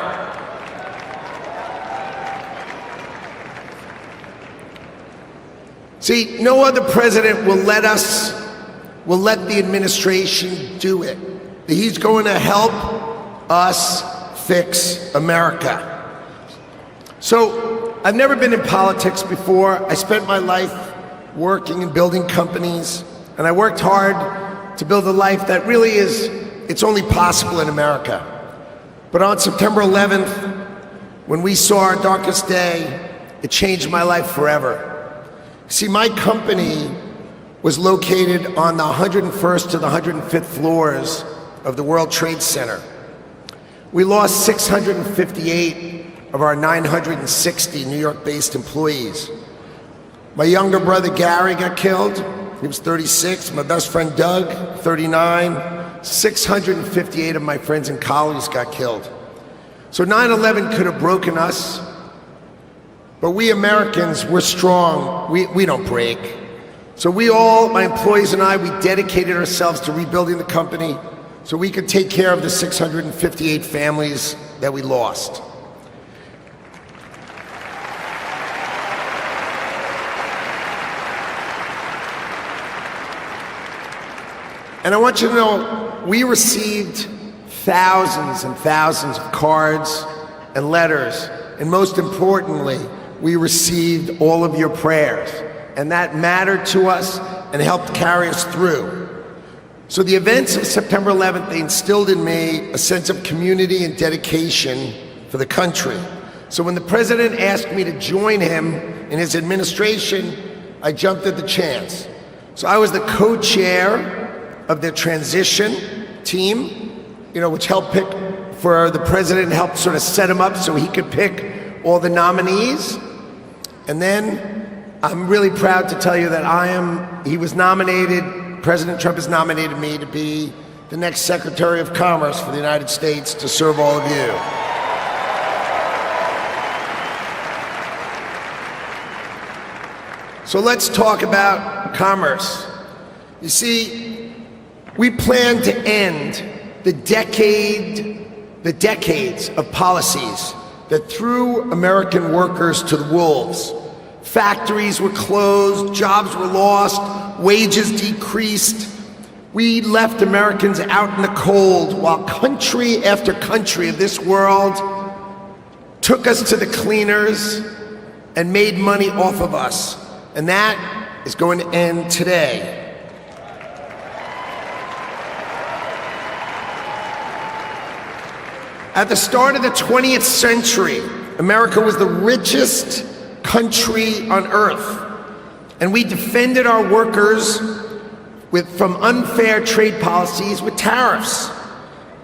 See, no other president will let the administration do it. He's going to help us fix America. So, I've never been in politics before. I spent my life working and building companies, and I worked hard to build a life that really it's only possible in America. But on September 11th, when we saw our darkest day, it changed my life forever. See, my company was located on the 101st to the 105th floors of the World Trade Center. We lost 658 of our 960 New York-based employees. My younger brother Gary got killed. He was 36. My best friend Doug, 39. 658 of my friends and colleagues got killed. So 9/11 could have broken us, but we Americans, we're strong. We don't break. So we all, my employees and I, we dedicated ourselves to rebuilding the company so we could take care of the 658 families that we lost. And I want you to know, we received thousands and thousands of cards and letters, and most importantly, we received all of your prayers, and that mattered to us and helped carry us through. So the events of September 11th, they instilled in me a sense of community and dedication for the country. So when the president asked me to join him in his administration, I jumped at the chance. So I was the co-chair of the transition team, which helped pick for the president, helped sort of set him up so he could pick all the nominees. And then I'm really proud to tell you that he was nominated, President Trump has nominated me to be the next Secretary of Commerce for the United States to serve all of you. So let's talk about commerce. You see, we plan to end the decades of policies that threw American workers to the wolves. Factories were closed, jobs were lost, wages decreased. We left Americans out in the cold while country after country of this world took us to the cleaners and made money off of us. And that is going to end today. At the start of the 20th century, America was the richest country on earth, and we defended our workers from unfair trade policies with tariffs.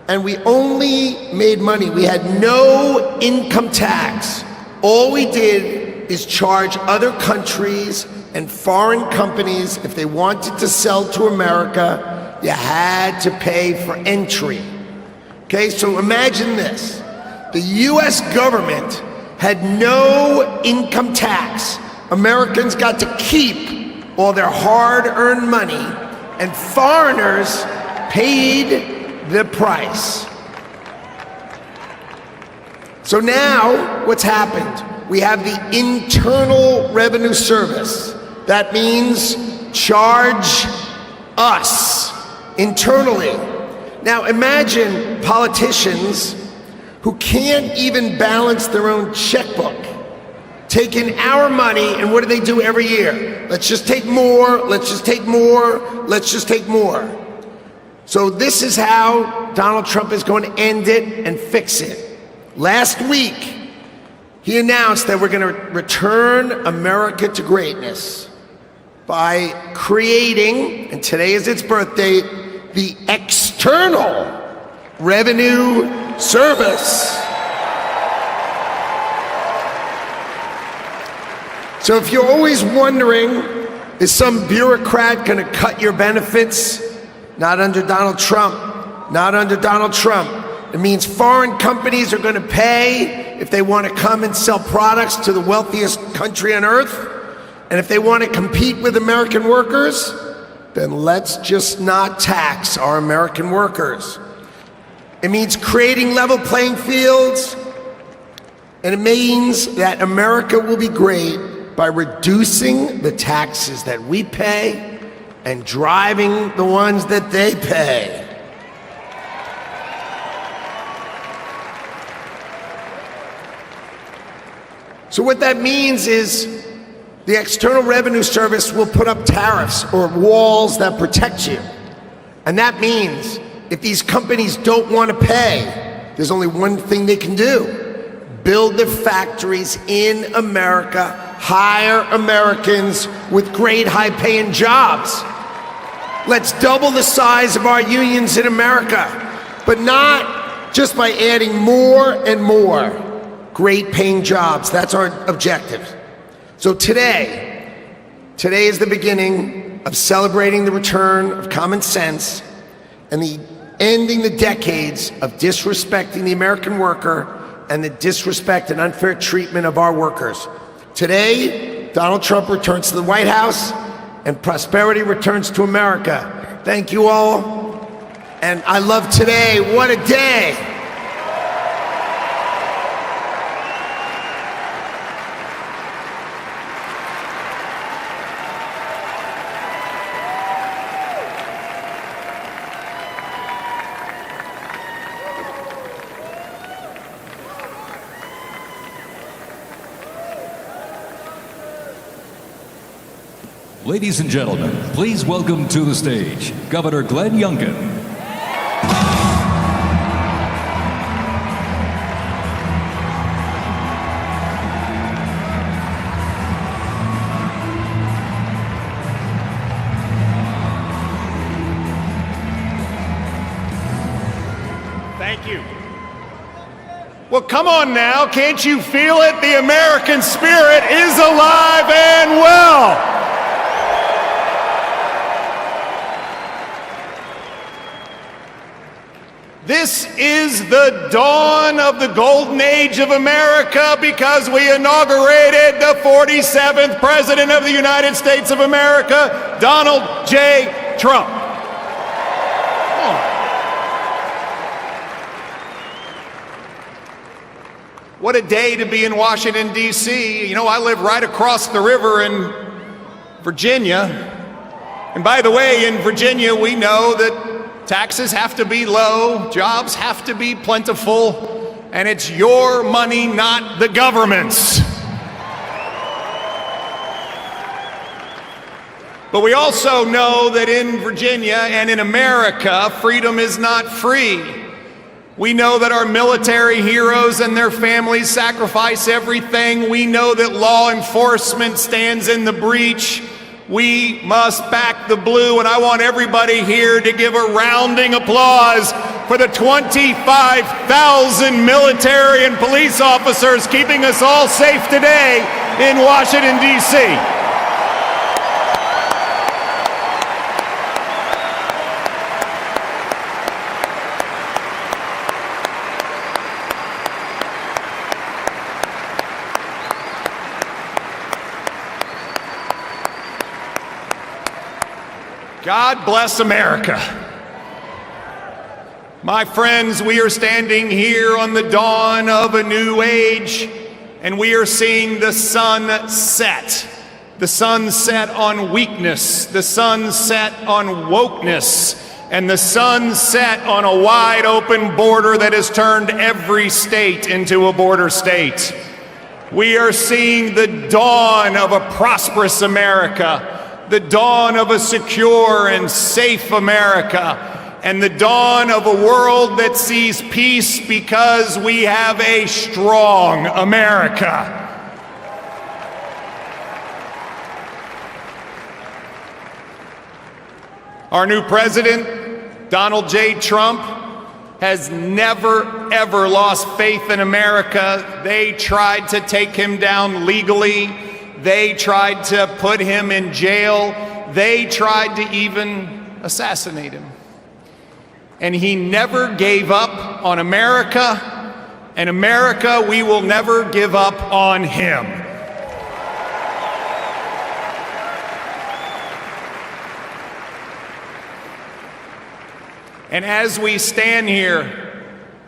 And we only made money. We had no income tax. All we did is charge other countries and foreign companies, if they wanted to sell to America, you had to pay for entry. Okay, so imagine this. The US government had no income tax. Americans got to keep all their hard-earned money, and foreigners paid the price. So now, what's happened? We have the Internal Revenue Service. That means charge us internally. Now imagine politicians who can't even balance their own checkbook, taking our money, and what do they do every year? Let's just take more, let's just take more, let's just take more. So this is how Donald Trump is going to end it and fix it. Last week, he announced that we're going to return America to greatness by creating, and today is its birthday, the External Revenue Service. So if you're always wondering, is some bureaucrat going to cut your benefits? Not under Donald Trump. Not under Donald Trump. It means foreign companies are going to pay if they want to come and sell products to the wealthiest country on earth. And if they want to compete with American workers, then let's just not tax our American workers. It means creating level playing fields, and it means that America will be great by reducing the taxes that we pay and driving the ones that they pay. So what that means is the External Revenue Service will put up tariffs or walls that protect you. And that means if these companies don't want to pay, there's only one thing they can do: build the factories in America, hire Americans with great high-paying jobs. Let's double the size of our unions in America, but not just by adding more and more great-paying jobs. That's our objective. So today is the beginning of celebrating the return of common sense and ending the decades of disrespecting the American worker and the disrespect and unfair treatment of our workers. Today, Donald Trump returns to the White House and prosperity returns to America. Thank you all. And I love today. What a day. Ladies and gentlemen, please welcome to the stage Governor Glenn Youngkin. Thank you. Well, come on now, can't you feel it? The American spirit is alive and well. This is the dawn of the golden age of America because we inaugurated the 47th President of the United States of America, Donald J. Trump. What a day to be in Washington, D.C. You know, I live right across the river in Virginia. And by the way, in Virginia, we know that taxes have to be low, jobs have to be plentiful, and it's your money, not the government's. But we also know that in Virginia and in America, freedom is not free. We know that our military heroes and their families sacrifice everything. We know that law enforcement stands in the breach. We must back the blue, and I want everybody here to give a rounding applause for the 25,000 military and police officers keeping us all safe today in Washington, D.C. God bless America. My friends, we are standing here on the dawn of a new age, and we are seeing the sun set. The sun set on weakness, the sun set on wokeness, and the sun set on a wide open border that has turned every state into a border state. We are seeing the dawn of a prosperous America, the dawn of a secure and safe America, and the dawn of a world that sees peace because we have a strong America. Our new president, Donald J. Trump, has never, ever lost faith in America. They tried to take him down legally. They tried to put him in jail. They tried to even assassinate him. And he never gave up on America, and America, we will never give up on him. And as we stand here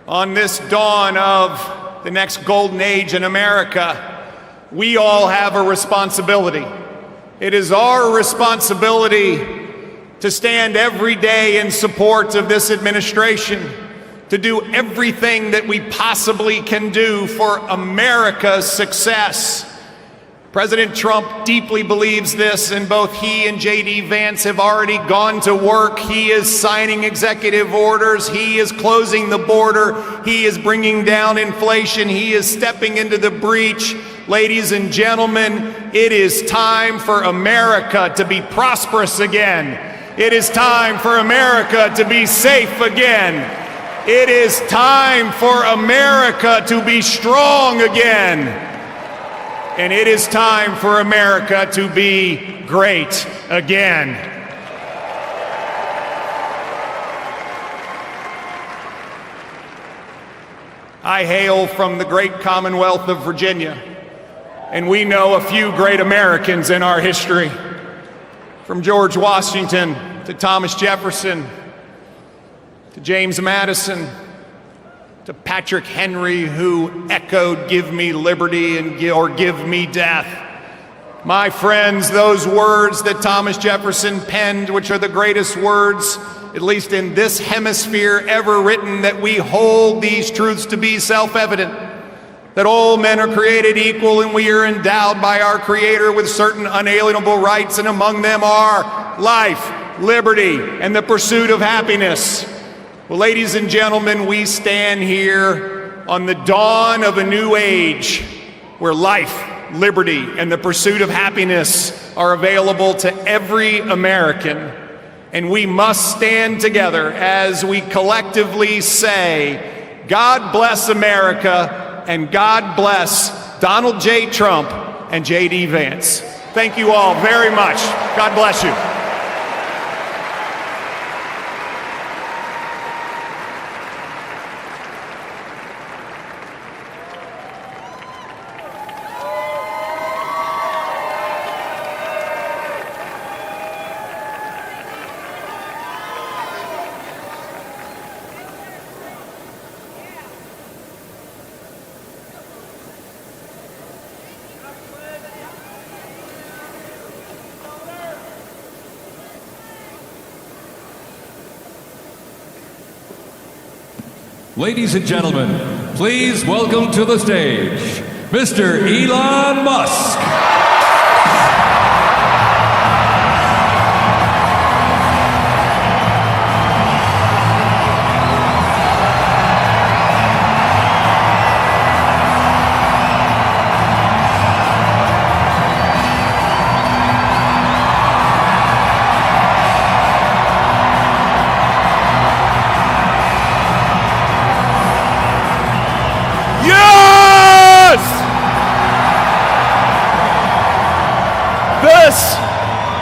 on this dawn of the next golden age in America, we all have a responsibility. It is our responsibility to stand every day in support of this administration, to do everything that we possibly can do for America's success. President Trump deeply believes this, and both he and J.D. Vance have already gone to work. He is signing executive orders. He is closing the border. He is bringing down inflation. He is stepping into the breach. Ladies and gentlemen, it is time for America to be prosperous again. It is time for America to be safe again. It is time for America to be strong again. And it is time for America to be great again. I hail from the great Commonwealth of Virginia, and we know a few great Americans in our history. From George Washington to Thomas Jefferson to James Madison to Patrick Henry, who echoed, "Give me liberty or give me death." My friends, those words that Thomas Jefferson penned, which are the greatest words, at least in this hemisphere, ever written, that we hold these truths to be self-evident, that all men are created equal and we are endowed by our Creator with certain unalienable rights, and among them are life, liberty, and the pursuit of happiness. Well, ladies and gentlemen, we stand here on the dawn of a new age where life, liberty, and the pursuit of happiness are available to every American. And we must stand together as we collectively say, God bless America, and God bless Donald J. Trump and J.D. Vance. Thank you all very much. God bless you. Ladies and gentlemen, please welcome to the stage, Mr. Elon Musk.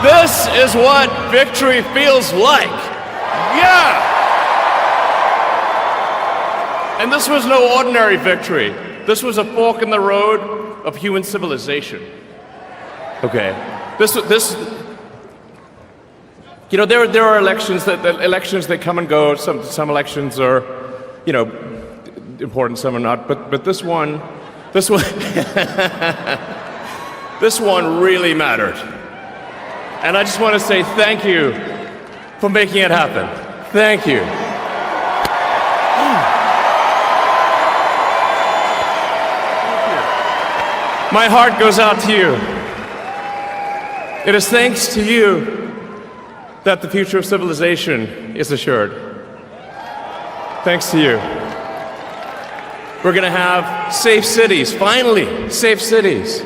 This is what victory feels like. Yeah! And this was no ordinary victory. This was a fork in the road of human civilization. Okay. You know, there are elections that come and go. Some elections are, you know, important, some are not. But this one, this one really mattered. And I just want to say thank you for making it happen. Thank you. My heart goes out to you. It is thanks to you that the future of civilization is assured. Thanks to you. We're going to have safe cities, finally, safe cities.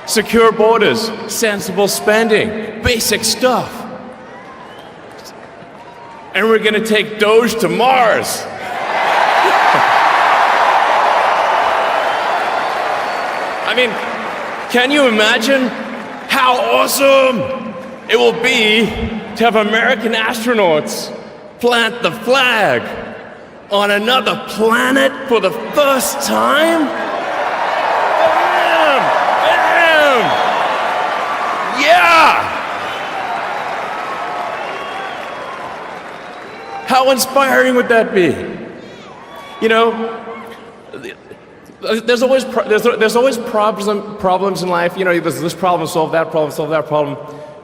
Secure borders, sensible spending, basic stuff. And we're going to take Doge to Mars. I mean, can you imagine how awesome it will be to have American astronauts plant the flag on another planet for the first time? Bam! Yeah! How inspiring would that be? You know, there's always problems in life. You know, there's this problem, solve that problem.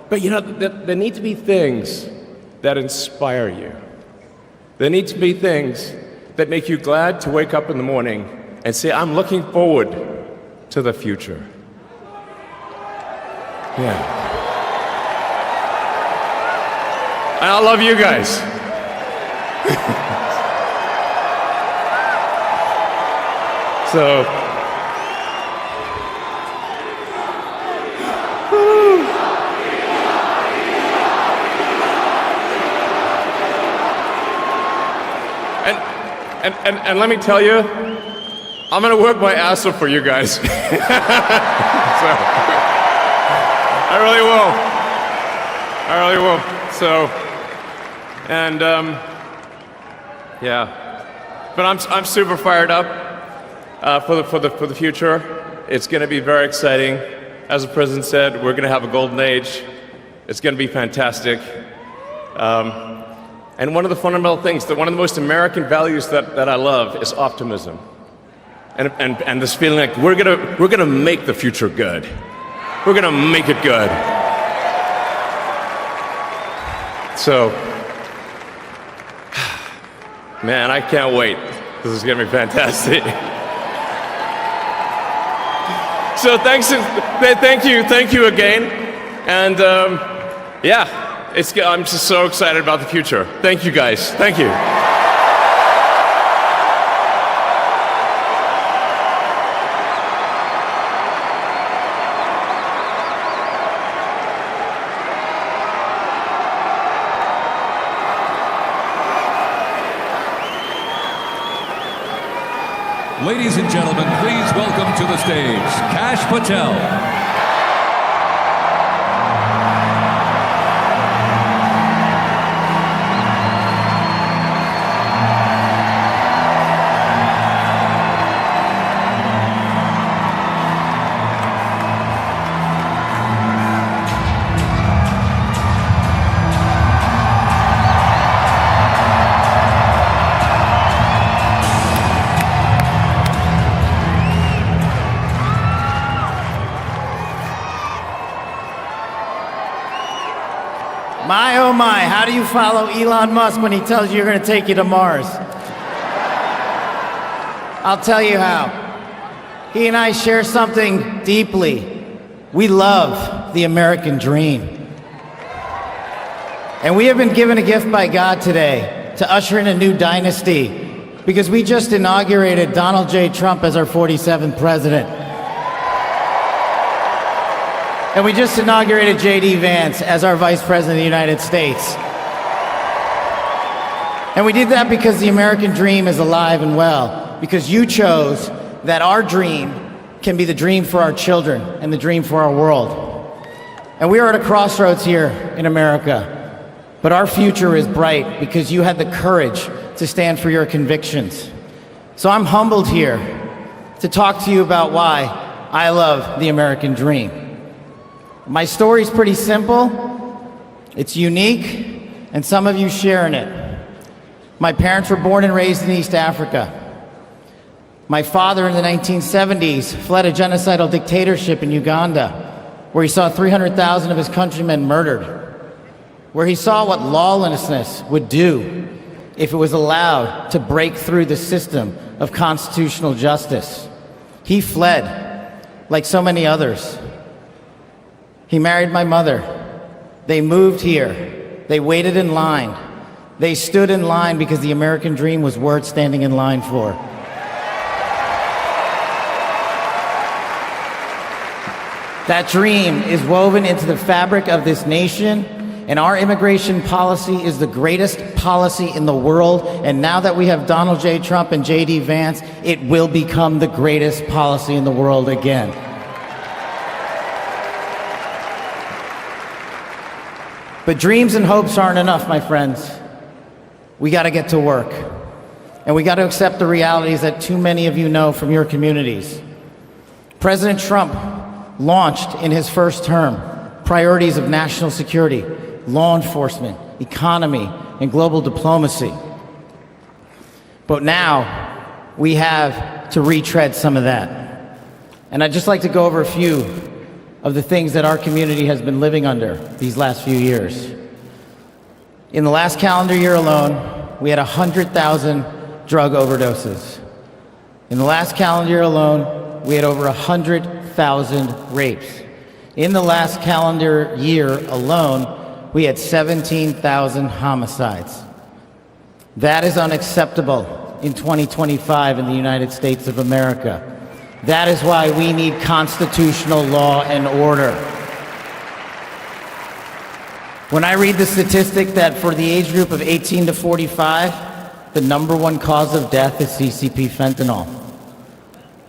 But you know, there need to be things that inspire you. There need to be things that make you glad to wake up in the morning and say, I'm looking forward to the future. Yeah. And I love you guys. So, and let me tell you, I'm gonna work my ass off for you guys. So, I really will. So, and yeah, but I'm super fired up for the future. It's gonna be very exciting. As the president said, we're gonna have a golden age. It's gonna be fantastic. And one of the fundamental things, one of the most American values that I love is optimism. And this feeling like we're gonna make the future good. We're gonna make it good. So, man, I can't wait. This is gonna be fantastic. So thank you again. And yeah. I'm just so excited about the future. Thank you, guys. Thank you. Ladies and gentlemen, please welcome to the stage, Kash Patel. My, oh my, how do you follow Elon Musk when he tells you you're going to take you to Mars? I'll tell you how. He and I share something deeply. We love the American dream. And we have been given a gift by God today to usher in a new dynasty because we just inaugurated Donald J. Trump as our 47th president. And we just inaugurated J.D. Vance as our Vice President of the United States. And we did that because the American dream is alive and well, because you chose that our dream can be the dream for our children and the dream for our world. And we are at a crossroads here in America, but our future is bright because you had the courage to stand for your convictions. So I'm humbled here to talk to you about why I love the American dream. My story's pretty simple. It's unique, and some of you share in it. My parents were born and raised in East Africa. My father in the 1970s fled a genocidal dictatorship in Uganda, where he saw 300,000 of his countrymen murdered, where he saw what lawlessness would do if it was allowed to break through the system of constitutional justice. He fled, like so many others. He married my mother. They moved here. They waited in line. They stood in line because the American dream was worth standing in line for. That dream is woven into the fabric of this nation, and our immigration policy is the greatest policy in the world. And now that we have Donald J. Trump and J.D. Vance, it will become the greatest policy in the world again. But dreams and hopes aren't enough, my friends. We got to get to work. And we got to accept the realities that too many of you know from your communities. President Trump launched in his first term priorities of national security, law enforcement, economy, and global diplomacy. But now we have to retread some of that. And I'd just like to go over a few of the things that our community has been living under these last few years. In the last calendar year alone, we had 100,000 drug overdoses. In the last calendar year alone, we had over 100,000 rapes. In the last calendar year alone, we had 17,000 homicides. That is unacceptable in 2025 in the United States of America. That is why we need constitutional law and order. When I read the statistic that for the age group of 18 to 45, the #1 cause of death is CCP fentanyl.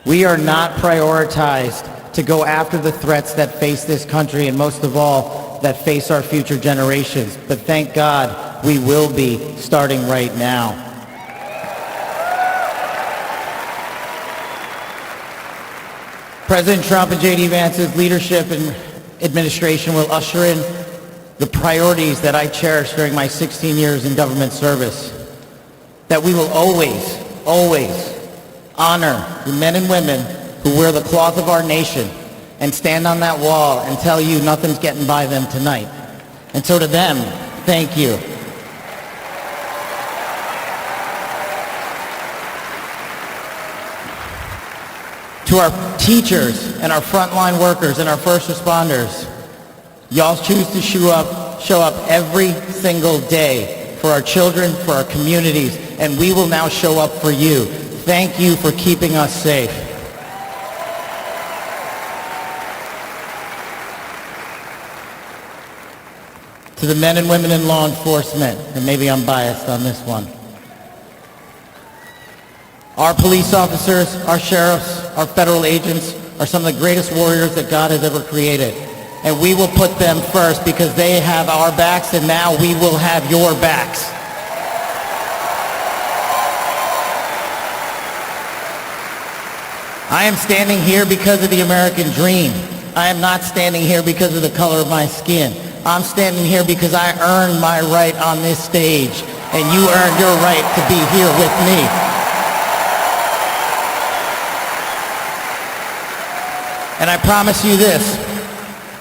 We are not prioritized to go after the threats that face this country, and most of all, that face our future generations. But thank God, we will be starting right now. President Trump and J.D. Vance's leadership and administration will usher in the priorities that I cherished during my 16 years in government service. That we will always, always honor the men and women who wear the cloth of our nation and stand on that wall and tell you nothing's getting by them tonight. And so to them, thank you. To our teachers and our frontline workers and our first responders, y'all choose to show up every single day for our children, for our communities, and we will now show up for you. Thank you for keeping us safe. To the men and women in law enforcement, and maybe I'm biased on this one. Our police officers, our sheriffs, our federal agents are some of the greatest warriors that God has ever created. And we will put them first because they have our backs, and now we will have your backs. I am standing here because of the American dream. I am not standing here because of the color of my skin. I'm standing here because I earned my right on this stage, and you earned your right to be here with me. And I promise you this,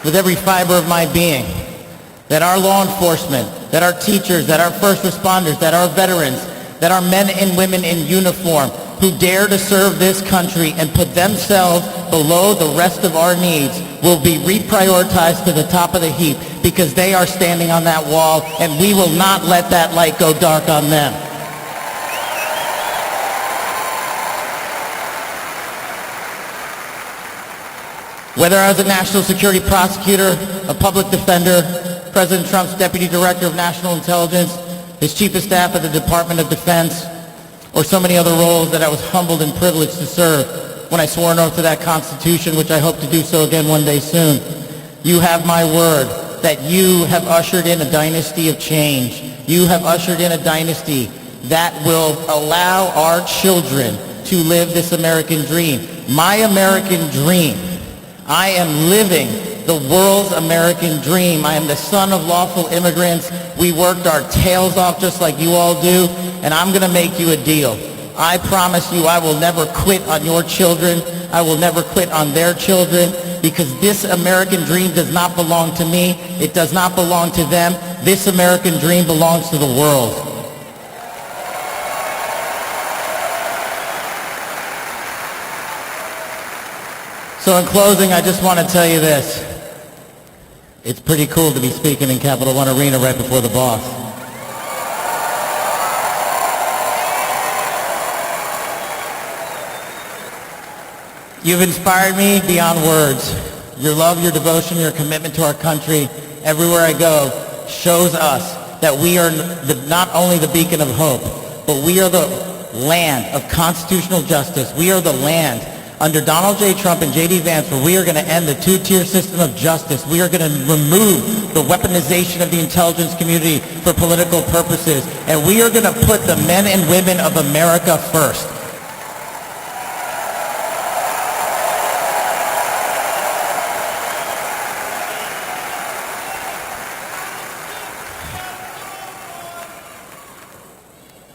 with every fiber of my being, that our law enforcement, that our teachers, that our first responders, that our veterans, that our men and women in uniform who dare to serve this country and put themselves below the rest of our needs will be reprioritized to the top of the heap because they are standing on that wall, and we will not let that light go dark on them. Whether as a national security prosecutor, a public defender, President Trump's deputy director of national intelligence, his chief of staff at the Department of Defense, or so many other roles that I was humbled and privileged to serve when I swore an oath to that Constitution, which I hope to do so again one day soon. You have my word that you have ushered in a dynasty of change. You have ushered in a dynasty that will allow our children to live this American dream. My American dream. I am living the world's American dream. I am the son of lawful immigrants. We worked our tails off just like you all do, and I'm going to make you a deal. I promise you I will never quit on your children. I will never quit on their children, because this American dream does not belong to me. It does not belong to them. This American dream belongs to the world. So in closing, I just want to tell you this. It's pretty cool to be speaking in Capital One Arena right before the boss. You've inspired me beyond words. Your love, your devotion, your commitment to our country, everywhere I go, shows us that we are not only the beacon of hope, but we are the land of constitutional justice. We are the land under Donald J. Trump and J.D. Vance, where we are going to end the two-tier system of justice. We are going to remove the weaponization of the intelligence community for political purposes. And we are going to put the men and women of America first.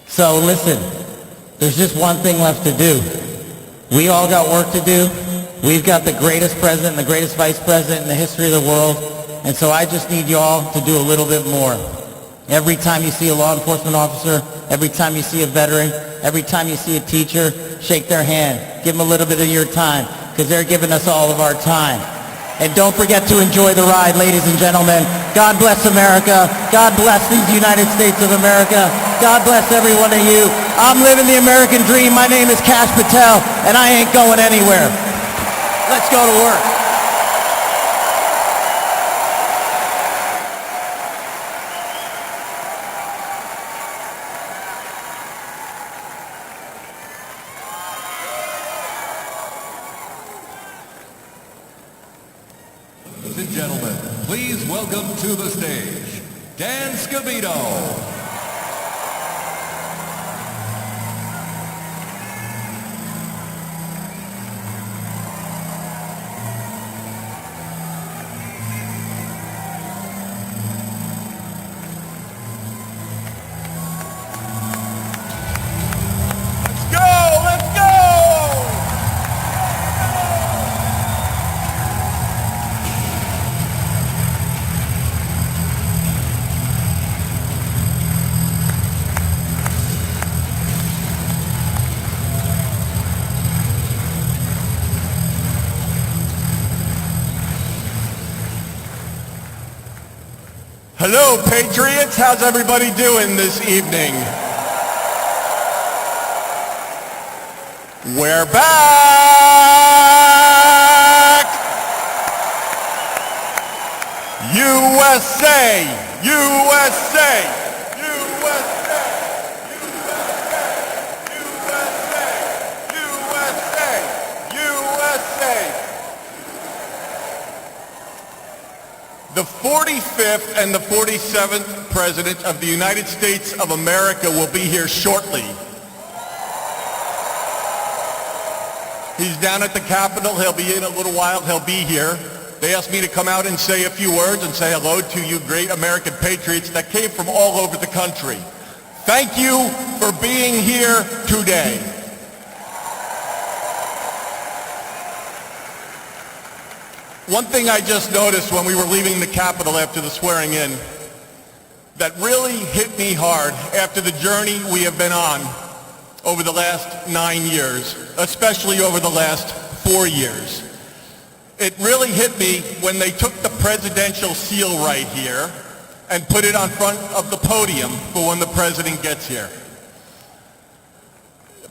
So listen, there's just one thing left to do. We all got work to do. We've got the greatest president and the greatest vice president in the history of the world. And so I just need y'all to do a little bit more. Every time you see a law enforcement officer, every time you see a veteran, every time you see a teacher, shake their hand. Give them a little bit of your time, because they're giving us all of our time. And don't forget to enjoy the ride, ladies and gentlemen. God bless America. God bless these United States of America. God bless every one of you. I'm living the American dream. My name is Kash Patel, and I ain't going anywhere. Let's go to work. Ladies and gentlemen, please welcome to the stage, Dan Scavino. Hello, Patriots. How's everybody doing this evening? We're back! USA! USA! USA! USA! USA! The 45th and the 47th President of the United States of America will be here shortly. He's down at the Capitol. He'll be in a little while. He'll be here. They asked me to come out and say a few words and say hello to you great American patriots that came from all over the country. Thank you for being here today. One thing I just noticed when we were leaving the Capitol after the swearing in that really hit me hard after the journey we have been on over the last 9 years, especially over the last 4 years. It really hit me when they took the presidential seal right here and put it on front of the podium for when the president gets here.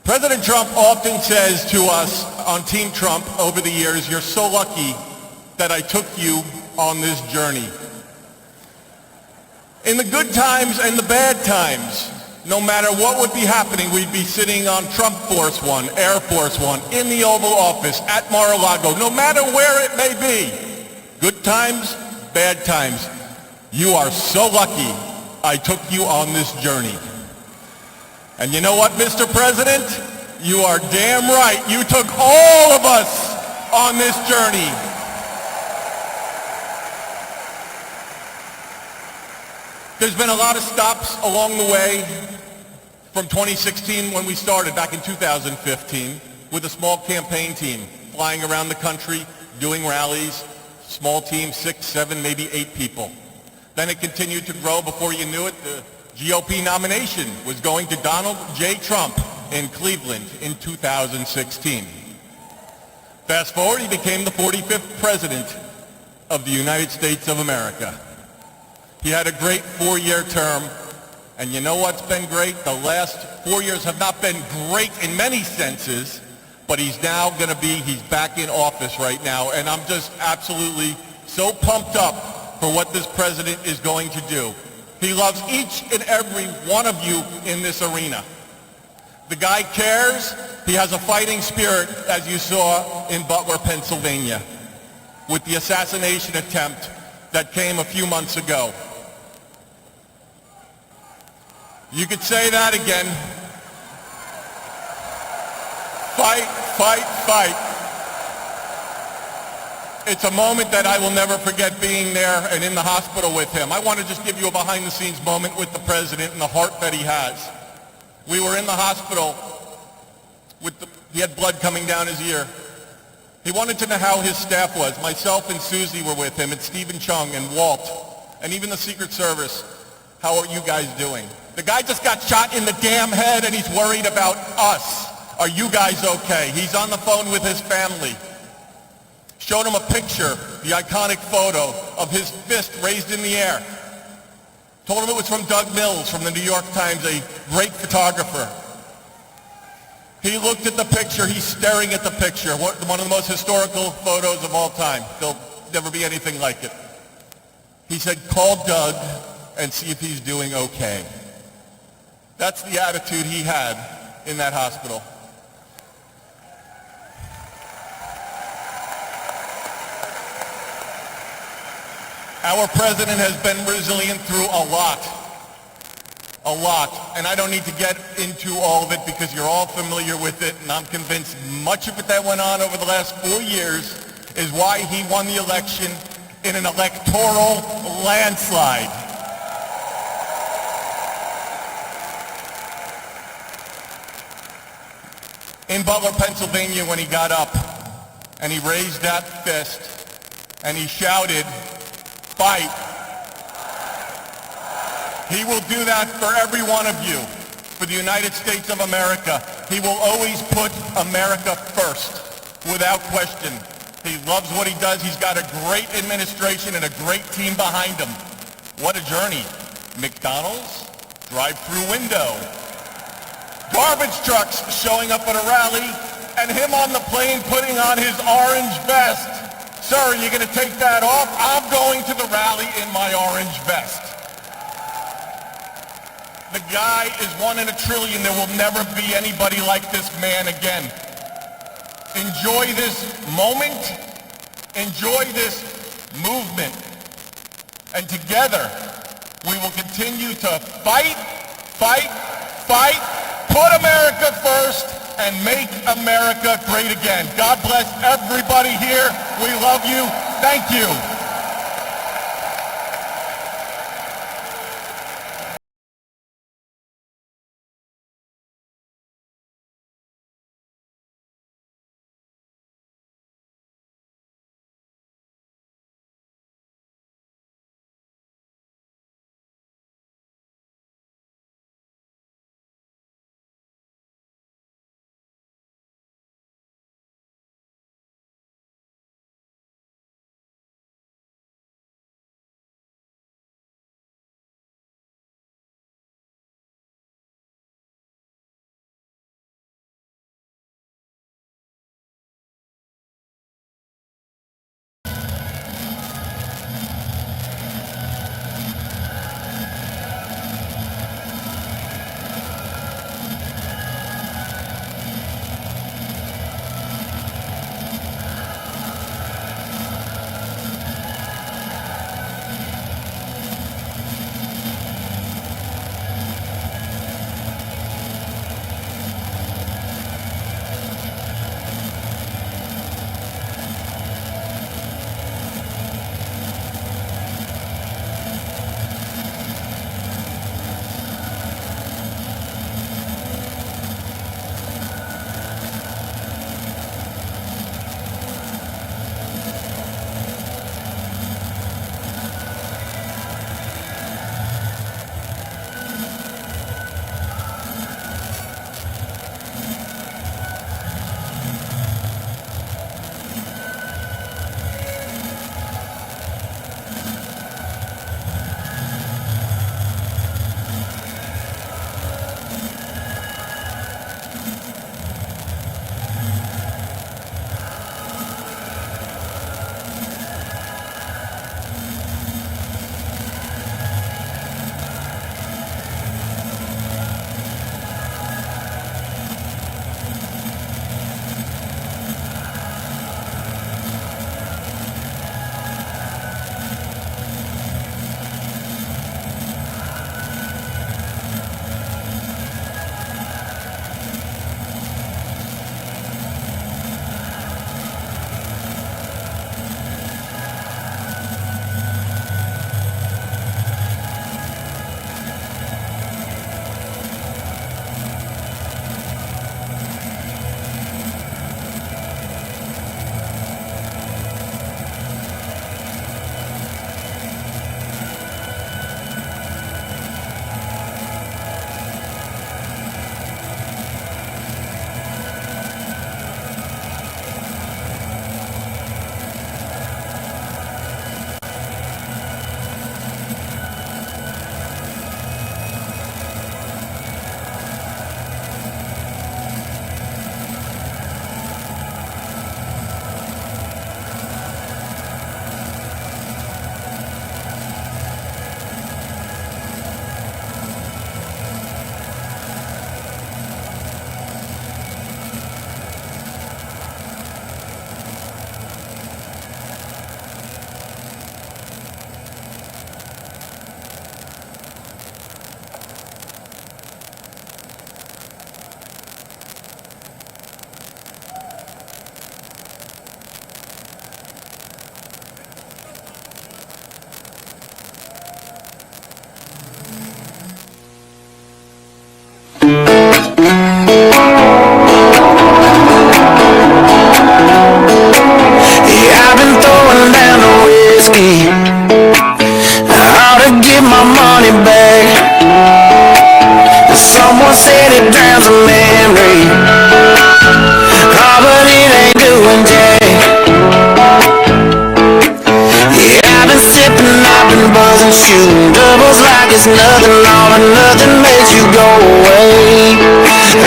President Trump often says to us on Team Trump over the years, "You're so lucky that I took you on this journey." In the good times and the bad times, no matter what would be happening, we'd be sitting on Trump Force One, Air Force One, in the Oval Office, at Mar-a-Lago, no matter where it may be. Good times, bad times. You are so lucky I took you on this journey. And you know what, Mr. President? You are damn right. You took all of us on this journey. There's been a lot of stops along the way from 2016 when we started back in 2015 with a small campaign team flying around the country, doing rallies, small team, 6, 7, maybe 8 people. Then it continued to grow. Before you knew it, the GOP nomination was going to Donald J. Trump in Cleveland in 2016. Fast forward, he became the 45th president of the United States of America. He had a great 4-year term, and you know what's been great? The last 4 years have not been great in many senses, but he's now going to be, he's back in office right now, and I'm just absolutely so pumped up for what this president is going to do. He loves each and every one of you in this arena. The guy cares. He has a fighting spirit, as you saw in Butler, Pennsylvania, with the assassination attempt that came a few months ago. You could say that again. Fight, fight, fight. It's a moment that I will never forget, being there and in the hospital with him. I want to just give you a behind-the-scenes moment with the president and the heart that he has. We were in the hospital he had blood coming down his ear. He wanted to know how his staff was. Myself and Susie were with him, and Stephen Chung and Walt, and even the Secret Service. How are you guys doing? The guy just got shot in the damn head, and he's worried about us. Are you guys okay? He's on the phone with his family. Showed him a picture, the iconic photo of his fist raised in the air. Told him it was from Doug Mills from the New York Times, a great photographer. He looked at the picture, he's staring at the picture, one of the most historical photos of all time. There'll never be anything like it. He said, call Doug and see if he's doing okay. That's the attitude he had in that hospital. Our president has been resilient through a lot. And I don't need to get into all of it because you're all familiar with it, and I'm convinced much of it that went on over the last 4 years is why he won the election in an electoral landslide. In Butler, Pennsylvania, when he got up and he raised that fist and he shouted, fight. He will do that for every one of you, for the United States of America. He will always put America first, without question. He loves what he does. He's got a great administration and a great team behind him. What a journey. McDonald's, drive-through window, garbage trucks showing up at a rally, and him on the plane putting on his orange vest. Sir, are you going to take that off? I'm going to the rally in my orange vest. The guy is 1 in a trillion. There will never be anybody like this man again. Enjoy this moment. Enjoy this movement. And together, we will continue to fight, fight, fight, put America first, and make America great again. God bless everybody here. We love you. Thank you. it's nothing, all or nothing makes you go away.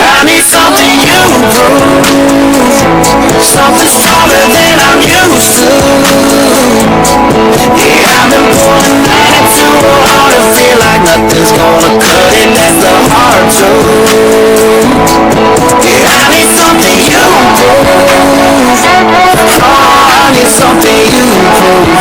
I need something you prove, something stronger than I'm used to. Yeah, I've been pulling 92 hard and feel like nothing's gonna cut it, that's the hard truth. Yeah, I need something you prove, oh, I need something you prove.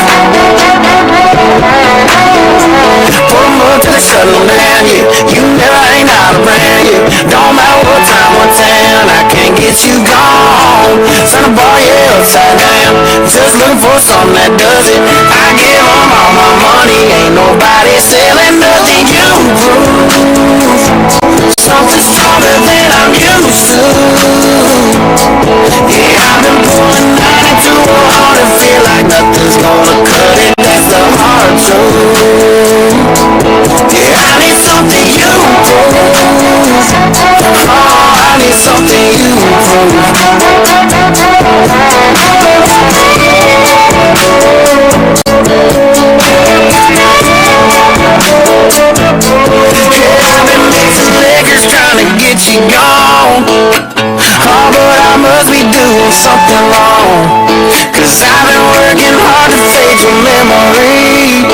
Put 'em up to the shuttle down, yeah, you never ain't out of brand, yeah. Don't matter what time, what town, I can't get you gone. Son of a boy, yeah, upside down, just looking for something that does it. I give 'em all my money, ain't nobody selling nothing. You prove something stronger than I'm used to. Yeah, I've been pulling 92 hard and feel like nothing's gonna cut it, that's the hard truth. Yeah, I need something you prove, oh, I need something you prove. Yeah, I've been mixing liquors trying to get you gone. Oh, but I must be doing something wrong, 'cause I've been working hard to fade your memory,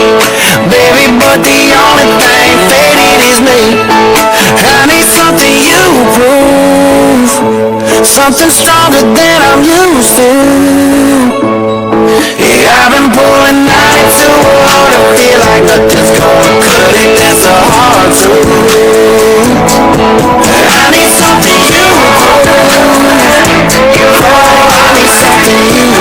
baby, but the only thing fading is me. I need something you prove, something stronger than I'm used to. Yeah, I've been pulling 92 hard and feel like nothing's gonna cut it, that's a hard truth. I need something you prove, oh, I need something you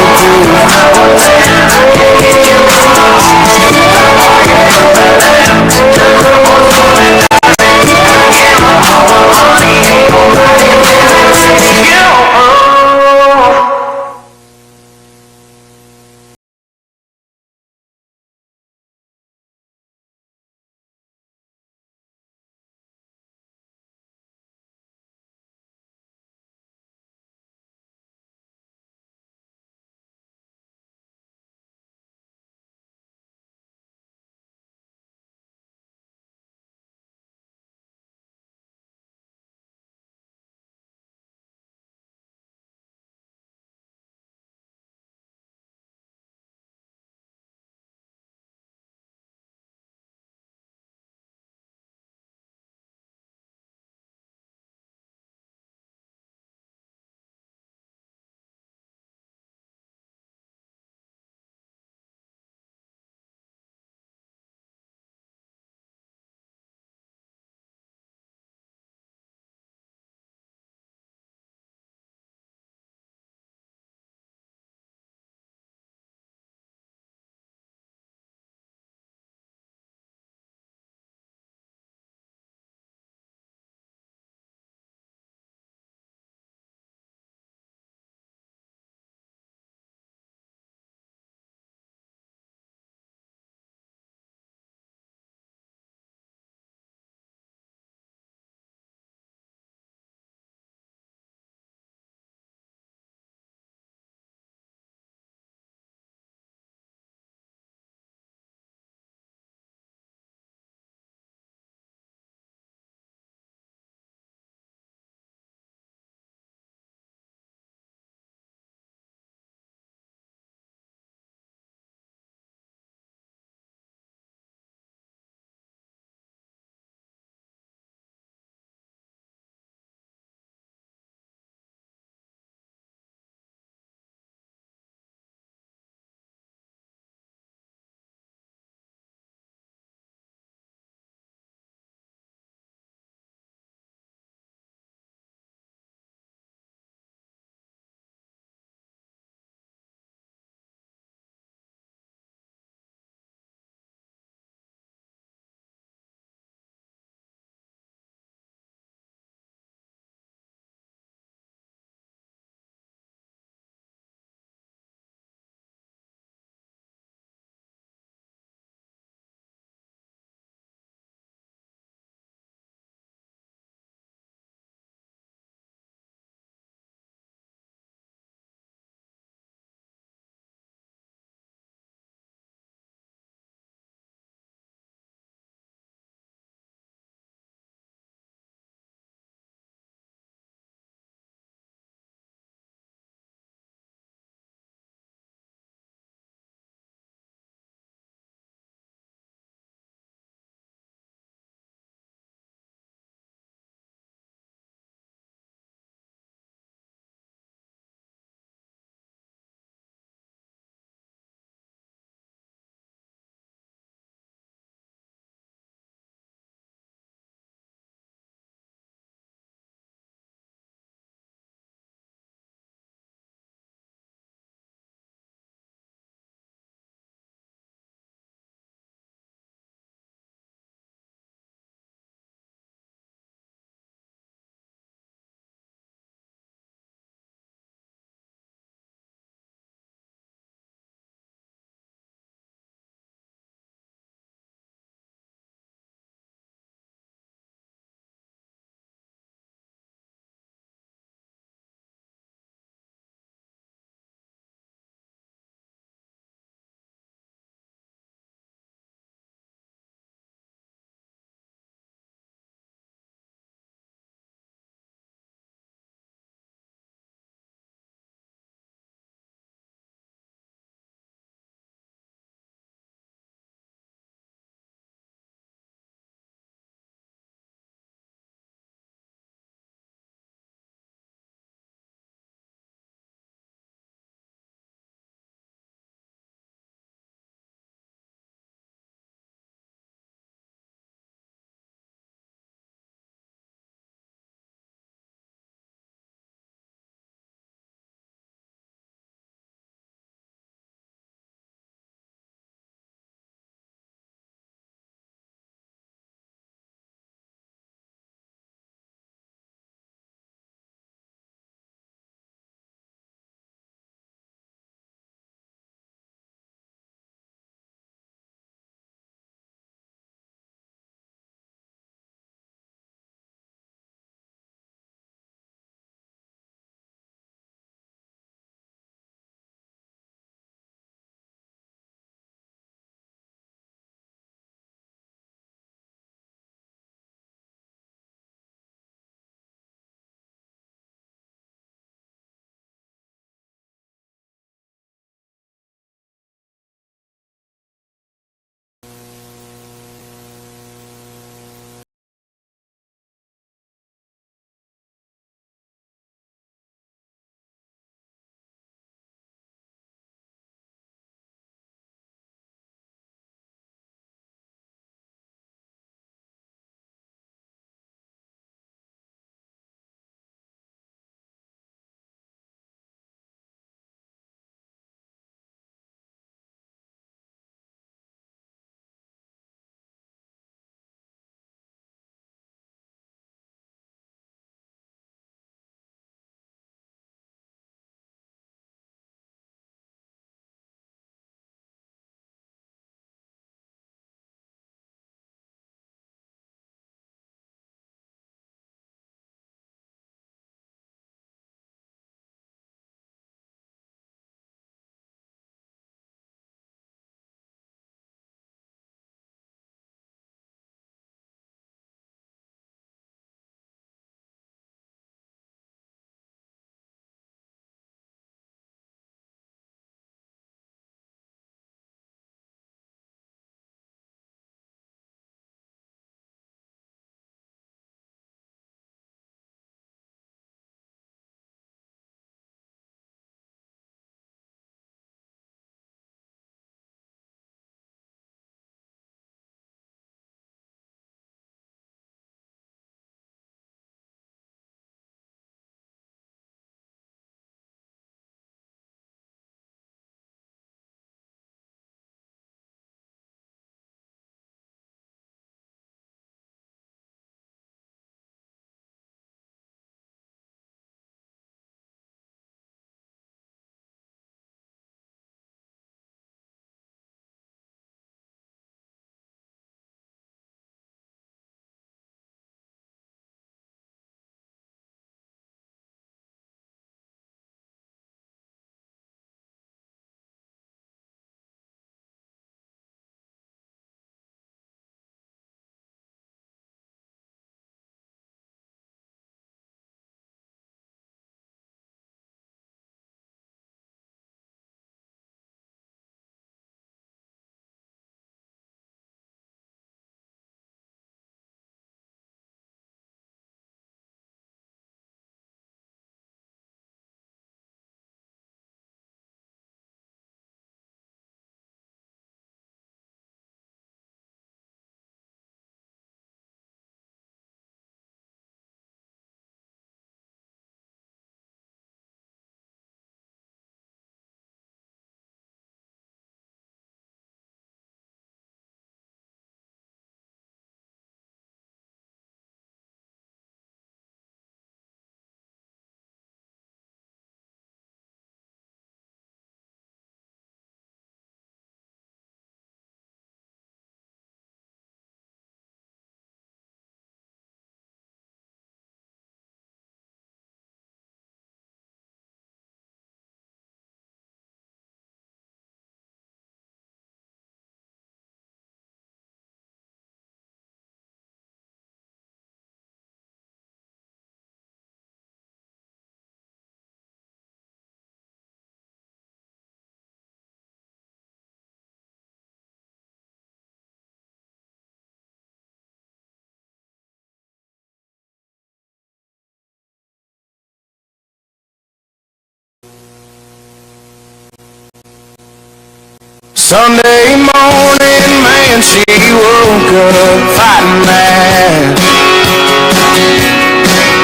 Sunday morning, man, she woke up fighting mad.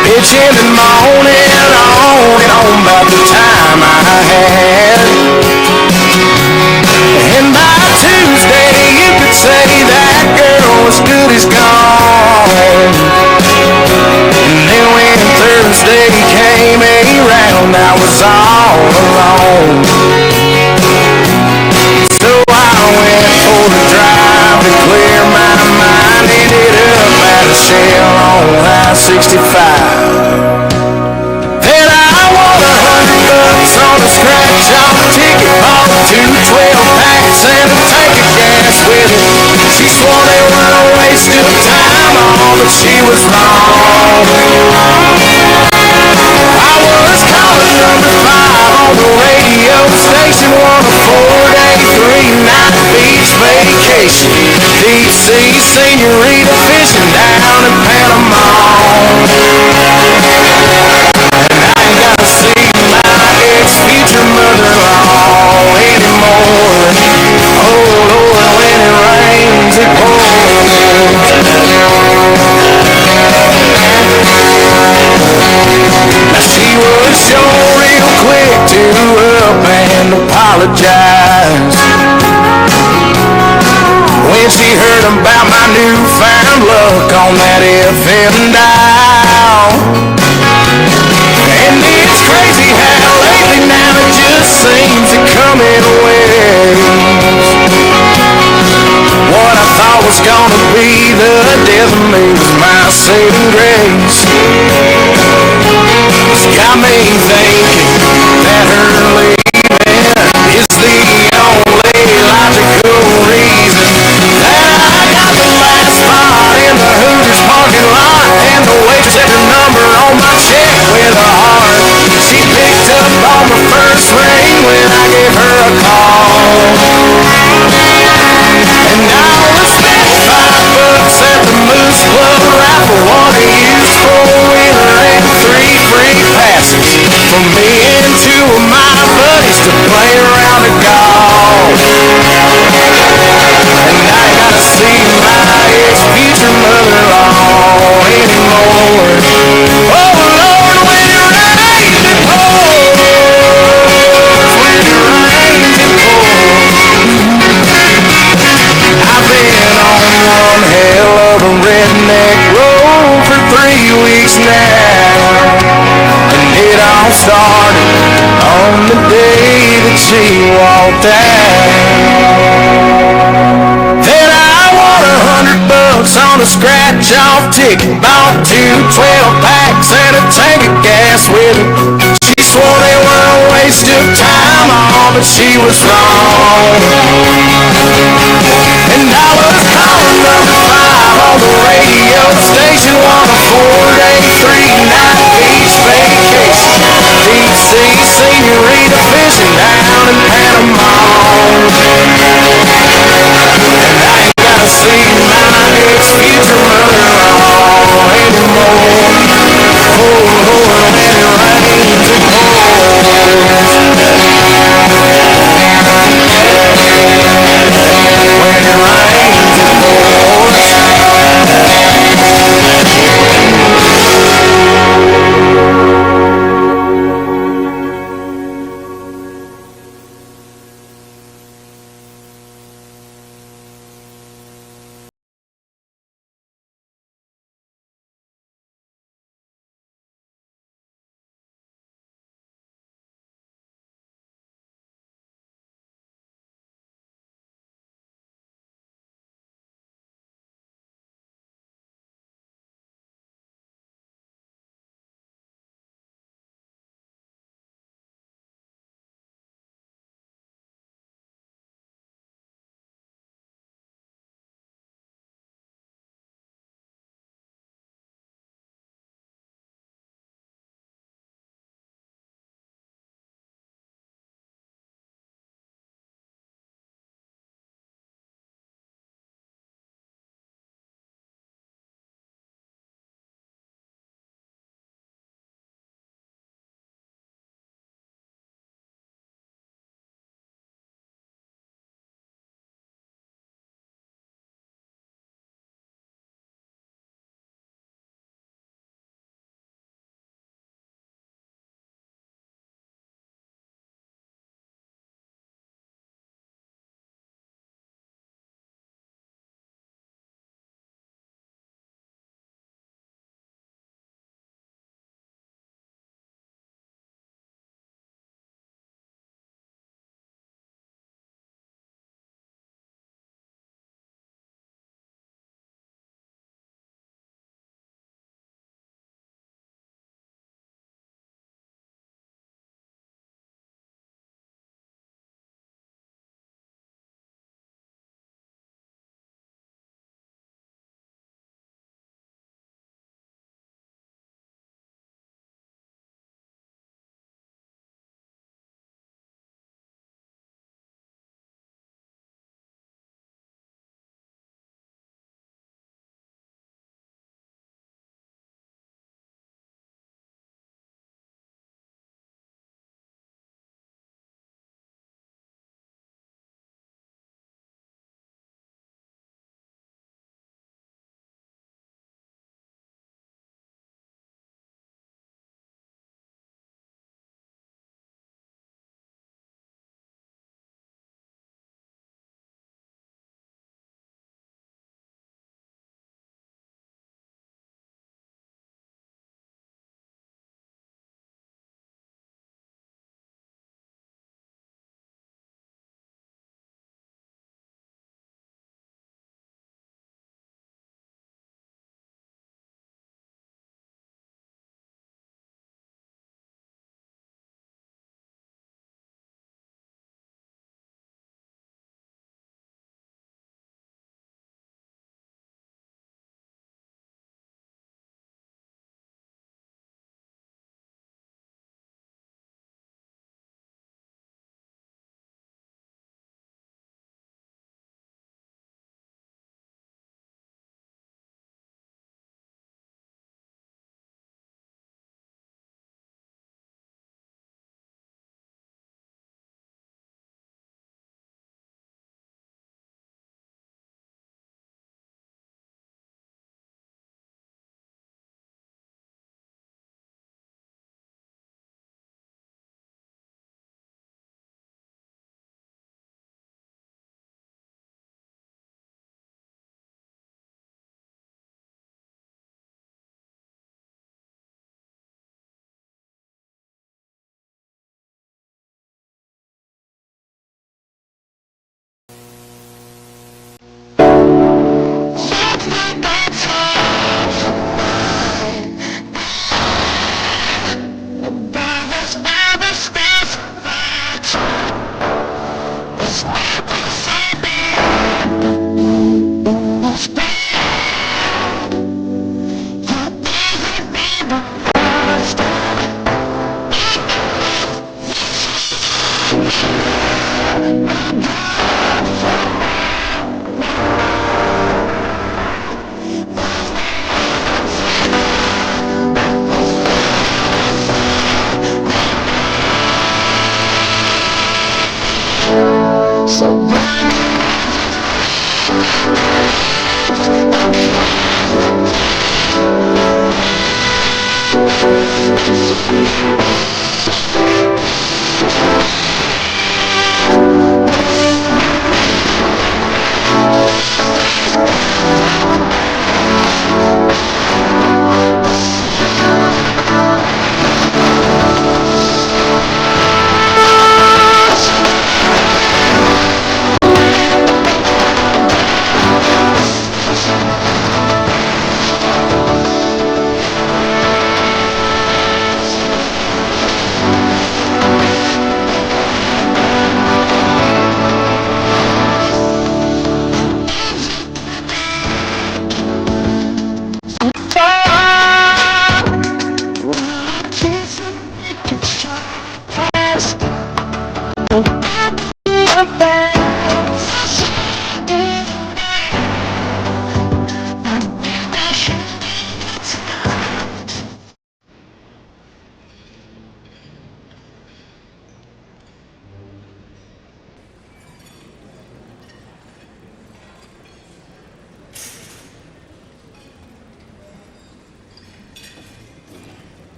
Bitching and moaning on and on about the time I had. And by Tuesday, you could say that girl was good as gone. And then when Thursday came around, I was all alone. So I went for a drive to clear my mind. Ended up at a shell on I-65. Then I won $100 on a scratch-off ticket, bought 2 12-packs and a tank of gas with it. She swore they were a waste of time, all but she was wrong. I was calling number 5 on the radio station, won a 4-day, 3-night beach vacation. Deep sea senorita fishing down in Panama. And I ain't gotta see my ex-future mother-in-law anymore. Oh Lord, when it rains it pours. Now she was sure real quick to up and apologize when she heard about my newfound luck on that FM dial. And it's crazy how lately now it just seems to come in waves. What I thought was gonna be the death of me was my saving grace. It's got me thinking that her leaving is the only logical reason that I got the last spot in the Hooters parking lot, and the waitress had her number on my check with a heart. She picked up on my first ring when I gave her a call. And I was spent $5 at the Moose Club raffle, one a used 4-wheeler and 3 free passes for me and 2 of my buddies to play around the golf. And I ain't gotta see my ex-future mother-in-law anymore. Oh Lord, when it rains it pours. When it rains it pours. I've been on one hell of a redneck road for 3 weeks now. And it all started on the day that she walked out. Then I won $100 on a scratch-off ticket, bought 2 12-packs and a tank of gas with it. She swore they were a waste of time, all but she was wrong. And I was calling number 5 on the radio station, won a 4-day, 3-night beach vacation. Deep sea senorita fishing down in Panama. And I ain't gotta see my ex-future mother-in-law anymore. Oh Lord, when it rains it pours.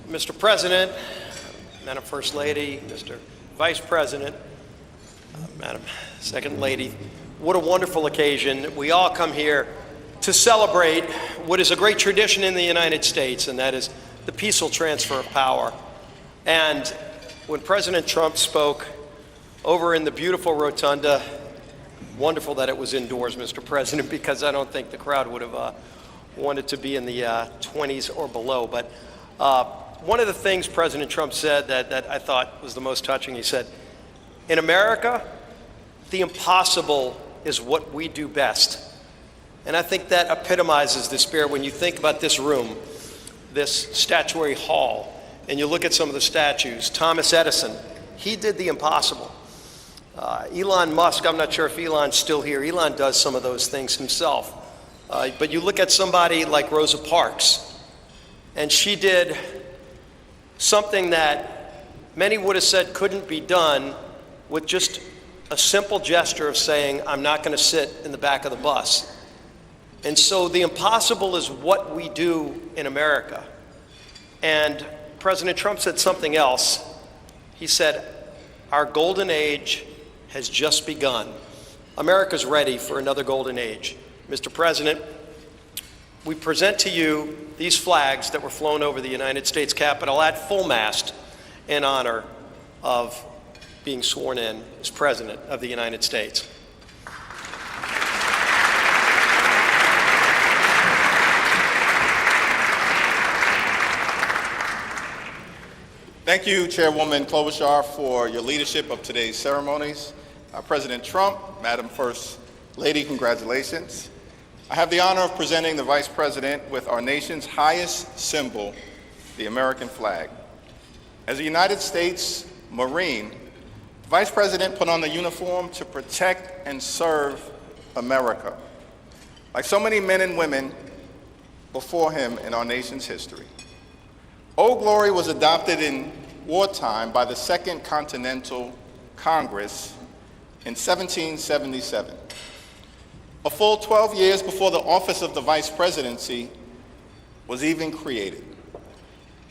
Mr. President, Madam First Lady, Mr. Vice President, Madam Second Lady, what a wonderful occasion. We all come here to celebrate what is a great tradition in the United States, and that is the peaceful transfer of power. And when President Trump spoke over in the beautiful Rotunda, wonderful that it was indoors, Mr. President, because I don't think the crowd would have wanted to be in the 20s or below. But one of the things President Trump said that I thought was the most touching, he said, in America, the impossible is what we do best. And I think that epitomizes the spirit when you think about this room, this statuary hall, and you look at some of the statues. Thomas Edison, he did the impossible. Elon Musk, I'm not sure if Elon's still here. Elon does some of those things himself. But you look at somebody like Rosa Parks, and she did something that many would have said couldn't be done with just a simple gesture of saying, I'm not going to sit in the back of the bus. And so the impossible is what we do in America. And President Trump said something else. He said, our golden age has just begun. America's ready for another golden age. Mr. President, we present to you these flags that were flown over the United States Capitol at full mast in honor of being sworn in as President of the United States. Thank you, Chairwoman Klobuchar, for your leadership of today's ceremonies. President Trump, Madam First Lady, congratulations. I have the honor of presenting the Vice President with our nation's highest symbol, the American flag. As a United States Marine, the Vice President put on the uniform to protect and serve America, like so many men and women before him in our nation's history. Old Glory was adopted in wartime by the Second Continental Congress in 1777. A full 12 years before the office of the Vice Presidency was even created,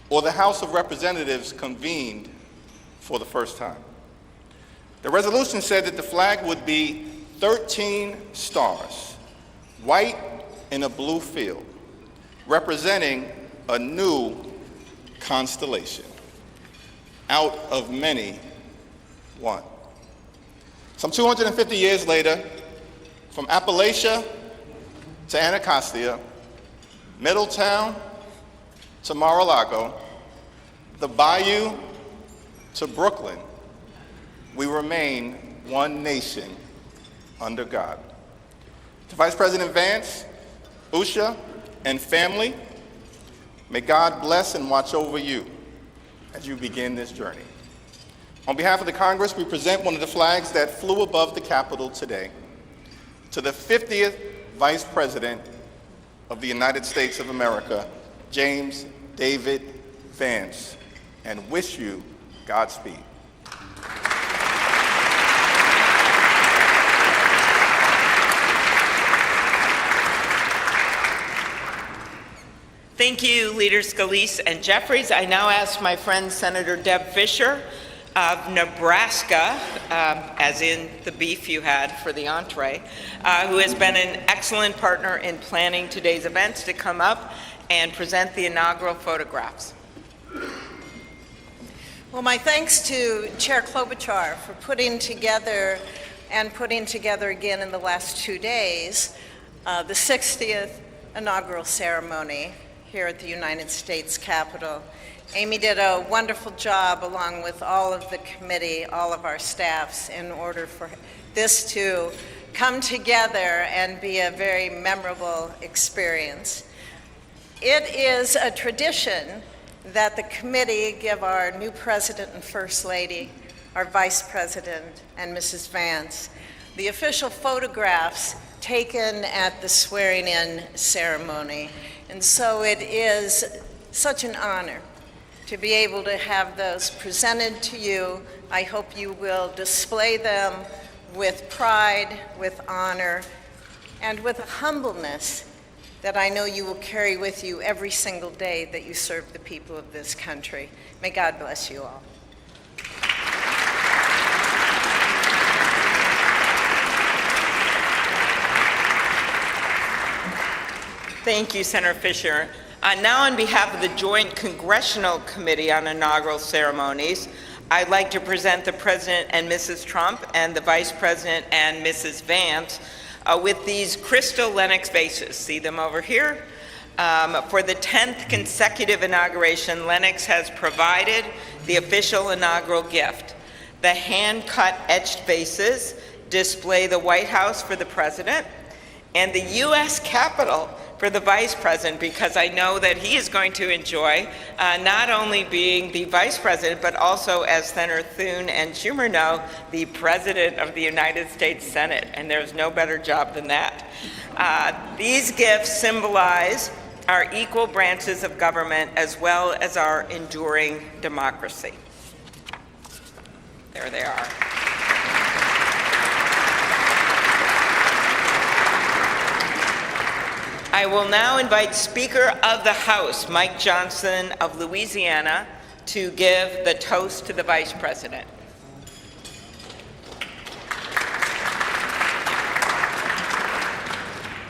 or the House of Representatives convened for the first time. The resolution said that the flag would be 13 stars, white in a blue field, representing a new constellation, out of many, one. Some 250 years later, from Appalachia to Anacostia, Middletown to Mar-a-Lago, the Bayou to Brooklyn, we remain one nation under God. To Vice President Vance, Usha, and family, may God bless and watch over you as you begin this journey. On behalf of the Congress, we present one of the flags that flew above the Capitol today to the 50th Vice President of the United States of America, James David Vance, and wish you Godspeed. Thank you, Leaders Scalise and Jeffries. I now ask my friend Senator Deb Fischer of Nebraska, as in the beef you had for the entree, who has been an excellent partner in planning today's events, to come up and present the inaugural photographs. Well, my thanks to Chair Klobuchar for putting together again in the last 2 days the 60th inaugural ceremony here at the United States Capitol. Amy did a wonderful job, along with all of the committee, all of our staffs, in order for this to come together and be a very memorable experience. It is a tradition that the committee give our new President and First Lady, our Vice President, and Mrs. Vance the official photographs taken at the swearing-in ceremony. And so it is such an honor to be able to have those presented to you. I hope you will display them with pride, with honor, and with a humbleness that I know you will carry with you every single day that you serve the people of this country. May God bless you all. Thank you, Senator Fisher. Now, on behalf of the Joint Congressional Committee on Inaugural Ceremonies, I'd like to present the President and Mrs. Trump and the Vice President and Mrs. Vance with these crystal Lennox vases. See them over here? For the 10th consecutive inauguration, Lennox has provided the official inaugural gift. The hand-cut etched vases display the White House for the President and the U.S. Capitol for the Vice President, because I know that he is going to enjoy not only being the Vice President, but also, as Senator Thune and Schumer know, the President of the United States Senate, and there's no better job than that. These gifts symbolize our equal branches of government as well as our enduring democracy. There they are. I will now invite Speaker of the House, Mike Johnson of Louisiana, to give the toast to the Vice President.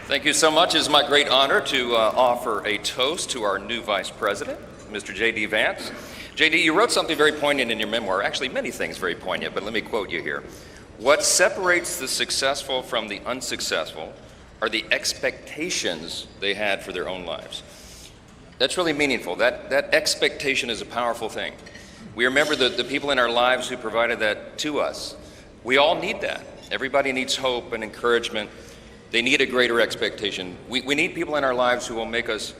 Thank you so much. It is my great honor to offer a toast to our new Vice President, Mr. J.D. Vance. J.D., you wrote something very poignant in your memoir, actually many things very poignant, but let me quote you here. What separates the successful from the unsuccessful are the expectations they had for their own lives. That's really meaningful. That expectation is a powerful thing. We remember the people in our lives who provided that to us. We all need that. Everybody needs hope and encouragement. They need a greater expectation. We need people in our lives who will make us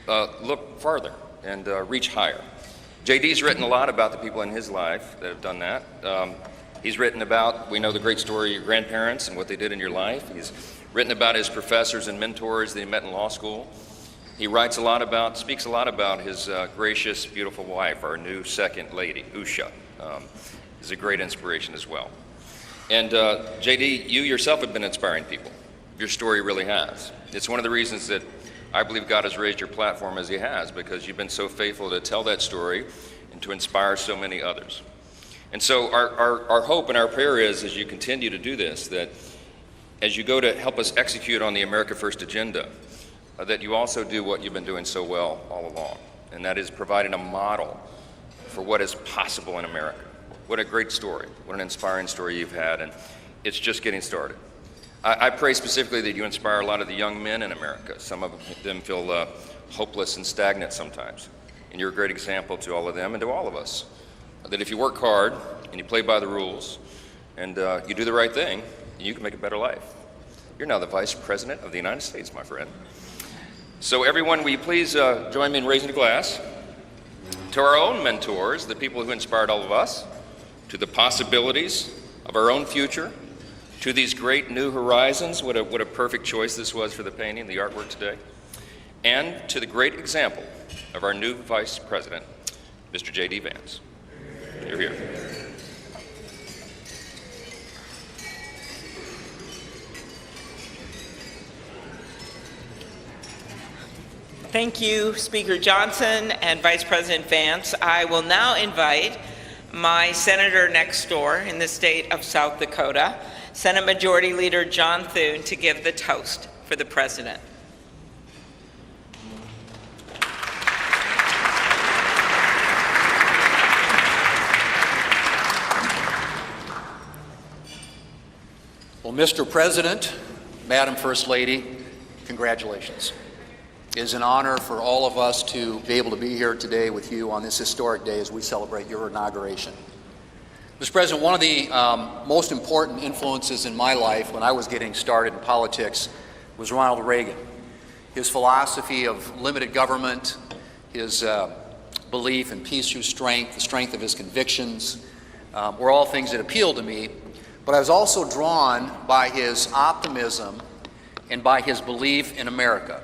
look farther and reach higher. JD's written a lot about the people in his life that have done that. He's written about, we know the great story of your grandparents and what they did in your life. He's written about his professors and mentors that he met in law school. He speaks a lot about his gracious, beautiful wife, our new second lady, Usha. Is a great inspiration as well. And JD, you yourself have been inspiring people. Your story really has. It's one of the reasons that I believe God has raised your platform as he has, because you've been so faithful to tell that story and to inspire so many others. And so our hope and our prayer is, as you continue to do this, that as you go to help us execute on the America First agenda, that you also do what you've been doing so well all along, and that is providing a model for what is possible in America. What a great story, what an inspiring story you've had, and it's just getting started. I pray specifically that you inspire a lot of the young men in America. Some of them feel hopeless and stagnant sometimes, and you're a great example to all of them and to all of us, that if you work hard and you play by the rules and you do the right thing, you can make a better life. You're now the Vice President of the United States, my friend. So everyone, will you please join me in raising a glass to our own mentors, the people who inspired all of us, to the possibilities of our own future, to these great new horizons. What a perfect choice this was for the painting, the artwork today, and to the great example of our new Vice President, Mr. J.D. Vance. You're here. Thank you, Speaker Johnson and Vice President Vance. I will now invite my senator next door in the state of South Dakota, Senate Majority Leader John Thune, to give the toast for the President. Well, Mr. President, Madam First Lady, congratulations. It is an honor for all of us to be able to be here today with you on this historic day as we celebrate your inauguration. Mr. President, one of the most important influences in my life when I was getting started in politics was Ronald Reagan. His philosophy of limited government, his belief in peace through strength, the strength of his convictions, were all things that appealed to me. But I was also drawn by his optimism and by his belief in America.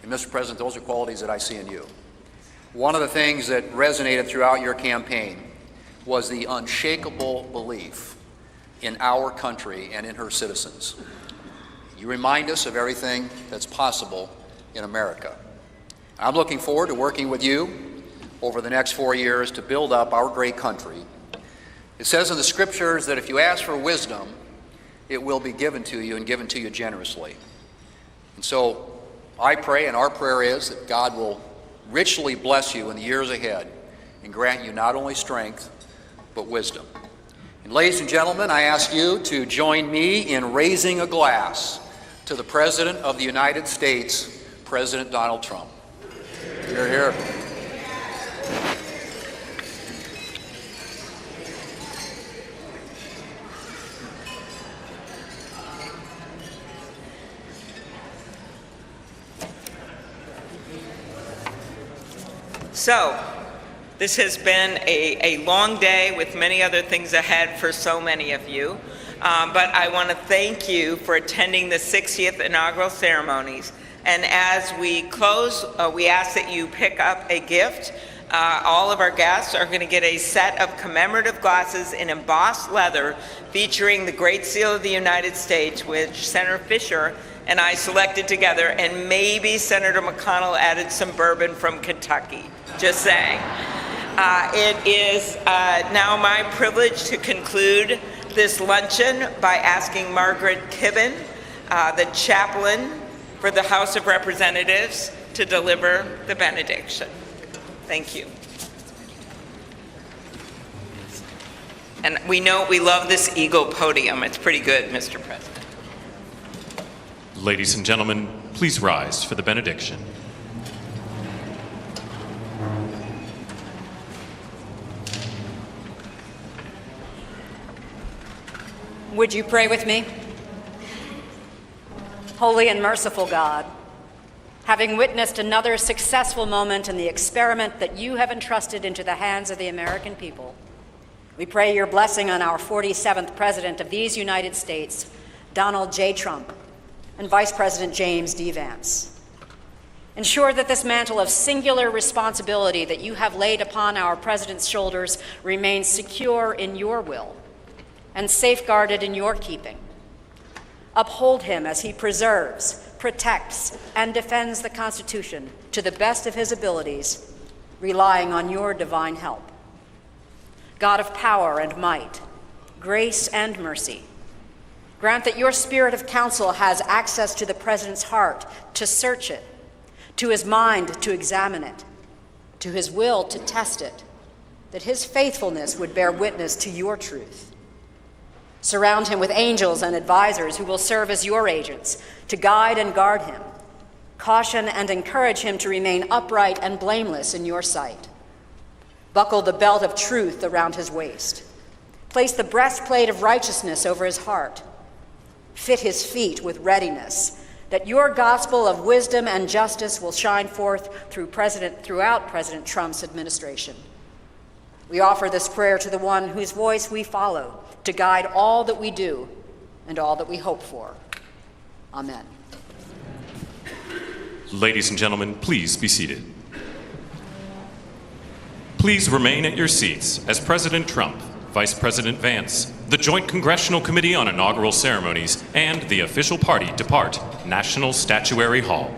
And Mr. President, those are qualities that I see in you. One of the things that resonated throughout your campaign was the unshakable belief in our country and in her citizens. You remind us of everything that's possible in America. I'm looking forward to working with you over the next 4 years to build up our great country. It says in the scriptures that if you ask for wisdom, it will be given to you and given to you generously. And so I pray, and our prayer is, that God will richly bless you in the years ahead and grant you not only strength, but wisdom. And ladies and gentlemen, I ask you to join me in raising a glass to the President of the United States, President Donald Trump. Hear, hear. So, this has been a long day with many other things ahead for so many of you. But I want to thank you for attending the 60th inaugural ceremonies. And as we close, we ask that you pick up a gift. All of our guests are going to get a set of commemorative glasses in embossed leather featuring the Great Seal of the United States, which Senator Fisher and I selected together, and maybe Senator McConnell added some bourbon from Kentucky. Just saying. It is now my privilege to conclude this luncheon by asking Margaret Kibben, the chaplain for the House of Representatives, to deliver the benediction. Thank you. And we know we love this eagle podium. It's pretty good, Mr. President. Ladies and gentlemen, please rise for the benediction. Would you pray with me? Holy and merciful God, having witnessed another successful moment in the experiment that you have entrusted into the hands of the American people, we pray your blessing on our 47th President of these United States, Donald J. Trump, and Vice President James D. Vance. Ensure that this mantle of singular responsibility that you have laid upon our President's shoulders remains secure in your will and safeguarded in your keeping. Uphold him as he preserves, protects, and defends the Constitution to the best of his abilities, relying on your divine help. God of power and might, grace and mercy, grant that your spirit of counsel has access to the President's heart to search it, to his mind to examine it, to his will to test it, that his faithfulness would bear witness to your truth. Surround him with angels and advisors who will serve as your agents to guide and guard him. Caution and encourage him to remain upright and blameless in your sight. Buckle the belt of truth around his waist. Place the breastplate of righteousness over his heart. Fit his feet with readiness, that your gospel of wisdom and justice will shine forth throughout President Trump's administration. We offer this prayer to the one whose voice we follow, to guide all that we do and all that we hope for. Amen. Ladies and gentlemen, please be seated. Please remain at your seats as President Trump, Vice President Vance, the Joint Congressional Committee on Inaugural Ceremonies, and the official party depart National Statuary Hall.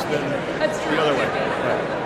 worse than the other way. Right.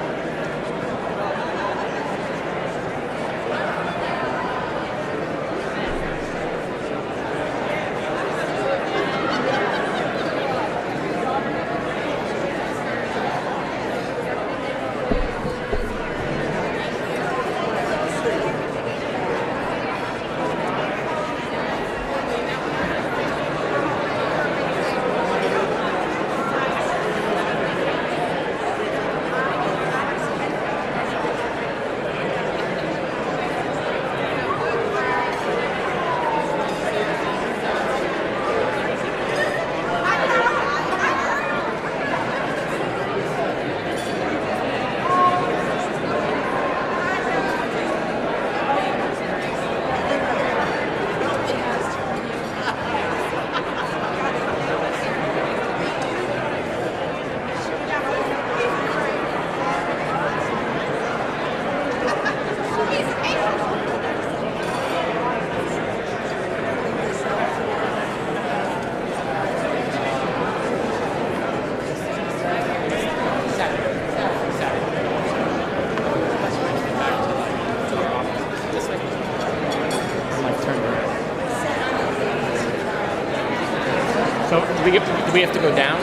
Do we have to go down?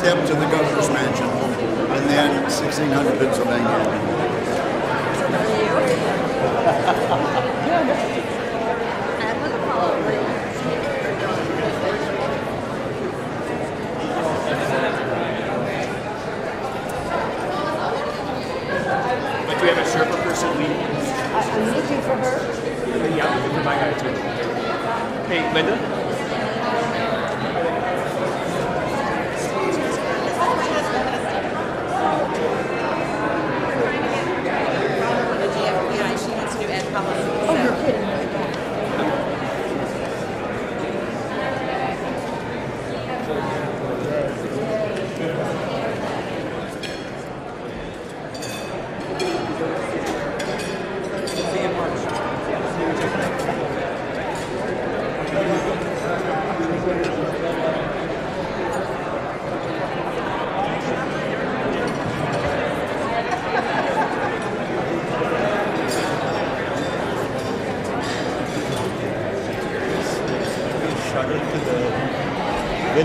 Step to the governor's mansion, and then 1600 Pennsylvania. But do you have a Sherpa person leading? I'm looking for her. Yeah, for my guy too. Hey, Linda?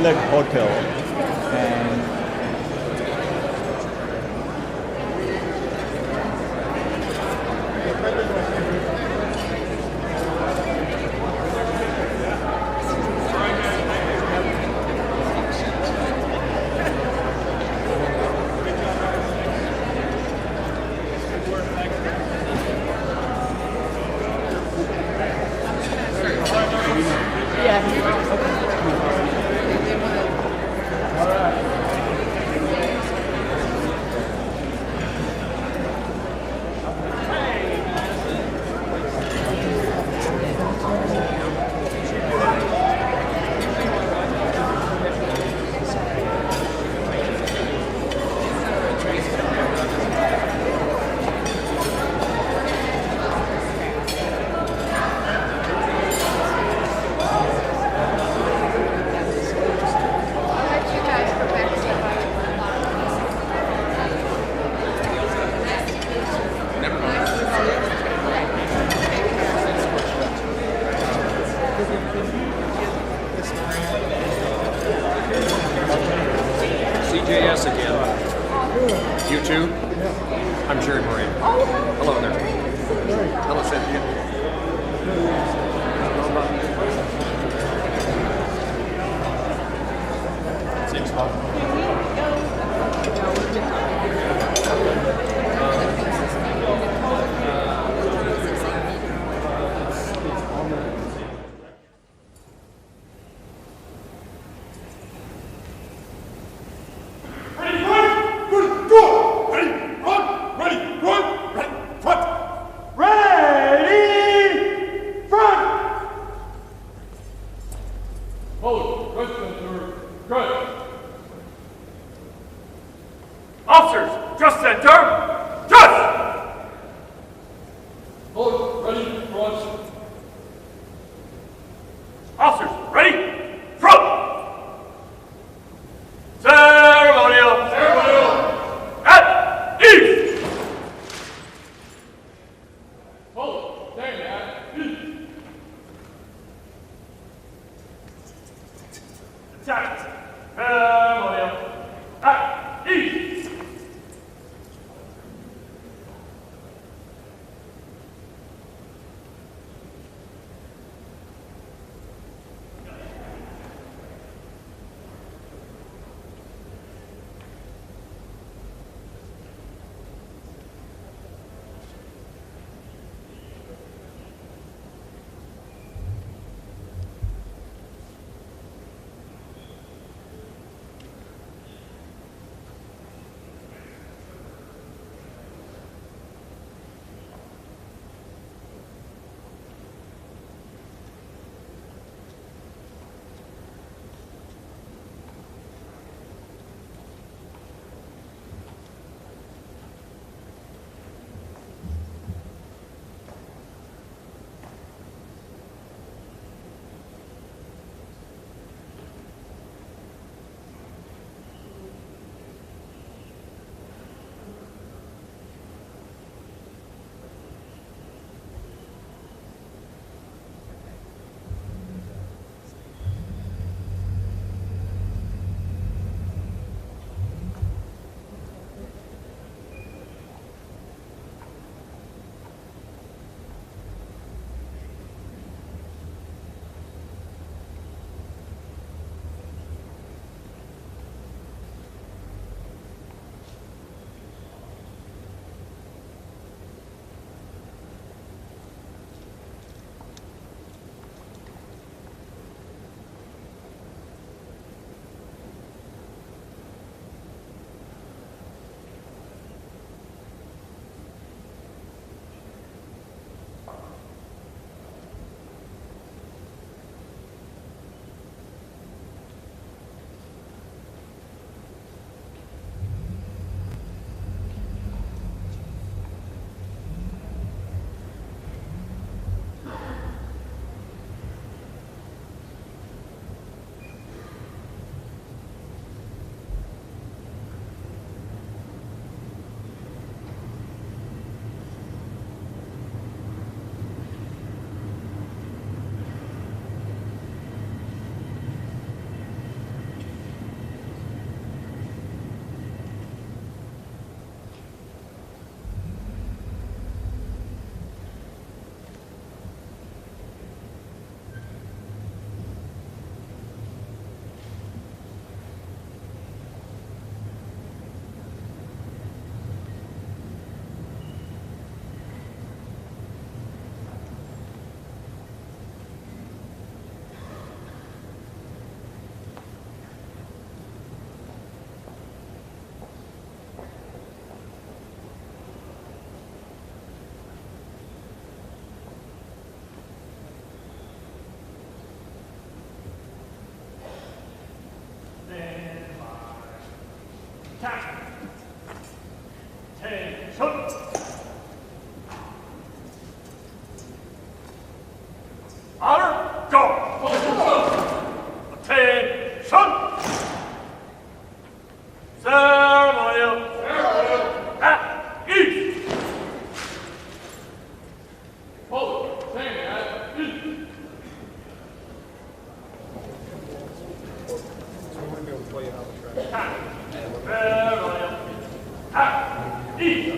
Hotel, and CJS again. You too? I'm Jared Moran. Hello there. Hello, Cynthia. Same spot. Ready, Officers, just center. Just! Hold, ready, launch. Officers, ready, front! Ceremonial! Ceremonial! At ease! Hold, stand at ease. Attack! Ceremonial! At ease! Honor, go! Attention! Ceremonial! At ease! Hold, stand at ease. Ceremonial! At ease!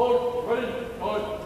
Hold, ready, hold.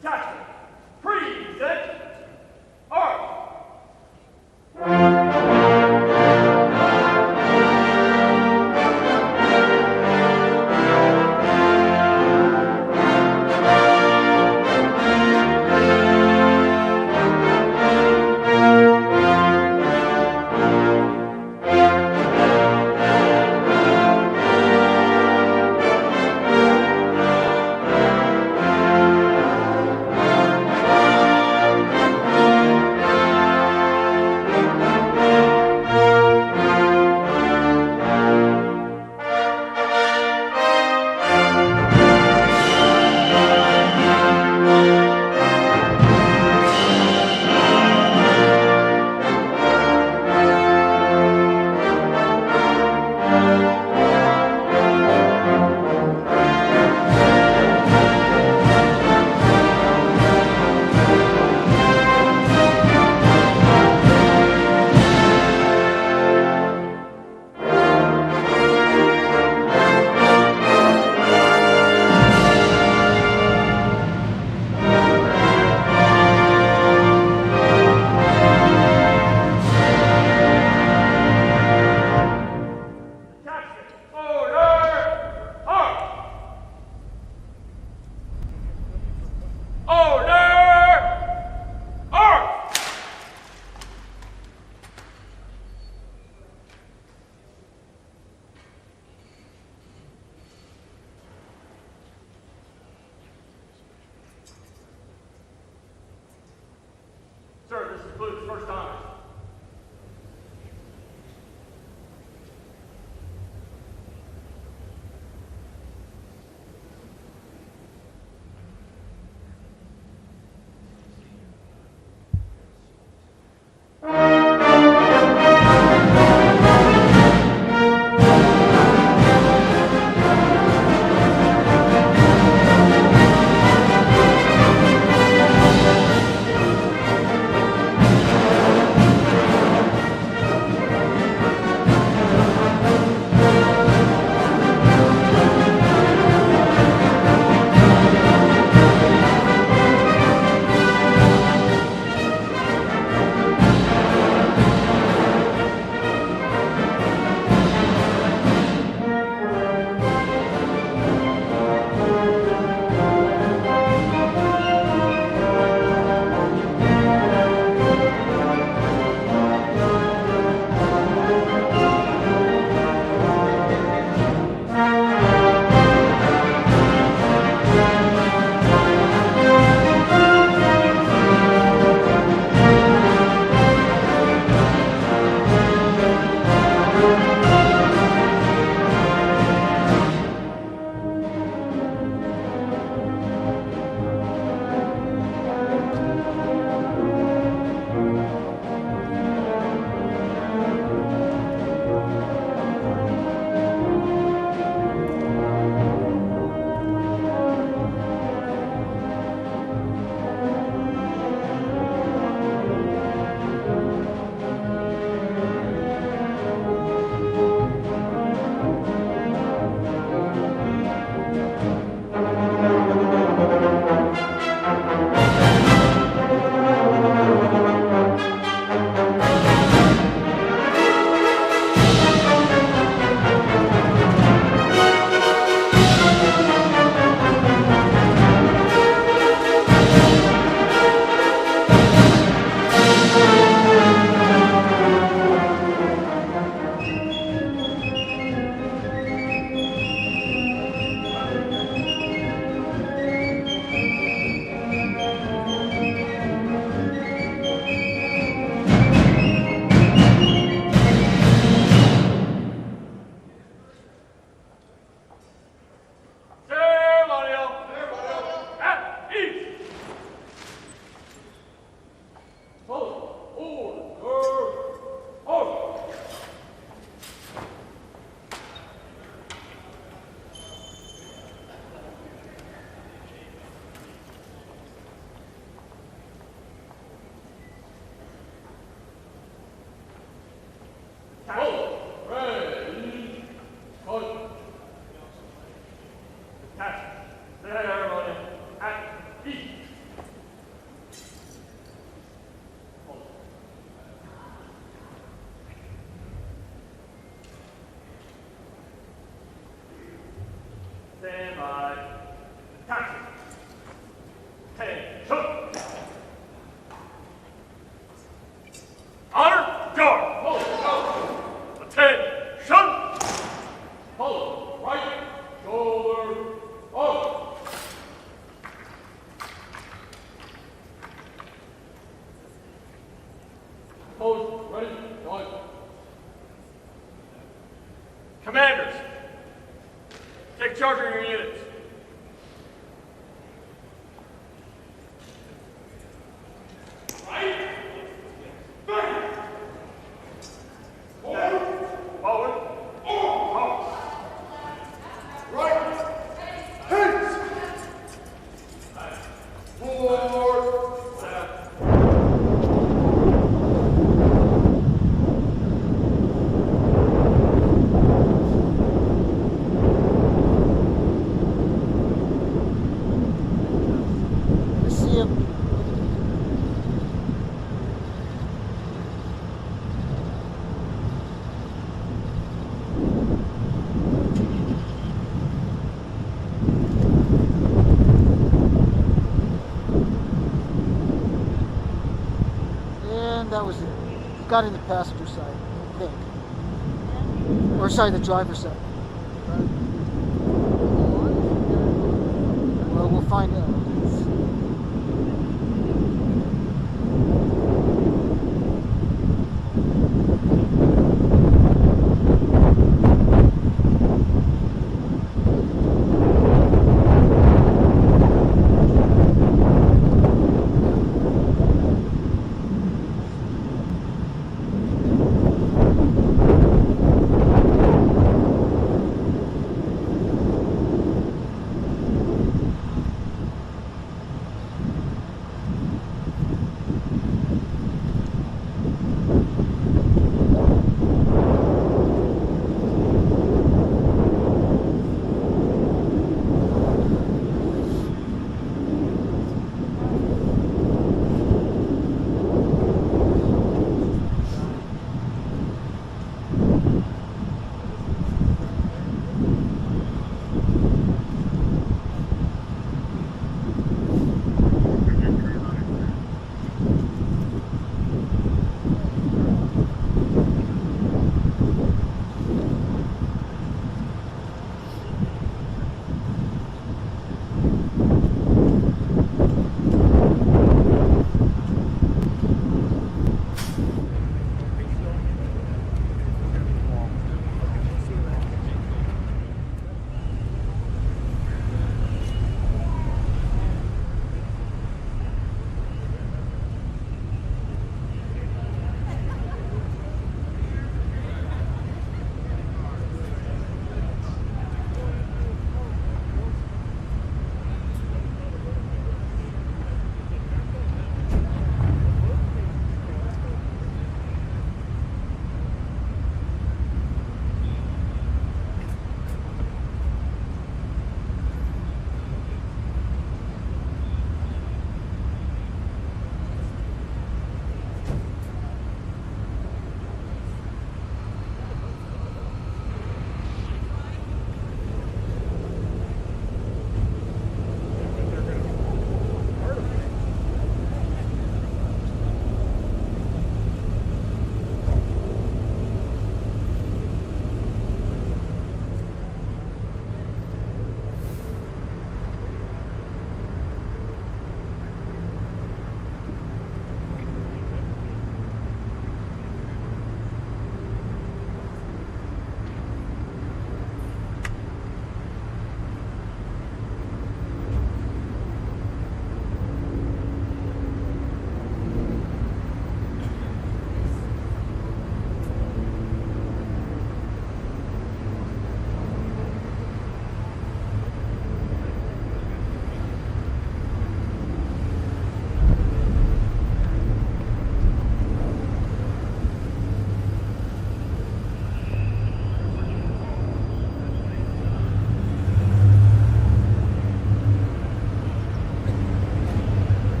Thackeray, present arms. Sir, this includes first honors. one that was got in the passenger side, I think. Or sorry, the driver's side. Well, we'll find out.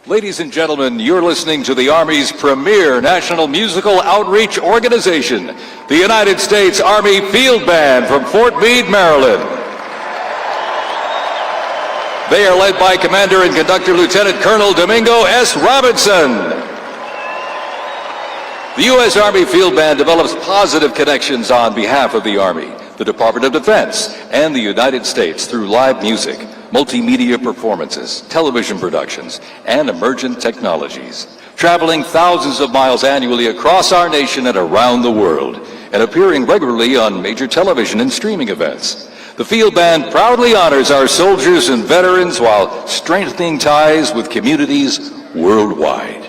Ladies and gentlemen, you're listening to the Army's premier national musical outreach organization, the United States Army Field Band from Fort Meade, Maryland. They are led by Commander and Conductor Lieutenant Colonel Domingo S. Robinson. The U.S. Army Field Band develops positive connections on behalf of the Army, the Department of Defense, and the United States through live music, multimedia performances, television productions, and emergent technologies, traveling thousands of miles annually across our nation and around the world, and appearing regularly on major television and streaming events. The Field Band proudly honors our soldiers and veterans while strengthening ties with communities worldwide.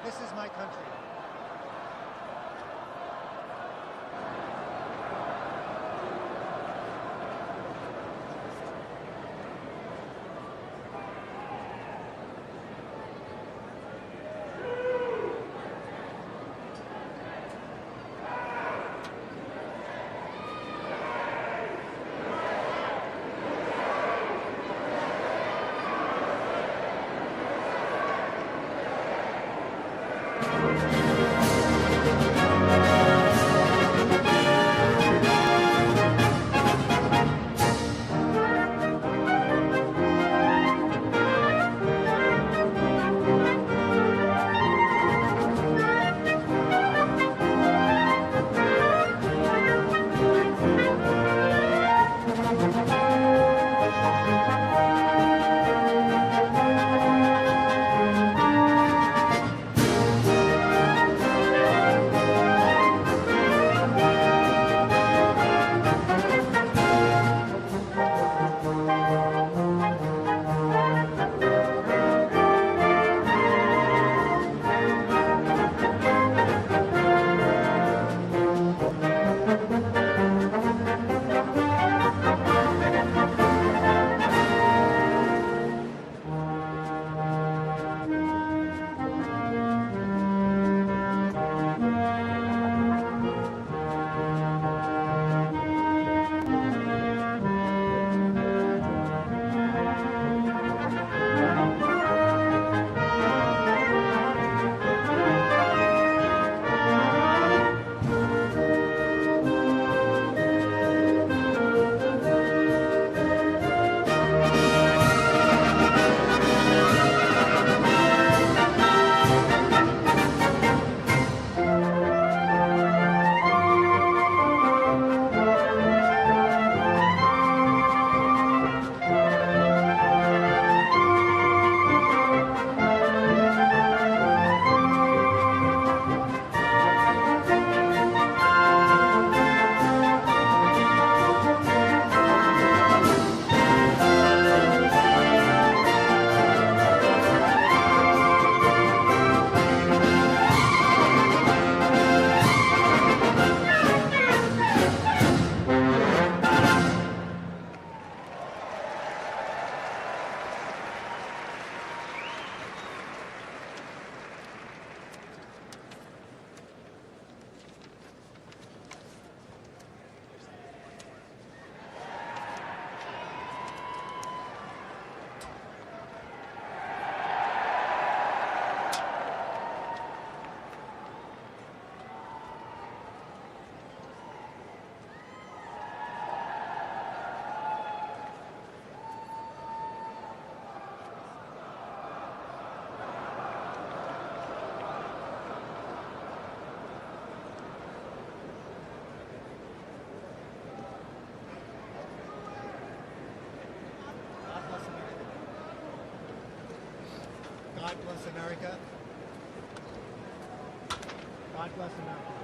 This is my country. God bless America. God bless America.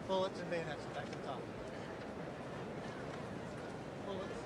Bullets and bayonets back to the top. Bullets.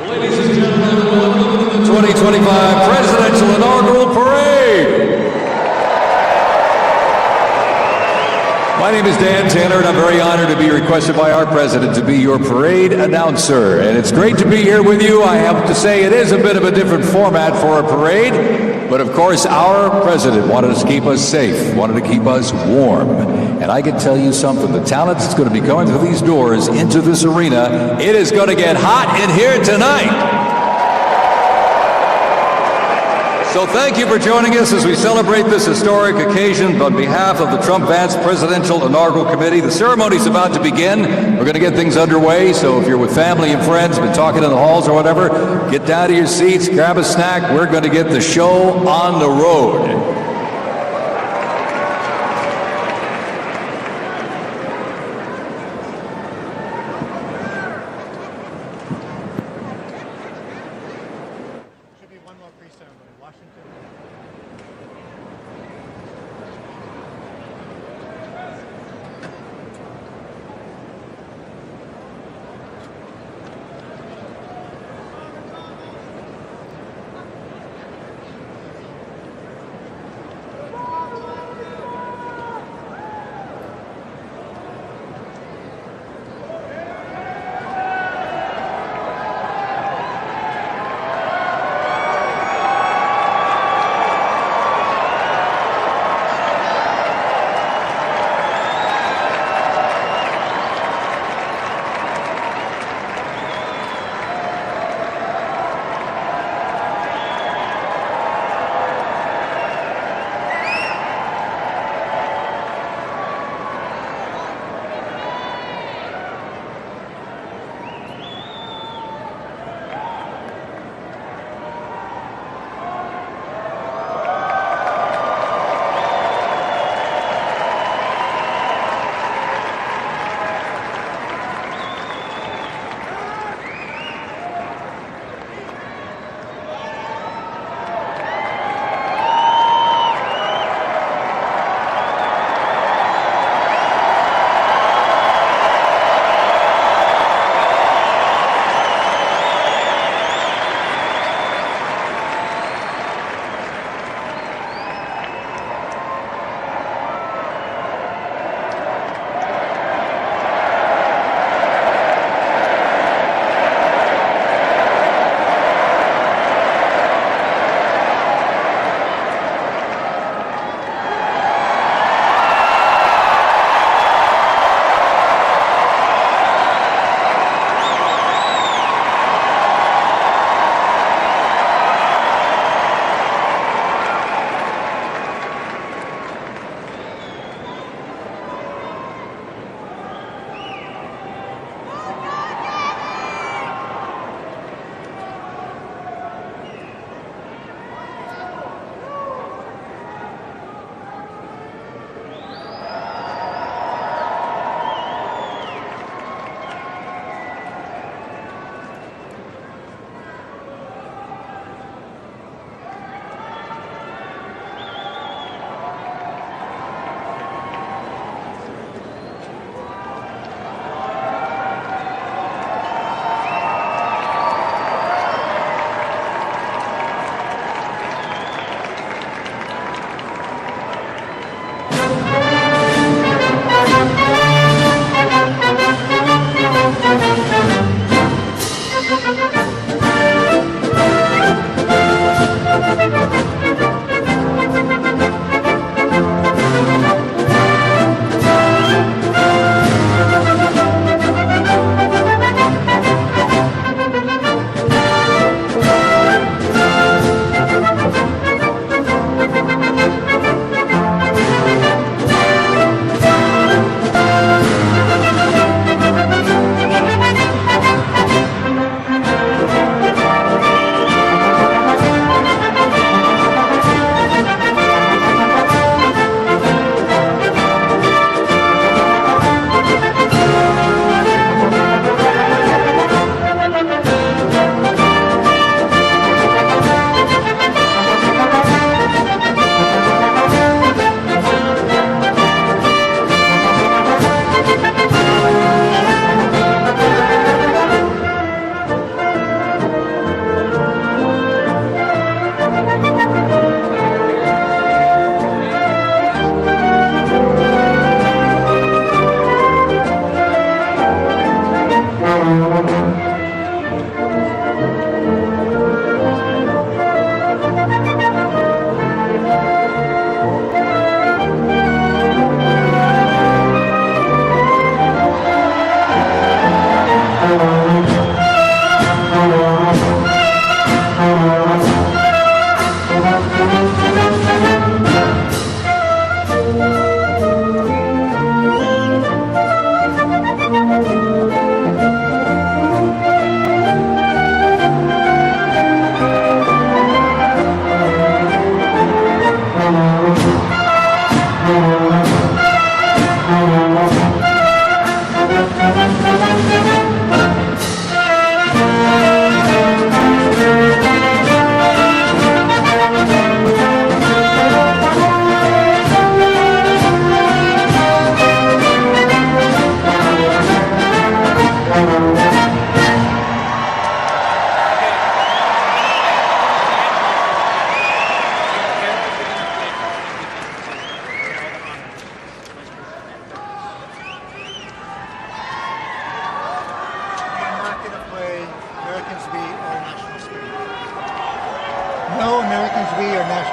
Ladies and gentlemen, welcome to the 2025 Presidential Inaugural Parade. My name is Dan Taylor, and I'm very honored to be requested by our president to be your parade announcer. And it's great to be here with you. I have to say it is a bit of a different format for a parade, but of course our president wanted to keep us safe, wanted to keep us warm. And I can tell you something, the talent that's going to be going through these doors into this arena, it is going to get hot in here tonight. So thank you for joining us as we celebrate this historic occasion on behalf of the Trump-Vance Presidential Inaugural Committee. The ceremony's about to begin. We're going to get things underway, so if you're with family and friends, been talking in the halls or whatever, get down to your seats, grab a snack. We're going to get the show on the road.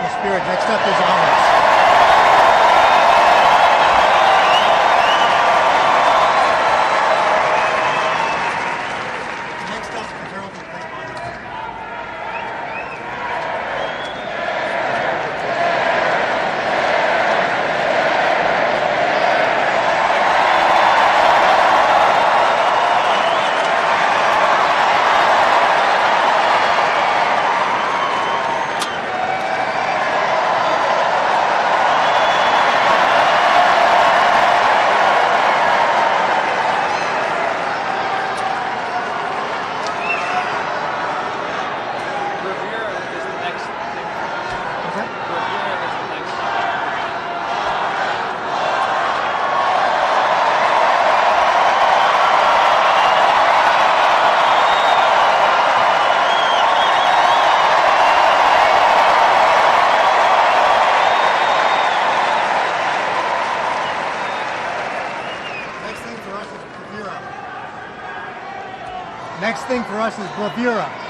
national spirit. Next up is Amit. Next thing for us is bravura.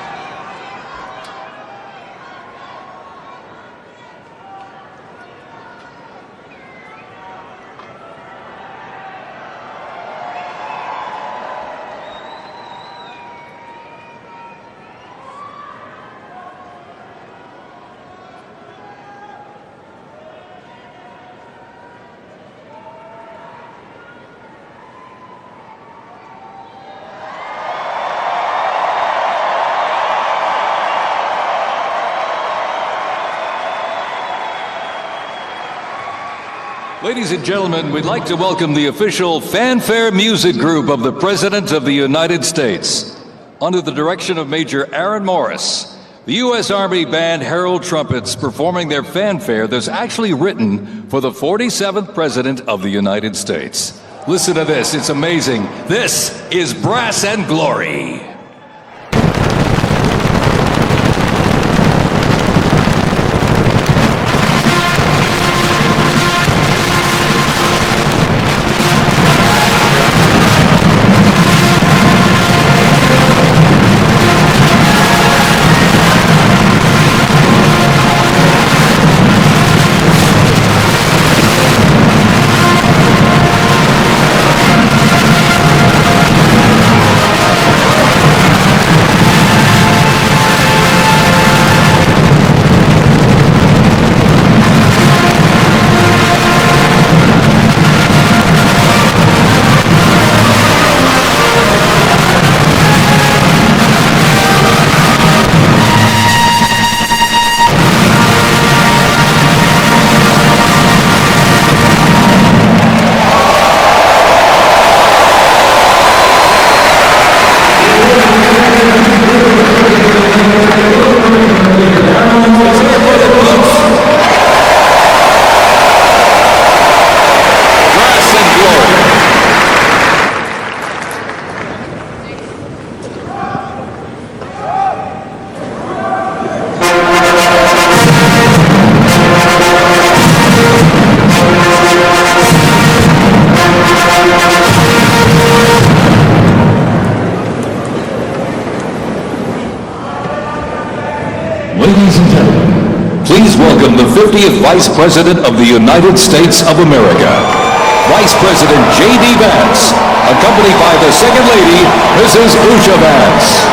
Ladies and gentlemen, we'd like to welcome the official fanfare music group of the President of the United States. Under the direction of Major Aaron Morris, the U.S. Army Band Herald Trumpets performing their fanfare that's actually written for the 47th President of the United States. Listen to this, it's amazing. This is Brass and Glory. Ladies and gentlemen, please welcome the 50th Vice President of the United States of America, Vice President J.D. Vance, accompanied by the Second Lady, Mrs. Usha Vance.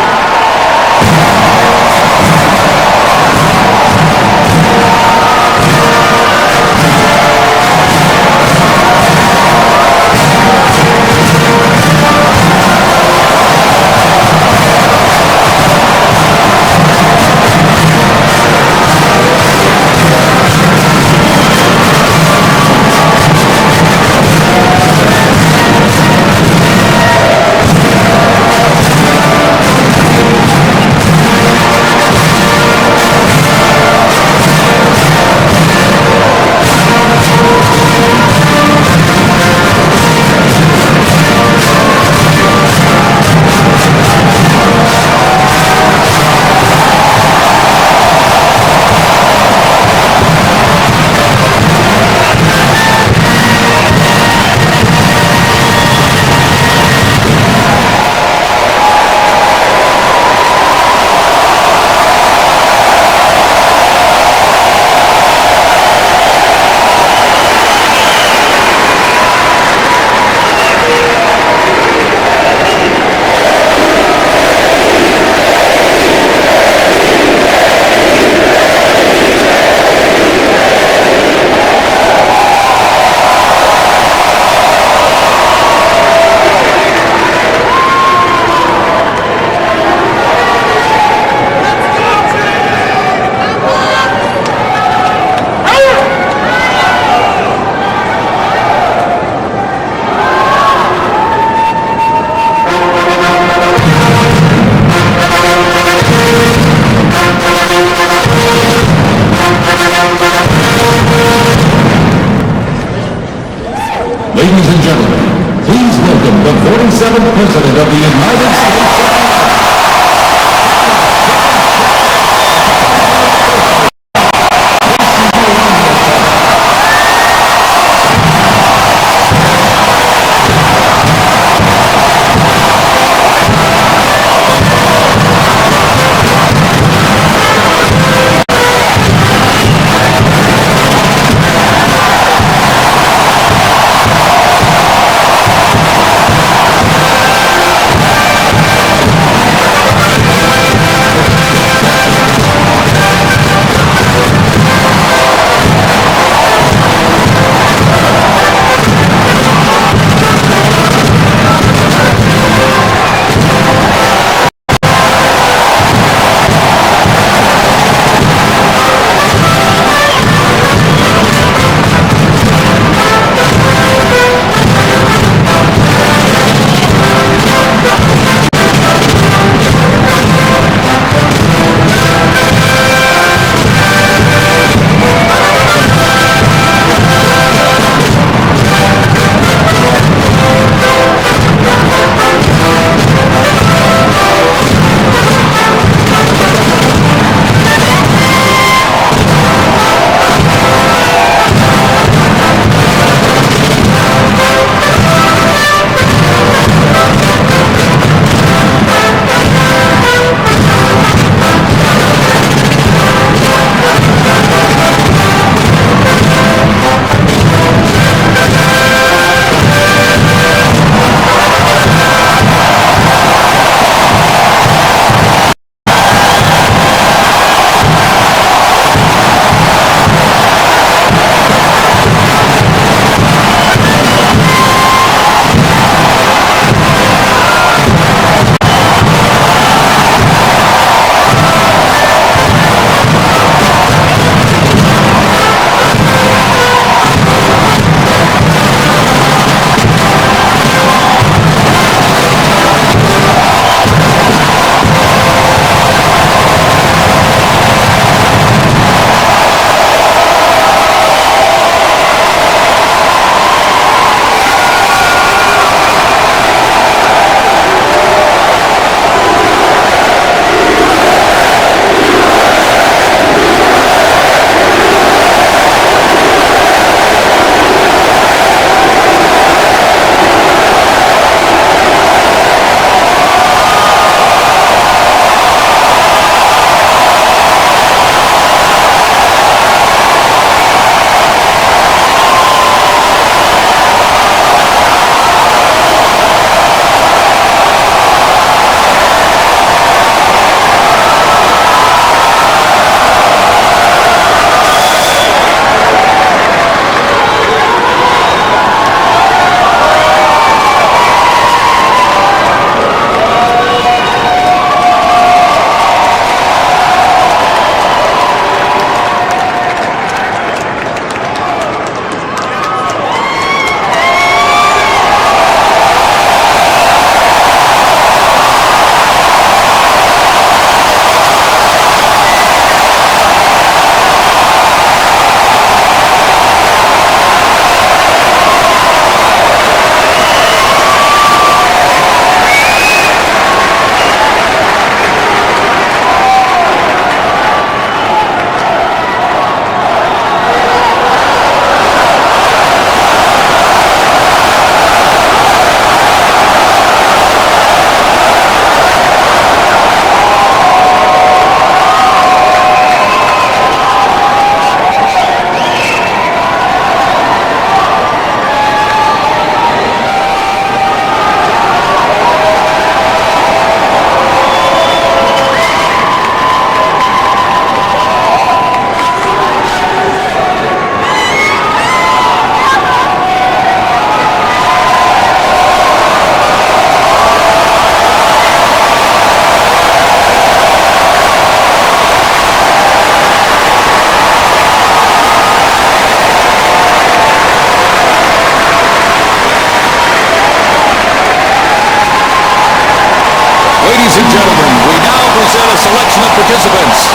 Ladies and gentlemen, we now present a selection of participants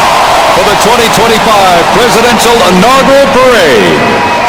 for the 2025 Presidential Inaugural Parade.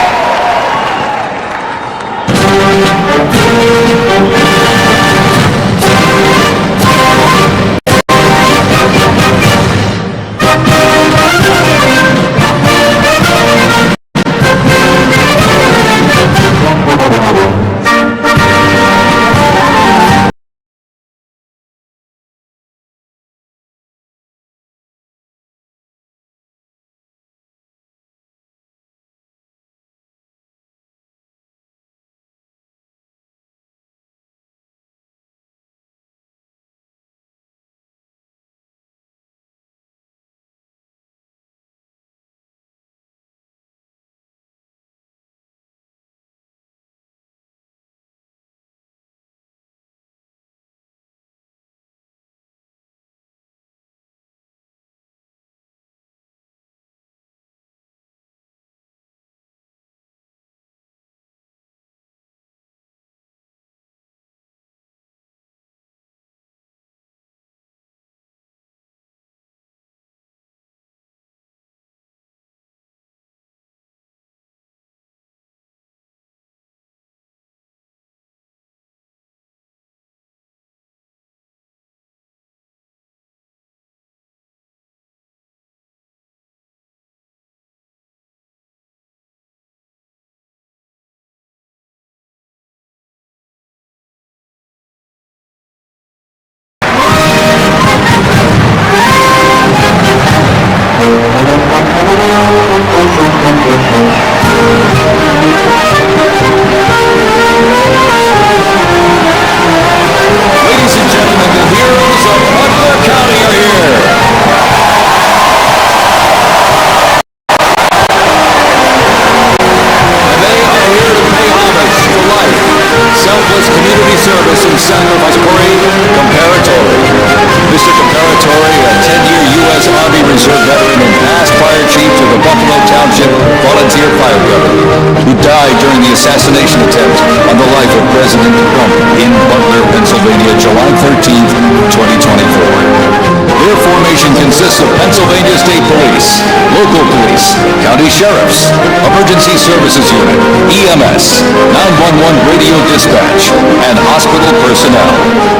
Assassination attempt on the life of President Trump in Butler, Pennsylvania, July 13th, 2024. Their formation consists of Pennsylvania State Police, local police, county sheriffs, emergency services unit, EMS, 911 radio dispatch, and hospital personnel,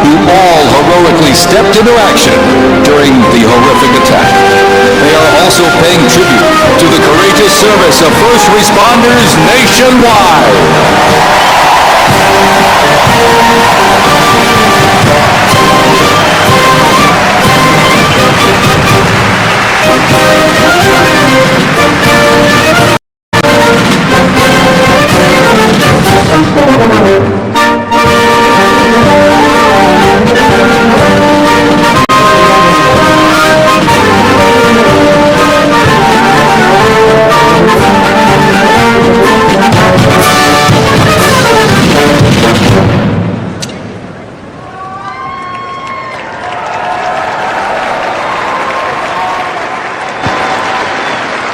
who all heroically stepped into action during the horrific attack. They are also paying tribute to the courageous service of first responders nationwide.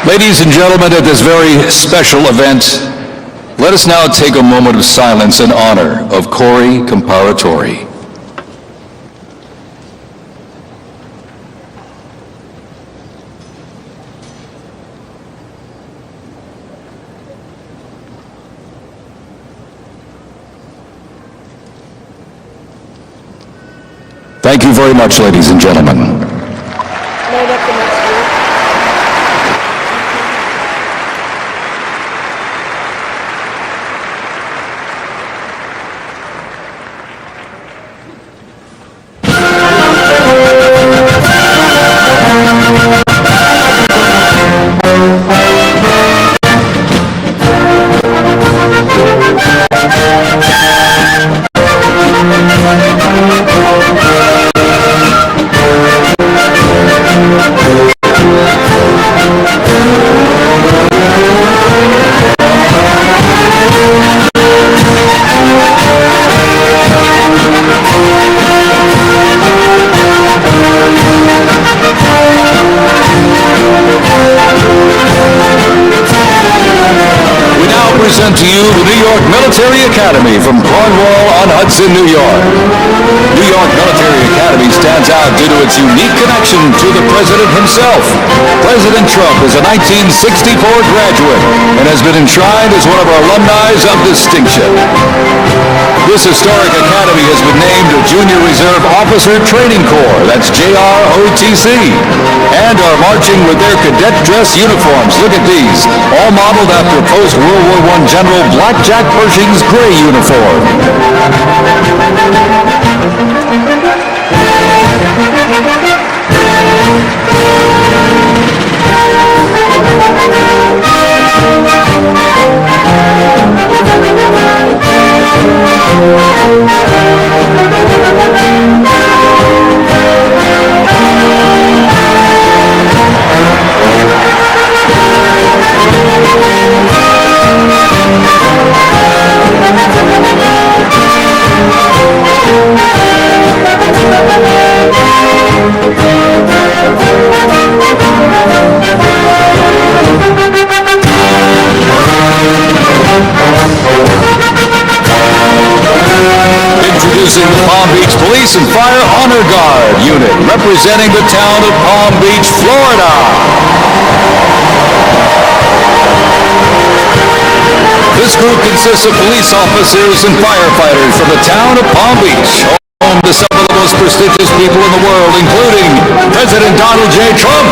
Ladies and gentlemen, at this very special event, let us now take a moment of silence in honor of Cory Comparatore. Thank you very much, ladies and gentlemen. present to you the New York Military Academy from Cornwall-on-Hudson, New York. New York Military Academy stands out due to its unique connection to the president himself. President Trump is a 1964 graduate and has been enshrined as one of our alumni of distinction. This historic academy has been named a Junior Reserve Officer Training Corps, that's JROTC, and are marching with their cadet dress uniforms. Look at these, all modeled after post-World War I General Blackjack Pershing's gray uniform. Introducing the Palm Beach Police and Fire Honor Guard Unit, representing the town of Palm Beach, Florida. This group consists of police officers and firefighters from the town of Palm Beach, home to some of the most prestigious people in the world, including President Donald J. Trump.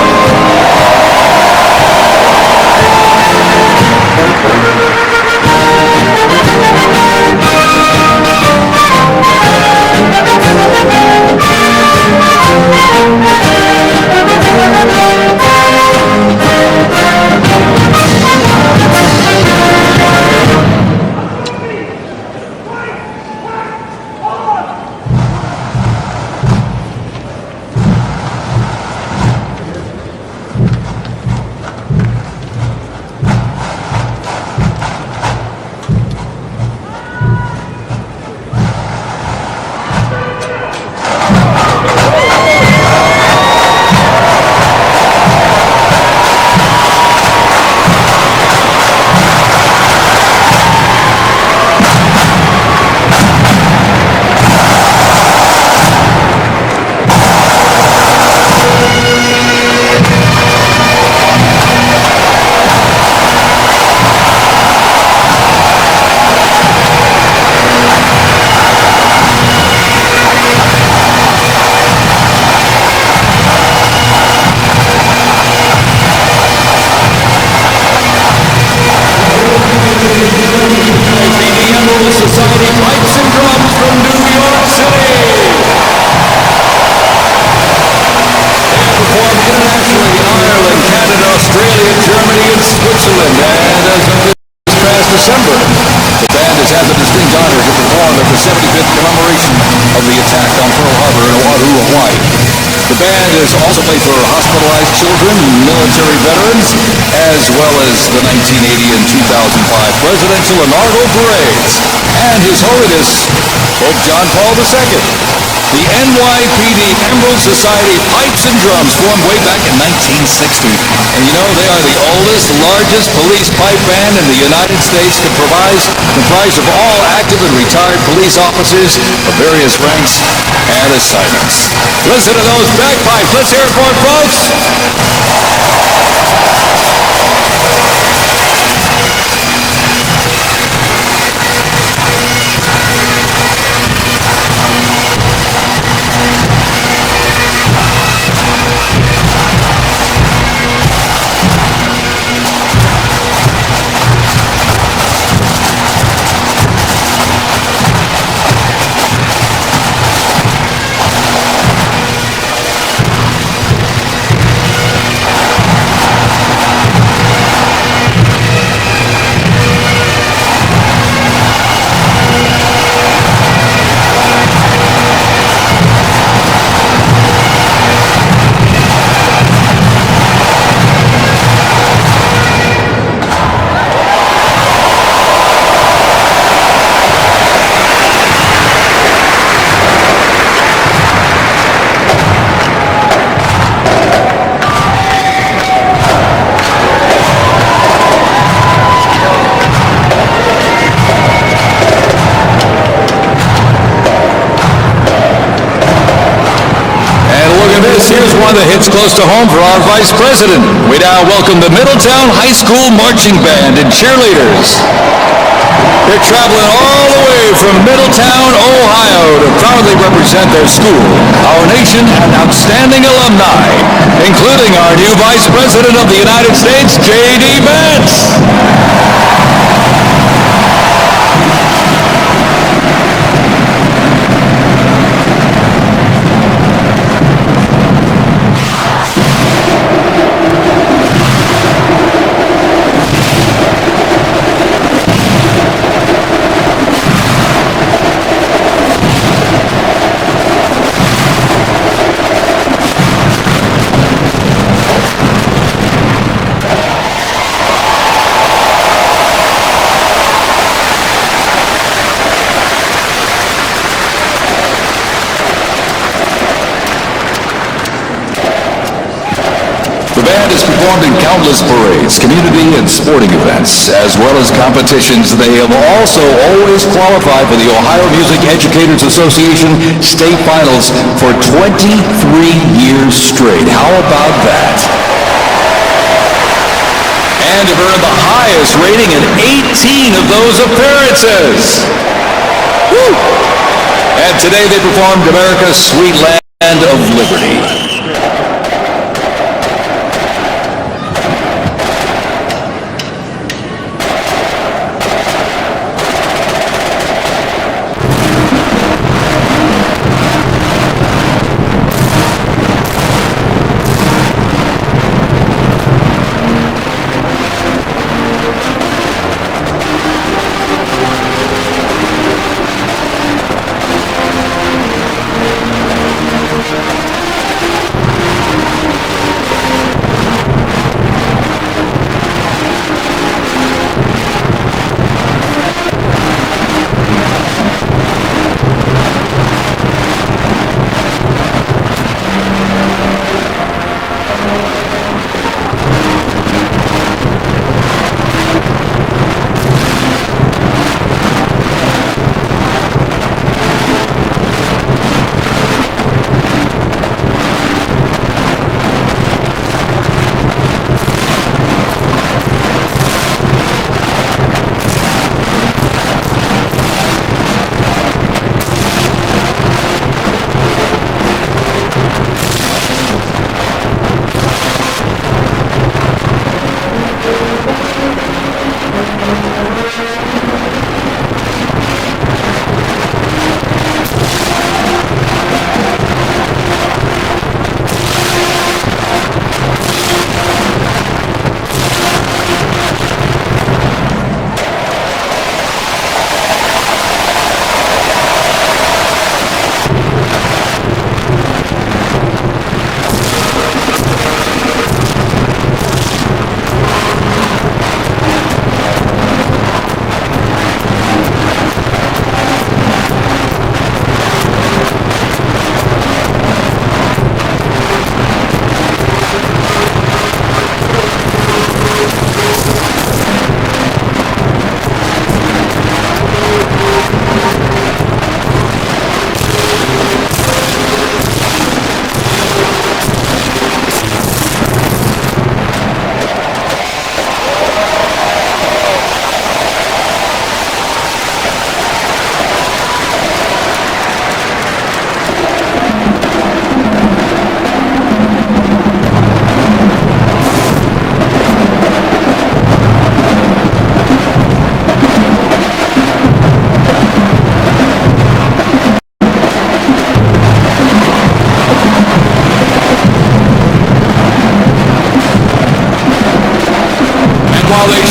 Also played for hospitalized children, military veterans, as well as the 1980 and 2005 presidential inaugural parades. And His Holiness Pope John Paul II. The NYPD Emerald Society Pipes and Drums formed way back in 1960. And you know, they are the oldest, largest police pipe band in the United States, comprised of all active and retired police officers of various ranks and assignments. Listen to those bagpipes. Let's hear it for it, folks. of this, here's one that hits close to home for our Vice President. We now welcome the Middletown High School Marching Band and cheerleaders. They're traveling all the way from Middletown, Ohio to proudly represent their school, our nation, and outstanding alumni, including our new Vice President of the United States, J.D. Vance. Has performed in countless parades, community and sporting events, as well as competitions. They have also always qualified for the Ohio Music Educators Association state finals for 23 years straight. How about that? And have earned the highest rating in 18 of those appearances. Woo! And today they performed America's Sweet Land of Liberty.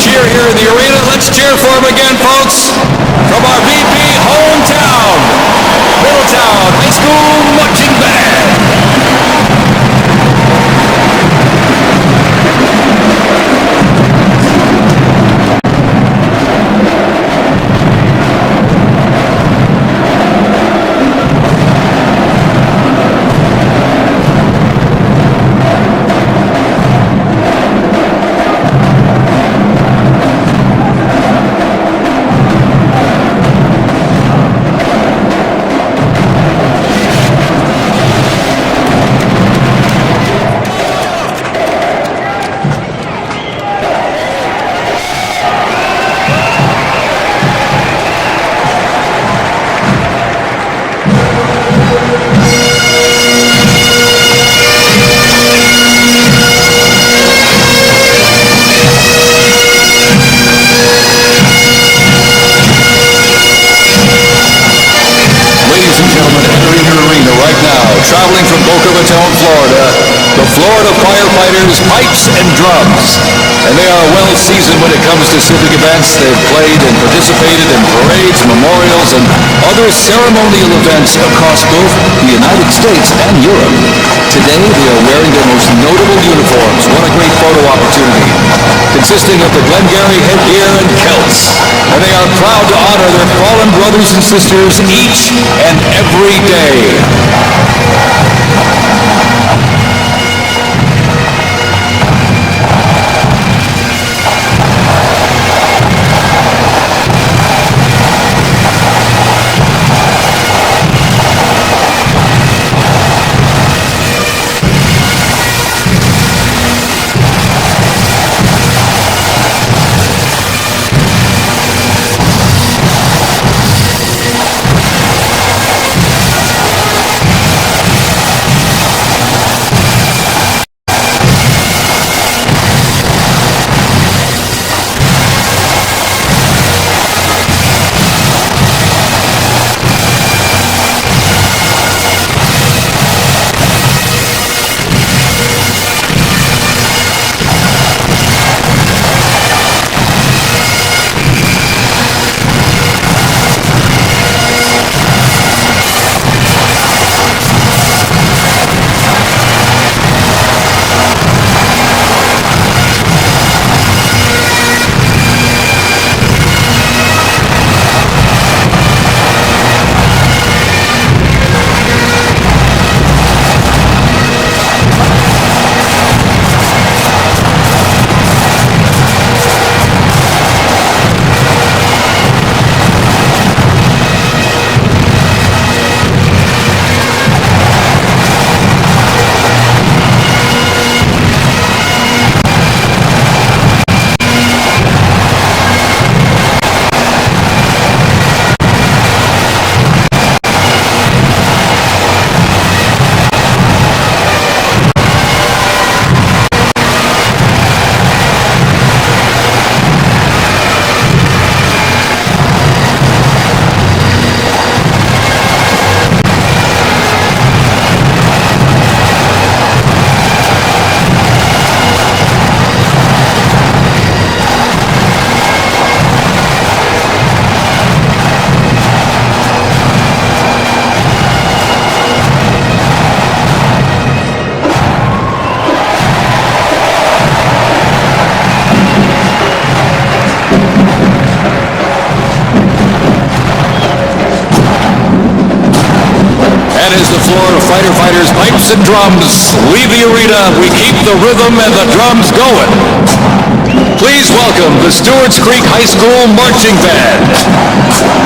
Here in the arena. Let's cheer for him again, folks, from our VP hometown, Middletown High School Marching Band. Florida firefighters, pipes and drums. And they are well seasoned when it comes to civic events. They've played and participated in parades, memorials, and other ceremonial events across both the United States and Europe. Today, they are wearing their most notable uniforms. What a great photo opportunity. Consisting of the Glengarry headgear and kilts. And they are proud to honor their fallen brothers and sisters each and every day. As the Florida fighter fighters, pipes and drums leave the arena, we keep the rhythm and the drums going. Please welcome the Stewart's Creek High School Marching Band.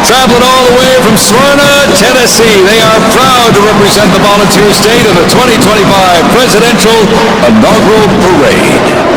Traveling all the way from Smyrna, Tennessee, they are proud to represent the volunteer state in the 2025 Presidential Inaugural Parade.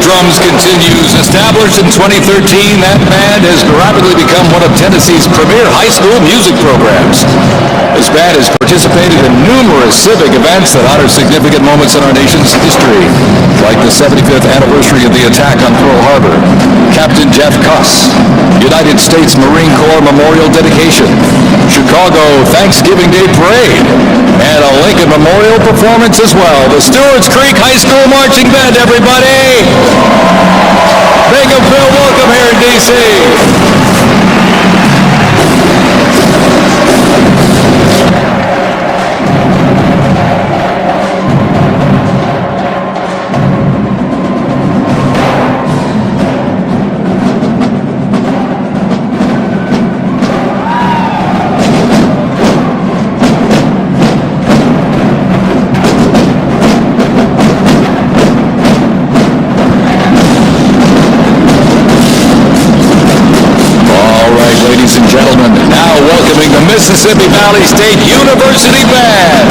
drums continues. Established in 2013, that band has rapidly become one of Tennessee's premier high school music programs. This band has participated in numerous civic events that honor significant moments in our nation's history, like the 75th anniversary of the attack on Pearl Harbor, Captain Jeff Cuss, United States Marine Corps Memorial Dedication, Chicago Thanksgiving Day Parade, and a Lincoln Memorial performance as well. The Stewart's Creek High School Marching Band, everybody! Big and Phil, welcome here in D.C. Mississippi Valley State University Band.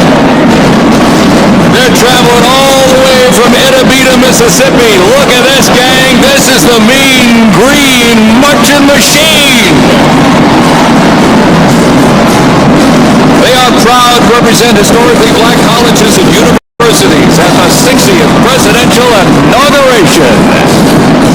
They're traveling all the way from Itabita, Mississippi. Look at this, gang. This is the Mean Green Marching Machine. They are proud to represent historically black colleges and universities at the 60th presidential inauguration.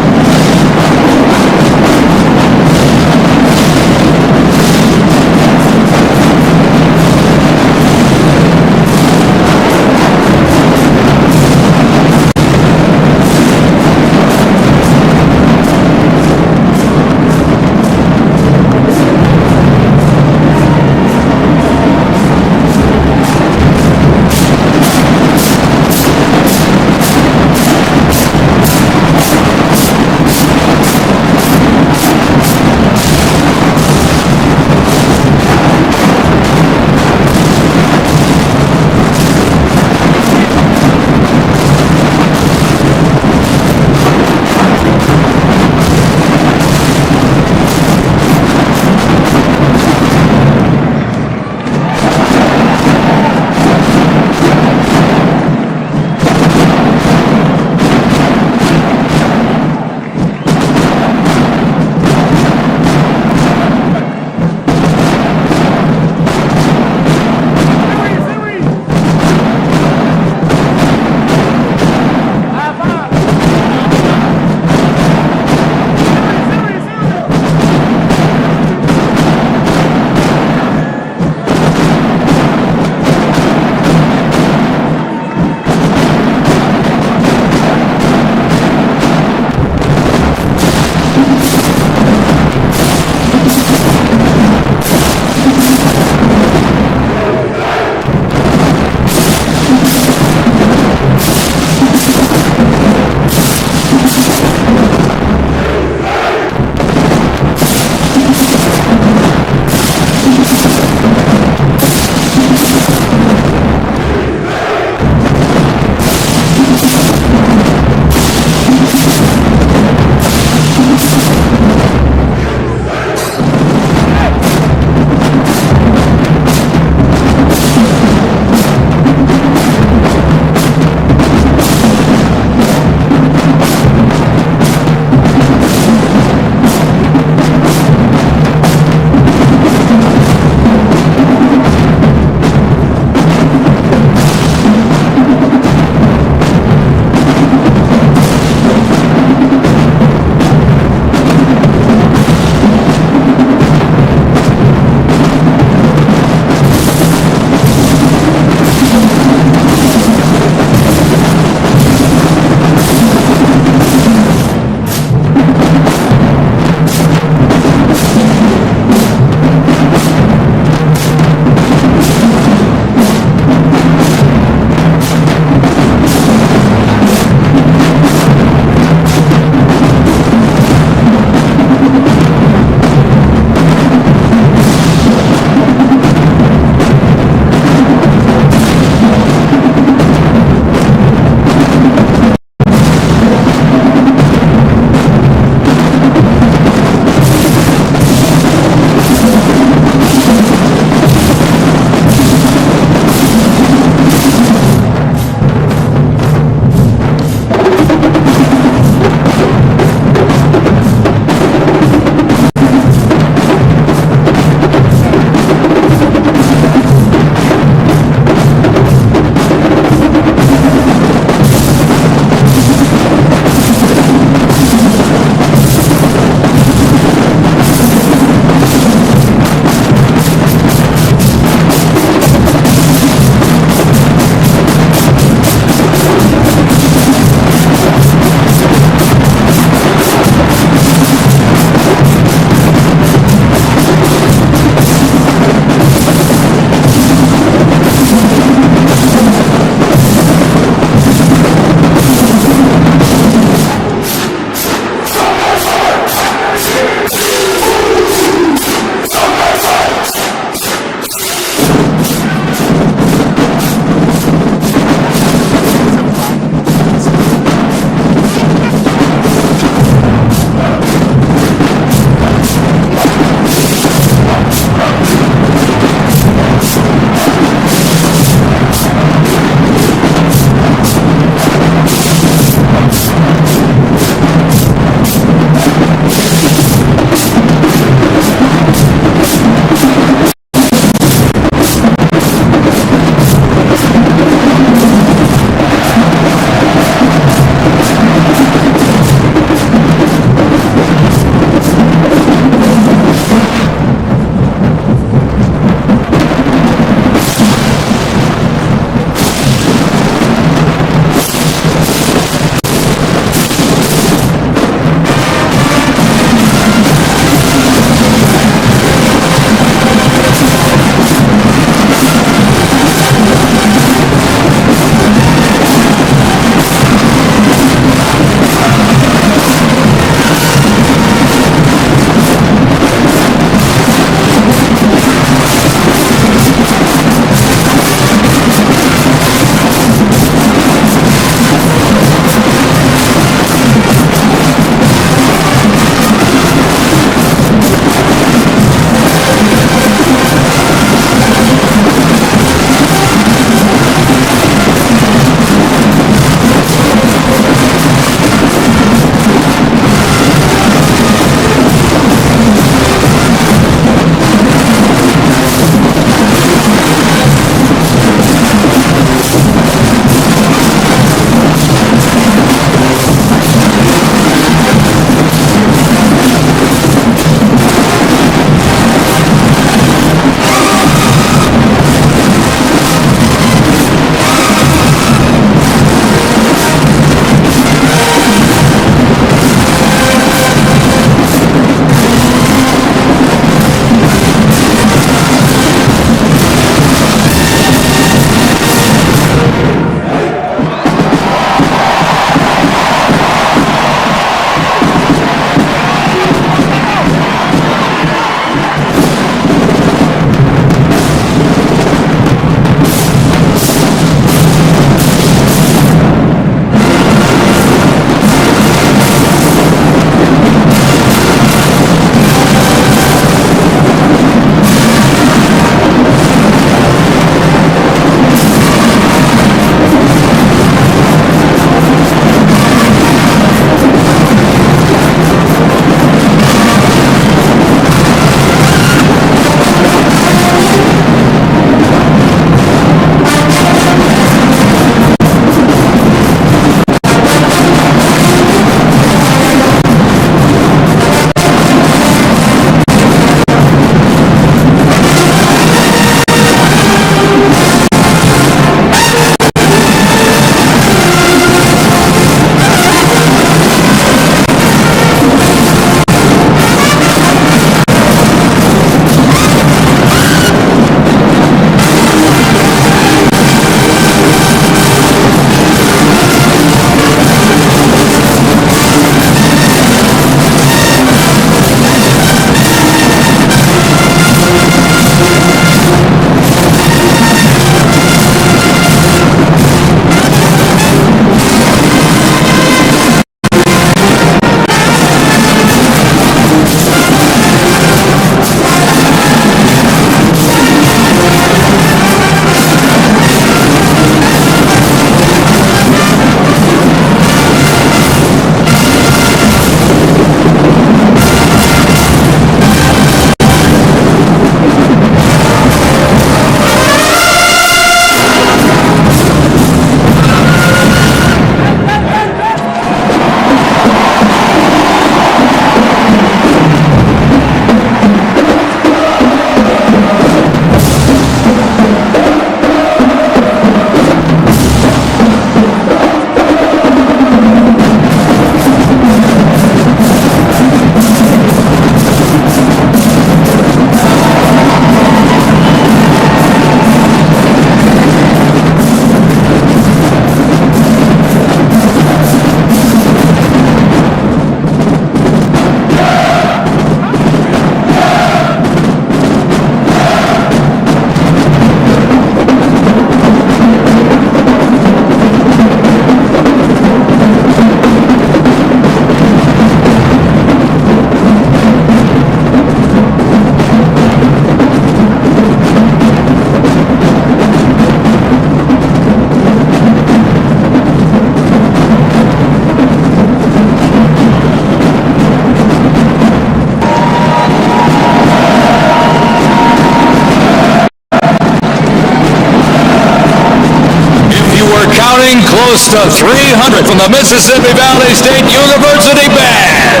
close to 300 from the Mississippi Valley State University Band.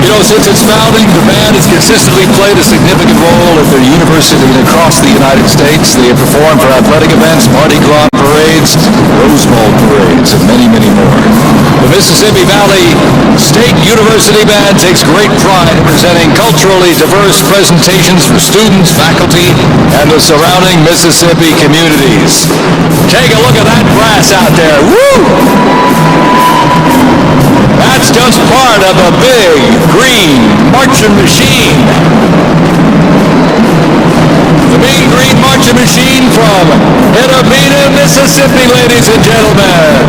You know, since its founding, the band has consistently played a significant role at the university and across the United States. They have performed for athletic events, Mardi Gras parades, Rose Bowl parades, and many, many more. The Mississippi Valley State University Band takes great pride in presenting culturally diverse presentations for students, faculty, and the surrounding Mississippi communities. Take a look at that brass out there. Woo! That's just part of a big green marching machine. The Mean Green Marching Machine from Edabina, Mississippi, ladies and gentlemen.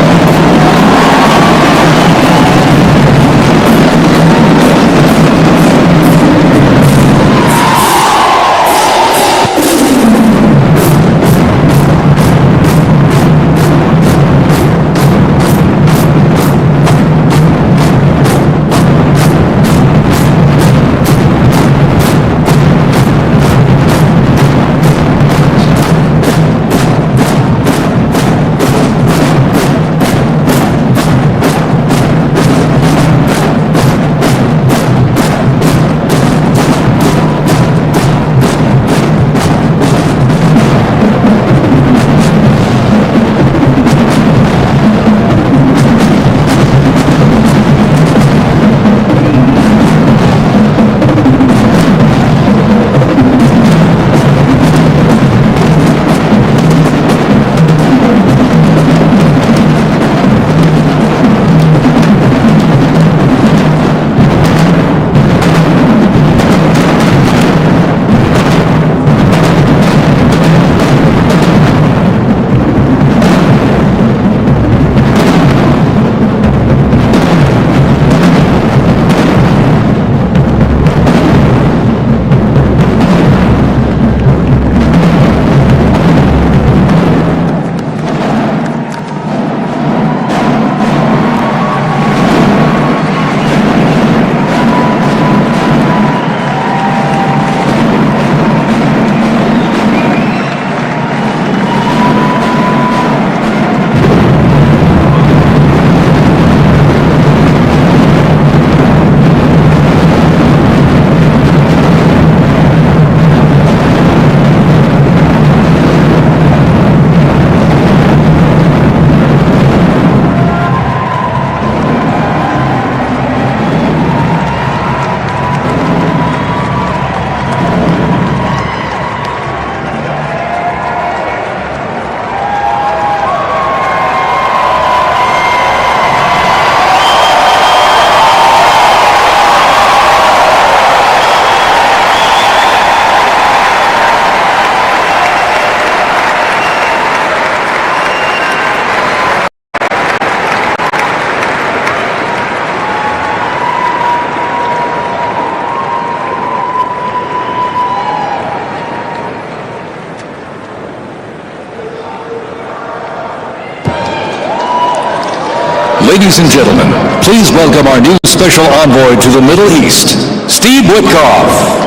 Ladies and gentlemen, please welcome our new special envoy to the Middle East, Steve Witkoff.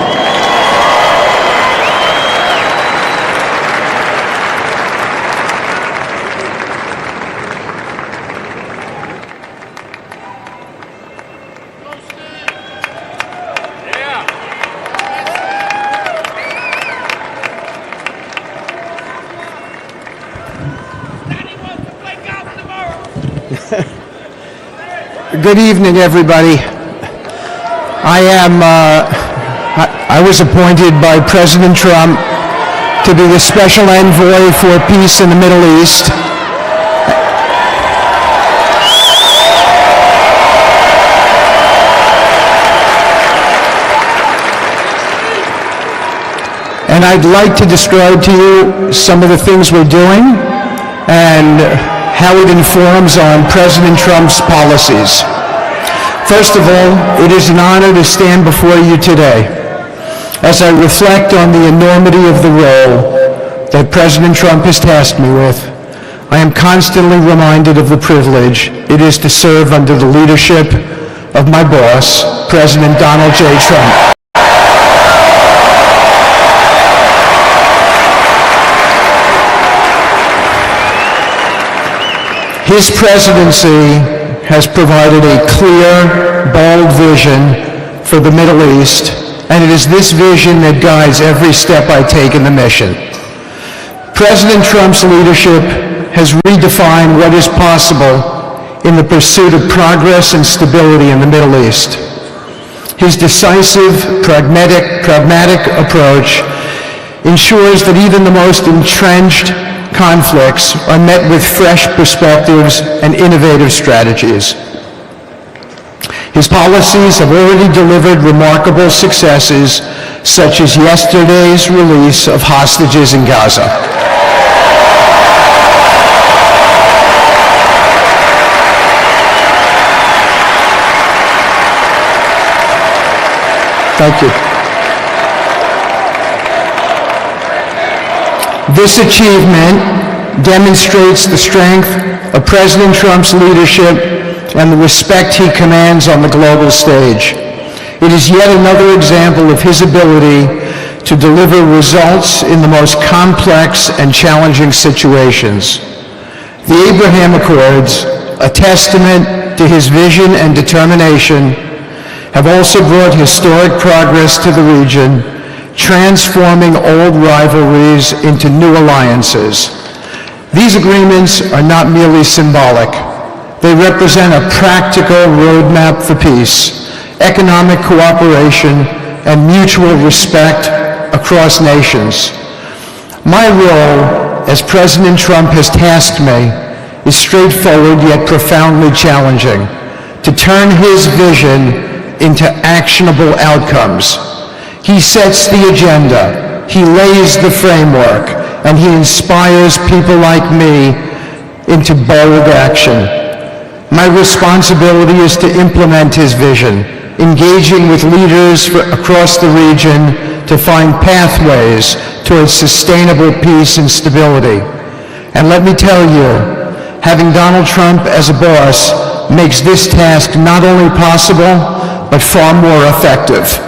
Good evening, everybody. I was appointed by President Trump to be the special envoy for peace in the Middle East. And I'd like to describe to you some of the things we're doing and how it informs on President Trump's policies. First of all, it is an honor to stand before you today as I reflect on the enormity of the role that President Trump has tasked me with. I am constantly reminded of the privilege it is to serve under the leadership of my boss, President Donald J. Trump. His presidency has provided a clear, bold vision for the Middle East, and it is this vision that guides every step I take in the mission. President Trump's leadership has redefined what is possible in the pursuit of progress and stability in the Middle East. His decisive, pragmatic approach ensures that even the most entrenched conflicts are met with fresh perspectives and innovative strategies. His policies have already delivered remarkable successes, such as yesterday's release of hostages in Gaza. Thank you. This achievement demonstrates the strength of President Trump's leadership and the respect he commands on the global stage. It is yet another example of his ability to deliver results in the most complex and challenging situations. The Abraham Accords, a testament to his vision and determination, have also brought historic progress to the region, transforming old rivalries into new alliances. These agreements are not merely symbolic. They represent a practical roadmap for peace, economic cooperation, and mutual respect across nations. My role, as President Trump has tasked me, is straightforward yet profoundly challenging: to turn his vision into actionable outcomes. He sets the agenda, he lays the framework, and he inspires people like me into bold action. My responsibility is to implement his vision, engaging with leaders across the region to find pathways towards sustainable peace and stability. And let me tell you, having Donald Trump as a boss makes this task not only possible, but far more effective.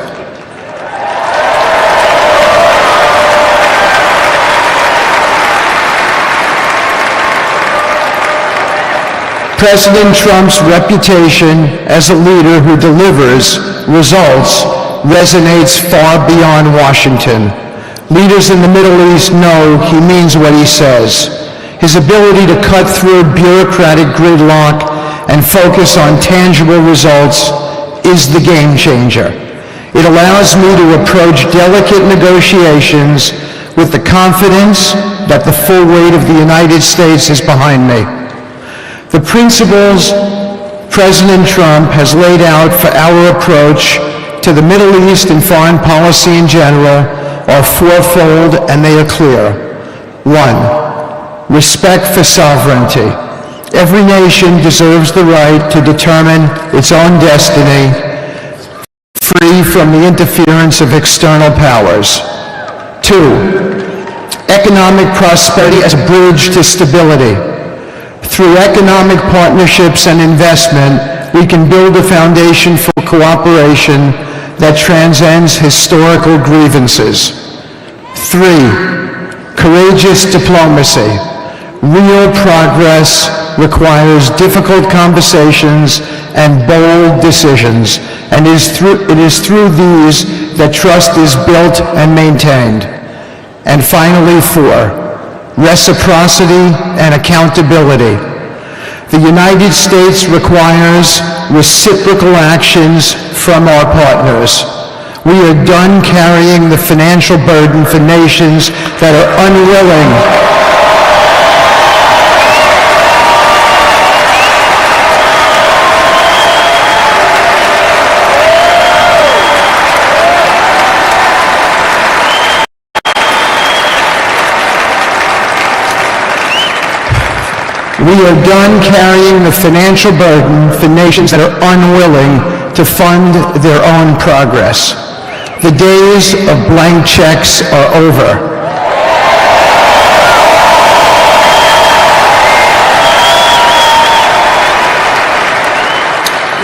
President Trump's reputation as a leader who delivers results resonates far beyond Washington. Leaders in the Middle East know he means what he says. His ability to cut through bureaucratic gridlock and focus on tangible results is the game changer. It allows me to approach delicate negotiations with the confidence that the full weight of the United States is behind me. The principles President Trump has laid out for our approach to the Middle East and foreign policy in general are fourfold, and they are clear. 1, respect for sovereignty. Every nation deserves the right to determine its own destiny, free from the interference of external powers. 2, economic prosperity as a bridge to stability. Through economic partnerships and investment, we can build a foundation for cooperation that transcends historical grievances. 3, courageous diplomacy. Real progress requires difficult conversations and bold decisions, and it is through these that trust is built and maintained. And finally, 4, reciprocity and accountability. The United States requires reciprocal actions from our partners. We are done carrying the financial burden for nations that are unwilling We are done carrying the financial burden for nations that are unwilling to fund their own progress. The days of blank checks are over.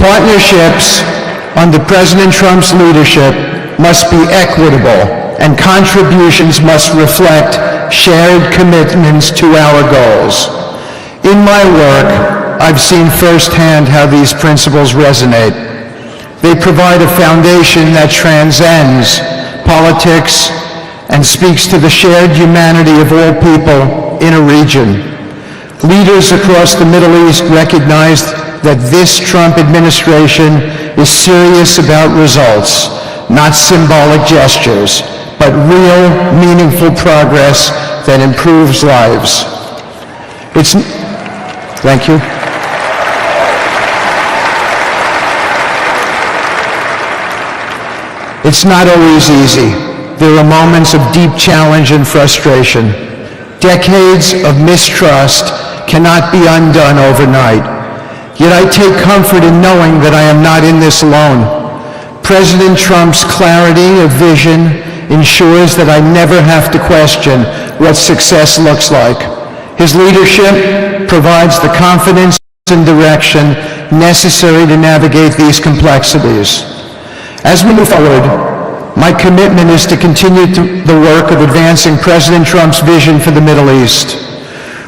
Partnerships under President Trump's leadership must be equitable, and contributions must reflect shared commitments to our goals. In my work, I've seen firsthand how these principles resonate. They provide a foundation that transcends politics and speaks to the shared humanity of all people in a region. Leaders across the Middle East recognized that this Trump administration is serious about results, not symbolic gestures, but real, meaningful progress that improves lives. Thank you. It's not always easy. There are moments of deep challenge and frustration. Decades of mistrust cannot be undone overnight. Yet I take comfort in knowing that I am not in this alone. President Trump's clarity of vision ensures that I never have to question what success looks like. His leadership provides the confidence and direction necessary to navigate these complexities. As we move forward, my commitment is to continue the work of advancing President Trump's vision for the Middle East.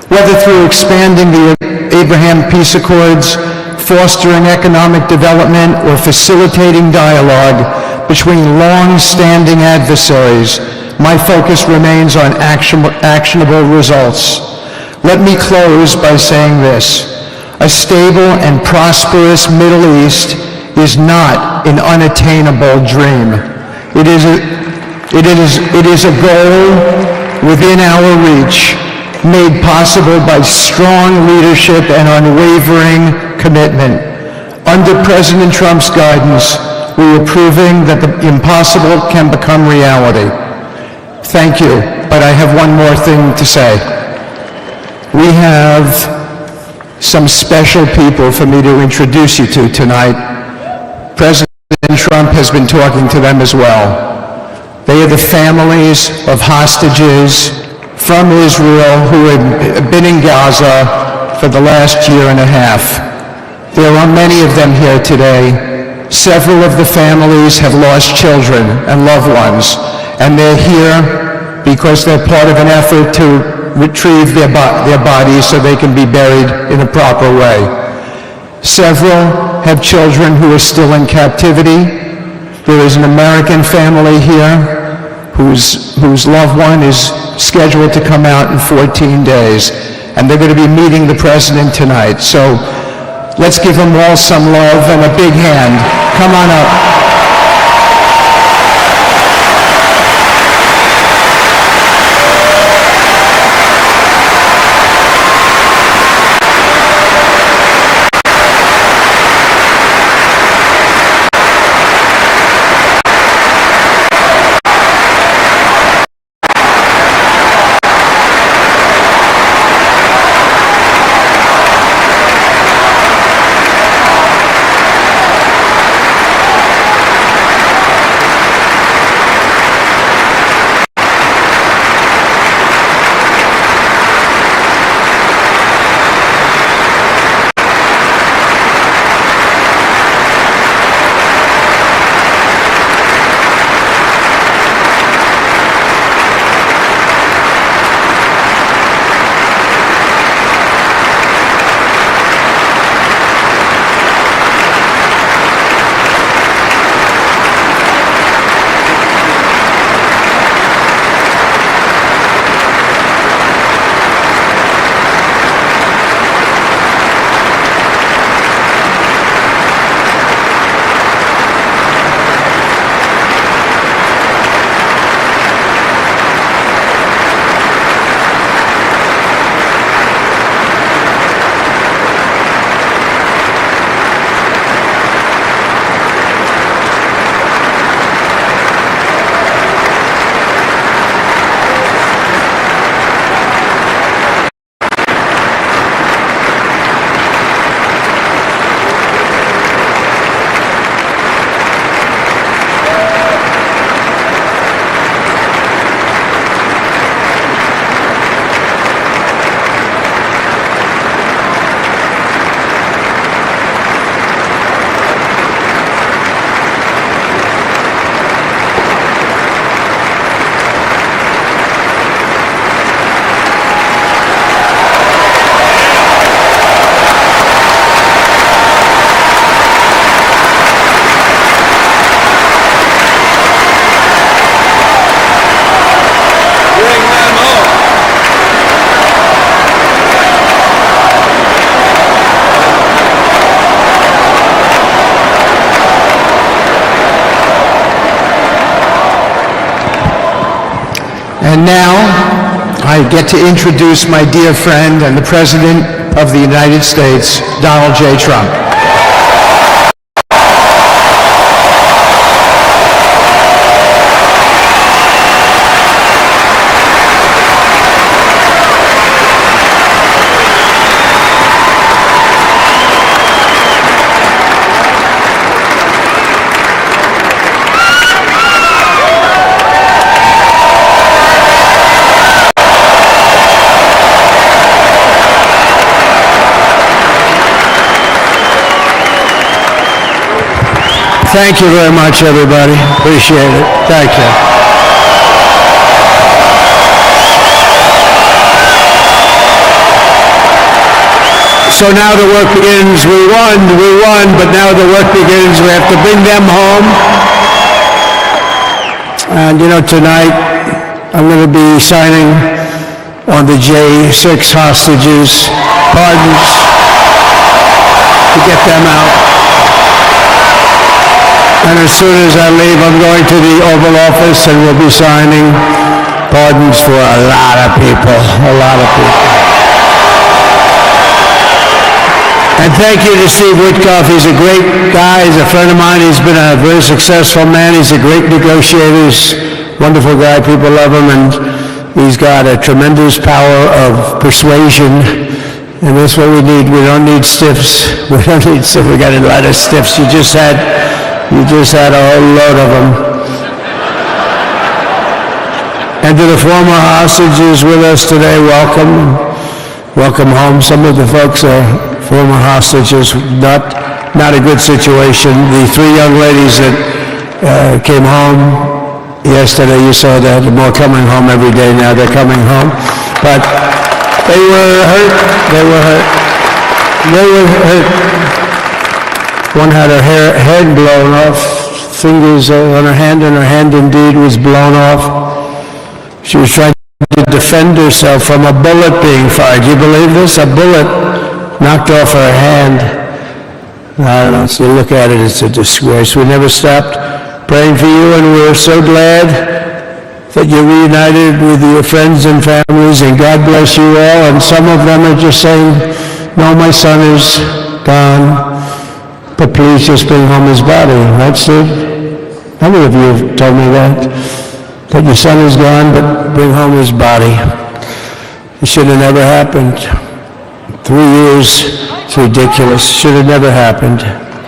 Whether through expanding the Abraham Peace Accords, fostering economic development, or facilitating dialogue between long-standing adversaries, my focus remains on actionable results. Let me close by saying this: a stable and prosperous Middle East is not an unattainable dream. It is a goal within our reach, made possible by strong leadership and unwavering commitment. Under President Trump's guidance, we are proving that the impossible can become reality. Thank you, but I have one more thing to say. We have some special people for me to introduce you to tonight. President Trump has been talking to them as well. They are the families of hostages from Israel who have been in Gaza for the last year and a half. There are many of them here today. Several of the families have lost children and loved ones, and they're here because they're part of an effort to retrieve their bodies so they can be buried in a proper way. Several have children who are still in captivity. There is an American family here whose loved one is scheduled to come out in 14 days, and they're going to be meeting the president tonight. So let's give them all some love and a big hand. Come on up. And now, I get to introduce my dear friend and the President of the United States, Donald J. Trump. Thank you very much, everybody. Appreciate it. Thank you. So now the work begins. We won, but now the work begins. We have to bring them home. And you know, tonight I'm going to be signing on the J6 hostages, pardons, to get them out. And as soon as I leave, I'm going to the Oval Office and we'll be signing pardons for a lot of people, a lot of people. And thank you to Steve Witkoff. He's a great guy. He's a friend of mine. He's been a very successful man. He's a great negotiator. He's a wonderful guy. People love him. And he's got a tremendous power of persuasion. And that's what we need. We don't need stiffs. We don't need stiffs. We got a lot of stiffs. You just had a whole load of them. And to the former hostages with us today, welcome. Welcome home. Some of the folks are former hostages. Not a good situation. The three young ladies that came home yesterday, you saw that. They're more coming home every day now. They're coming home. But they were hurt. They were hurt. They were hurt. One had her head blown off, fingers on her hand, and her hand indeed was blown off. She was trying to defend herself from a bullet being fired. Do you believe this? A bullet knocked off her hand. I don't know, so you look at it, it's a disgrace. We never stopped praying for you, and we're so glad that you're reunited with your friends and families, and God bless you all. And some of them are just saying, no, my son is gone. But please just bring home his body. That's it. How many of you have told me that? That your son is gone, but bring home his body. It should have never happened. 3 years, it's ridiculous. Should have never happened.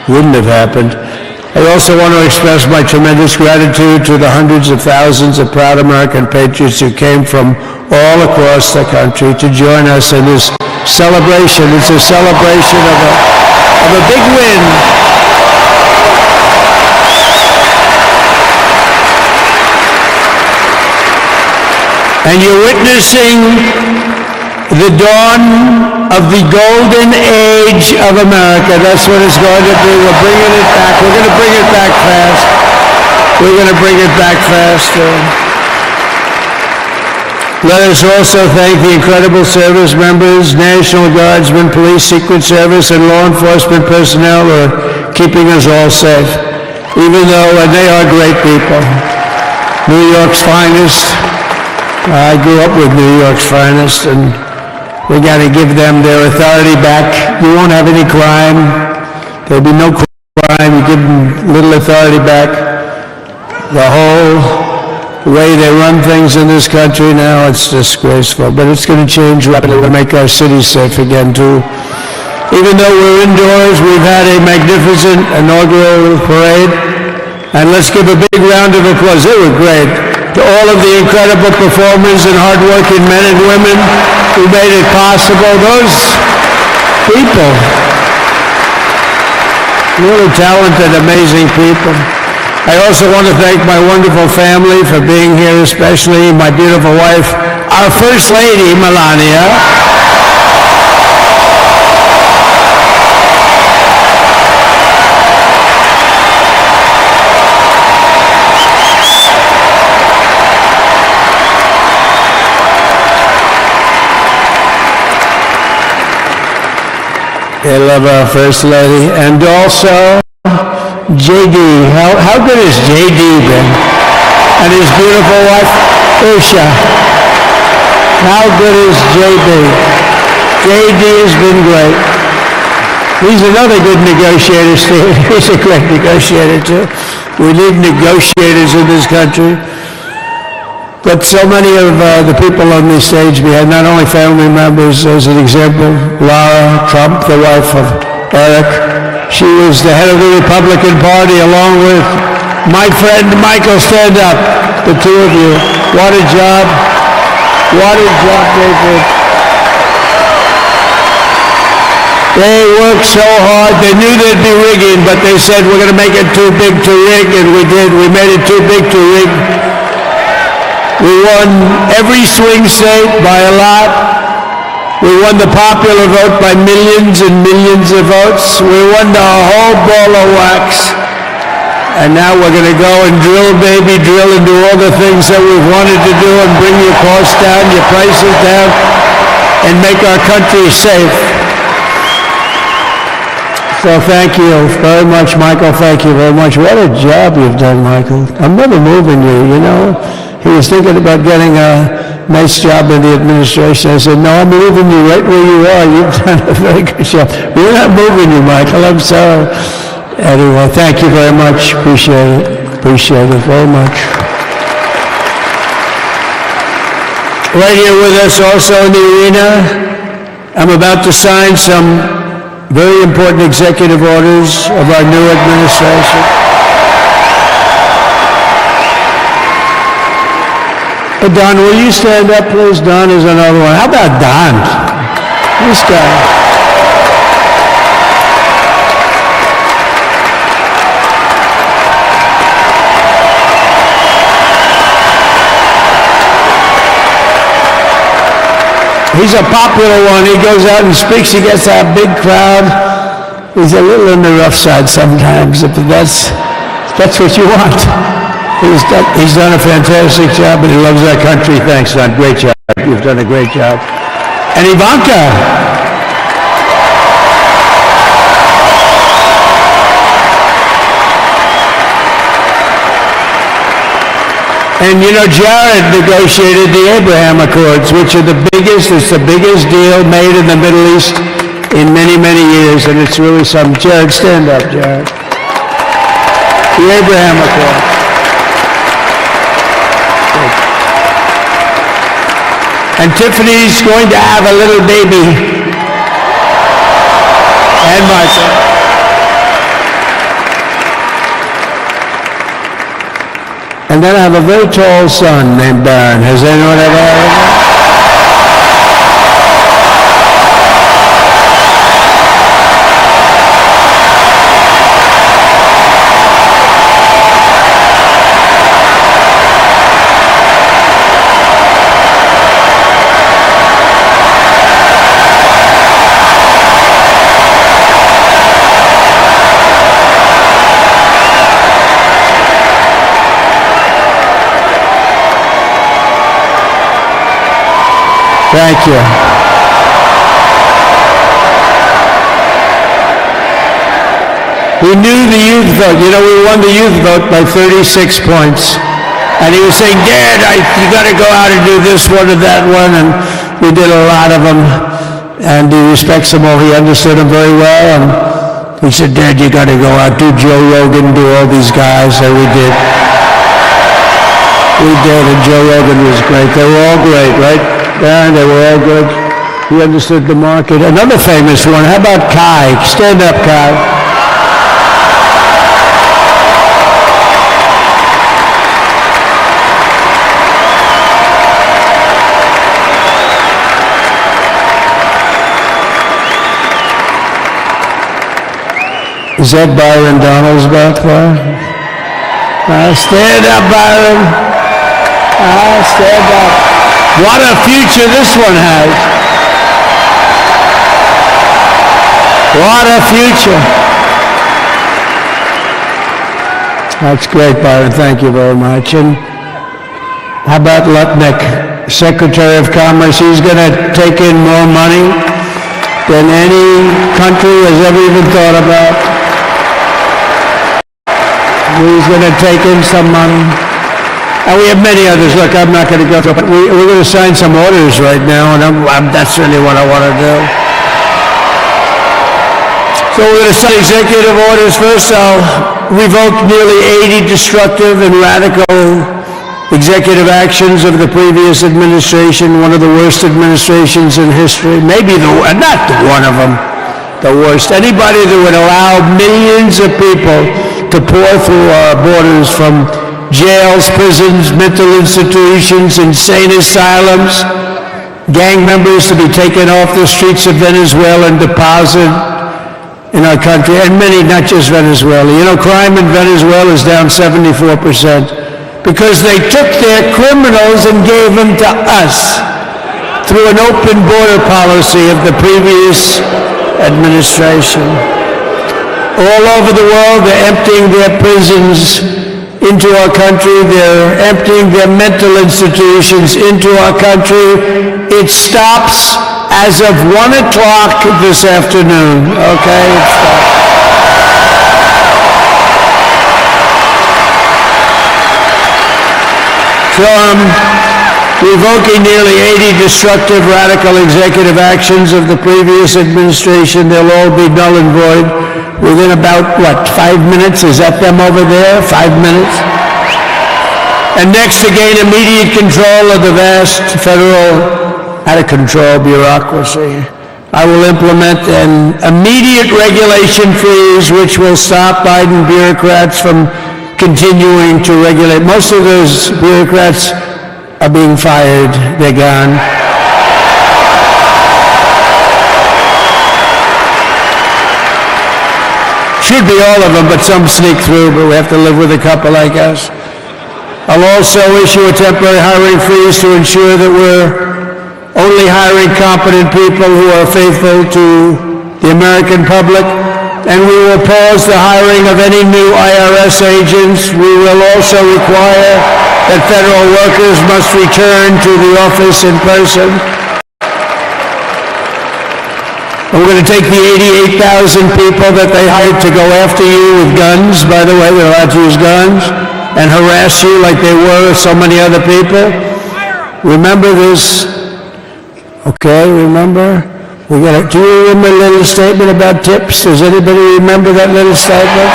Wouldn't have happened. I also want to express my tremendous gratitude to the hundreds of thousands of proud American patriots who came from all across the country to join us in this celebration. It's a celebration of a big win. And you're witnessing the dawn of the golden age of America. That's what it's going to be. We're bringing it back. We're going to bring it back fast. We're going to bring it back faster. Let us also thank the incredible service members, National Guardsmen, Police, Secret Service, and law enforcement personnel who are keeping us all safe, even though they are great people. New York's finest. I grew up with New York's finest, and we got to give them their authority back. You won't have any crime. There'll be no crime. You give them little authority back. The whole way they run things in this country now, it's disgraceful. But it's going to change rapidly to make our cities safe again, too. Even though we're indoors, we've had a magnificent inaugural parade. And let's give a big round of applause. They were great. To all of the incredible performers and hardworking men and women who made it possible. Those people, really talented, amazing people. I also want to thank my wonderful family for being here, especially my beautiful wife, our First Lady, Melania. I love our First Lady. And also, JD. How good has JD been? And his beautiful wife, Usha. How good is JB? JD has been great. He's another good negotiator, Steve. He's a great negotiator, too. We need negotiators in this country. But so many of the people on this stage, we had not only family members, as an example, Laura Trump, the wife of Eric. She was the head of the Republican Party, along with my friend Michael. Stand up, the two of you. What a job. What a job they did. They worked so hard. They knew there'd be rigging, but they said, we're going to make it too big to rig, and we did. We made it too big to rig. We won every swing state by a lot. We won the popular vote by millions and millions of votes. We won the whole ball of wax. And now we're going to go and drill, baby, drill and do all the things that we've wanted to do and bring your costs down, your prices down, and make our country safe. So thank you very much, Michael. Thank you very much. What a job you've done, Michael. I'm never moving you, you know. He was thinking about getting a nice job in the administration. I said, no, I'm moving you right where you are. You've done a very good job. We're not moving you, Michael. I'm sorry. Anyway, thank you very much. Appreciate it. Appreciate it very much. Right here with us also in the arena, I'm about to sign some very important executive orders of our new administration. Hey, Don, will you stand up, please? Don is another one. How about Don? This guy. He's a popular one. He goes out and speaks. He gets that big crowd. He's a little on the rough side sometimes, but that's what you want. He's done a fantastic job, and he loves our country. Thanks, Don. Great job. You've done a great job. And Ivanka. And you know, Jared negotiated the Abraham Accords, which are it's the biggest deal made in the Middle East in many, many years, and it's really something. Jared, stand up, Jared. The Abraham Accords. And Tiffany's going to have a little baby. And Martha. And then I have a very tall son named Baron. Has anyone ever heard of him? Thank you. He knew the youth vote. You know, we won the youth vote by 36 points. And he was saying, Dad, you got to go out and do this one or that one. And we did a lot of them. And he respects them all. He understood them very well. And he said, Dad, you got to go out, do Joe Rogan, do all these guys. And we did. We did, and Joe Rogan was great. They were all great, right? Yeah, they were all good. He understood the market. Another famous one, how about Kai? Stand up, Kai. Is that Byron Donalds back there? Stand up, Byron. Stand up. What a future this one has. What a future. That's great, Byron. Thank you very much. And how about Lutnik, Secretary of Commerce? He's going to take in more money than any country has ever even thought about. He's going to take in some money. And we have many others. Look, I'm not going to go through, but we're going to sign some orders right now, and that's really what I want to do. So we're going to sign executive orders. First, I'll revoke nearly 80 destructive and radical executive actions of the previous administration, one of the worst administrations in history, maybe not one of them, the worst. Anybody that would allow millions of people to pour through our borders from jails, prisons, mental institutions, insane asylums, gang members to be taken off the streets of Venezuela and deposited in our country, and many, not just Venezuela. You know, crime in Venezuela is down 74%. Because they took their criminals and gave them to us through an open border policy of the previous administration. All over the world, they're emptying their prisons into our country. They're emptying their mental institutions into our country. It stops as of 1 o'clock this afternoon, okay? It stops. So I'm revoking nearly 80 destructive, radical executive actions of the previous administration. They'll all be null and void within about, 5 minutes? Is that them over there? 5 minutes? And next, to gain immediate control of the vast federal, out-of-control bureaucracy, I will implement an immediate regulation freeze which will stop Biden bureaucrats from continuing to regulate. Most of those bureaucrats are being fired. They're gone. Should be all of them, but some sneak through, but we have to live with a couple like us. I'll also issue a temporary hiring freeze to ensure that we're only hiring competent people who are faithful to the American public. And we will pause the hiring of any new IRS agents. We will also require that federal workers must return to the office in person. And we're going to take the 88,000 people that they hired to go after you with guns, by the way, they're allowed to use guns, and harass you like they were so many other people. Remember this? Okay, remember? Do you remember a little statement about tips? Does anybody remember that little statement?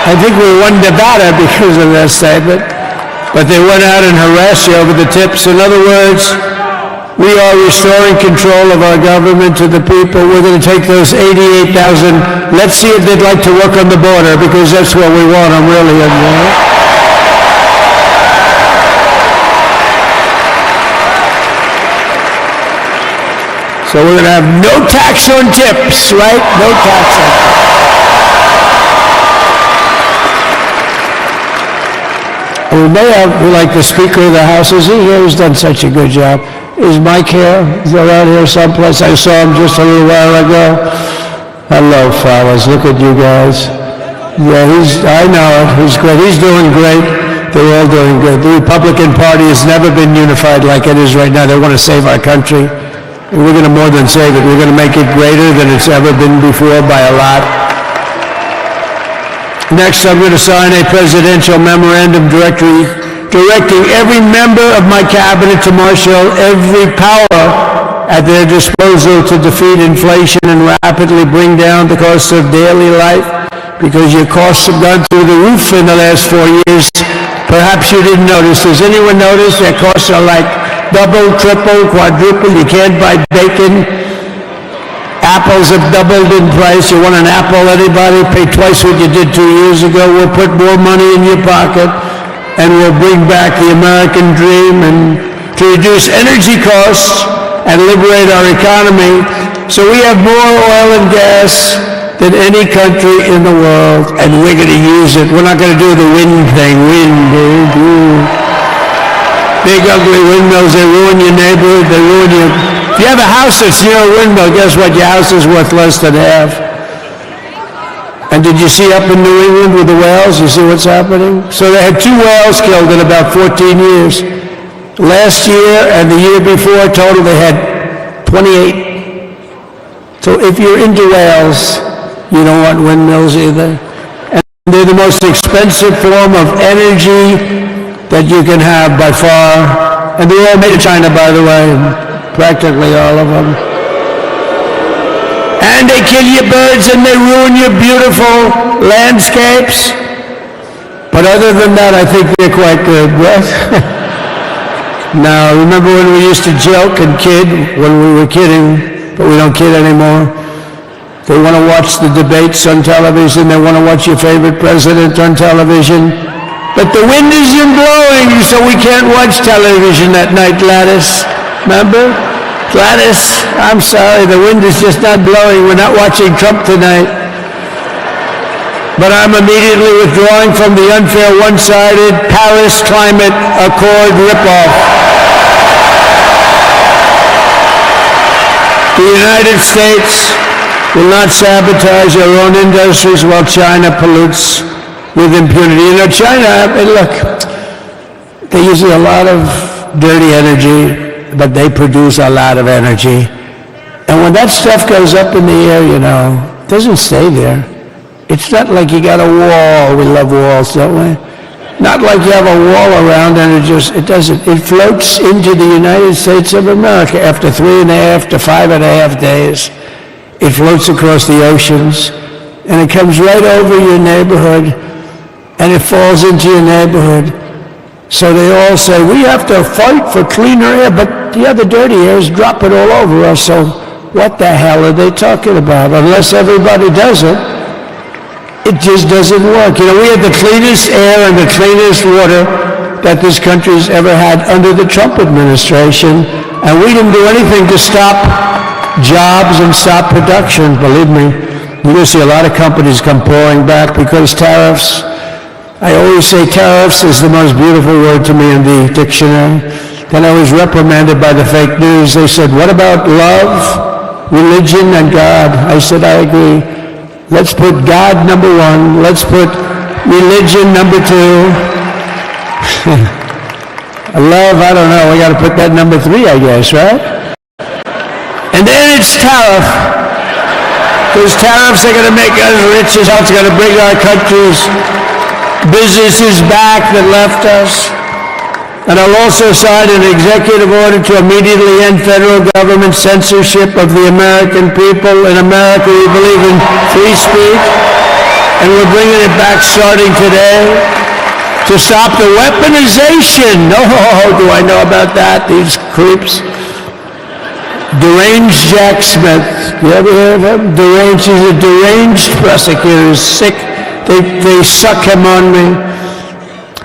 I think we won Nevada because of that statement. But they went out and harassed you over the tips. In other words, we are restoring control of our government to the people. We're going to take those 88,000. Let's see if they'd like to work on the border, because that's what we want them really in there. So we're going to have no tax on tips, right? No tax on tips. We may have, like the Speaker of the House, is he here? He's done such a good job. Is Mike here? Is he around here someplace? I saw him just a little while ago. Hello, fellas. Look at you guys. Yeah, I know it. He's great. He's doing great. They're all doing good. The Republican Party has never been unified like it is right now. They want to save our country. We're going to more than save it. We're going to make it greater than it's ever been before by a lot. Next, I'm going to sign a presidential memorandum directing every member of my cabinet to marshal every power at their disposal to defeat inflation and rapidly bring down the cost of daily life, because your costs have gone through the roof in the last 4 years. Perhaps you didn't notice. Does anyone notice their costs are like double, triple, quadruple? You can't buy bacon. Apples have doubled in price. You want an apple, anybody? Pay twice what you did 2 years ago. We'll put more money in your pocket, and we'll bring back the American dream and to reduce energy costs and liberate our economy. So we have more oil and gas than any country in the world, and we're going to use it. We're not going to do the wind thing. Big ugly windmills, they ruin your neighborhood, they ruin your... If you have a house that's near a windmill, guess what? Your house is worth less than half. And did you see up in New England with the whales? You see what's happening? So they had 2 whales killed in about 14 years. Last year and the year before, total they had 28. So if you're into whales, you don't want windmills either. And They're the most expensive form of energy that you can have by far. And they're all made in China, by the way, practically all of them. And they kill your birds and they ruin your beautiful landscapes. But other than that, I think they're quite good, right? Now, remember when we used to joke and kid, when we were kidding, but we don't kid anymore? They want to watch the debates on television, they want to watch your favorite president on television, but the wind isn't blowing, so we can't watch television at night, Gladys. Remember? Gladys, I'm sorry, the wind is just not blowing, we're not watching Trump tonight. But I'm immediately withdrawing from the unfair, one-sided Paris Climate Accord ripoff. The United States will not sabotage our own industries while China pollutes with impunity. You know, China, look, they use a lot of dirty energy, but they produce a lot of energy. And when that stuff goes up in the air, you know, it doesn't stay there. It's not like you got a wall. We love walls, don't we? Not like you have a wall around and it doesn't. It floats into the United States of America after 3.5 to 5.5 days. It floats across the oceans, and it comes right over your neighborhood, and it falls into your neighborhood. So they all say, we have to fight for cleaner air, but the other dirty air is dropping all over us, so what the hell are they talking about? Unless everybody does it, it just doesn't work. You know, we have the cleanest air and the cleanest water that this country's ever had under the Trump administration, and we didn't do anything to stop jobs and stop production. Believe me, you're going to see a lot of companies come pouring back because tariffs. I always say tariffs is the most beautiful word to me in the dictionary. Then I was reprimanded by the fake news. They said, what about love, religion, and God? I said, I agree. Let's put God number one. Let's put religion number two. Love, I don't know. We got to put that number 3, I guess, right? And then it's tariff. Because tariffs are going to make us rich. It's going to bring our country's businesses back that left us. And I'll also sign an executive order to immediately end federal government censorship of the American people. In America, we believe in free speech. And we're bringing it back starting today to stop the weaponization. Oh, do I know about that? These creeps. Deranged Jack Smith. You ever hear of him? Deranged. He's a deranged prosecutor. He's sick. They suck him on me.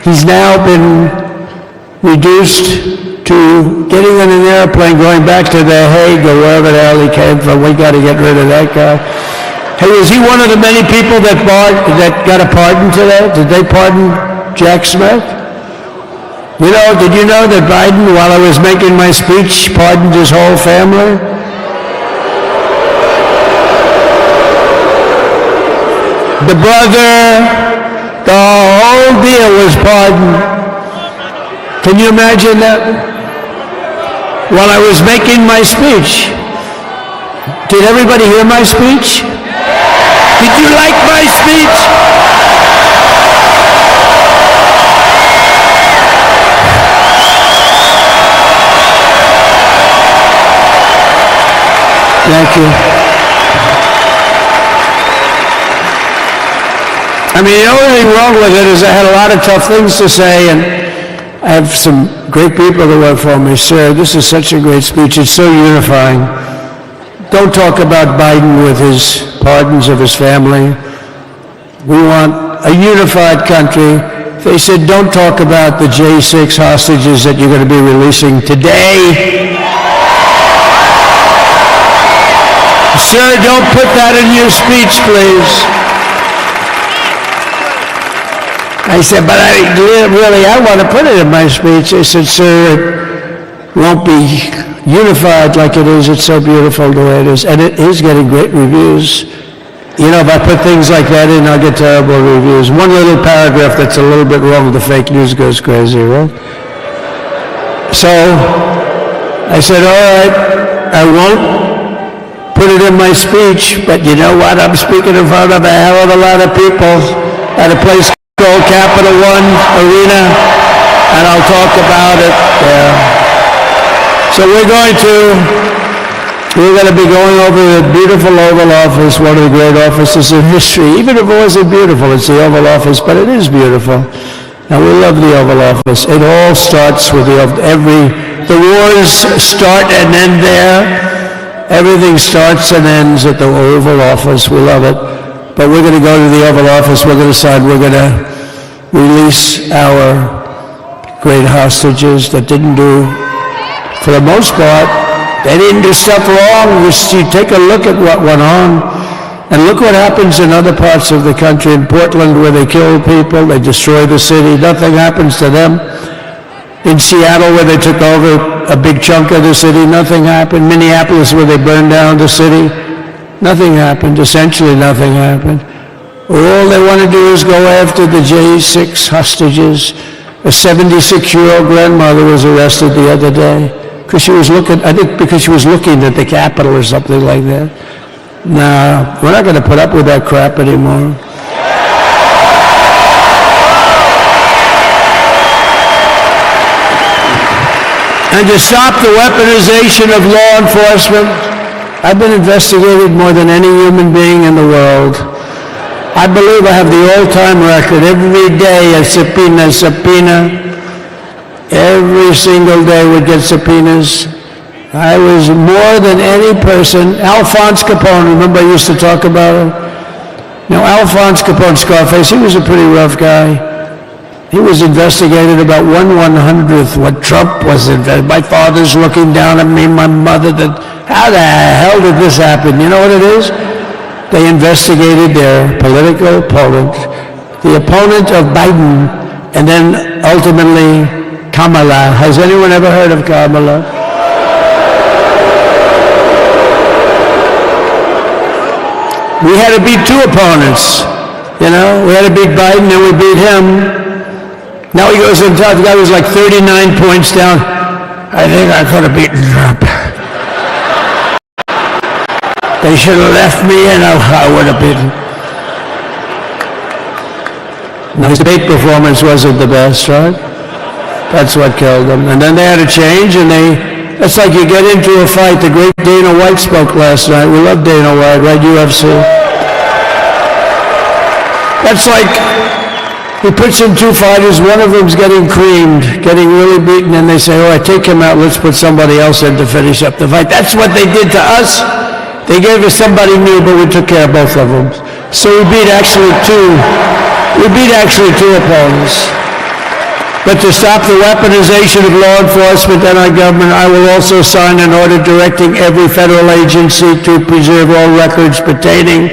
He's now been reduced to getting on an airplane, going back to The Hague or wherever the hell he came from. We got to get rid of that guy. Hey, is he one of the many people that got a pardon today? Did they pardon Jack Smith? You know, did you know that Biden, while I was making my speech, pardoned his whole family? The brother, the whole deal was pardoned. Can you imagine that? While I was making my speech. Did everybody hear my speech? Did you like my speech? Thank you. I mean, the only thing wrong with it is I had a lot of tough things to say, and I have some great people that work for me. Sir, this is such a great speech. It's so unifying. Don't talk about Biden with his pardons of his family. We want a unified country. They said, don't talk about the J6 hostages that you're going to be releasing today. Sir, don't put that in your speech, please. I said, but I want to put it in my speech. They said, sir, it won't be unified like it is. It's so beautiful the way it is. And it is getting great reviews. You know, if I put things like that in, I'll get terrible reviews. One little paragraph that's a little bit wrong, the fake news goes crazy, right? So I said, all right, I won't put it in my speech, but you know what? I'm speaking in front of a hell of a lot of people. at a place called Capital One Arena, and I'll talk about it there. So we're going to be going over the beautiful Oval Office, one of the great offices in history. Even if it wasn't beautiful, it's the Oval Office, but it is beautiful. And we love the Oval Office. It all starts with the wars start and end there. Everything starts and ends at the Oval Office. We love it. But we're going to go to the Oval Office. We're going to decide we're going to release our great hostages that didn't do, for the most part, they didn't do stuff wrong. You take a look at what went on, and look what happens in other parts of the country. In Portland, where they kill people, they destroy the city, nothing happens to them. In Seattle, where they took over a big chunk of the city, nothing happened. Minneapolis, where they burned down the city, nothing happened. Essentially nothing happened. All they want to do is go after the J6 hostages. A 76-year-old grandmother was arrested the other day because she was looking, I think because she was looking at the Capitol or something like that. No, we're not going to put up with that crap anymore. And to stop the weaponization of law enforcement, I've been investigated more than any human being in the world. I believe I have the all-time record. Every day a subpoena. Every single day we'd get subpoenas. I was more than any person. Alphonse Capone, remember I used to talk about him? Now, Alphonse Capone, Scarface, he was a pretty rough guy. He was investigated about 1/100th what Trump was investigated. My father's looking down at me, my mother, how the hell did this happen? You know what it is? They investigated their political opponent, the opponent of Biden, and then ultimately Kamala. Has anyone ever heard of Kamala? We had to beat two opponents, you know? We had to beat Biden, and we beat him. Now he goes on top. The guy was like 39 points down. I think I could have beaten Trump. They should have left me, and I would have beaten. Now, his debate performance wasn't the best, right? That's what killed him. And then they had to change, and it's like you get into a fight. The great Dana White spoke last night. We love Dana White, right? UFC. That's like he puts in two fighters. One of them's getting creamed, getting really beaten, and they say, all right, take him out. Let's put somebody else in to finish up the fight. That's what they did to us. They gave us somebody new, but we took care of both of them. So we beat actually two opponents. But to stop the weaponization of law enforcement and our government, I will also sign an order directing every federal agency to preserve all records pertaining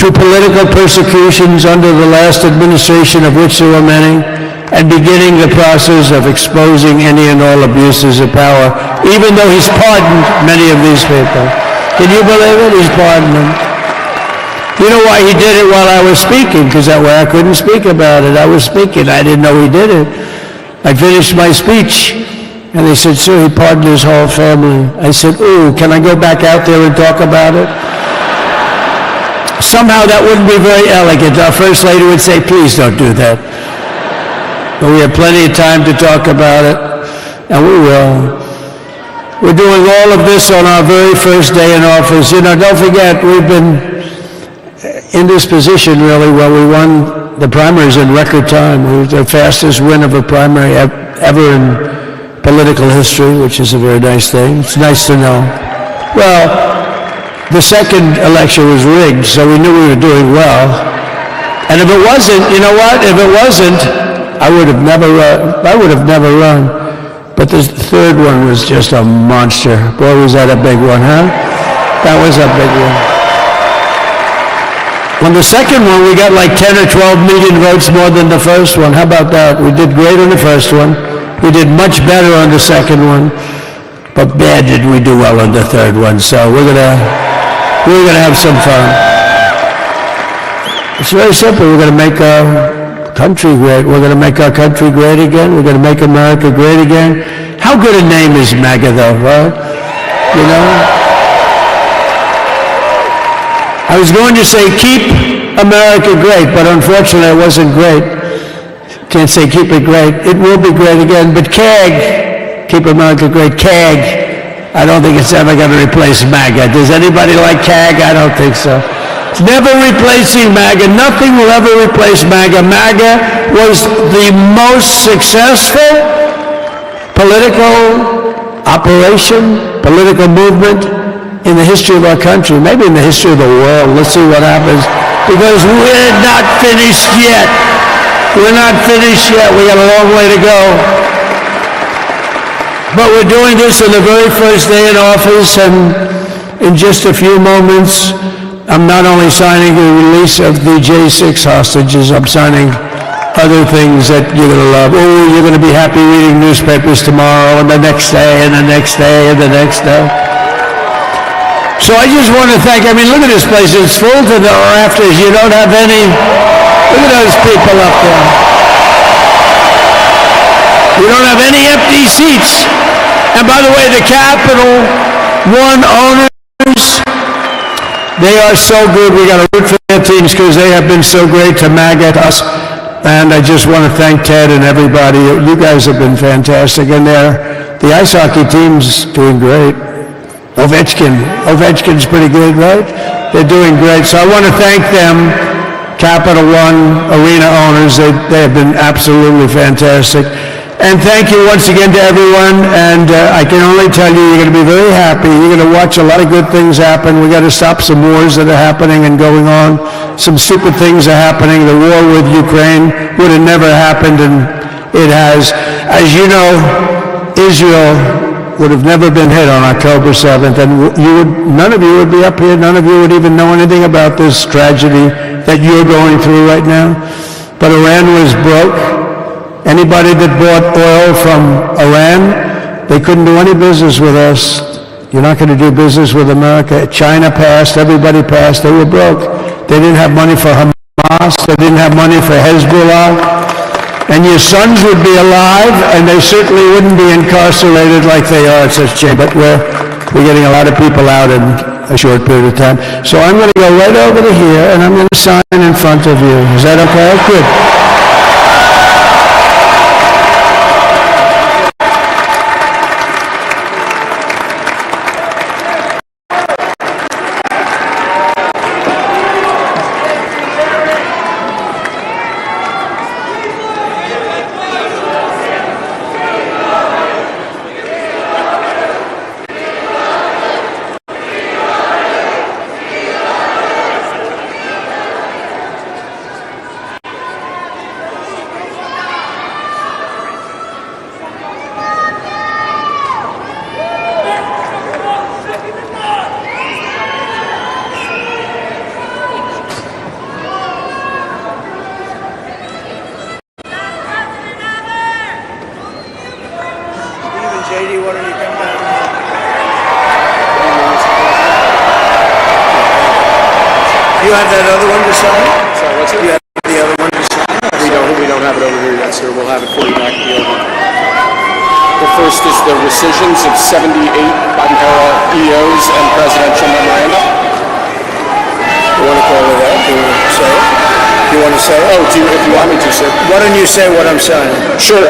to political persecutions under the last administration, of which there were many, and beginning the process of exposing any and all abuses of power, even though he's pardoned many of these people. Can you believe it? He's pardoned them. You know why he did it while I was speaking? Because that way I couldn't speak about it. I was speaking. I didn't know he did it. I finished my speech, and they said, sir, he pardoned his whole family. I said, ooh, can I go back out there and talk about it? Somehow that wouldn't be very elegant. Our First Lady would say, please don't do that. But we have plenty of time to talk about it, and we will. We're doing all of this on our very first day in office. You know, don't forget, we've been in this position, really, where we won the primaries in record time. We were the fastest win of a primary ever in political history, which is a very nice thing. It's nice to know. Well, the second election was rigged, so we knew we were doing well. And if it wasn't, you know what? If it wasn't, I would have never run. But the third one was just a monster. Boy, was that a big one, huh? That was a big one. On the second one, we got like 10 or 12 million votes more than the first one. How about that? We did great on the first one. We did much better on the second one. But bad did we do well on the third one. So we're gonna have some fun. It's very simple. We're gonna make our country great. We're going to make our country great again. We're going to make America great again. How good a name is MAGA, though, right? You know? I was going to say keep America great, but unfortunately it wasn't great. Can't say keep it great. It will be great again, but CAG, keep America great, CAG, I don't think it's ever going to replace MAGA. Does anybody like CAG? I don't think so. It's never replacing MAGA. Nothing will ever replace MAGA. MAGA was the most successful political operation, political movement in the history of our country, maybe in the history of the world. Let's see what happens, because we're not finished yet. We're not finished yet. We got a long way to go. But we're doing this on the very first day in office, and in just a few moments, I'm not only signing the release of the J6 hostages, I'm signing other things that you're going to love. Oh, you're going to be happy reading newspapers tomorrow, and the next day, and the next day, and the next day. So I just want to thank, I mean, look at this place. It's full to the rafters. You don't have any, look at those people up there. You don't have any empty seats. And by the way, the Capital One owners, they are so good. We got to root for their teams because they have been so great to MAGA, to us. And I just want to thank Ted and everybody. You guys have been fantastic. And the ice hockey team's doing great. Ovechkin's pretty good, right? They're doing great. So I want to thank them, Capital One arena owners. They have been absolutely fantastic. And thank you once again to everyone. And I can only tell you, you're going to be very happy. You're going to watch a lot of good things happen. We got to stop some wars that are happening and going on. Some stupid things are happening. The war with Ukraine would have never happened, and it has. As you know, Israel would have never been hit on October 7th, and none of you would be up here, none of you would even know anything about this tragedy that you're going through right now. But Iran was broke. Anybody that bought oil from Iran, they couldn't do any business with us. You're not going to do business with America. China passed, everybody passed, they were broke. They didn't have money for Hamas, they didn't have money for Hezbollah. And your sons would be alive, and they certainly wouldn't be incarcerated like they are at such a, but we're getting a lot of people out in a short period of time. So I'm going to go right over to here, and I'm going to sign in front of you. Is that okay? Good. You have that other one to sign? Sorry, what's it? You have the other one to sign? We don't have it over here yet, sir. We'll have it for you back at the other one. The first is the rescissions of 78 Biden-era EOs and presidential memoranda. You want to call it that? Do you want to say it? You want to say it? Oh, if you want me to, sir. Why don't you say what I'm signing? Sure.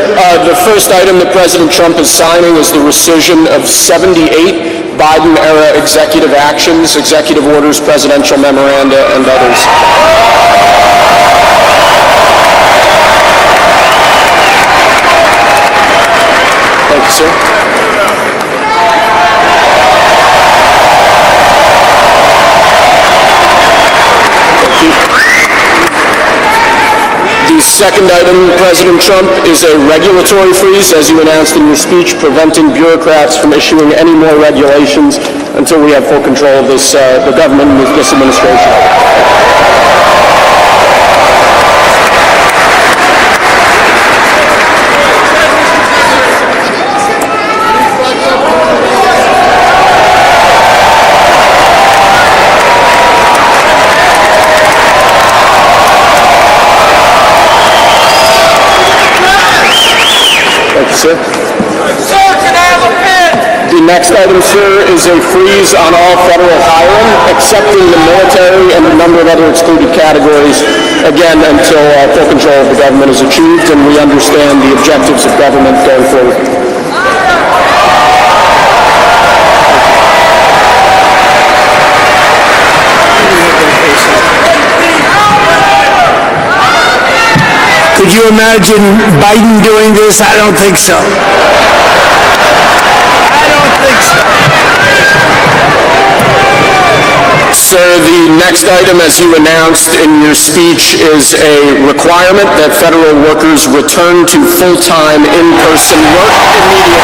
The first item that President Trump is signing is the rescission of 78 Biden-era executive actions, executive orders, presidential memoranda, and others. Thank you, sir. The second item, President Trump, is a regulatory freeze, as you announced in your speech, preventing bureaucrats from issuing any more regulations until we have full control of this, the government and this administration. Sir? Sir, can I have a pen? The next item, sir, is a freeze on all federal hiring, excepting the military and a number of other excluded categories, again, until full control of the government is achieved and we understand the objectives of government going forward. Could you imagine Biden doing this? I don't think so. I don't think so. Sir, the next item, as you announced in your speech, is a requirement that federal workers return to full-time in-person work immediately.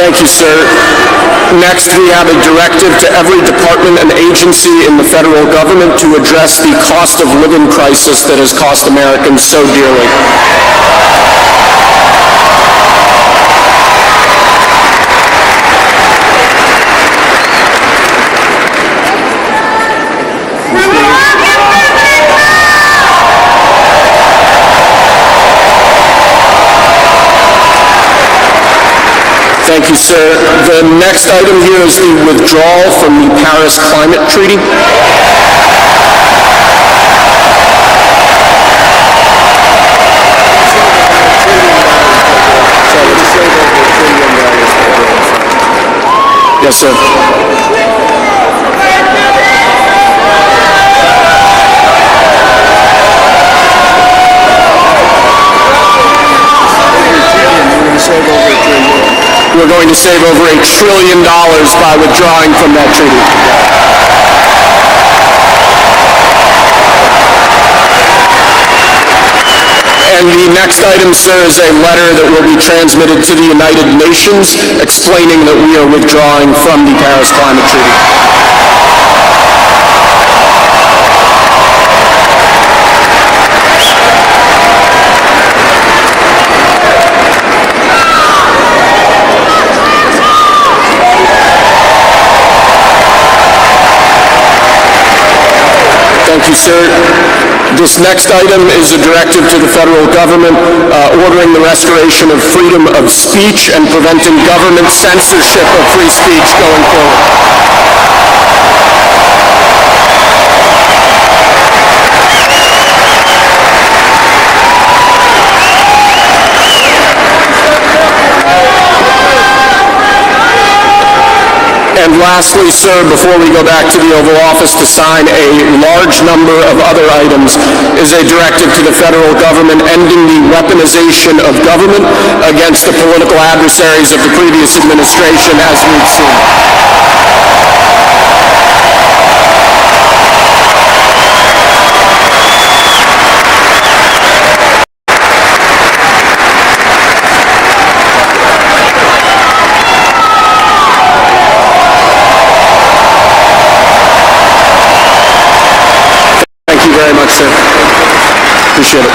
Thank you, sir. Next, we have a directive to every department and agency in the federal government to address the cost of living crisis that has cost Americans so dearly. Thank you, sir. The next item here is the withdrawal from the Paris Climate Treaty. Yes, sir. We're going to save over $1 trillion by withdrawing from that treaty. And the next item, sir, is a letter that will be transmitted to the United Nations explaining that we are withdrawing from the Paris Climate Treaty. Thank you, sir. This next item is a directive to the federal government ordering the restoration of freedom of speech and preventing government censorship of free speech going forward. And lastly, sir, before we go back to the Oval Office to sign a large number of other items, is a directive to the federal government ending the weaponization of government against the political adversaries of the previous administration, as we've seen. Very much, sir. Appreciate it.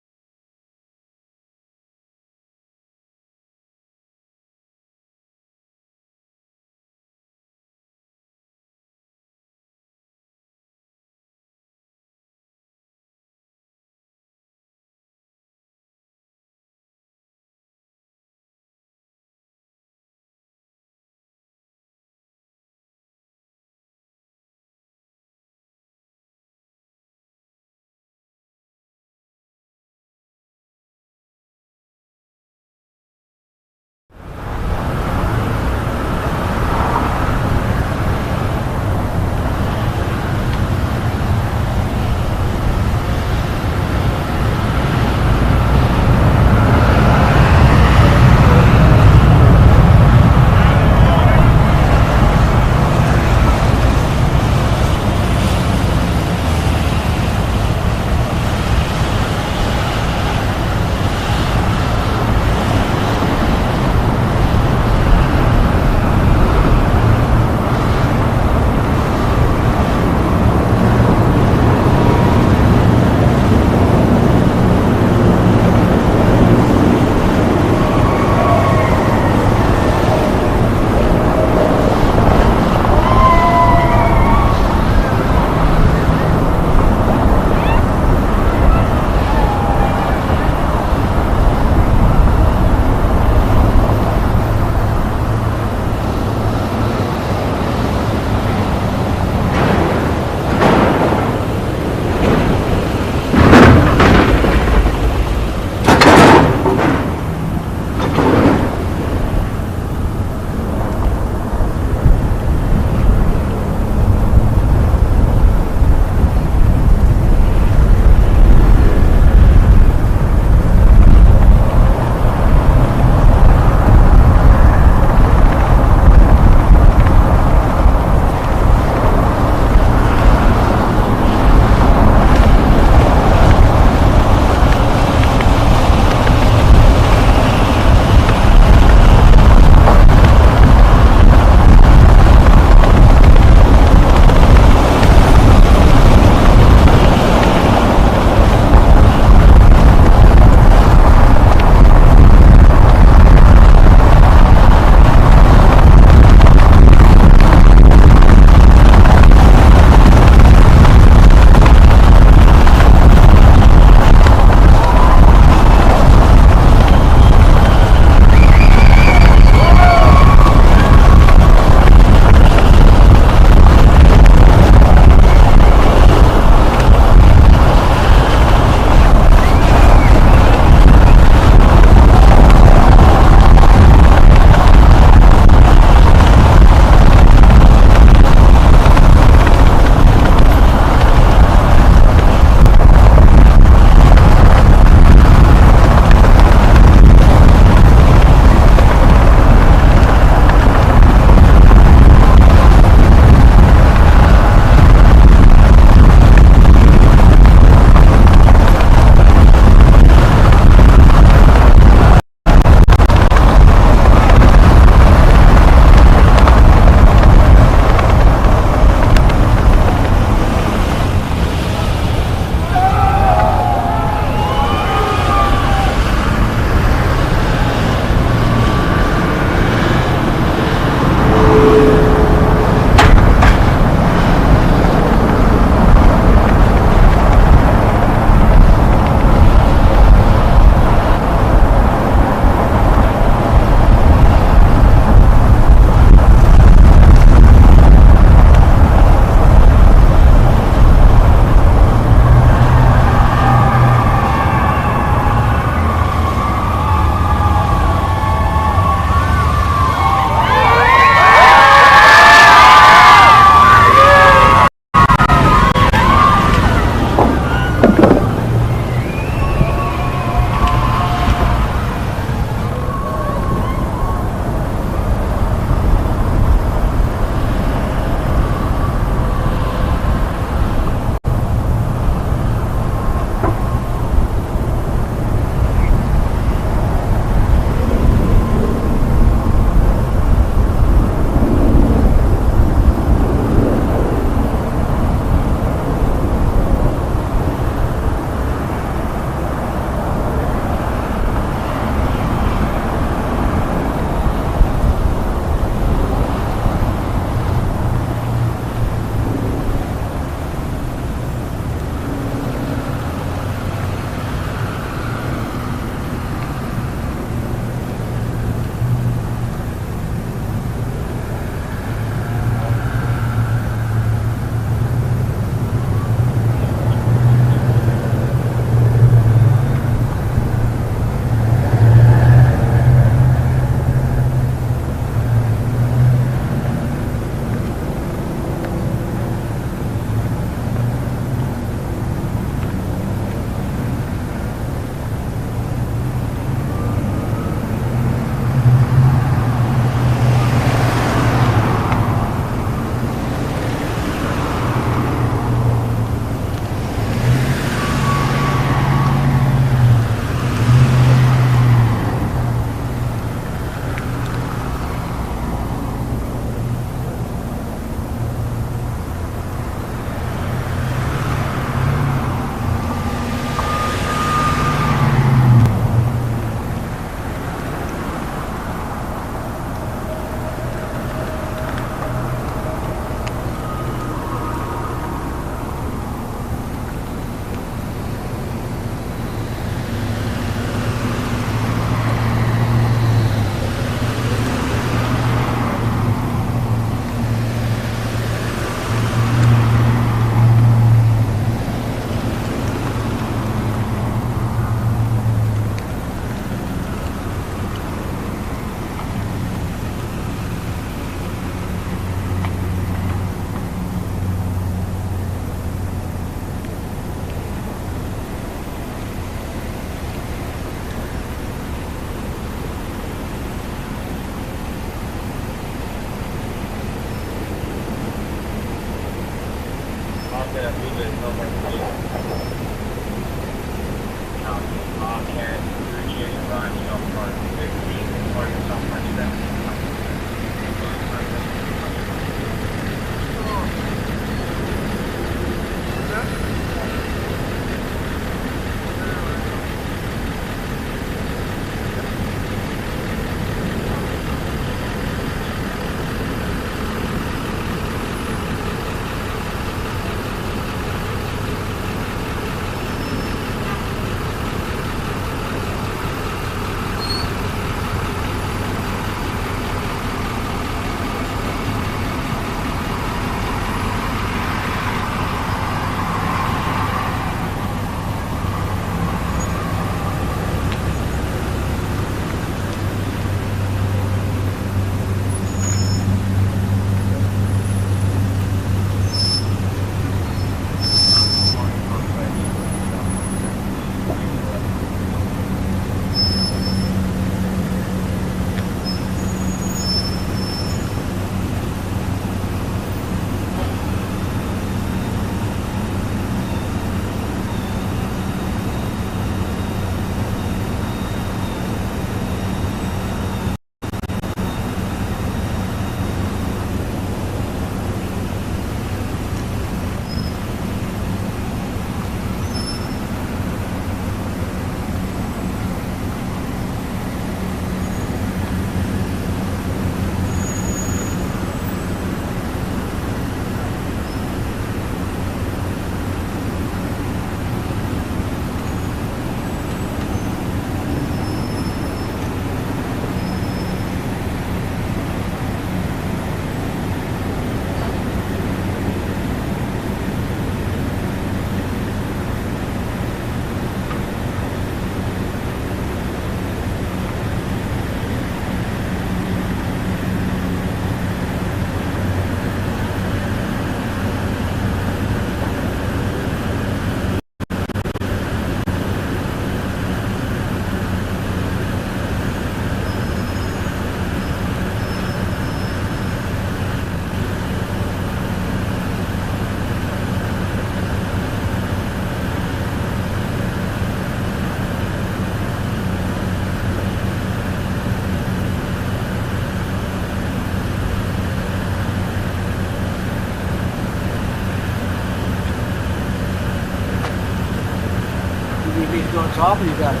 top or you got it?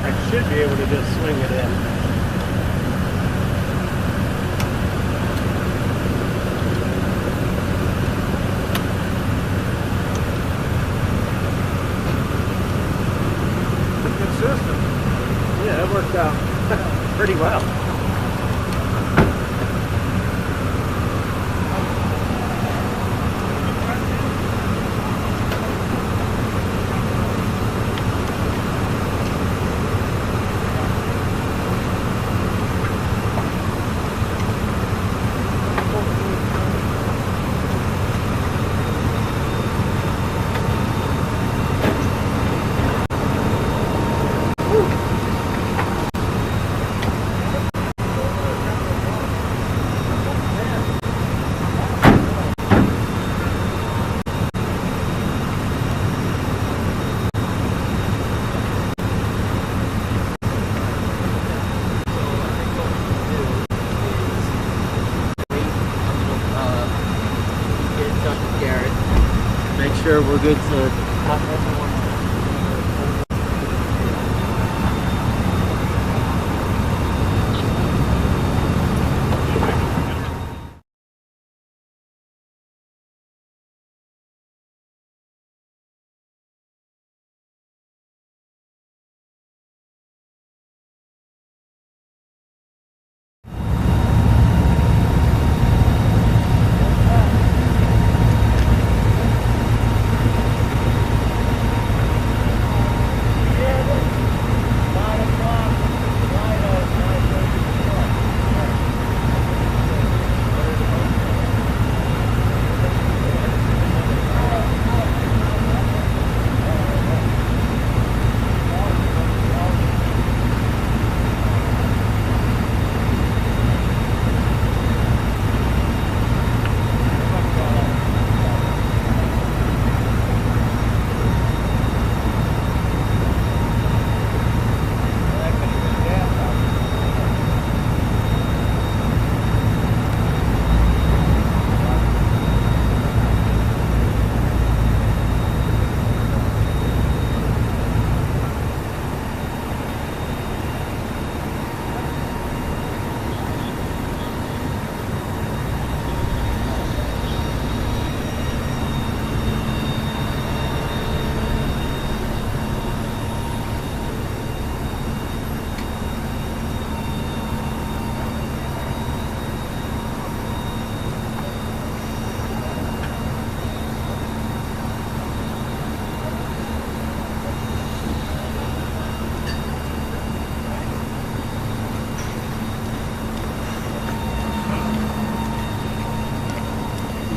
I should be able to just swing it in. Good system. Yeah, it worked out pretty well. Make sure we're good to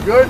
Good?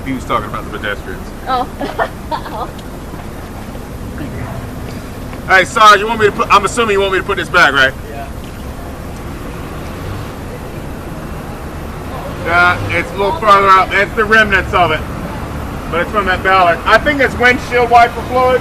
He was talking about the pedestrians. Oh. Hey, Sarge, you want me to put? I'm assuming you want me to put this back, right? Yeah. It's a little further up. It's the remnants of it, but it's from that Ballard. I think it's windshield wiper fluid.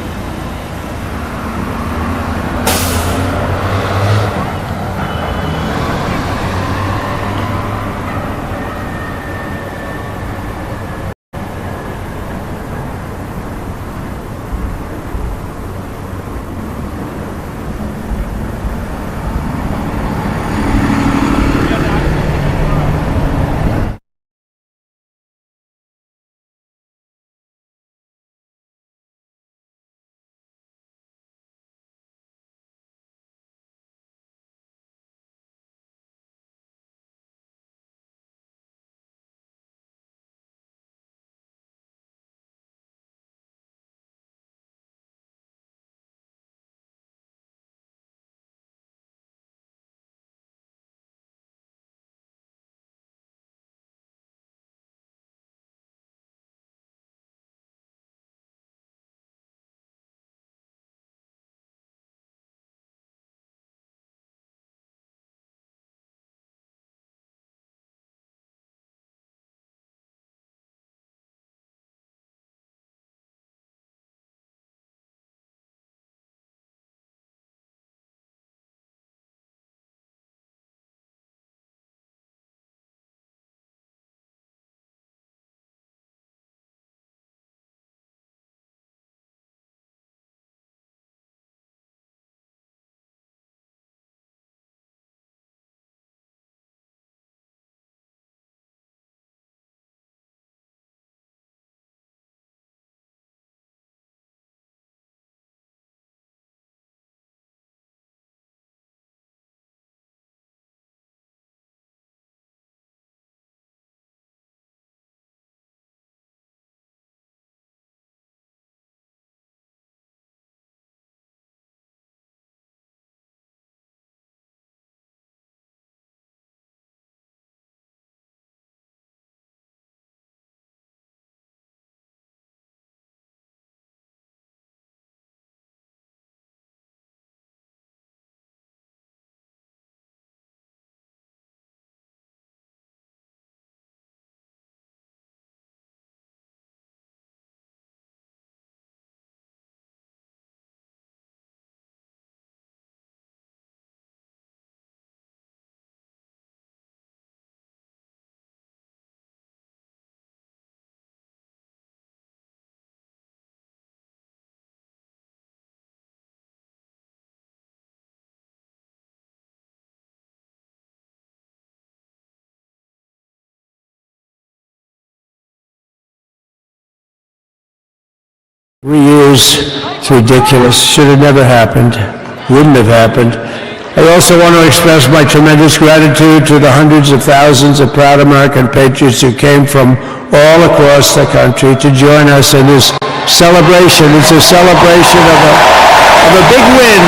3 years, it's ridiculous. Should have never happened. Wouldn't have happened. I also want to express my tremendous gratitude to the hundreds of thousands of proud American patriots who came from all across the country to join us in this celebration. It's a celebration of a big win.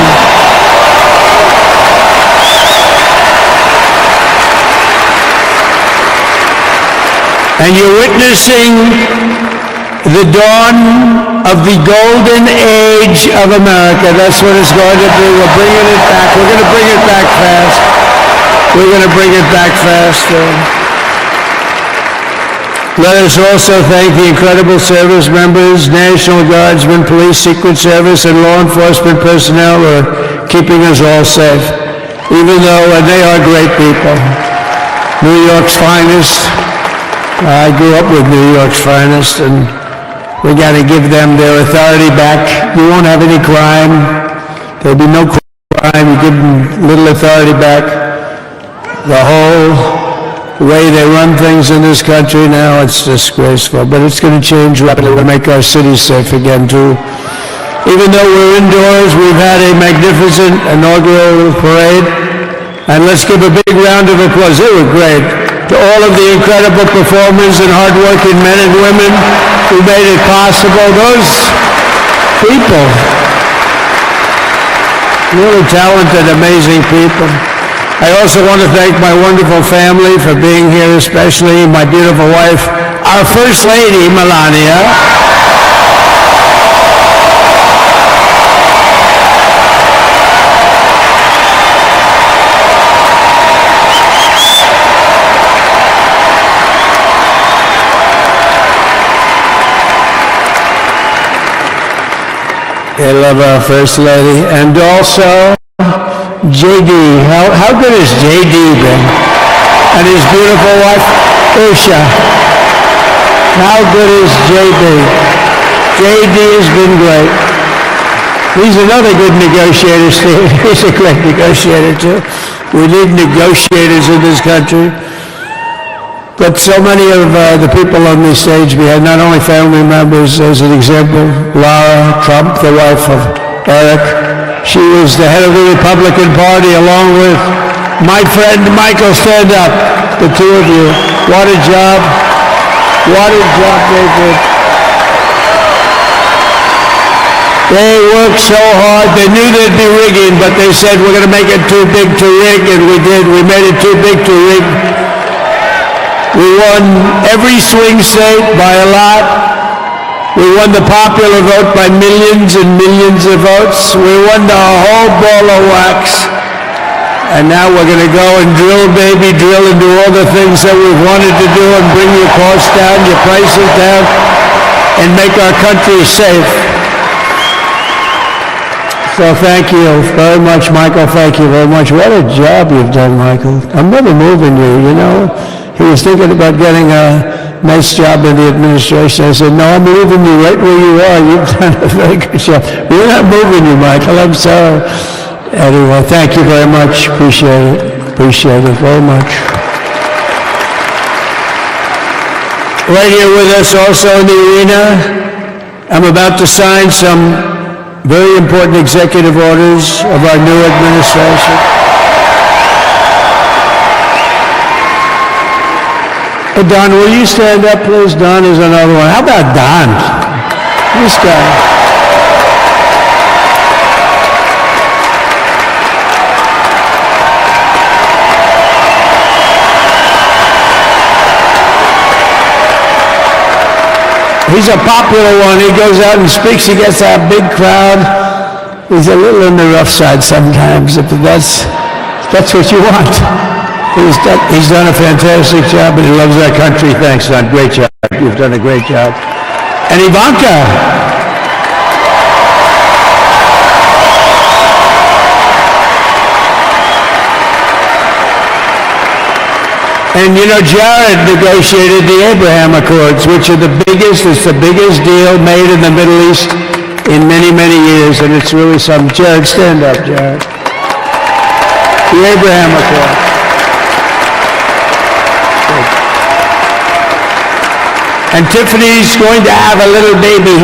And you're witnessing the dawn of the golden age of America. That's what it's going to be. We're bringing it back. We're going to bring it back fast. We're going to bring it back faster. Let us also thank the incredible service members, National Guardsmen, Police, Secret Service, and law enforcement personnel who are keeping us all safe. Even though, and they are great people. New York's finest. I grew up with New York's finest, and we got to give them their authority back. You won't have any crime. There'll be no crime. You give them little authority back. The whole way they run things in this country now, it's disgraceful. But it's going to change rapidly. We'll make our cities safe again, too. Even though we're indoors, we've had a magnificent inaugural parade. And let's give a big round of applause. They were great. To all of the incredible performers and hardworking men and women who made it possible. Those people, really talented, amazing people. I also want to thank my wonderful family for being here, especially my beautiful wife, our First Lady, Melania. I love our First Lady. And also, JD. How good has JD been? And his beautiful wife, Usha. How good is JD? JD has been great. He's another good negotiator, Steve. He's a great negotiator, too. We need negotiators in this country. But so many of the people on this stage, we had not only family members, as an example, Lara Trump, the wife of Eric. She was the head of the Republican Party, along with my friend Michael. Stand up, the two of you. What a job. What a job they did. They worked so hard. They knew they'd be rigging, but they said, we're going to make it too big to rig, and we did. We made it too big to rig. We won every swing state by a lot. We won the popular vote by millions and millions of votes. We won the whole ball of wax. And now we're going to go and drill, baby, drill, and do all the things that we've wanted to do and bring your costs down, your prices down, and make our country safe. So thank you very much, Michael. Thank you very much. What a job you've done, Michael. I'm never moving you, you know. He was thinking about getting a nice job in the administration. I said, no, I'm moving you right where you are. You've done a very good job. We're not moving you, Michael. I'm sorry. Anyway, thank you very much. Appreciate it. Appreciate it very much. Right here with us also in the arena, I'm about to sign some very important executive orders of our new administration. Hey, Don, will you stand up, please? Don is another one. How about Don? This guy. He's a popular one. He goes out and speaks. He gets a big crowd. He's a little on the rough side sometimes, but that's what you want. He's done a fantastic job, and he loves our country. Thanks, Don. Great job. You've done a great job. And Ivanka. And you know, Jared negotiated the Abraham Accords, which are it's the biggest deal made in the Middle East in many, many years, and it's really something. Jared, stand up, Jared. The Abraham Accords. And Tiffany's going to have a little baby.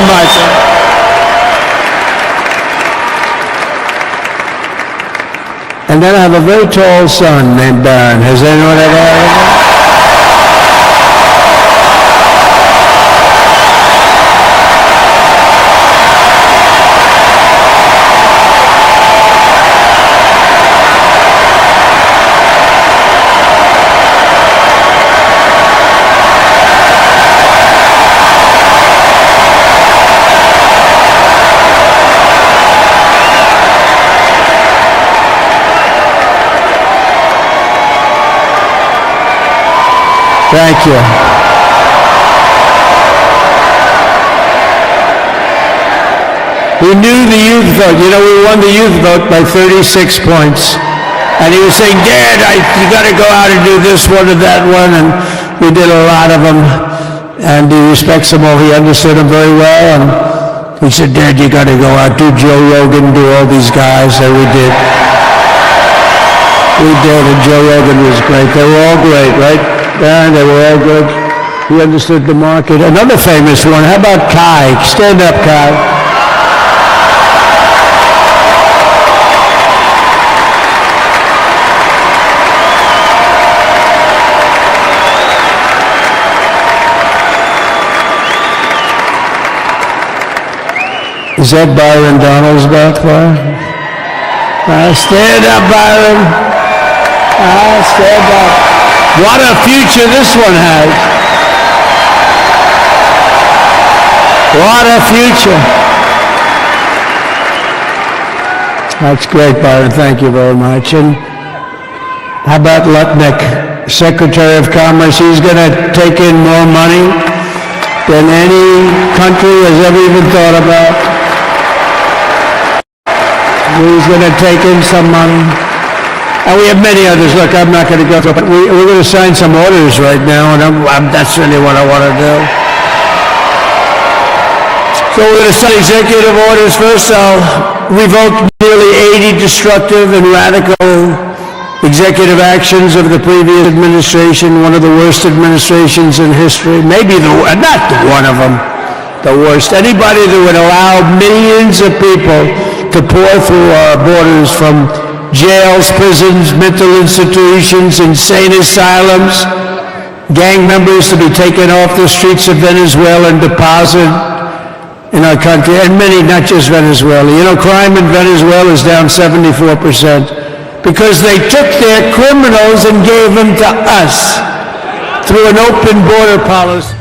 much. And then I have a very tall son named Baron. Has anyone ever heard of him? Thank you. We knew the youth vote. You know, we won the youth vote by 36 points. And he was saying, Dad, you got to go out and do this one or that one. And we did a lot of them. And he respects them all. He understood them very well. And he said, Dad, you got to go out, do Joe Rogan, do all these guys. And we did. We did, and Joe Rogan was great. They were all great, right? Yeah, they were all good. He understood the market. Another famous one, how about Kai? Stand up, Kai. Is that Byron Donalds back there? Stand up, Byron. Stand up. What a future this one has. What a future. That's great, Byron. Thank you very much. And how about Lutnik, Secretary of Commerce? He's going to take in more money than any country has ever even thought about. He's going to take in some money. And we have many others. Look, I'm not going to go through, but we're going to sign some orders right now, and that's really what I want to do. So we're going to sign executive orders. First, I'll revoke nearly 80 destructive and radical executive actions of the previous administration, one of the worst administrations in history, maybe not one of them, the worst. Anybody that would allow millions of people to pour through our borders from jails, prisons, mental institutions, insane asylums, gang members to be taken off the streets of Venezuela and deposited in our country, and many, not just Venezuela. You know, crime in Venezuela is down 74% because they took their criminals and gave them to us through an open border policy.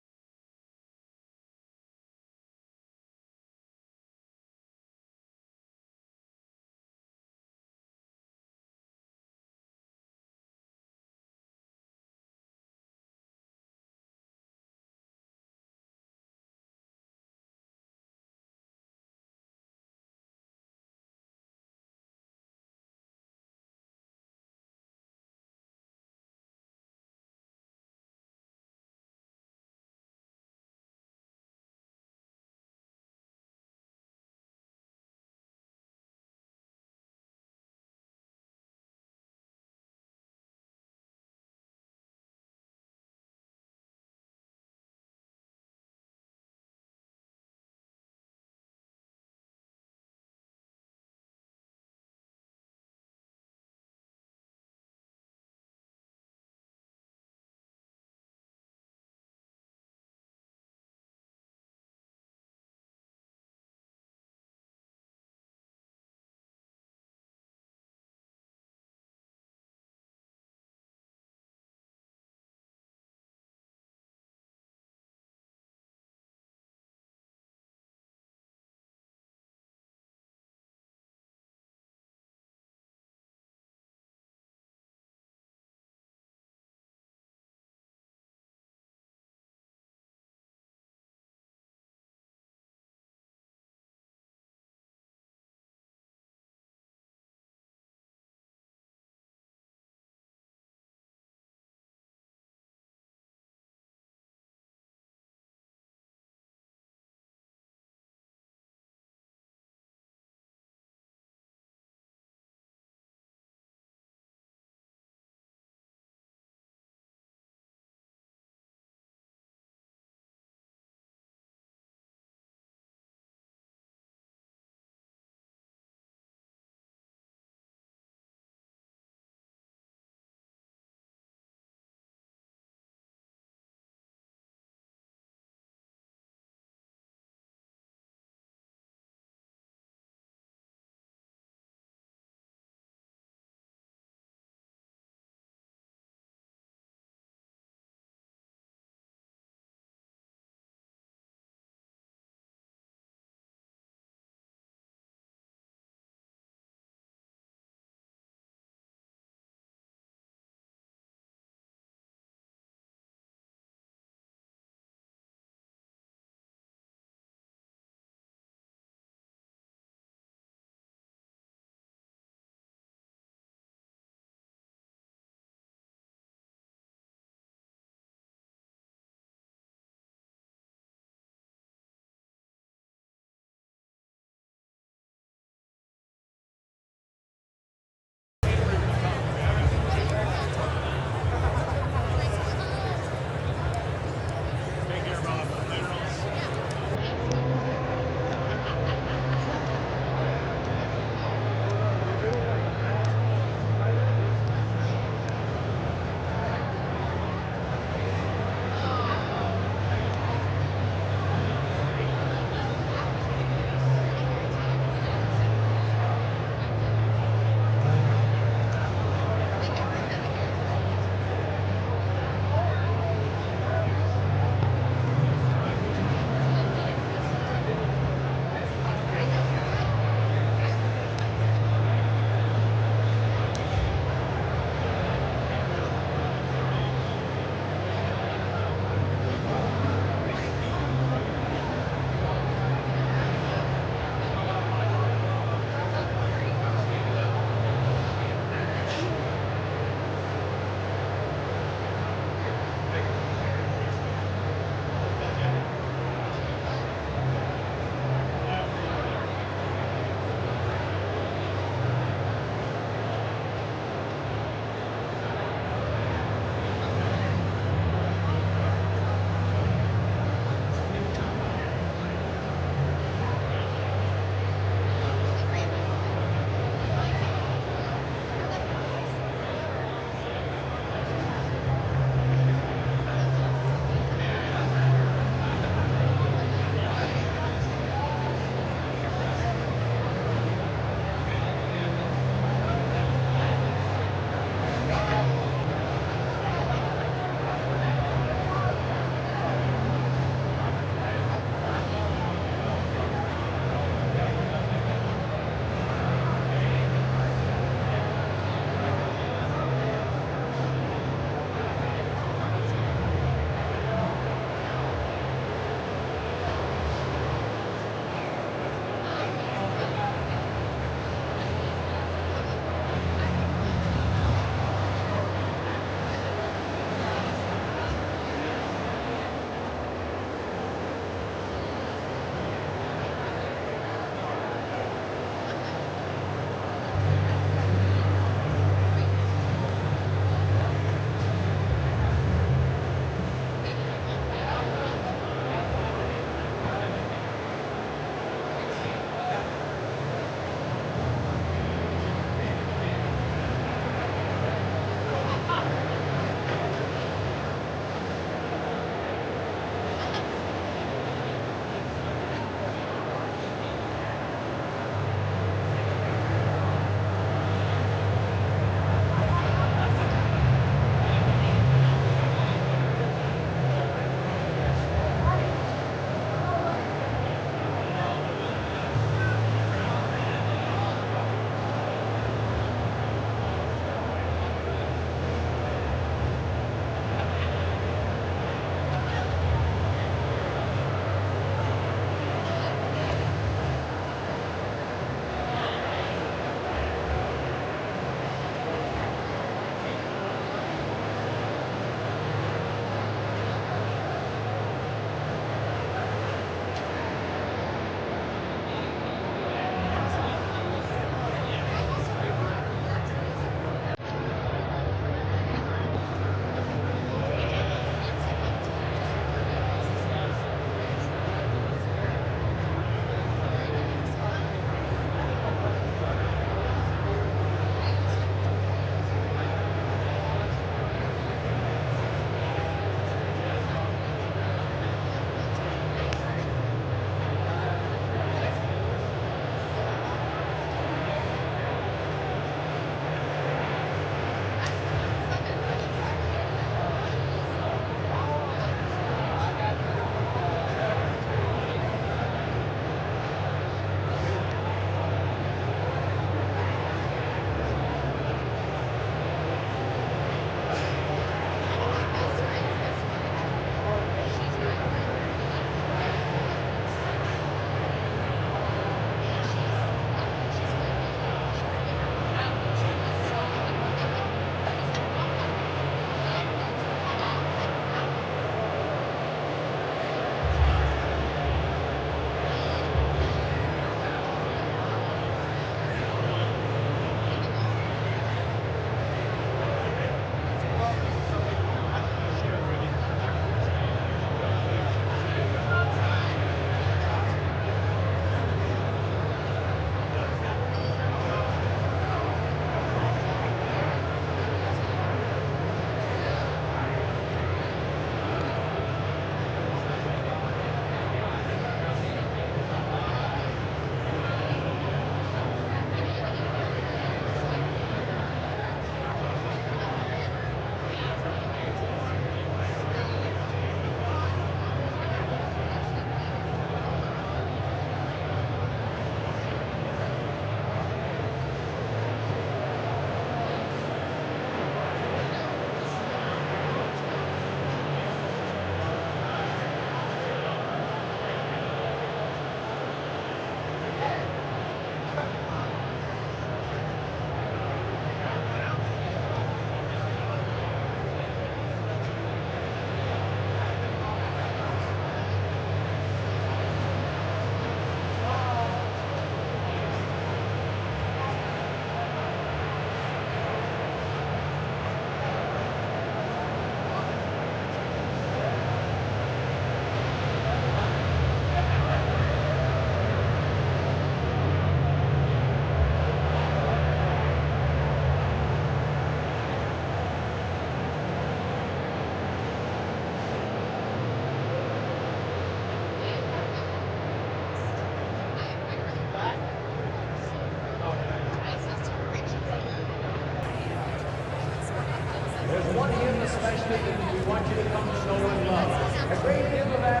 want to give them a special and we want you to come show them love. A great deal of that.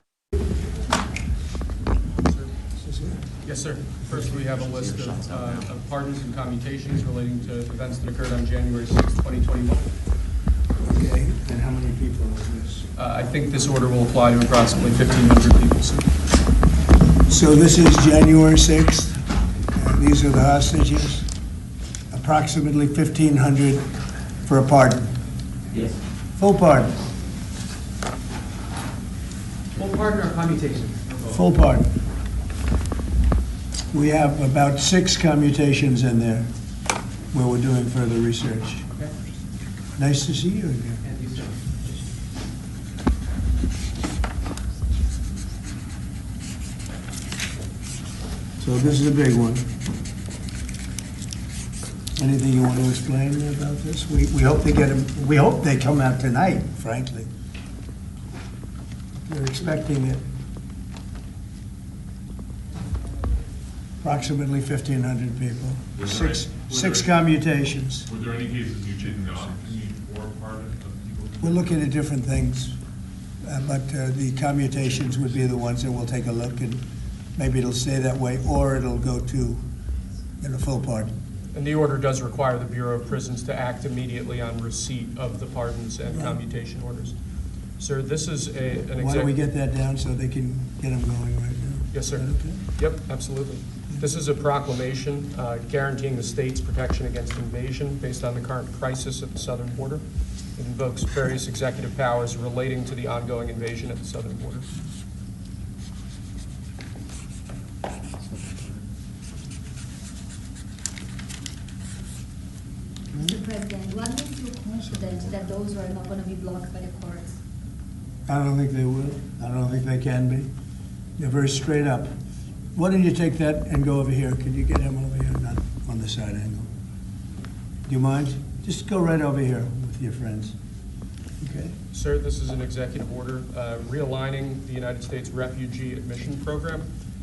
Yes, sir. First, we have a list of pardons and commutations relating to events that occurred on January 6, 2021. Okay, and how many people is this? I think this order will apply to approximately 1,500 people, sir. So this is January 6th, and these are the hostages? Approximately 1,500 for a pardon? Yes. Full pardon? Full pardon or commutation? Full pardon. We have about 6 commutations in there where we're doing further research. Okay. Nice to see you again. Thank you, sir. So this is a big one. Anything you want to explain about this? We hope they get them. We hope they come out tonight, frankly. We're expecting it. Approximately 1,500 people. Six commutations. Were there any cases you did not need or pardon of people? We're looking at different things, but the commutations would be the ones that we'll take a look, and maybe it'll stay that way, or it'll go to full pardon. And the order does require the Bureau of Prisons to act immediately on receipt of the pardons and commutation orders. Sir, this is an Why don't we get that down so they can get them going right now? Yes, sir. Okay. Yep, absolutely. This is a proclamation guaranteeing the state's protection against invasion based on the current crisis at the southern border. It invokes various executive powers relating to the ongoing invasion at the southern border. Mr. President, what makes you confident that those are not going to be blocked by the courts? I don't think they will. I don't think they can be. They're very straight up. Why don't you take that and go over here? Can you get him over here? Not on the side angle. Do you mind? Just go right over here with your friends. Okay. Sir, this is an executive order realigning the United States Refugee Admission Program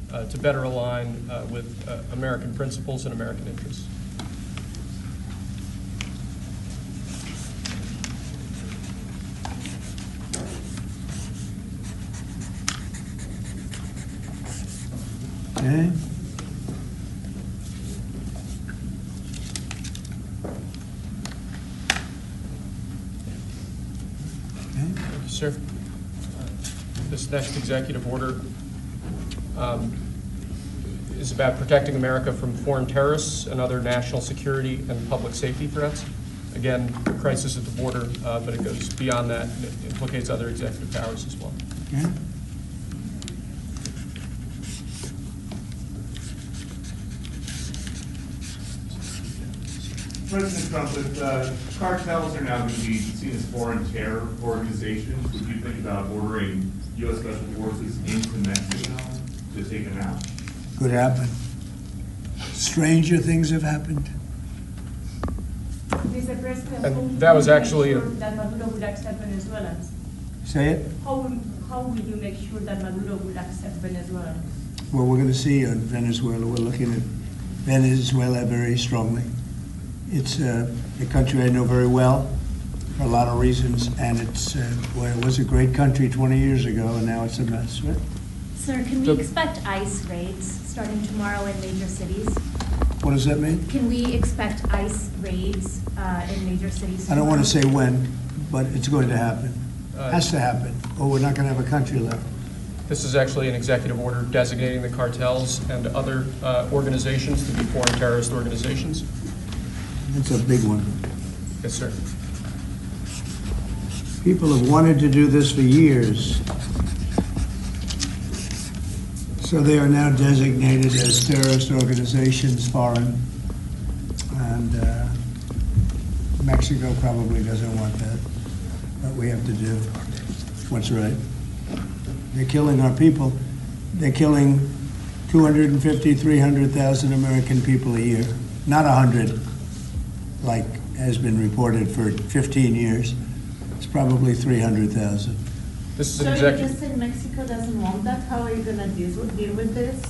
to better align with American principles and American interests. Okay. Thank you, sir. This next executive order is about protecting America from foreign terrorists and other national security and public safety threats. Again, crisis at the border, but it goes beyond that and it implicates other executive powers as well. Okay. President Trump, if cartels are now going to be seen as foreign terror organizations, would you think about ordering U.S. Special Forces into Mexico to take them out? Could happen. Stranger things have happened. Mr. President, And that was actually that Maduro would accept Venezuelans. Say it. How will you make sure that Maduro will accept Venezuelans? Well, we're going to see on Venezuela. We're looking at Venezuela very strongly. It's a country I know very well for a lot of reasons, and it's well, it was a great country 20 years ago, and now it's a mess, right? Sir, can we expect ICE raids starting tomorrow in major cities? What does that mean? Can we expect ICE raids in major cities I don't want to tomorrow? say when, but it's going to happen. Has to happen, or we're not going to have a country left. This is actually an executive order designating the cartels and other organizations to be foreign terrorist organizations. It's a big one. Yes, sir. People have wanted to do this for years. So they are now designated as terrorist organizations, foreign. And Mexico probably doesn't want that. But we have to do what's right. They're killing our people. They're killing 250, 300,000 American people a year. Not 100, like has been reported for 15 years. It's probably 300,000. This is So an you executive. just said Mexico doesn't want that. How are you going to deal with this?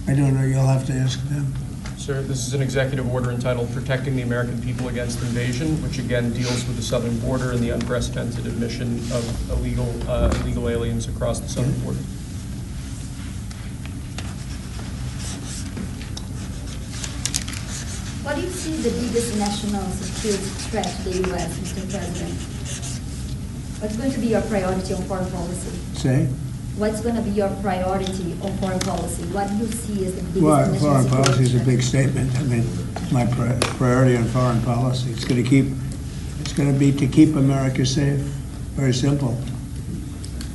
I don't know, you'll have to ask them. Sir, this is an executive order entitled Protecting the American People Against Invasion, which again deals with the southern border and the unprecedented admission of illegal aliens across the southern border. What do you see the biggest national security threat to the U.S., Mr. President? What's going to be your priority on foreign policy? Say? What's going to be your priority on foreign policy? What do you see as the biggest Well, national foreign security policy is a threat? big statement. I mean, my priority on foreign policy, it's going to be to keep America safe. Very simple.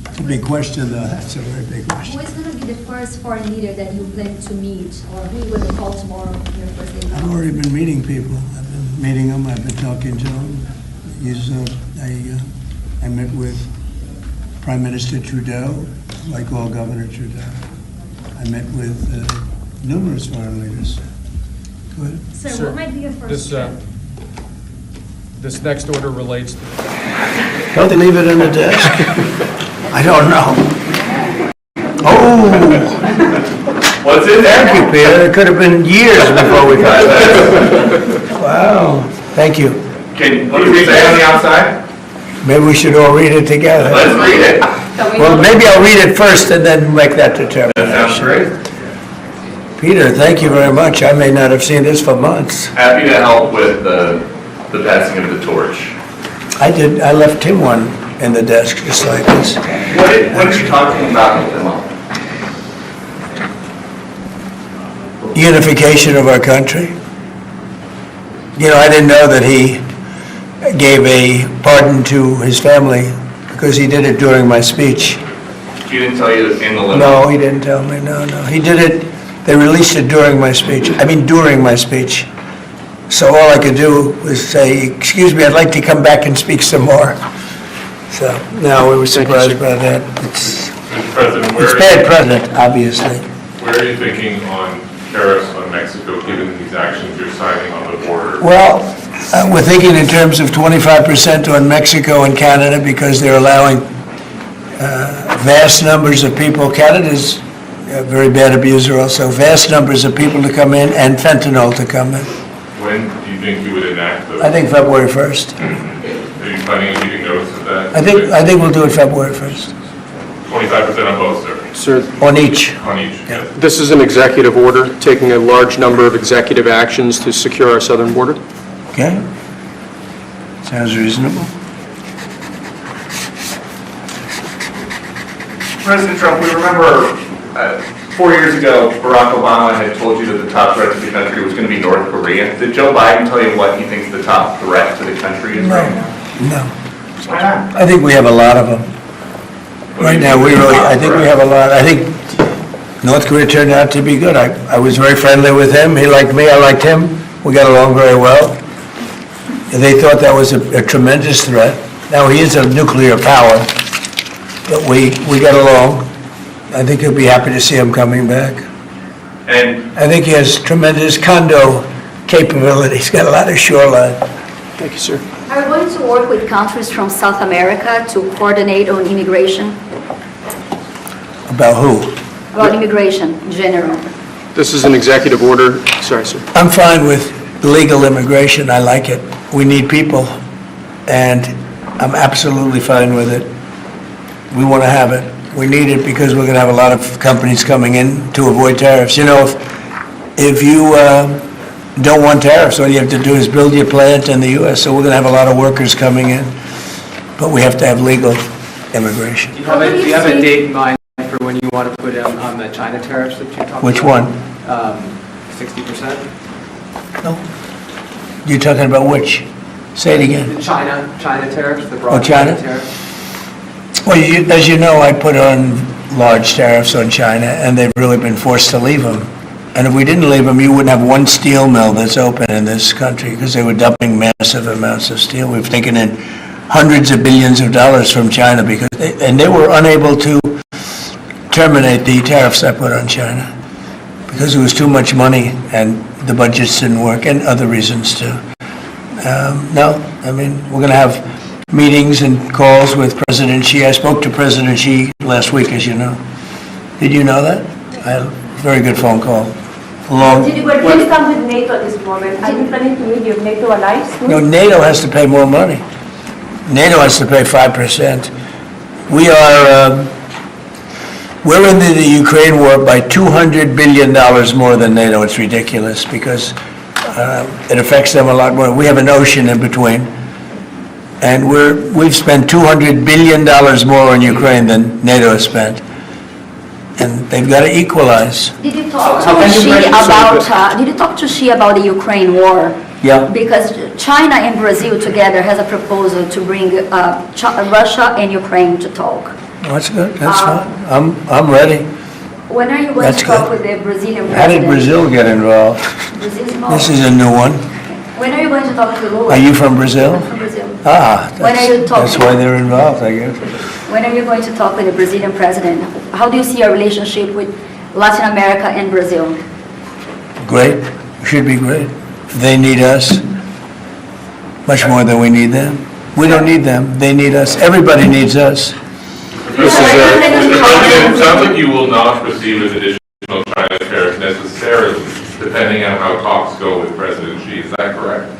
It's a big question, though. That's a very big question. Who is going to be the first foreign leader that you plan to meet, or who you will call tomorrow on your first day? I've already been meeting people. I've been meeting them. I've been talking to them. I met with Prime Minister Trudeau, like all Governor Trudeau. I met with numerous foreign leaders. Go ahead. Sir, what might be your first step? This next order relates to... Don't they leave it in the desk? I don't know. Oh! What's in there? Thank you, Peter. It could have been years before we got that. Wow. Thank you. What do we say on the outside? Maybe we should all read it together. Let's read it. Well, maybe I'll read it first and then make that determination. That sounds great. Peter, thank you very much. I may not have seen this for months. Happy to help with the passing of the torch. I did. I left him one in the desk just like this. What are you talking about with them? Unification of our country. You know, I didn't know that he gave a pardon to his family because he did it during my speech. He didn't tell you in the limo? No, he didn't tell me. No. He did it. They released it during my speech. I mean, during my speech. So all I could do was say, excuse me, I'd like to come back and speak some more. So, no, we were surprised by that. Mr. President, It's bad president, obviously. Where are you thinking on tariffs on Mexico, given these actions you're signing on the border? Well, we're thinking in terms of 25% on Mexico and Canada because they're allowing vast numbers of people. Canada's a very bad abuser also. Vast numbers of people to come in and fentanyl to come in. When do you think you would enact those? I think February 1st. Are you planning on giving notice of that? I think we'll do it February 1st. 25% on both, sir? Sir, on each. On each, Yeah. This is an executive order, taking a large number of executive actions to secure our southern border. Okay? Sounds reasonable. President Trump, we remember 4 years ago, Barack Obama had told you that the top threat to the country was going to be North Korea. Did Joe Biden tell you what he thinks the top threat to the country is right now? No. Why not? I think we have a lot of them. Right now, I think we have a lot. I think North Korea turned out to be good. I was very friendly with him. He liked me. I liked him. We got along very well. They thought that was a tremendous threat. Now, he is a nuclear power, but we got along. I think he'll be happy to see him coming back. And I think he has tremendous condo capability. He's got a lot of shoreline. Thank you, sir. Are you going to work with countries from South America to coordinate on immigration? About who? About immigration in general? This is an executive order. Sorry, sir. I'm fine with legal immigration. I like it. We need people, and I'm absolutely fine with it. We want to have it. We need it because we're going to have a lot of companies coming in to avoid tariffs. You know, if you don't want tariffs, all you have to do is build your plant in the U.S., so we're going to have a lot of workers coming in, but we have to have legal immigration. Do you have a date in mind for when you want to put on the China tariffs that you're talking about? Which one? 60%? No. You're talking about which? Say it again. The China tariffs, the broad China? tariffs? Well, as you know, I put on large tariffs on China, and they've really been forced to leave them. And if we didn't leave them, you wouldn't have one steel mill that's open in this country because they were dumping massive amounts of steel. We've taken in hundreds of billions of dollars from China because they were unable to terminate the tariffs I put on China because it was too much money and the budgets didn't work and other reasons too. No, I mean, we're going to have meetings and calls with President Xi. I spoke to President Xi last week, as you know. Did you know that? I had a very good phone call. along. Where do you stand with NATO at this moment? Are you planning to meet your NATO allies? No, NATO has to pay more money. NATO has to pay 5%. We're into the Ukraine war by $200 billion more than NATO. It's ridiculous because it affects them a lot more. We have an ocean in between. And we've spent $200 billion more on Ukraine than NATO has spent. And they've got to equalize. Did you talk to Xi about the Ukraine war? Yeah. Because China and Brazil together has a proposal to bring Russia and Ukraine to talk. Oh, that's good. That's fine. I'm ready. When are you going to talk with the Brazilian president? How did Brazil get involved? Brazil's involved. This is a new one. When are you going to talk to Lula? Are you from Brazil? I'm from Brazil. When are you talking? That's why they're involved, I guess. When are you going to talk with the Brazilian president? How do you see our relationship with Latin America and Brazil? Great. Should be great. They need us much more than we need them. We don't need them. They need us. Everybody needs us. Mr. President, it sounds like you will not proceed with additional China tariffs necessarily, depending on how talks go with President Xi. Is that correct?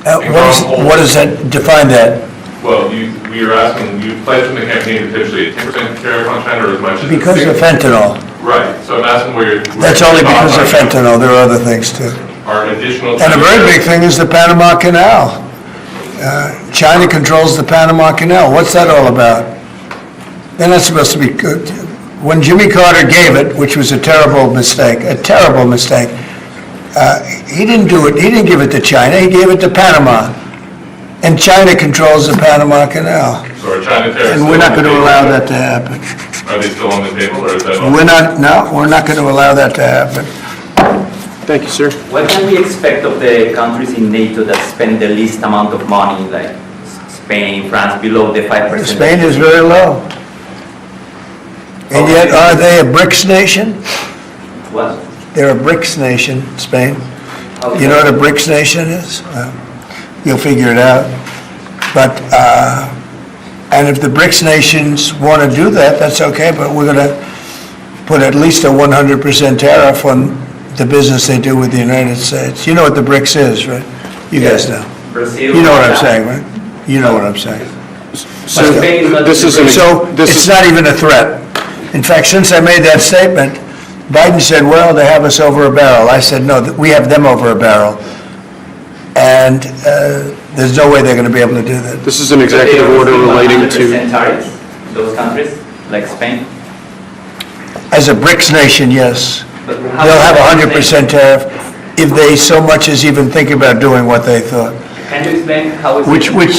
What does that define that? Well, we are asking, you pledged in the campaign potentially a 10% tariff on China or as much as Because of fentanyl. Right. So I'm asking where you're... That's only because of fentanyl. There are other things too. Are additional... And a very big thing is the Panama Canal. China controls the Panama Canal. What's that all about? They're not supposed to be good. When Jimmy Carter gave it, which was a terrible mistake, he didn't do it. He didn't give it to China. He gave it to Panama. And China controls the Panama Canal. So are China tariffs... And we're not going to allow that to happen. Are they still on the table or is that... We're not going to allow that to happen. Thank you, sir. What can we expect of the countries in NATO that spend the least amount of money, like Spain, France, below the 5%? Spain is very low. And yet, are they a BRICS nation? What? They're a BRICS nation, Spain. You know what a BRICS nation is? You'll figure it out. But, and if the BRICS nations want to do that, that's okay, but we're going to put at least a 100% tariff on the business they do with the United States. You know what the BRICS is, right? You guys know. Brazil, You know what I'm saying, right? You know what I'm saying. So It's not even a threat. In fact, since I made that statement, Biden said, well, they have us over a barrel. I said, no, we have them over a barrel. And there's no way they're going to be able to do that. This is an executive order relating to... tariffs, those countries, like Spain? As a BRICS nation, yes. But They'll have 100% tariff if they so much as even think about doing what they thought. Can you explain how it's...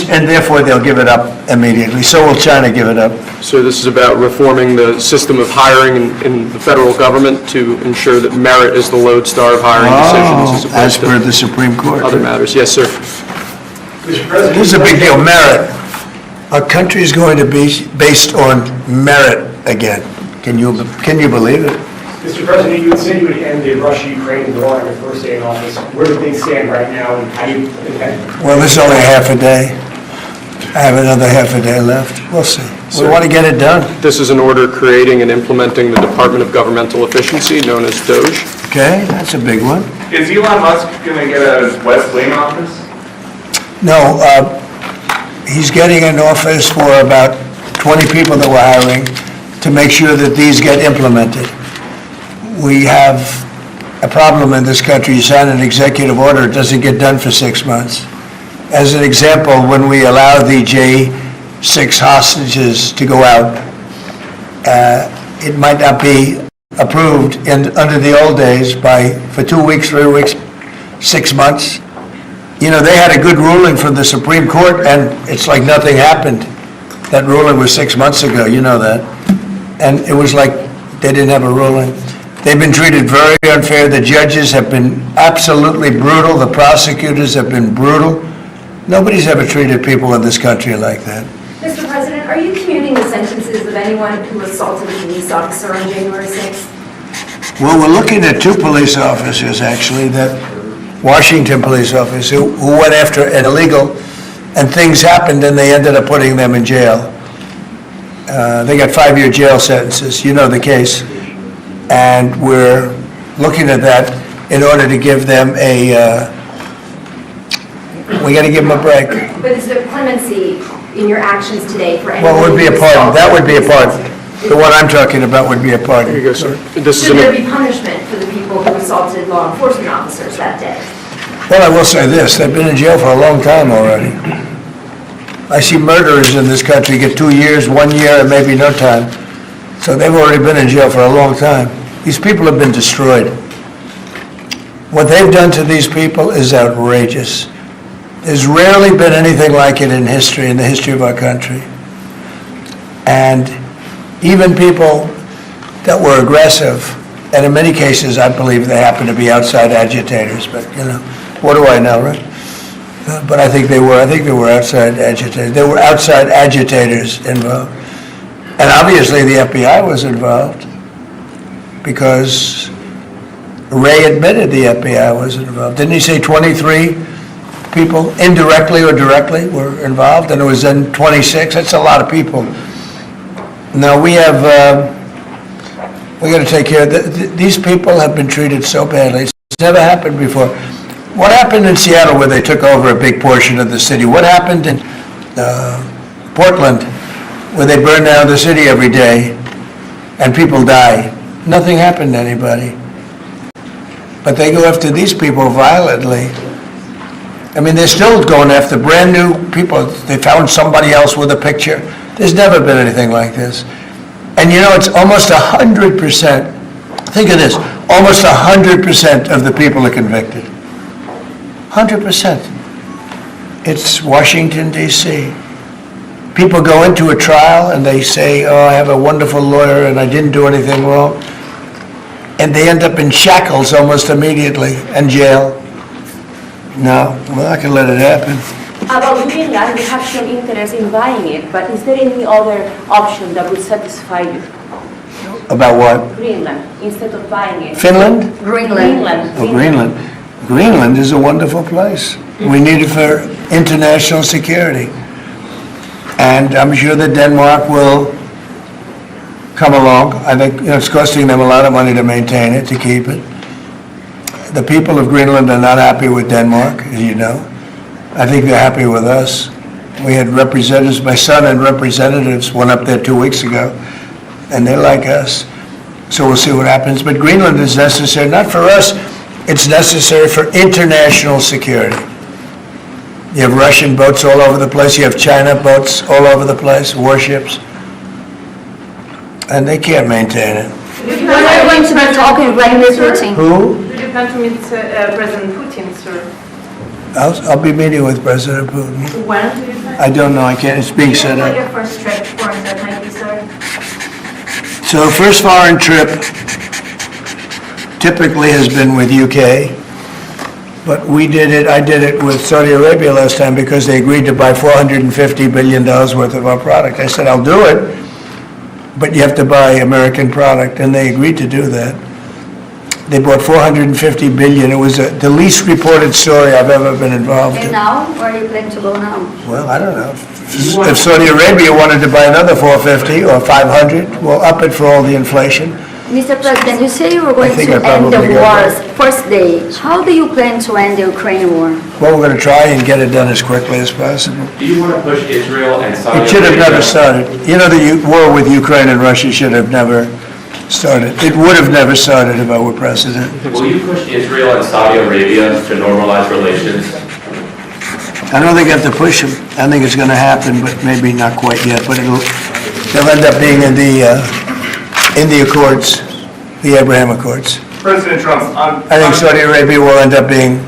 And therefore they'll give it up immediately. So will China give it up. So this is about reforming the system of hiring in the federal government to ensure that merit is the lodestar of hiring decisions As per the Supreme Court. Other matters. Yes, sir. This is a big deal. Merit. Our country is going to be based on merit again. Can you believe it? Mr. President, you had said you would end the Russia-Ukraine war on your first day in office. Where do things stand right now, and how do you intend? Well, this is only half a day. I have another half a day left. We'll see. We want to get it done. This is an order creating and implementing the Department of Governmental Efficiency, known as DOGE. Okay, that's a big one. Is Elon Musk going to get a West Wing office? No, he's getting an office for about 20 people that we're hiring to make sure that these get implemented. We have a problem in this country. You sign an executive order, it doesn't get done for 6 months. As an example, when we allow the J6 hostages to go out, it might not be approved under the old days for 2 weeks, 3 weeks, 6 months. You know, they had a good ruling from the Supreme Court, and it's like nothing happened. That ruling was 6 months ago, you know that. And it was like they didn't have a ruling. They've been treated very unfair. The judges have been absolutely brutal. The prosecutors have been brutal. Nobody's ever treated people in this country like that. Mr. President, are you commuting the sentences of anyone who assaulted a police officer on January 6th? Well, we're looking at 2 police officers, actually, that Washington police officers who went after an illegal, and things happened and they ended up putting them in jail. They got 5-year jail sentences. You know the case. And we're looking at that. in order to give them we got to give them a break. But is there clemency in your actions today for anyone? Well, it would be a pardon. That would be a pardon. The one I'm talking about would be a pardon. Here you go, sir. Should there be punishment for the people who assaulted law enforcement officers that day? Well, I will say this, they've been in jail for a long time already. I see murderers in this country get 2 years, 1 year, and maybe no time. So they've already been in jail for a long time. These people have been destroyed. What they've done to these people is outrageous. There's rarely been anything like it in history, in the history of our country. And even people that were aggressive, and in many cases, I believe they happen to be outside agitators, but, you know, what do I know, right? But I think they were outside agitators. There were outside agitators involved. And obviously the FBI was involved because Ray admitted the FBI was involved. Didn't he say 23 people, indirectly or directly, were involved? And it was then 26. That's a lot of people. Now we got to take care of these people have been treated so badly. It's never happened before. What happened in Seattle where they took over a big portion of the city? What happened in Portland where they burn down the city every day and people die? Nothing happened to anybody. But they go after these people violently. I mean, they're still going after brand new people. They found somebody else with a picture. There's never been anything like this. And you know, it's almost 100%. Think of this, almost 100% of the people are convicted. 100%. It's Washington, D.C. People go into a trial and they say, oh, I have a wonderful lawyer and I didn't do anything wrong. And they end up in shackles almost immediately and jail. No, we're not going to let it happen. About Greenland, we have shown interest in buying it, but is there any other option that would satisfy you? About what? Greenland, instead of buying it. Finland? Greenland. Oh, Greenland. Greenland is a wonderful place. We need it for international security. And I'm sure that Denmark will come along. I think it's costing them a lot of money to maintain it, to keep it. The people of Greenland are not happy with Denmark, as you know. I think they're happy with us. We had representatives, my son and representatives went up there 2 weeks ago, and they like us. So we'll see what happens. But Greenland is necessary, not for us, it's necessary for international security. You have Russian boats all over the place, you have China boats all over the place, warships, and they can't maintain it. When are you going to be talking with Vladimir Putin? Who? Do you plan to meet President Putin, sir? I'll be meeting with President Putin. When do you plan? I don't know, I can't, it's being set What up. your first trip foreign that might be, sir? So first foreign trip typically has been with UK, but I did it with Saudi Arabia last time because they agreed to buy $450 billion worth of our product. I said, I'll do it, but you have to buy American product, and they agreed to do that. They bought $450 billion. It was the least reported story I've ever been involved in. And now, where are you planning to go now? Well, I don't know. If Saudi Arabia wanted to buy another 450 or 500, we'll up it for all the inflation. Mr. President, you say you were going to end the war's first day. How do you plan to end the Ukraine war? Well, we're going to try and get it done as quickly as possible. Do you want to push Israel and Saudi Arabia? It should have never started. You know, the war with Ukraine and Russia should have never started. It would have never started if I were president. Will you push Israel and Saudi Arabia to normalize relations? I don't think I have to push them. I think it's going to happen, but maybe not quite yet. But they'll end up being in the Accords, the Abraham Accords. President Trump, I think Saudi Arabia will end up being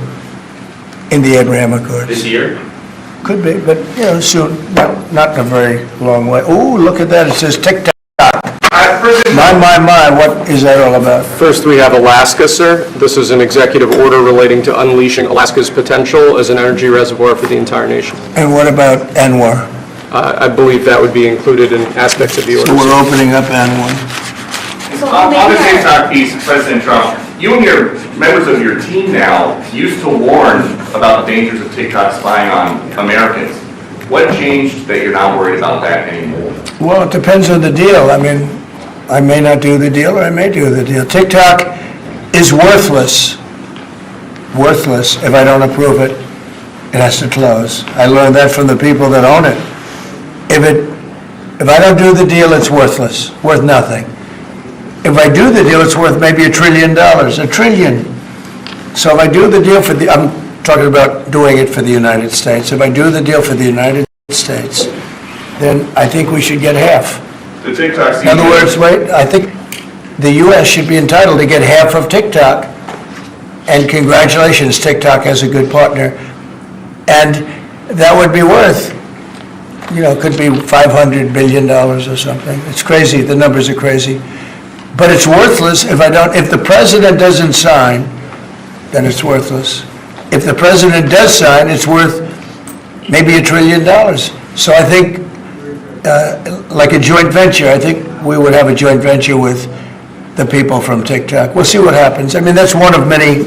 in the Abraham Accords. This year? Could be, but soon, not in a very long way. Oh, look at that! It says TikTok. My, what is that all about? First, we have Alaska, sir. This is an executive order relating to unleashing Alaska's potential as an energy reservoir for the entire nation. And what about ANWR? I believe that would be included in aspects of the order. So we're opening up ANWR. on the TikTok piece, President Trump, you and your members of your team now used to warn about the dangers of TikTok spying on Americans. What changed that you're not worried about that anymore? Well, it depends on the deal. I mean, I may not do the deal or I may do the deal. TikTok is worthless worthless. If I don't approve it, it has to close. I learned that from the people that own it. If I don't do the deal, it's worthless, worth nothing. If I do the deal, it's worth maybe $1 trillion, $1 trillion. So if I do the deal I'm talking about doing it for the United States. If I do the deal for the United States, then I think we should get half. The TikTok In other words, I think the U.S. should be entitled to get half of TikTok. And congratulations, TikTok has a good partner. And that would be worth, could be $500 billion or something. It's crazy, the numbers are crazy. But it's worthless if the president doesn't sign, then it's worthless. If the president does sign, it's worth maybe $1 trillion. So I think, like a joint venture, I think we would have a joint venture with the people from TikTok. We'll see what happens. I mean, that's one of many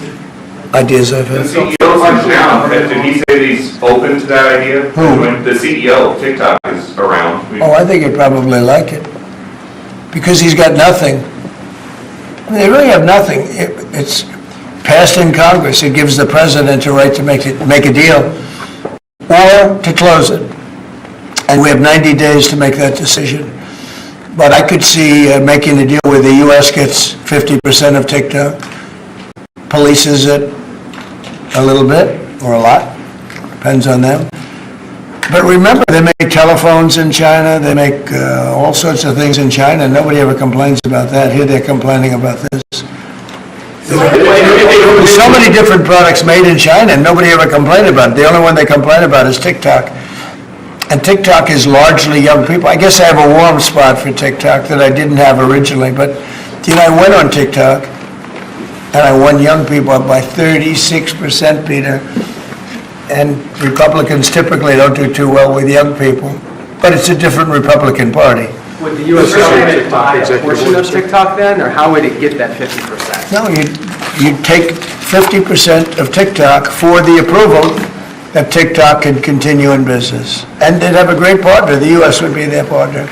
ideas I've had. The CEO's in town. Did he say that he's open to that idea? Who? The CEO of TikTok is around. Oh, I think he'd probably like it. Because he's got nothing. I mean, they really have nothing. It's passed in Congress. It gives the president a right to make a deal or to close it. And we have 90 days to make that decision. But I could see making a deal where the U.S. gets 50% of TikTok, polices it a little bit or a lot, depends on them. But remember, they make telephones in China, they make all sorts of things in China, and nobody ever complains about that. Here they're complaining about this. There's so many different products made in China, and nobody ever complained about it. The only one they complain about is TikTok. And TikTok is largely young people. I guess I have a warm spot for TikTok that I didn't have originally, but I went on TikTok, and I won young people up by 36%, Peter. And Republicans typically don't do too well with young people, but it's a different Republican Party. Would the U.S. government buy a portion of TikTok then, or how would it get that 50%? No, you take 50% of TikTok for the approval that TikTok can continue in business. And they'd have a great partner. The U.S. would be their partner.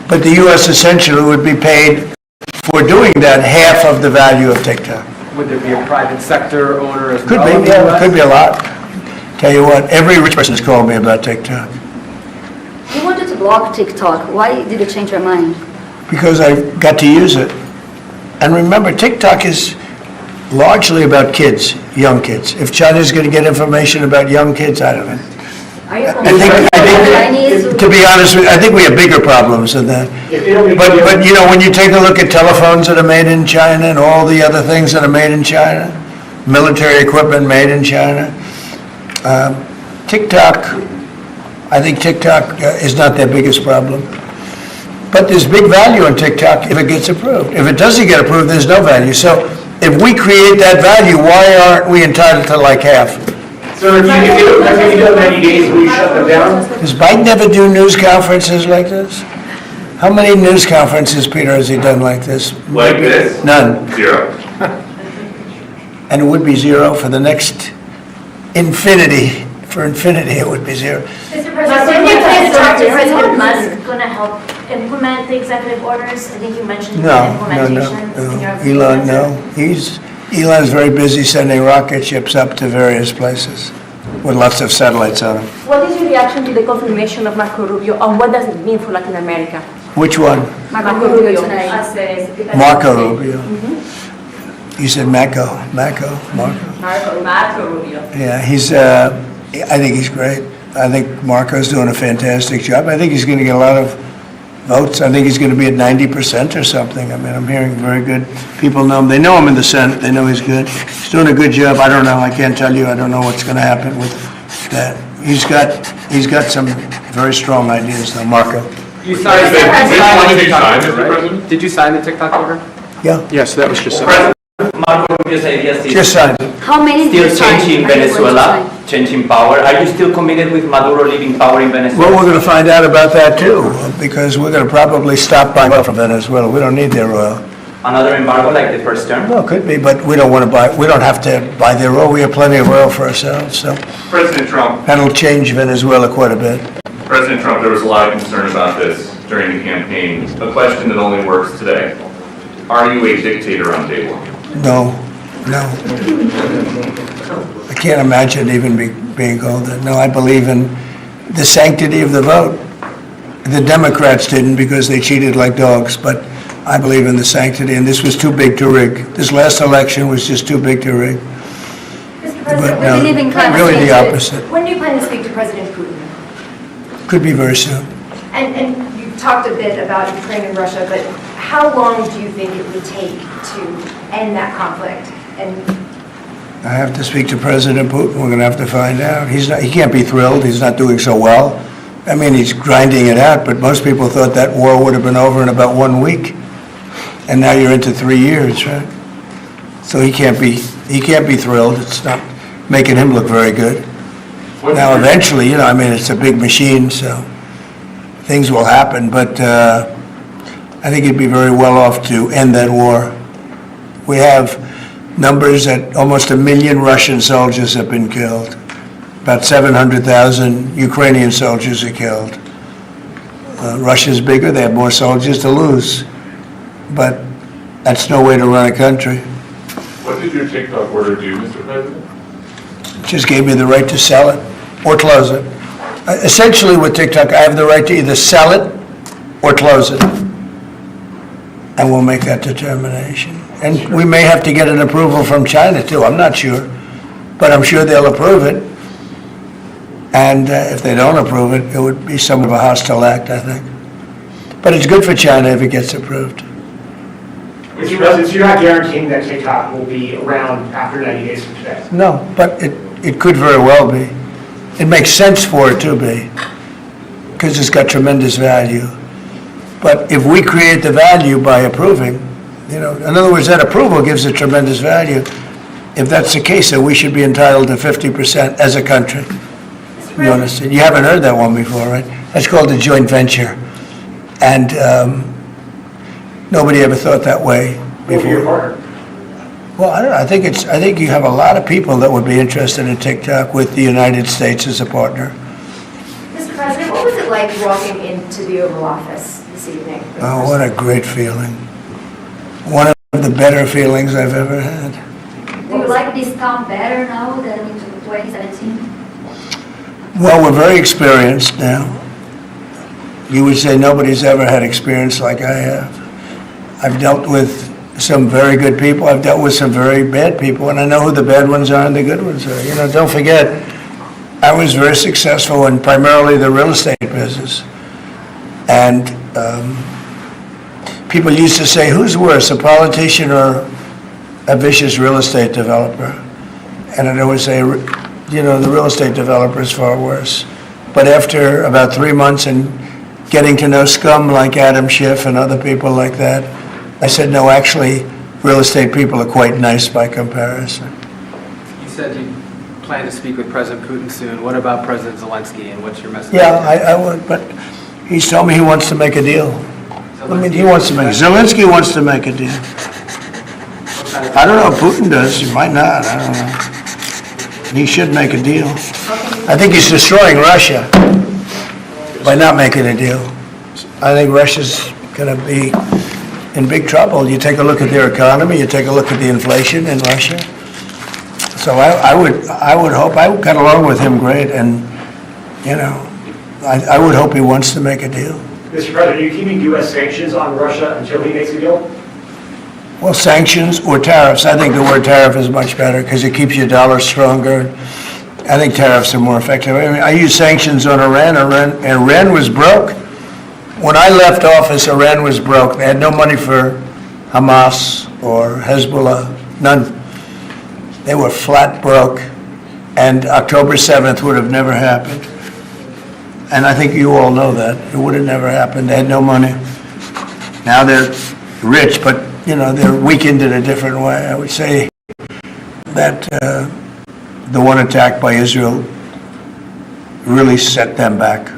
But the U.S. essentially would be paid for doing that half of the value of TikTok. Would there be a private sector owner as Could well? be, yeah, could be a lot. Tell you what, every rich person has called me about TikTok. You wanted to block TikTok. Why did you change your mind? Because I got to use it. And remember, TikTok is largely about kids, young kids. If China's going to get information about young kids, I don't know. Are you I think, to be honest with you, I think we have bigger problems than that. But when you take a look at telephones that are made in China and all the other things that are made in China, military equipment made in China, TikTok, I think TikTok is not their biggest problem. But there's big value in TikTok if it gets approved. If it doesn't get approved, there's no value. So if we create that value, why aren't we entitled to like half? So if you do 90 days, will you shut them down? Does Biden ever do news conferences like this? How many news conferences, Peter, has he done like this? Like this? None. 0. And it would be 0 for the next infinity. For infinity, it would be 0. Mr. President, is Elon Musk going to help implement the executive orders? I think you mentioned implementations in your Elon, no. Elon's very busy sending rocket ships up to various places with lots of satellites on them. What is your reaction to the confirmation of Marco Rubio, and what does it mean for Latin America? Which one? Marco Rubio tonight. Marco Rubio. You said Marco Rubio. Yeah, I think he's great. I think Marco's doing a fantastic job. I think he's going to get a lot of votes. I think he's going to be at 90% or something. I mean, I'm hearing very good. People know him. They know him in the Senate. They know he's good. He's doing a good job. I don't know. I can't tell you. I don't know what's going to happen with that. He's got some very strong ideas, though, Marco. You signed the TikTok order, right? Did you sign the TikTok order? Yeah. Yes, that was just signed. Marco Rubio's ideas is Just signed. How many still did you sign? changing Venezuela, changing power. Are you still committed with Maduro leaving power in Venezuela? Well, we're going to find out about that, too, because we're going to probably stop buying oil from Venezuela. We don't need their oil. Another embargo like the first term? Well, it could be, but we don't have to buy their oil. We have plenty of oil for ourselves, so President Trump. that'll change Venezuela quite a bit. President Trump, there was a lot of concern about this during the campaign. A question that only works today. Are you a dictator on day one? No, No. I can't imagine even being called that. No, I believe in the sanctity of the vote. The Democrats didn't because they cheated like dogs, but I believe in the sanctity, and this was too big to rig. This last election was just too big to rig. Mr. But President, no, when do you plan to really speak the to- opposite. When do you plan to speak to President Putin? Could be very soon. And you talked a bit about Ukraine and Russia, but how long do you think it would take to end that conflict? And I have to speak to President Putin. We're going to have to find out. He can't be thrilled. He's not doing so well. I mean, he's grinding it out, but most people thought that war would have been over in about 1 week. And now you're into 3 years, right? So he can't be thrilled. It's not making him look very good. Now, eventually, I mean, it's a big machine, so things will happen, but I think he'd be very well off to end that war. We have numbers that almost 1 million Russian soldiers have been killed. About 700,000 Ukrainian soldiers are killed. Russia's bigger, they have more soldiers to lose. But that's no way to run a country. What did your TikTok order do, Mr. President? Just gave me the right to sell it or close it. Essentially with TikTok, I have the right to either sell it or close it. And we'll make that determination. And we may have to get an approval from China too, I'm not sure. But I'm sure they'll approve it. And if they don't approve it, it would be somewhat of a hostile act, I think. But it's good for China if it gets approved. Mr. President, so you're not guaranteeing that TikTok will be around after 90 days from today? No, but it could very well be. It makes sense for it to be, because it's got tremendous value. But if we create the value by approving, in other words, that approval gives it tremendous value. If that's the case, then we should be entitled to 50% as a country. You understand? You haven't heard that one before, right? That's called a joint venture. And nobody ever thought that way before. Well, I don't know. I think you have a lot of people that would be interested in TikTok with the United States as a partner. Mr. President, what was it like walking into the Oval Office this evening? Oh, what a great feeling. One of the better feelings I've ever had. Do you like this town better now than in 2017? Well, we're very experienced now. You would say nobody's ever had experience like I have. I've dealt with some very good people. I've dealt with some very bad people, and I know who the bad ones are and the good ones are. Don't forget, I was very successful in primarily the real estate business. And people used to say, who's worse, a politician or a vicious real estate developer? And I'd always say, the real estate developer is far worse. But after about 3 months and getting to know scum like Adam Schiff and other people like that, I said, no, actually, real estate people are quite nice by comparison. You said you plan to speak with President Putin soon. What about President Zelensky, and what's your message? Yeah, I would, but he's told me he wants to make a deal. Zelensky wants to make a deal. I don't know if Putin does, he might not, I don't know. He should make a deal. I think he's destroying Russia by not making a deal. I think Russia's going to be in big trouble. You take a look at their economy, you take a look at the inflation in Russia. So I would hope, I got along with him great, and, I would hope he wants to make a deal. Mr. President, are you keeping U.S. sanctions on Russia until he makes a deal? Well, sanctions or tariffs. I think the word tariff is much better because it keeps your dollar stronger. I think tariffs are more effective. I mean, I used sanctions on Iran. Iran was broke. When I left office, Iran was broke. They had no money for Hamas or Hezbollah, none. They were flat broke. And October 7th would have never happened. And I think you all know that. It would have never happened. They had no money. Now they're rich, but they're weakened in a different way. I would say that the one attack by Israel really set them back.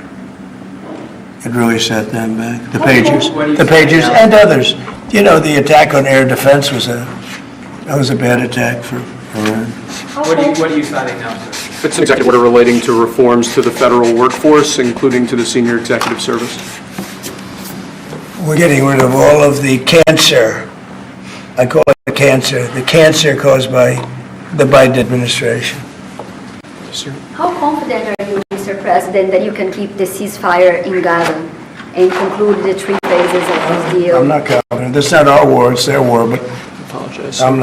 It really set them back. The pagers and others. The attack on air defense was a bad attack for Iran. What are you signing now, sir? It's an executive order relating to reforms to the federal workforce, including to the senior executive service. We're getting rid of all of the cancer I call it the cancer caused by the Biden administration. How confident are you, Mr. President, that you can keep the ceasefire in Gaza and conclude the 3 phases of this deal? I'm not confident. That's not our war, it's their war, but I'm